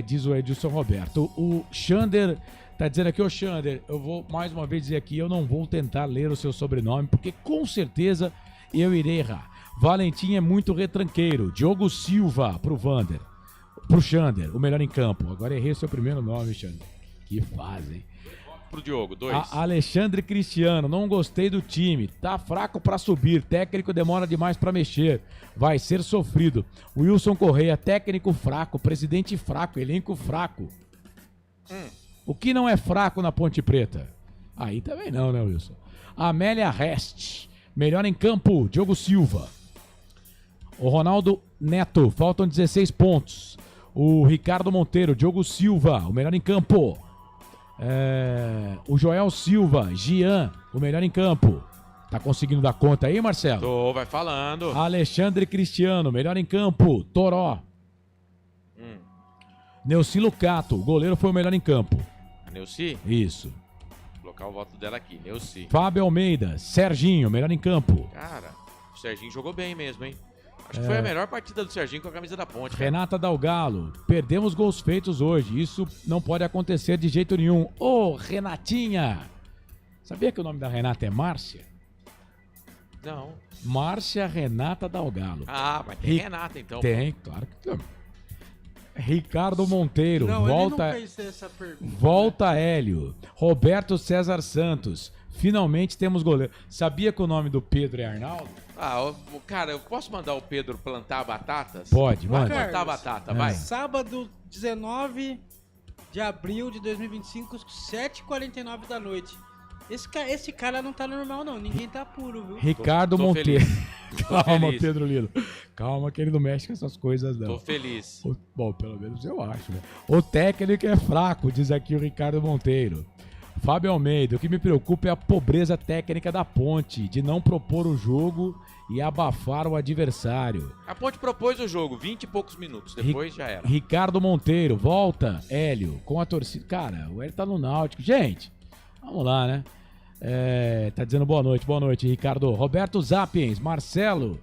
Diz o Edilson Roberto. O Xander tá dizendo aqui, ô Xander, eu vou mais uma vez dizer aqui, eu não vou tentar ler o seu sobrenome, porque com certeza eu irei errar. Valentim é muito retranqueiro. Diogo Silva pro Vander. Pro Xander, o melhor em campo. Agora errei o seu primeiro nome, Xander. Que fase, hein? Pro Diogo, 2. Alexandre Cristiano, não gostei do time. Tá fraco pra subir. Técnico demora demais pra mexer. Vai ser sofrido. Wilson Correia, técnico fraco. Presidente fraco. Elenco fraco. O que não é fraco na Ponte Preta? Aí também não, né, Wilson? Amélia Rest, melhor em campo. Diogo Silva. O Ronaldo Neto, faltam 16 pontos. O Ricardo Monteiro, Diogo Silva, o melhor em campo. O Joel Silva, Gian, o melhor em campo. Tá conseguindo dar conta aí, Marcelo? Vai falando. Alexandre Cristiano, melhor em campo. Toró. Neuci Lucato, o goleiro foi o melhor em campo. A Neuci? Isso. Vou colocar o voto dela aqui, Neuci. Fábio Almeida, Serginho, melhor em campo. Cara, o Serginho jogou bem mesmo, hein? Acho que foi a melhor partida do Serginho com a camisa da Ponte. Renata Dalgalo, perdemos gols feitos hoje. Isso não pode acontecer de jeito nenhum. Ô, Renatinha! Sabia que o nome da Renata é Márcia? Não. Márcia Renata Dalgalo. Ah, mas tem Renata então. Tem, claro que tem. Ricardo Monteiro, Não, volta, ele não fez essa pergunta. volta Hélio. Roberto César Santos. Finalmente temos goleiro. Sabia que o nome do Pedro é Arnaldo? Cara, eu posso mandar o Pedro plantar batatas? Pode, Vai manda. plantar batata, vai. Sábado, 19 de abril de 2025, 7h49 da noite. Esse cara não tá normal, não. Ninguém tá puro, viu? Ricardo Tô Monteiro. Calma, feliz. Pedro Lilo. Calma que ele não mexe com essas coisas, não. Tô feliz. Bom, pelo menos eu acho, né? O técnico é fraco, diz aqui o Ricardo Monteiro. Fábio Almeida, o que me preocupa é a pobreza técnica da Ponte, de não propor o jogo e abafar o adversário. A Ponte propôs o jogo, 20 e poucos minutos, depois já era. Ricardo Monteiro, volta, Hélio, com a torcida. Cara, o Hélio tá no Náutico. Gente, vamos lá, né? Tá dizendo boa noite, Ricardo. Roberto Zapiens, Marcelo,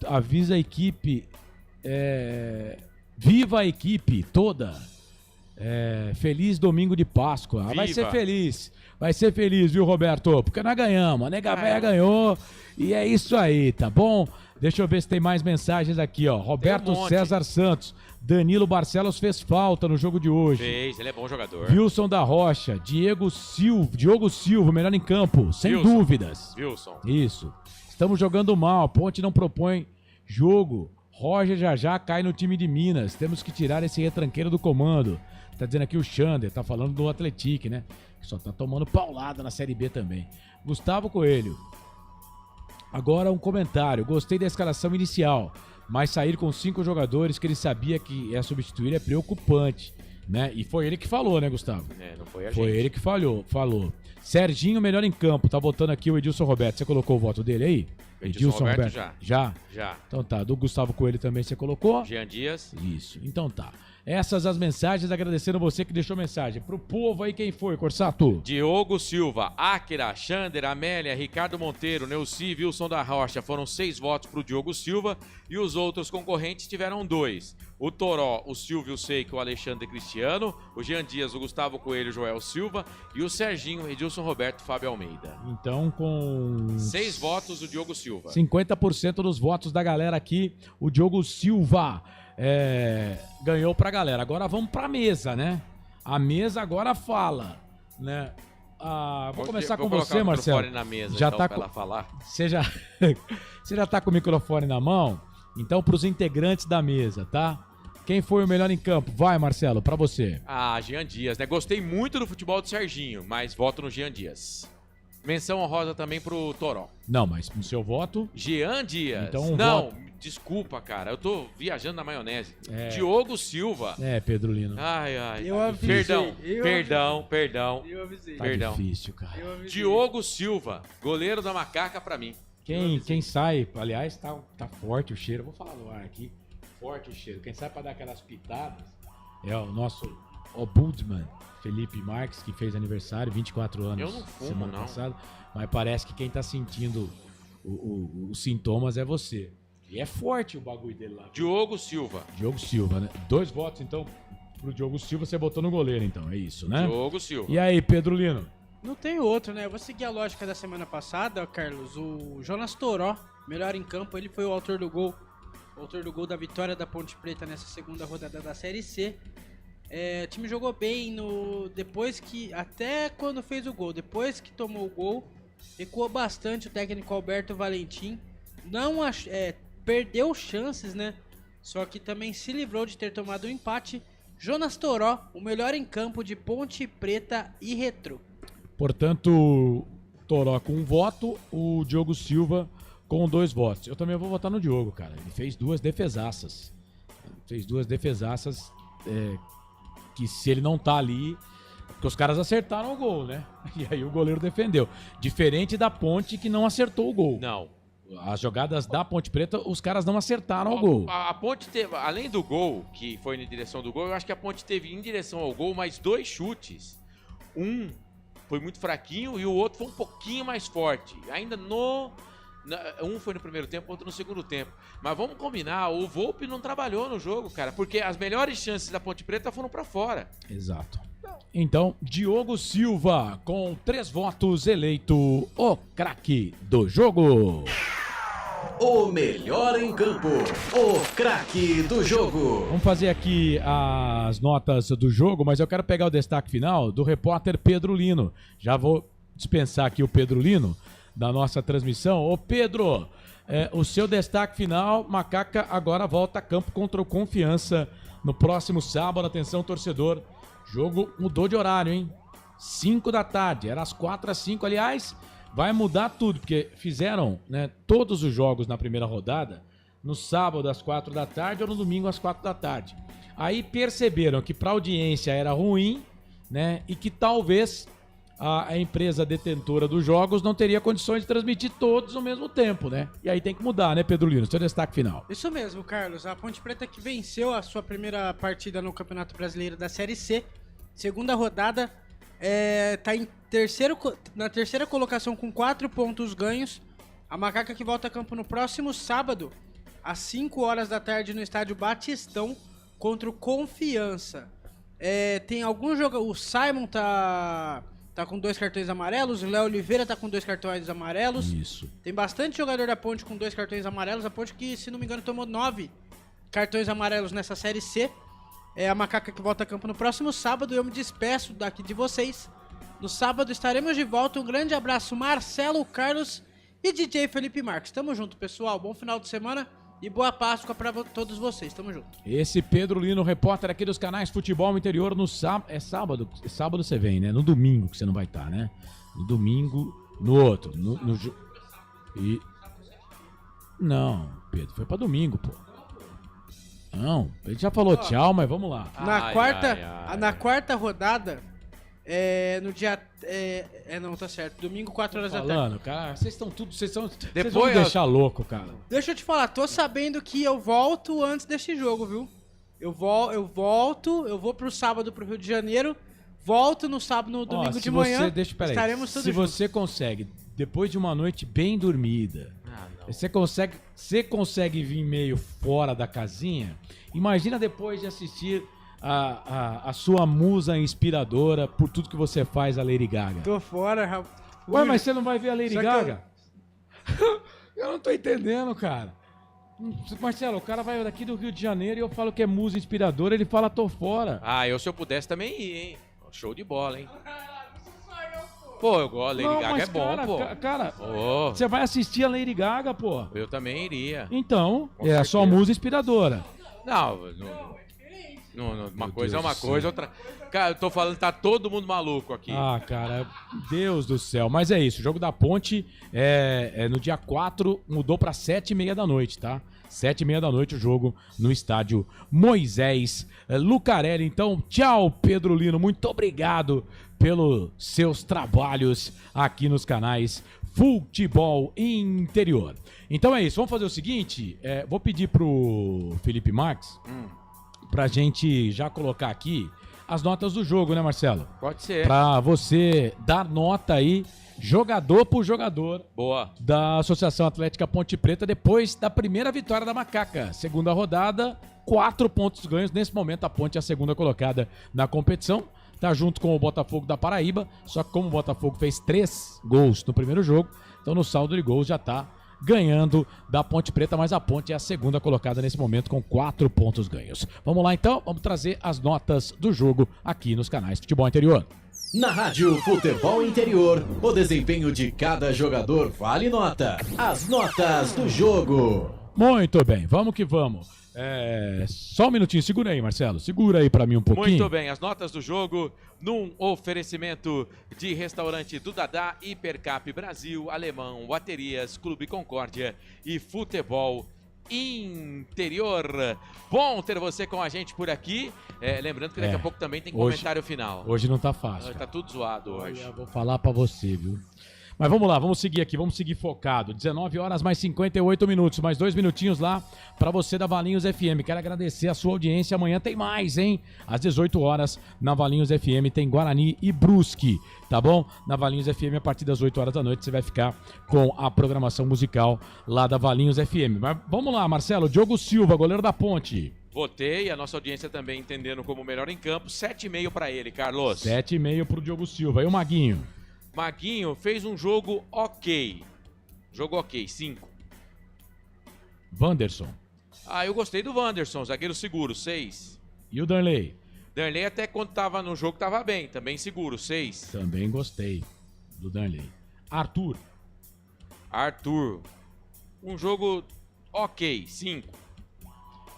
avisa a equipe, viva a equipe toda. Feliz domingo de Páscoa. Viva. Vai ser feliz, viu, Roberto? Porque nós ganhamos, a Nega Véia ganhou e é isso aí, tá bom? Deixa eu ver se tem mais mensagens aqui, ó. Roberto César Santos, Danilo Barcelos fez falta no jogo de hoje. Fez, ele é bom jogador. Wilson da Rocha, Diogo Silva, melhor em campo, sem Wilson. dúvidas. Wilson. Isso. Estamos jogando mal, a Ponte não propõe jogo. Roger já cai no time de Minas. Temos que tirar esse retranqueiro do comando. Tá dizendo aqui o Xander, tá falando do Atlético, né? Que só tá tomando paulada na Série B também. Gustavo Coelho. Agora um comentário. Gostei da escalação inicial, mas sair com 5 jogadores que ele sabia que ia substituir é preocupante, né? E foi ele que falou, né, Gustavo? Não foi a gente. Foi ele que falou. Serginho, melhor em campo. Tá botando aqui o Edilson Roberto. Você colocou o voto dele aí? Edilson Roberto Já? Já. Então tá. Do Gustavo Coelho também você colocou? Jean Dias. Isso. Então tá. Essas as mensagens, agradecendo você que deixou mensagem. Pro povo aí, quem foi, Corsato? Diogo Silva, Akira, Xander, Amélia, Ricardo Monteiro, Neuci, Wilson da Rocha. Foram 6 votos pro Diogo Silva e os outros concorrentes tiveram 2. O Toró, o Silvio Seiko, o Alexandre Cristiano, o Jean Dias, o Gustavo Coelho, o Joel Silva e o Serginho, Edilson Roberto, Fábio Almeida. Então com 6 votos o Diogo Silva. 50% dos votos da galera aqui, o Diogo Silva ganhou pra galera. Agora vamos pra mesa, né? A mesa agora fala, né? Vou começar com você, Marcelo. O microfone na mesa, já então, tá pra ela falar. Você já tá com o microfone na mão? Então, pros integrantes da mesa, tá? Quem foi o melhor em campo? Vai, Marcelo, pra você. Ah, Jean Dias, né? Gostei muito do futebol do Serginho, mas voto no Jean Dias. Menção honrosa também pro Toró. Não, mas no seu voto... Jean Dias. Então, não, desculpa, cara. Eu tô viajando na maionese. Diogo Silva. Pedro Lino. Ai. Eu avisei. Perdão. Eu avisei. Tá difícil, cara. Diogo Silva, goleiro da Macaca pra mim. Quem sai, aliás, tá forte o cheiro. Vou falar no ar aqui. Forte o cheiro. Quem sai pra dar aquelas pitadas é o nosso Ombudsman, Felipe Marques, que fez aniversário, 24 anos. Eu não fumo, semana não. passada. Mas parece que quem tá sentindo os sintomas é você. E é forte o bagulho dele lá. Diogo Silva, né? 2 votos, então, pro Diogo Silva. Você botou no goleiro, então. É isso, né? Diogo Silva. E aí, Pedro Lino? Não tem outro, né? Eu vou seguir a lógica da semana passada, Carlos. O Jonas Toró, melhor em campo, ele foi o autor do gol. O autor do gol da vitória da Ponte Preta nessa segunda rodada da Série C. O time jogou bem depois que... Até quando fez o gol. Depois que tomou o gol, recuou bastante o técnico Alberto Valentim. Perdeu chances, né? Só que também se livrou de ter tomado um empate. Jonas Toró, o melhor em campo de Ponte Preta e Retrô. Portanto, Toró com 1 voto, o Diogo Silva com 2 votos. Eu também vou votar no Diogo, cara. Ele fez 2 defesaças. Que se ele não tá ali... Porque os caras acertaram o gol, né? E aí o goleiro defendeu. Diferente da Ponte, que não acertou o gol. Não. As jogadas da Ponte Preta, os caras não acertaram o gol. A Ponte teve, além do gol, que foi na direção do gol, eu acho que a Ponte teve em direção ao gol mais 2 chutes. Um foi muito fraquinho e o outro foi um pouquinho mais forte. Ainda um foi no primeiro tempo, outro no segundo tempo. Mas vamos combinar, o Volpi não trabalhou no jogo, cara, porque as melhores chances da Ponte Preta foram pra fora. Exato. Então, Diogo Silva, com 3 votos, eleito o craque do jogo. O melhor em campo, o craque do jogo. Vamos fazer aqui as notas do jogo, mas eu quero pegar o destaque final do repórter Pedro Lino. Já vou dispensar aqui o Pedro Lino da nossa transmissão. Ô Pedro, o seu destaque final, Macaca agora volta a campo contra o Confiança no próximo sábado. Atenção, torcedor, jogo mudou de horário, hein? 5 da tarde, era às 4 às 5, aliás... Vai mudar tudo, porque fizeram, né, todos os jogos na primeira rodada no sábado às 4 da tarde ou no domingo às 4 da tarde. Aí perceberam que para a audiência era ruim, né, e que talvez a empresa detentora dos jogos não teria condições de transmitir todos ao mesmo tempo, né? E aí tem que mudar, né, Pedro Lino? Seu destaque final. Isso mesmo, Carlos. A Ponte Preta que venceu a sua primeira partida no Campeonato Brasileiro da Série C, segunda rodada, tá na terceira colocação com 4 pontos ganhos. A Macaca que volta a campo no próximo sábado, às 5 horas da tarde, no estádio Batistão, contra o Confiança. Tem alguns jogadores. O Simon tá com 2 cartões amarelos, o Léo Oliveira tá com 2 cartões amarelos. Isso. Tem bastante jogador da Ponte com 2 cartões amarelos. A Ponte que, se não me engano, tomou 9 cartões amarelos nessa Série C. É a Macaca que volta a campo no próximo sábado. Eu me despeço daqui de vocês. No sábado estaremos de volta. Um grande abraço, Marcelo, Carlos e DJ Felipe Marques. Tamo junto, pessoal. Bom final de semana e boa Páscoa pra todos vocês. Tamo junto. Esse Pedro Lino, repórter aqui dos canais Futebol Interior, no sábado. É sábado? Sábado você vem, né? No domingo que você não vai estar, né? No domingo, no outro. Não, Pedro, foi pra domingo, pô. Não, ele já falou tchau, mas vamos lá. Na quarta rodada, no dia... não, tá certo. Domingo, 4 horas da tarde. Cara, vocês estão tudo... Vocês vão me deixar louco, cara. Deixa eu te falar, tô sabendo que eu volto antes desse jogo, viu? Eu vou pro sábado pro Rio de Janeiro, volto no sábado, no domingo de manhã. Estaremos todos Se juntos. você consegue, depois de uma noite bem dormida... Você consegue vir meio fora da casinha? Imagina depois de assistir a sua musa inspiradora por tudo que você faz, a Lady Gaga. Tô fora, rapaz. Ué, mas você não vai ver a Lady Gaga? Eu não tô entendendo, cara. Marcelo, o cara vai daqui do Rio de Janeiro e eu falo que é musa inspiradora, ele fala tô fora. Se eu pudesse também ir, hein? Show de bola, hein? Pô, eu gosto, Lady Gaga é bom, pô. Cara, você vai assistir a Lady Gaga, pô. Eu também iria. Então, é a sua musa inspiradora. Não, Uma coisa é uma coisa, outra... Cara, eu tô falando que tá todo mundo maluco aqui. Ah, cara, Deus do céu. Mas é isso, o jogo da Ponte no dia 4 mudou pra 7h30 da noite, tá? 7h30 da noite o jogo no estádio Moisés Lucarelli. Então, tchau, Pedro Lino. Muito obrigado pelos seus trabalhos aqui nos canais Futebol Interior. Então é isso, vamos fazer o seguinte, vou pedir pro Felipe Marques pra gente já colocar aqui as notas do jogo, né, Marcelo? Pode ser. Pra você dar nota aí, jogador por jogador. Boa. Da Associação Atlética Ponte Preta, depois da primeira vitória da Macaca. Segunda rodada, 4 pontos ganhos. Nesse momento, a Ponte é a segunda colocada na competição. Tá junto com o Botafogo da Paraíba. Só que como o Botafogo fez 3 gols no primeiro jogo, então no saldo de gols já tá ganhando da Ponte Preta, mas a Ponte é a segunda colocada nesse momento com 4 pontos ganhos. Vamos lá então, vamos trazer as notas do jogo aqui nos canais Futebol Interior. Na Rádio Futebol Interior, o desempenho de cada jogador vale nota. As notas do jogo. Muito bem, vamos que vamos. Só um minutinho, segura aí, Marcelo. Segura aí pra mim um pouquinho. Muito bem, as notas do jogo num oferecimento de restaurante do Dadá, Hipercap Brasil, Alemão, Baterias, Clube Concórdia e Futebol Interior. Bom ter você com a gente por aqui. Lembrando que daqui a pouco também tem comentário final. Hoje não tá fácil. Tá tudo zoado hoje. Eu vou falar pra você, viu? Mas vamos lá, vamos seguir aqui, vamos seguir focado. 19 horas mais 58 minutos, mais 2 minutinhos lá pra você da Valinhos FM. Quero agradecer a sua audiência. Amanhã tem mais, hein? Às 18 horas na Valinhos FM tem Guarani e Brusque, tá bom? Na Valinhos FM, a partir das 8 horas da noite, você vai ficar com a programação musical lá da Valinhos FM. Mas vamos lá, Marcelo. Diogo Silva, goleiro da Ponte. Votei, a nossa audiência também entendendo como melhor em campo. 7,5 pra ele, Carlos. 7,5 pro Diogo Silva. E o Maguinho? Maguinho fez um jogo ok. Jogo ok, 5. Wanderson. Eu gostei do Wanderson, zagueiro seguro, 6. E o Darley? Darley até quando tava no jogo tava bem, também seguro, 6. Também gostei do Darley. Arthur. Um jogo ok, 5.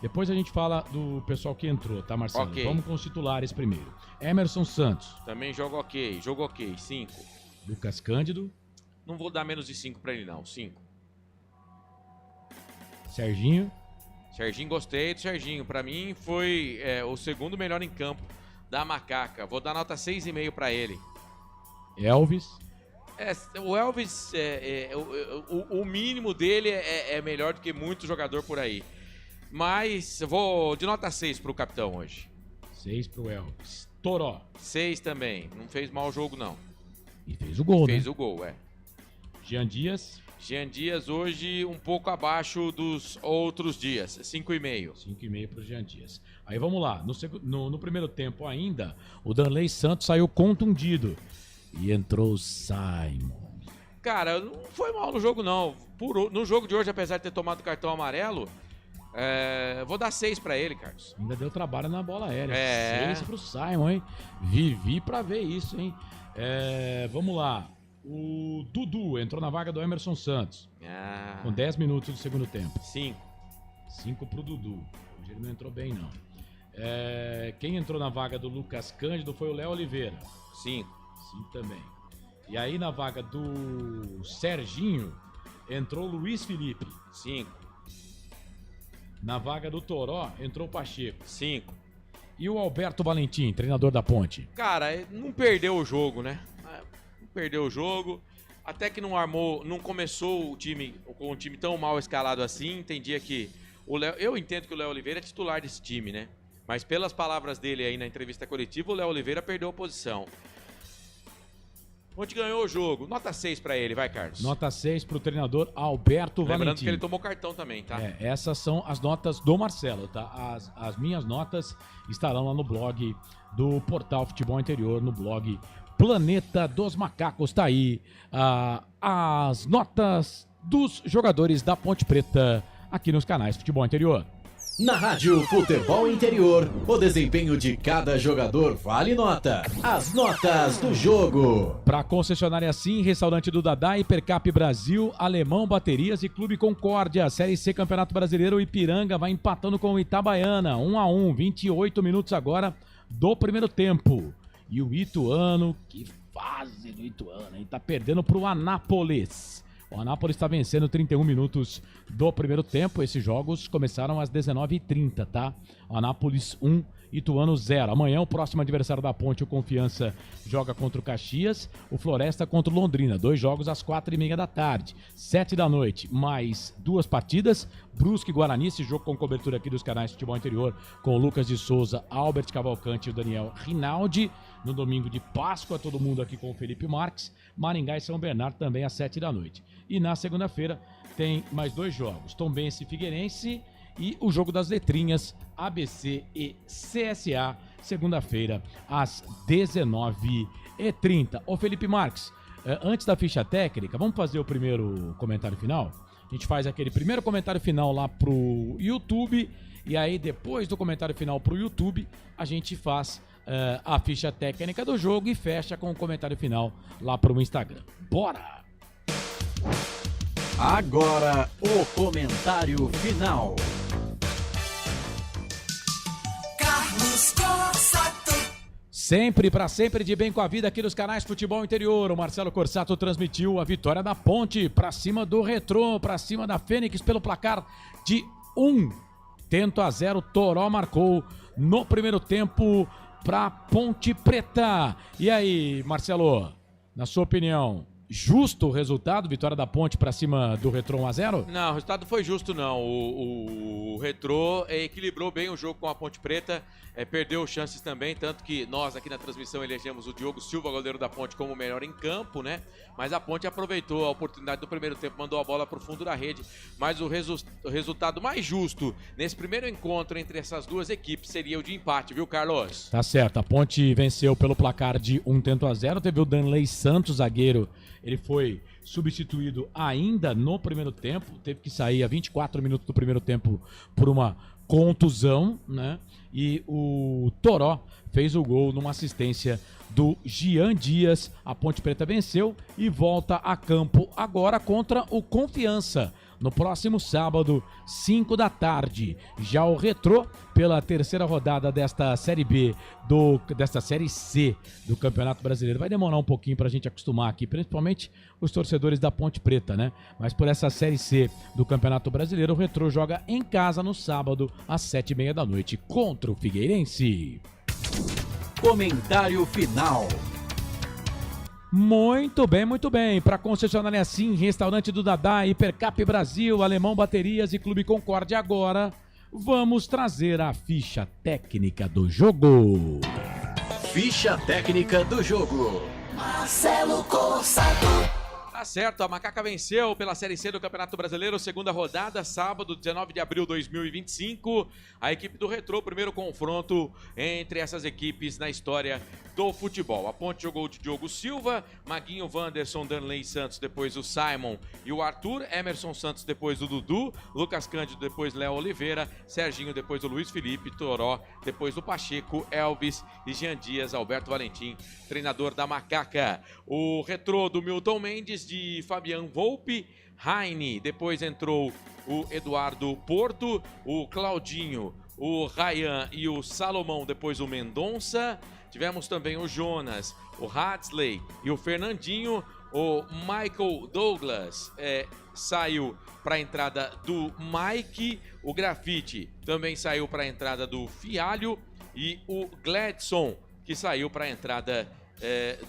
Depois a gente fala do pessoal que entrou, tá, Marcelo? Ok. Vamos com os titulares primeiro. Emerson Santos. Também jogo ok, 5. Lucas Cândido. Não vou dar menos de 5 pra ele não, 5. Serginho. Gostei do Serginho. Pra mim foi o segundo melhor em campo da Macaca. Vou dar nota 6,5 pra ele. Elvis. O Elvis, o mínimo dele é melhor do que muito jogador por aí. Mas vou de nota 6 pro capitão hoje. 6 pro Elvis. Toró. 6 também. Não fez mau jogo, não. E fez o gol, Fez o gol, Jean Dias. Jean Dias hoje um pouco abaixo dos outros dias. 5,5. 5,5 pro Jean Dias. Aí vamos lá. No primeiro tempo ainda, o Danley Santos saiu contundido. E entrou o Simon. Cara, não foi mal no jogo, não. No jogo de hoje, apesar de ter tomado cartão amarelo, vou dar 6 pra ele, Carlos. Ainda deu trabalho na bola aérea. 6 pro Simon, hein? Vivi pra ver isso, hein? Vamos lá. O Dudu entrou na vaga do Emerson Santos. Com 10 minutos do segundo tempo. 5. 5 pro Dudu. Hoje ele não entrou bem, não. Quem entrou na vaga do Lucas Cândido foi o Léo Oliveira. 5. 5 também. E aí na vaga do Serginho entrou o Luiz Felipe. 5. Na vaga do Toró entrou o Pacheco. 5. E o Alberto Valentim, treinador da Ponte? Cara, não perdeu o jogo, né? Não perdeu o jogo. Até que não começou o time com um time tão mal escalado assim. Entendia que eu entendo que o Léo Oliveira é titular desse time, né? Mas pelas palavras dele aí na entrevista coletiva, o Léo Oliveira perdeu a posição. Ponte ganhou o jogo. Nota 6 pra ele, vai, Carlos. Nota 6 pro treinador Alberto Valentim. Lembrando que ele tomou cartão também, tá? Essas são as notas do Marcelo, tá? As minhas notas estarão lá no blog do Portal Futebol Interior, no blog Planeta dos Macacos. Tá aí as notas dos jogadores da Ponte Preta aqui nos canais Futebol Interior. Na Rádio Futebol Interior, o desempenho de cada jogador vale nota. As notas do jogo. Para concessionária Sim, Restaurante do Dadá, Hipercap Brasil, Alemão Baterias e Clube Concórdia. Série C Campeonato Brasileiro, Ipiranga vai empatando com o Itabaiana. 1-1, 28 minutos agora do primeiro tempo. E o Ituano, que fase do Ituano, hein? Tá perdendo pro Anápolis. O Anápolis está vencendo 31 minutos do primeiro tempo. Esses jogos começaram às 19h30, tá? O Anápolis 1, Ituano 0. Amanhã o próximo adversário da Ponte, o Confiança, joga contra o Caxias. O Floresta contra o Londrina. 2 jogos às 4h30 da tarde. 7 da noite, mais 2 partidas. Brusque e Guarani, esse jogo com cobertura aqui dos canais de Futebol Interior, com o Lucas de Souza, Albert Cavalcante e o Daniel Rinaldi. No domingo de Páscoa, todo mundo aqui com o Felipe Marques. Maringá e São Bernardo também às 7 da noite. E na segunda-feira tem mais 2 jogos. Tombense e Figueirense e o jogo das letrinhas ABC e CSA, segunda-feira às 19h30. Ô Felipe Marques, antes da ficha técnica, vamos fazer o primeiro comentário final? A gente faz aquele primeiro comentário final lá pro YouTube e aí depois do comentário final pro YouTube a gente faz a ficha técnica do jogo e fecha com o comentário final lá pro Instagram. Bora! Agora o comentário final. Carlos Corsato. Sempre, para sempre, de bem com a vida aqui dos canais Futebol Interior. O Marcelo Corsato transmitiu a vitória da Ponte para cima do Retrô, para cima da Fênix pelo placar de 1-0. Toró marcou no primeiro tempo para Ponte Preta. E aí, Marcelo, na sua opinião, justo o resultado, vitória da Ponte para cima do Retrô 1-0? Não, o resultado foi justo não. O Retrô equilibrou bem o jogo com a Ponte Preta, perdeu chances também, tanto que nós aqui na transmissão elegemos o Diogo Silva, goleiro da Ponte, como o melhor em campo, né? Mas a Ponte aproveitou a oportunidade do primeiro tempo, mandou a bola para o fundo da rede, mas o resultado mais justo nesse primeiro encontro entre essas duas equipes seria o de empate, viu, Carlos? Tá certo, a Ponte venceu pelo placar de 1-0, teve o Danley Santos, zagueiro. Ele foi substituído ainda no primeiro tempo, teve que sair a 24 minutos do primeiro tempo por uma contusão, né? E o Toró fez o gol numa assistência do Gian Dias. A Ponte Preta venceu e volta a campo agora contra o Confiança, no próximo sábado, 5 da tarde. Já o Retrô, pela terceira rodada desta Série B, desta Série C do Campeonato Brasileiro. Vai demorar um pouquinho pra gente acostumar aqui, principalmente os torcedores da Ponte Preta, né? Mas por essa Série C do Campeonato Brasileiro, o Retrô joga em casa no sábado, às 7h30 da noite, contra o Figueirense. Comentário final. Muito bem, muito bem. Para concessionária Sim, Restaurante do Dadá, Hipercap Brasil, Alemão Baterias e Clube Concórdia. Agora vamos trazer a ficha técnica do jogo. Ficha técnica do jogo. Marcelo Corsato. Tá certo, a Macaca venceu pela Série C do Campeonato Brasileiro, segunda rodada, sábado, 19 de abril de 2025. A equipe do Retrô, primeiro confronto entre essas equipes na história do futebol. A Ponte jogou de Diogo Silva, Maguinho, Wanderson, Danley Santos, depois o Simon e o Arthur, Emerson Santos, depois o Dudu, Lucas Cândido, depois Léo Oliveira, Serginho, depois o Luiz Felipe, Toró, depois o Pacheco, Elvis e Jean Dias, Alberto Valentim, treinador da Macaca. O Retrô do Milton Mendes, de Fabian Volpe, Heine, depois entrou o Eduardo Porto, o Claudinho, o Ryan e o Salomão, depois o Mendonça. Tivemos também o Jonas, o Hadsley e o Fernandinho. O Michael Douglas saiu para a entrada do Mike. O Grafite também saiu para a entrada do Fialho. E o Gladson, que saiu para a entrada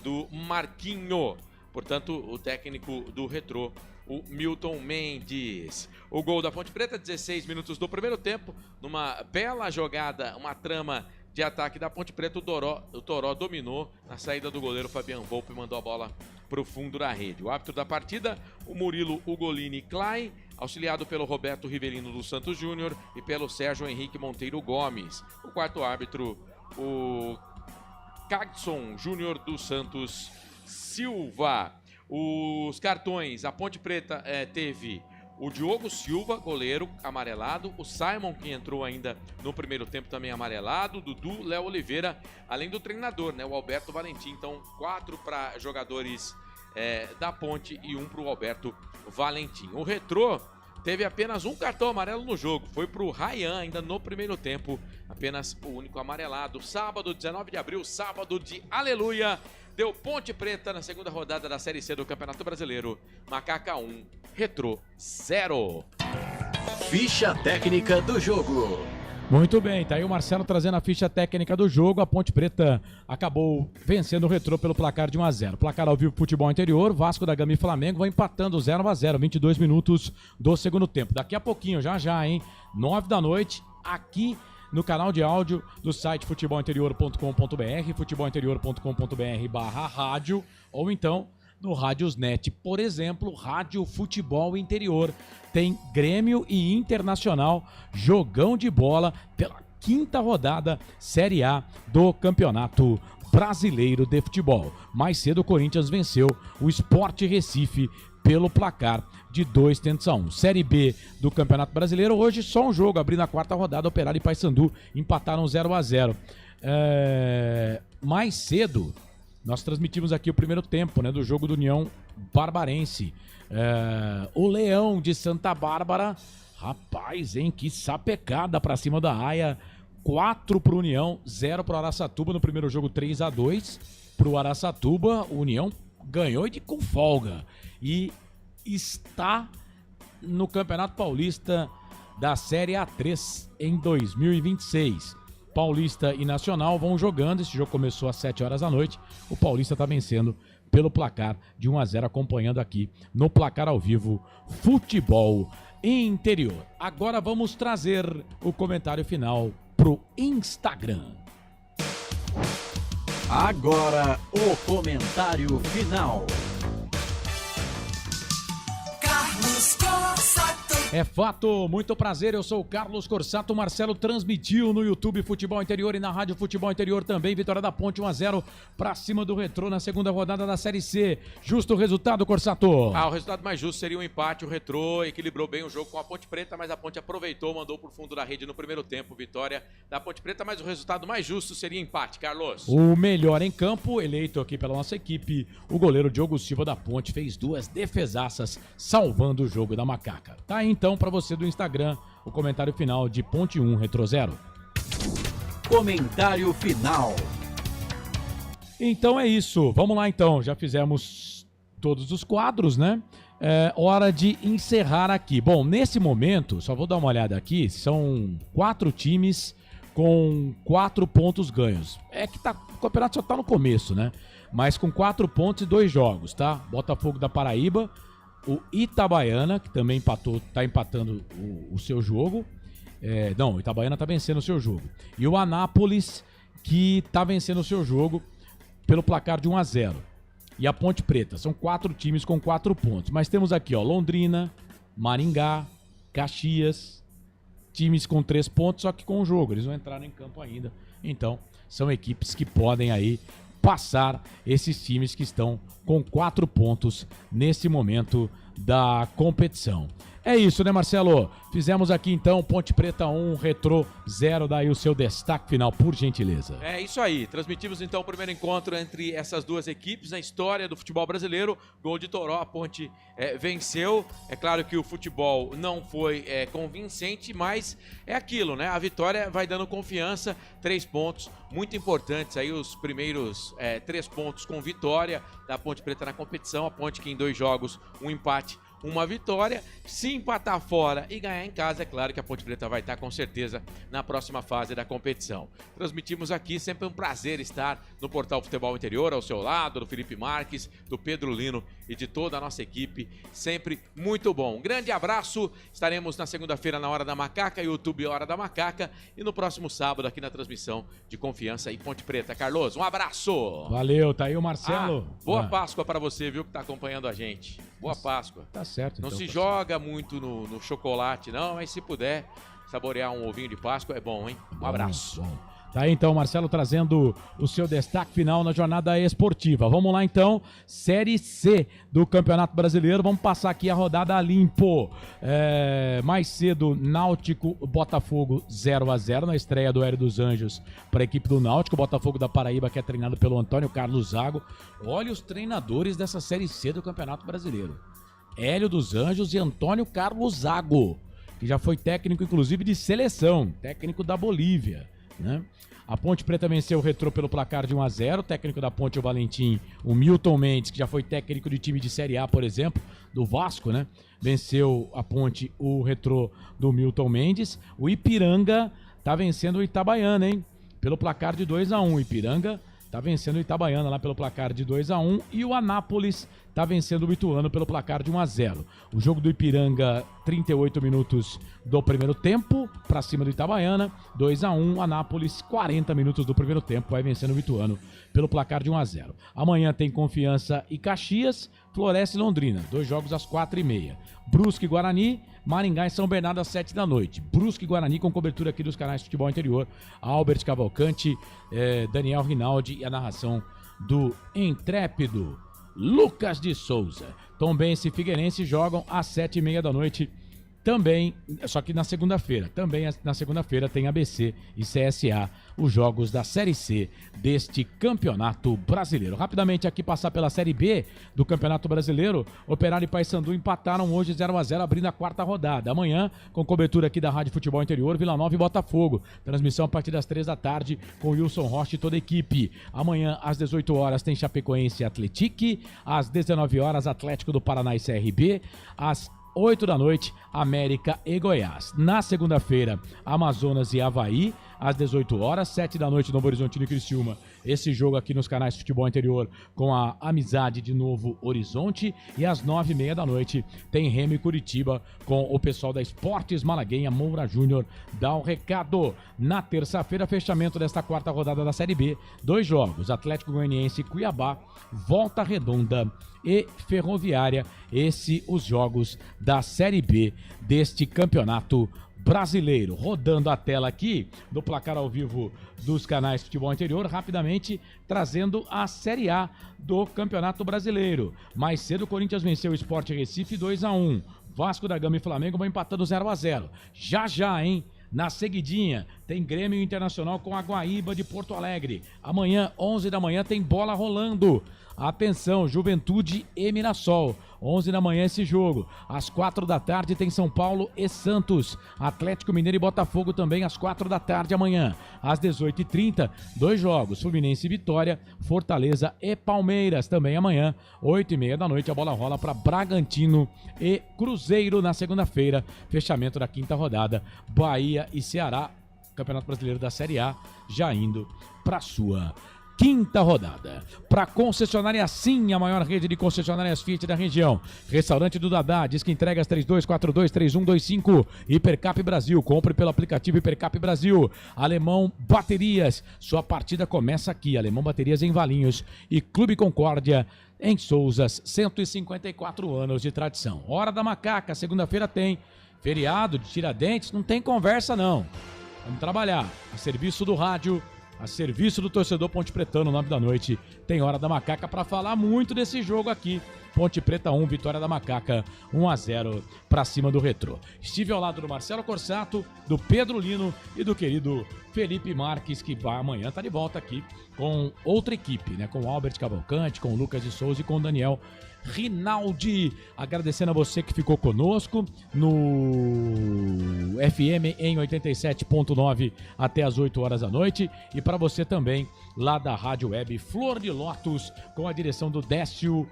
do Marquinho. Portanto, o técnico do Retrô, o Milton Mendes. O gol da Ponte Preta, 16 minutos do primeiro tempo, numa bela jogada, uma trama de ataque da Ponte Preta. O Toró dominou na saída do goleiro Fabian Volpe e mandou a bola para o fundo da rede. O árbitro da partida, o Murilo Ugolini Klein, auxiliado pelo Roberto Rivelino dos Santos Júnior e pelo Sérgio Henrique Monteiro Gomes. O quarto árbitro, o Cagson Júnior dos Santos Silva. Os cartões, a Ponte Preta teve O Diogo Silva, goleiro, amarelado. O Simon, que entrou ainda no primeiro tempo, também amarelado. Dudu, Léo Oliveira, além do treinador, né? O Alberto Valentim. Então, 4 para jogadores da Ponte e 1 para o Alberto Valentim. O Retrô teve apenas um cartão amarelo no jogo. Foi para o Ryan, ainda no primeiro tempo. Apenas o único amarelado. Sábado, 19 de abril, sábado de aleluia. Deu Ponte Preta na segunda rodada da Série C do Campeonato Brasileiro. Macaca 1, Retrô 0. Ficha técnica do jogo. Muito bem, tá aí o Marcelo trazendo a ficha técnica do jogo. A Ponte Preta acabou vencendo o Retrô pelo placar de 1-0. Placar ao vivo Futebol Interior, Vasco da Gama e Flamengo vão empatando 0-0, 22 minutos do segundo tempo. Daqui a pouquinho, já, hein? 9 da noite, aqui no canal de áudio do site futebolinterior.com.br, futebolinterior.com.br/rádio, ou então no Rádiosnet, por exemplo, Rádio Futebol Interior. Tem Grêmio e Internacional, jogão de bola pela 5ª rodada Série A do Campeonato Brasileiro de Futebol. Mais cedo o Corinthians venceu o Sport Recife pelo placar de 2-1. Série B do Campeonato Brasileiro, hoje só um jogo, abrindo a 4ª rodada, Operário e Paysandu empataram 0-0. Mais cedo, nós transmitimos aqui o primeiro tempo, né, do jogo do União Barbarense. O Leão de Santa Bárbara, rapaz, hein, que sapecada pra cima da Aia. 4 pro União, 0 pro Araçatuba no primeiro jogo, 3-2 pro Araçatuba. O União ganhou e com folga. E está no Campeonato Paulista da Série A3 em 2026. Paulista e Nacional vão jogando. Esse jogo começou às 7 horas da noite. O Paulista está vencendo pelo placar de 1-0, acompanhando aqui no placar ao vivo Futebol Interior. Agora vamos trazer o comentário final pro Instagram. Agora o comentário final. Carlos Corsato. É fato, muito prazer, eu sou o Carlos Corsato. O Marcelo transmitiu no YouTube Futebol Interior e na Rádio Futebol Interior também. Vitória da Ponte 1-0 pra cima do Retrô na segunda rodada da Série C. Justo resultado, Corsato? O resultado mais justo seria um empate. O Retrô equilibrou bem o jogo com a Ponte Preta, mas a Ponte aproveitou, mandou pro fundo da rede no primeiro tempo. Vitória da Ponte Preta, mas o resultado mais justo seria empate, Carlos. O melhor em campo, eleito aqui pela nossa equipe, o goleiro Diogo Silva da Ponte fez 2 defesaças, salvando o jogo da Macaca. Tá aí então pra você do Instagram o comentário final de Ponte 1, Retrô 0. Comentário final. Então é isso, vamos lá então, já fizemos todos os quadros, né? É hora de encerrar aqui. Bom, nesse momento, só vou dar uma olhada aqui, são 4 times com 4 pontos ganhos. É que o campeonato só tá no começo, né? Mas com 4 pontos e 2 jogos, tá? Botafogo da Paraíba, o Itabaiana, que também tá empatando o seu jogo. Não, o Itabaiana tá vencendo o seu jogo. E o Anápolis, que tá vencendo o seu jogo pelo placar de 1-0. E a Ponte Preta. São 4 times com 4 pontos. Mas temos aqui, ó, Londrina, Maringá, Caxias, times com 3 pontos, só que com o jogo. Eles não entraram em campo ainda. Então, são equipes que podem aí passar esses times que estão com 4 pontos nesse momento da competição. É isso, né, Marcelo? Fizemos aqui então Ponte Preta 1, Retrô 0, daí o seu destaque final, por gentileza. É isso aí, transmitimos então o primeiro encontro entre essas duas equipes na história do futebol brasileiro. Gol de Toró, a Ponte venceu. É claro que o futebol não foi convincente, mas é aquilo, né? A vitória vai dando confiança, 3 pontos muito importantes aí, os primeiros 3 pontos com vitória da Ponte Preta na competição. A Ponte que em 2 jogos, um empate, uma vitória. Se empatar fora e ganhar em casa, é claro que a Ponte Preta vai estar com certeza na próxima fase da competição. Transmitimos aqui, sempre um prazer estar no Portal Futebol Interior, ao seu lado, do Felipe Marques, do Pedro Lino e de toda a nossa equipe, sempre muito bom. Um grande abraço, estaremos na segunda-feira na Hora da Macaca, YouTube Hora da Macaca, e no próximo sábado aqui na transmissão de Confiança e Ponte Preta. Carlos, um abraço! Valeu, tá aí o Marcelo. Boa Páscoa para você, viu, que tá acompanhando a gente. Boa Páscoa. Tá certo. Não então, se joga muito no chocolate, não, mas se puder saborear um ovinho de Páscoa é bom, hein? Um abraço. Bom. Tá aí então, Marcelo, trazendo o seu destaque final na jornada esportiva. Vamos lá então, Série C do Campeonato Brasileiro. Vamos passar aqui a rodada limpo. Mais cedo, Náutico, Botafogo 0-0 na estreia do Hélio dos Anjos para a equipe do Náutico. Botafogo da Paraíba, que é treinado pelo Antônio Carlos Zago. Olha os treinadores dessa Série C do Campeonato Brasileiro. Hélio dos Anjos e Antônio Carlos Zago, que já foi técnico, inclusive, de seleção, técnico da Bolívia, né? A Ponte Preta venceu o Retrô pelo placar de 1-0. O técnico da Ponte, o Valentim, o Milton Mendes, que já foi técnico de time de Série A, por exemplo, do Vasco, né? Venceu a Ponte, o Retrô do Milton Mendes. O Ipiranga tá vencendo o Itabaiana, hein? Pelo placar de 2-1. O Ipiranga tá vencendo o Itabaiana lá pelo placar de 2-1. E o Anápolis tá vencendo o Ituano pelo placar de 1-0. O jogo do Ipiranga, 38 minutos do primeiro tempo, pra cima do Itabaiana, 2-1. Anápolis, 40 minutos do primeiro tempo, vai vencendo o Ituano pelo placar de 1-0. Amanhã tem Confiança e Caxias, Floresta e Londrina, 2 jogos às 4h30. Brusque e Guarani, Maringá e São Bernardo às 7 da noite. Brusque e Guarani com cobertura aqui dos canais de Futebol Interior. Albert Cavalcante, Daniel Rinaldi e a narração do intrépido Lucas de Souza. Tombense e Figueirense jogam às 7h30 da noite também, só que na segunda-feira. Também na segunda-feira tem ABC e CSA, os jogos da Série C deste Campeonato Brasileiro. Rapidamente aqui passar pela Série B do Campeonato Brasileiro. Operário e Paysandu empataram hoje 0-0, abrindo a 4ª rodada. Amanhã, com cobertura aqui da Rádio Futebol Interior, Vila Nova e Botafogo. Transmissão a partir das 3 da tarde com Wilson Rocha e toda a equipe. Amanhã, às 18 horas, tem Chapecoense e Atletique. Às 19 horas, Atlético do Paraná e CRB. Às 8 da noite, América e Goiás. Na segunda-feira, Amazonas e Avaí, às 18 horas, 7 da noite, Novo Horizontino e Criciúma. Esse jogo aqui nos canais de Futebol Interior com a Amizade de Novo Horizonte. E às 9h30 da noite, tem Remo e Curitiba com o pessoal da Esportes Malaguenha. Moura Júnior dá o recado. Na terça-feira, fechamento desta 4ª rodada da Série B. 2 jogos, Atlético Goianiense e Cuiabá, Volta Redonda e Ferroviária. Os jogos da Série B deste Campeonato Brasileiro. Rodando a tela aqui do placar ao vivo dos canais de Futebol Interior, rapidamente trazendo a Série A do Campeonato Brasileiro. Mais cedo, o Corinthians venceu o Sport Recife 2-1. Vasco da Gama e Flamengo vão empatando 0-0. Já, hein? Na seguidinha, tem Grêmio Internacional com a Guaíba de Porto Alegre. Amanhã, 11 da manhã, tem bola rolando. Atenção, Juventude e Mirassol. 11 da manhã esse jogo. Às 4 da tarde tem São Paulo e Santos. Atlético Mineiro e Botafogo também às 4 da tarde amanhã. Às 18h30, 2 jogos. Fluminense e Vitória, Fortaleza e Palmeiras também amanhã. 8h30 da noite a bola rola para Bragantino e Cruzeiro na segunda-feira. Fechamento da 5ª rodada. Bahia e Ceará. Campeonato Brasileiro da Série A já indo para sua 5ª rodada. Para concessionária Sim, a maior rede de concessionárias Fiat da região. Restaurante do Dadá, diz que entregas 3242-3125. Hipercap Brasil, compre pelo aplicativo Hipercap Brasil. Alemão Baterias, sua partida começa aqui. Alemão Baterias em Valinhos e Clube Concórdia em Souzas, 154 anos de tradição. Hora da Macaca, segunda-feira tem feriado de Tiradentes, não tem conversa não. Vamos trabalhar a serviço do rádio, a serviço do torcedor Ponte Pretano, 9 da noite, tem Hora da Macaca para falar muito desse jogo aqui. Ponte Preta 1, Vitória da Macaca 1-0 para cima do Retrô. Estive ao lado do Marcelo Corsato, do Pedro Lino e do querido Felipe Marques, que vai amanhã, tá de volta aqui com outra equipe, né? Com o Albert Cavalcante, com o Lucas de Souza e com o Daniel Rinaldi. Agradecendo a você que ficou conosco no FM em 87.9 até as 8 horas da noite. E para você também lá da Rádio Web Flor de Lótus, com a direção do Décio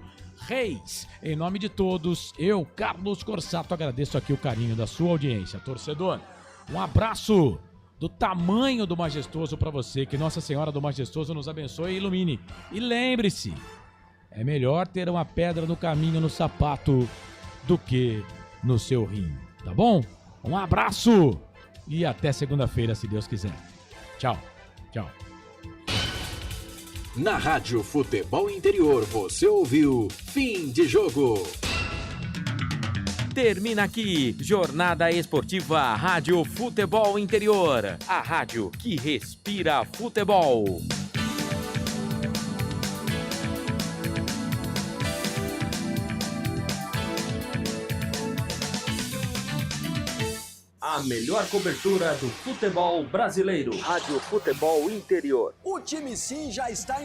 Reis. Em nome de todos, eu, Carlos Corsato, agradeço aqui o carinho da sua audiência. Torcedor, um abraço do tamanho do Majestoso para você. Que Nossa Senhora do Majestoso nos abençoe e ilumine. E lembre-se, é melhor ter uma pedra no caminho no sapato do que no seu rim, tá bom? Um abraço e até segunda-feira, se Deus quiser. Tchau, tchau. Na Rádio Futebol Interior, você ouviu Fim de Jogo. Termina aqui, Jornada Esportiva Rádio Futebol Interior, a rádio que respira futebol. A melhor cobertura do futebol brasileiro. Rádio Futebol Interior. O time sim já está em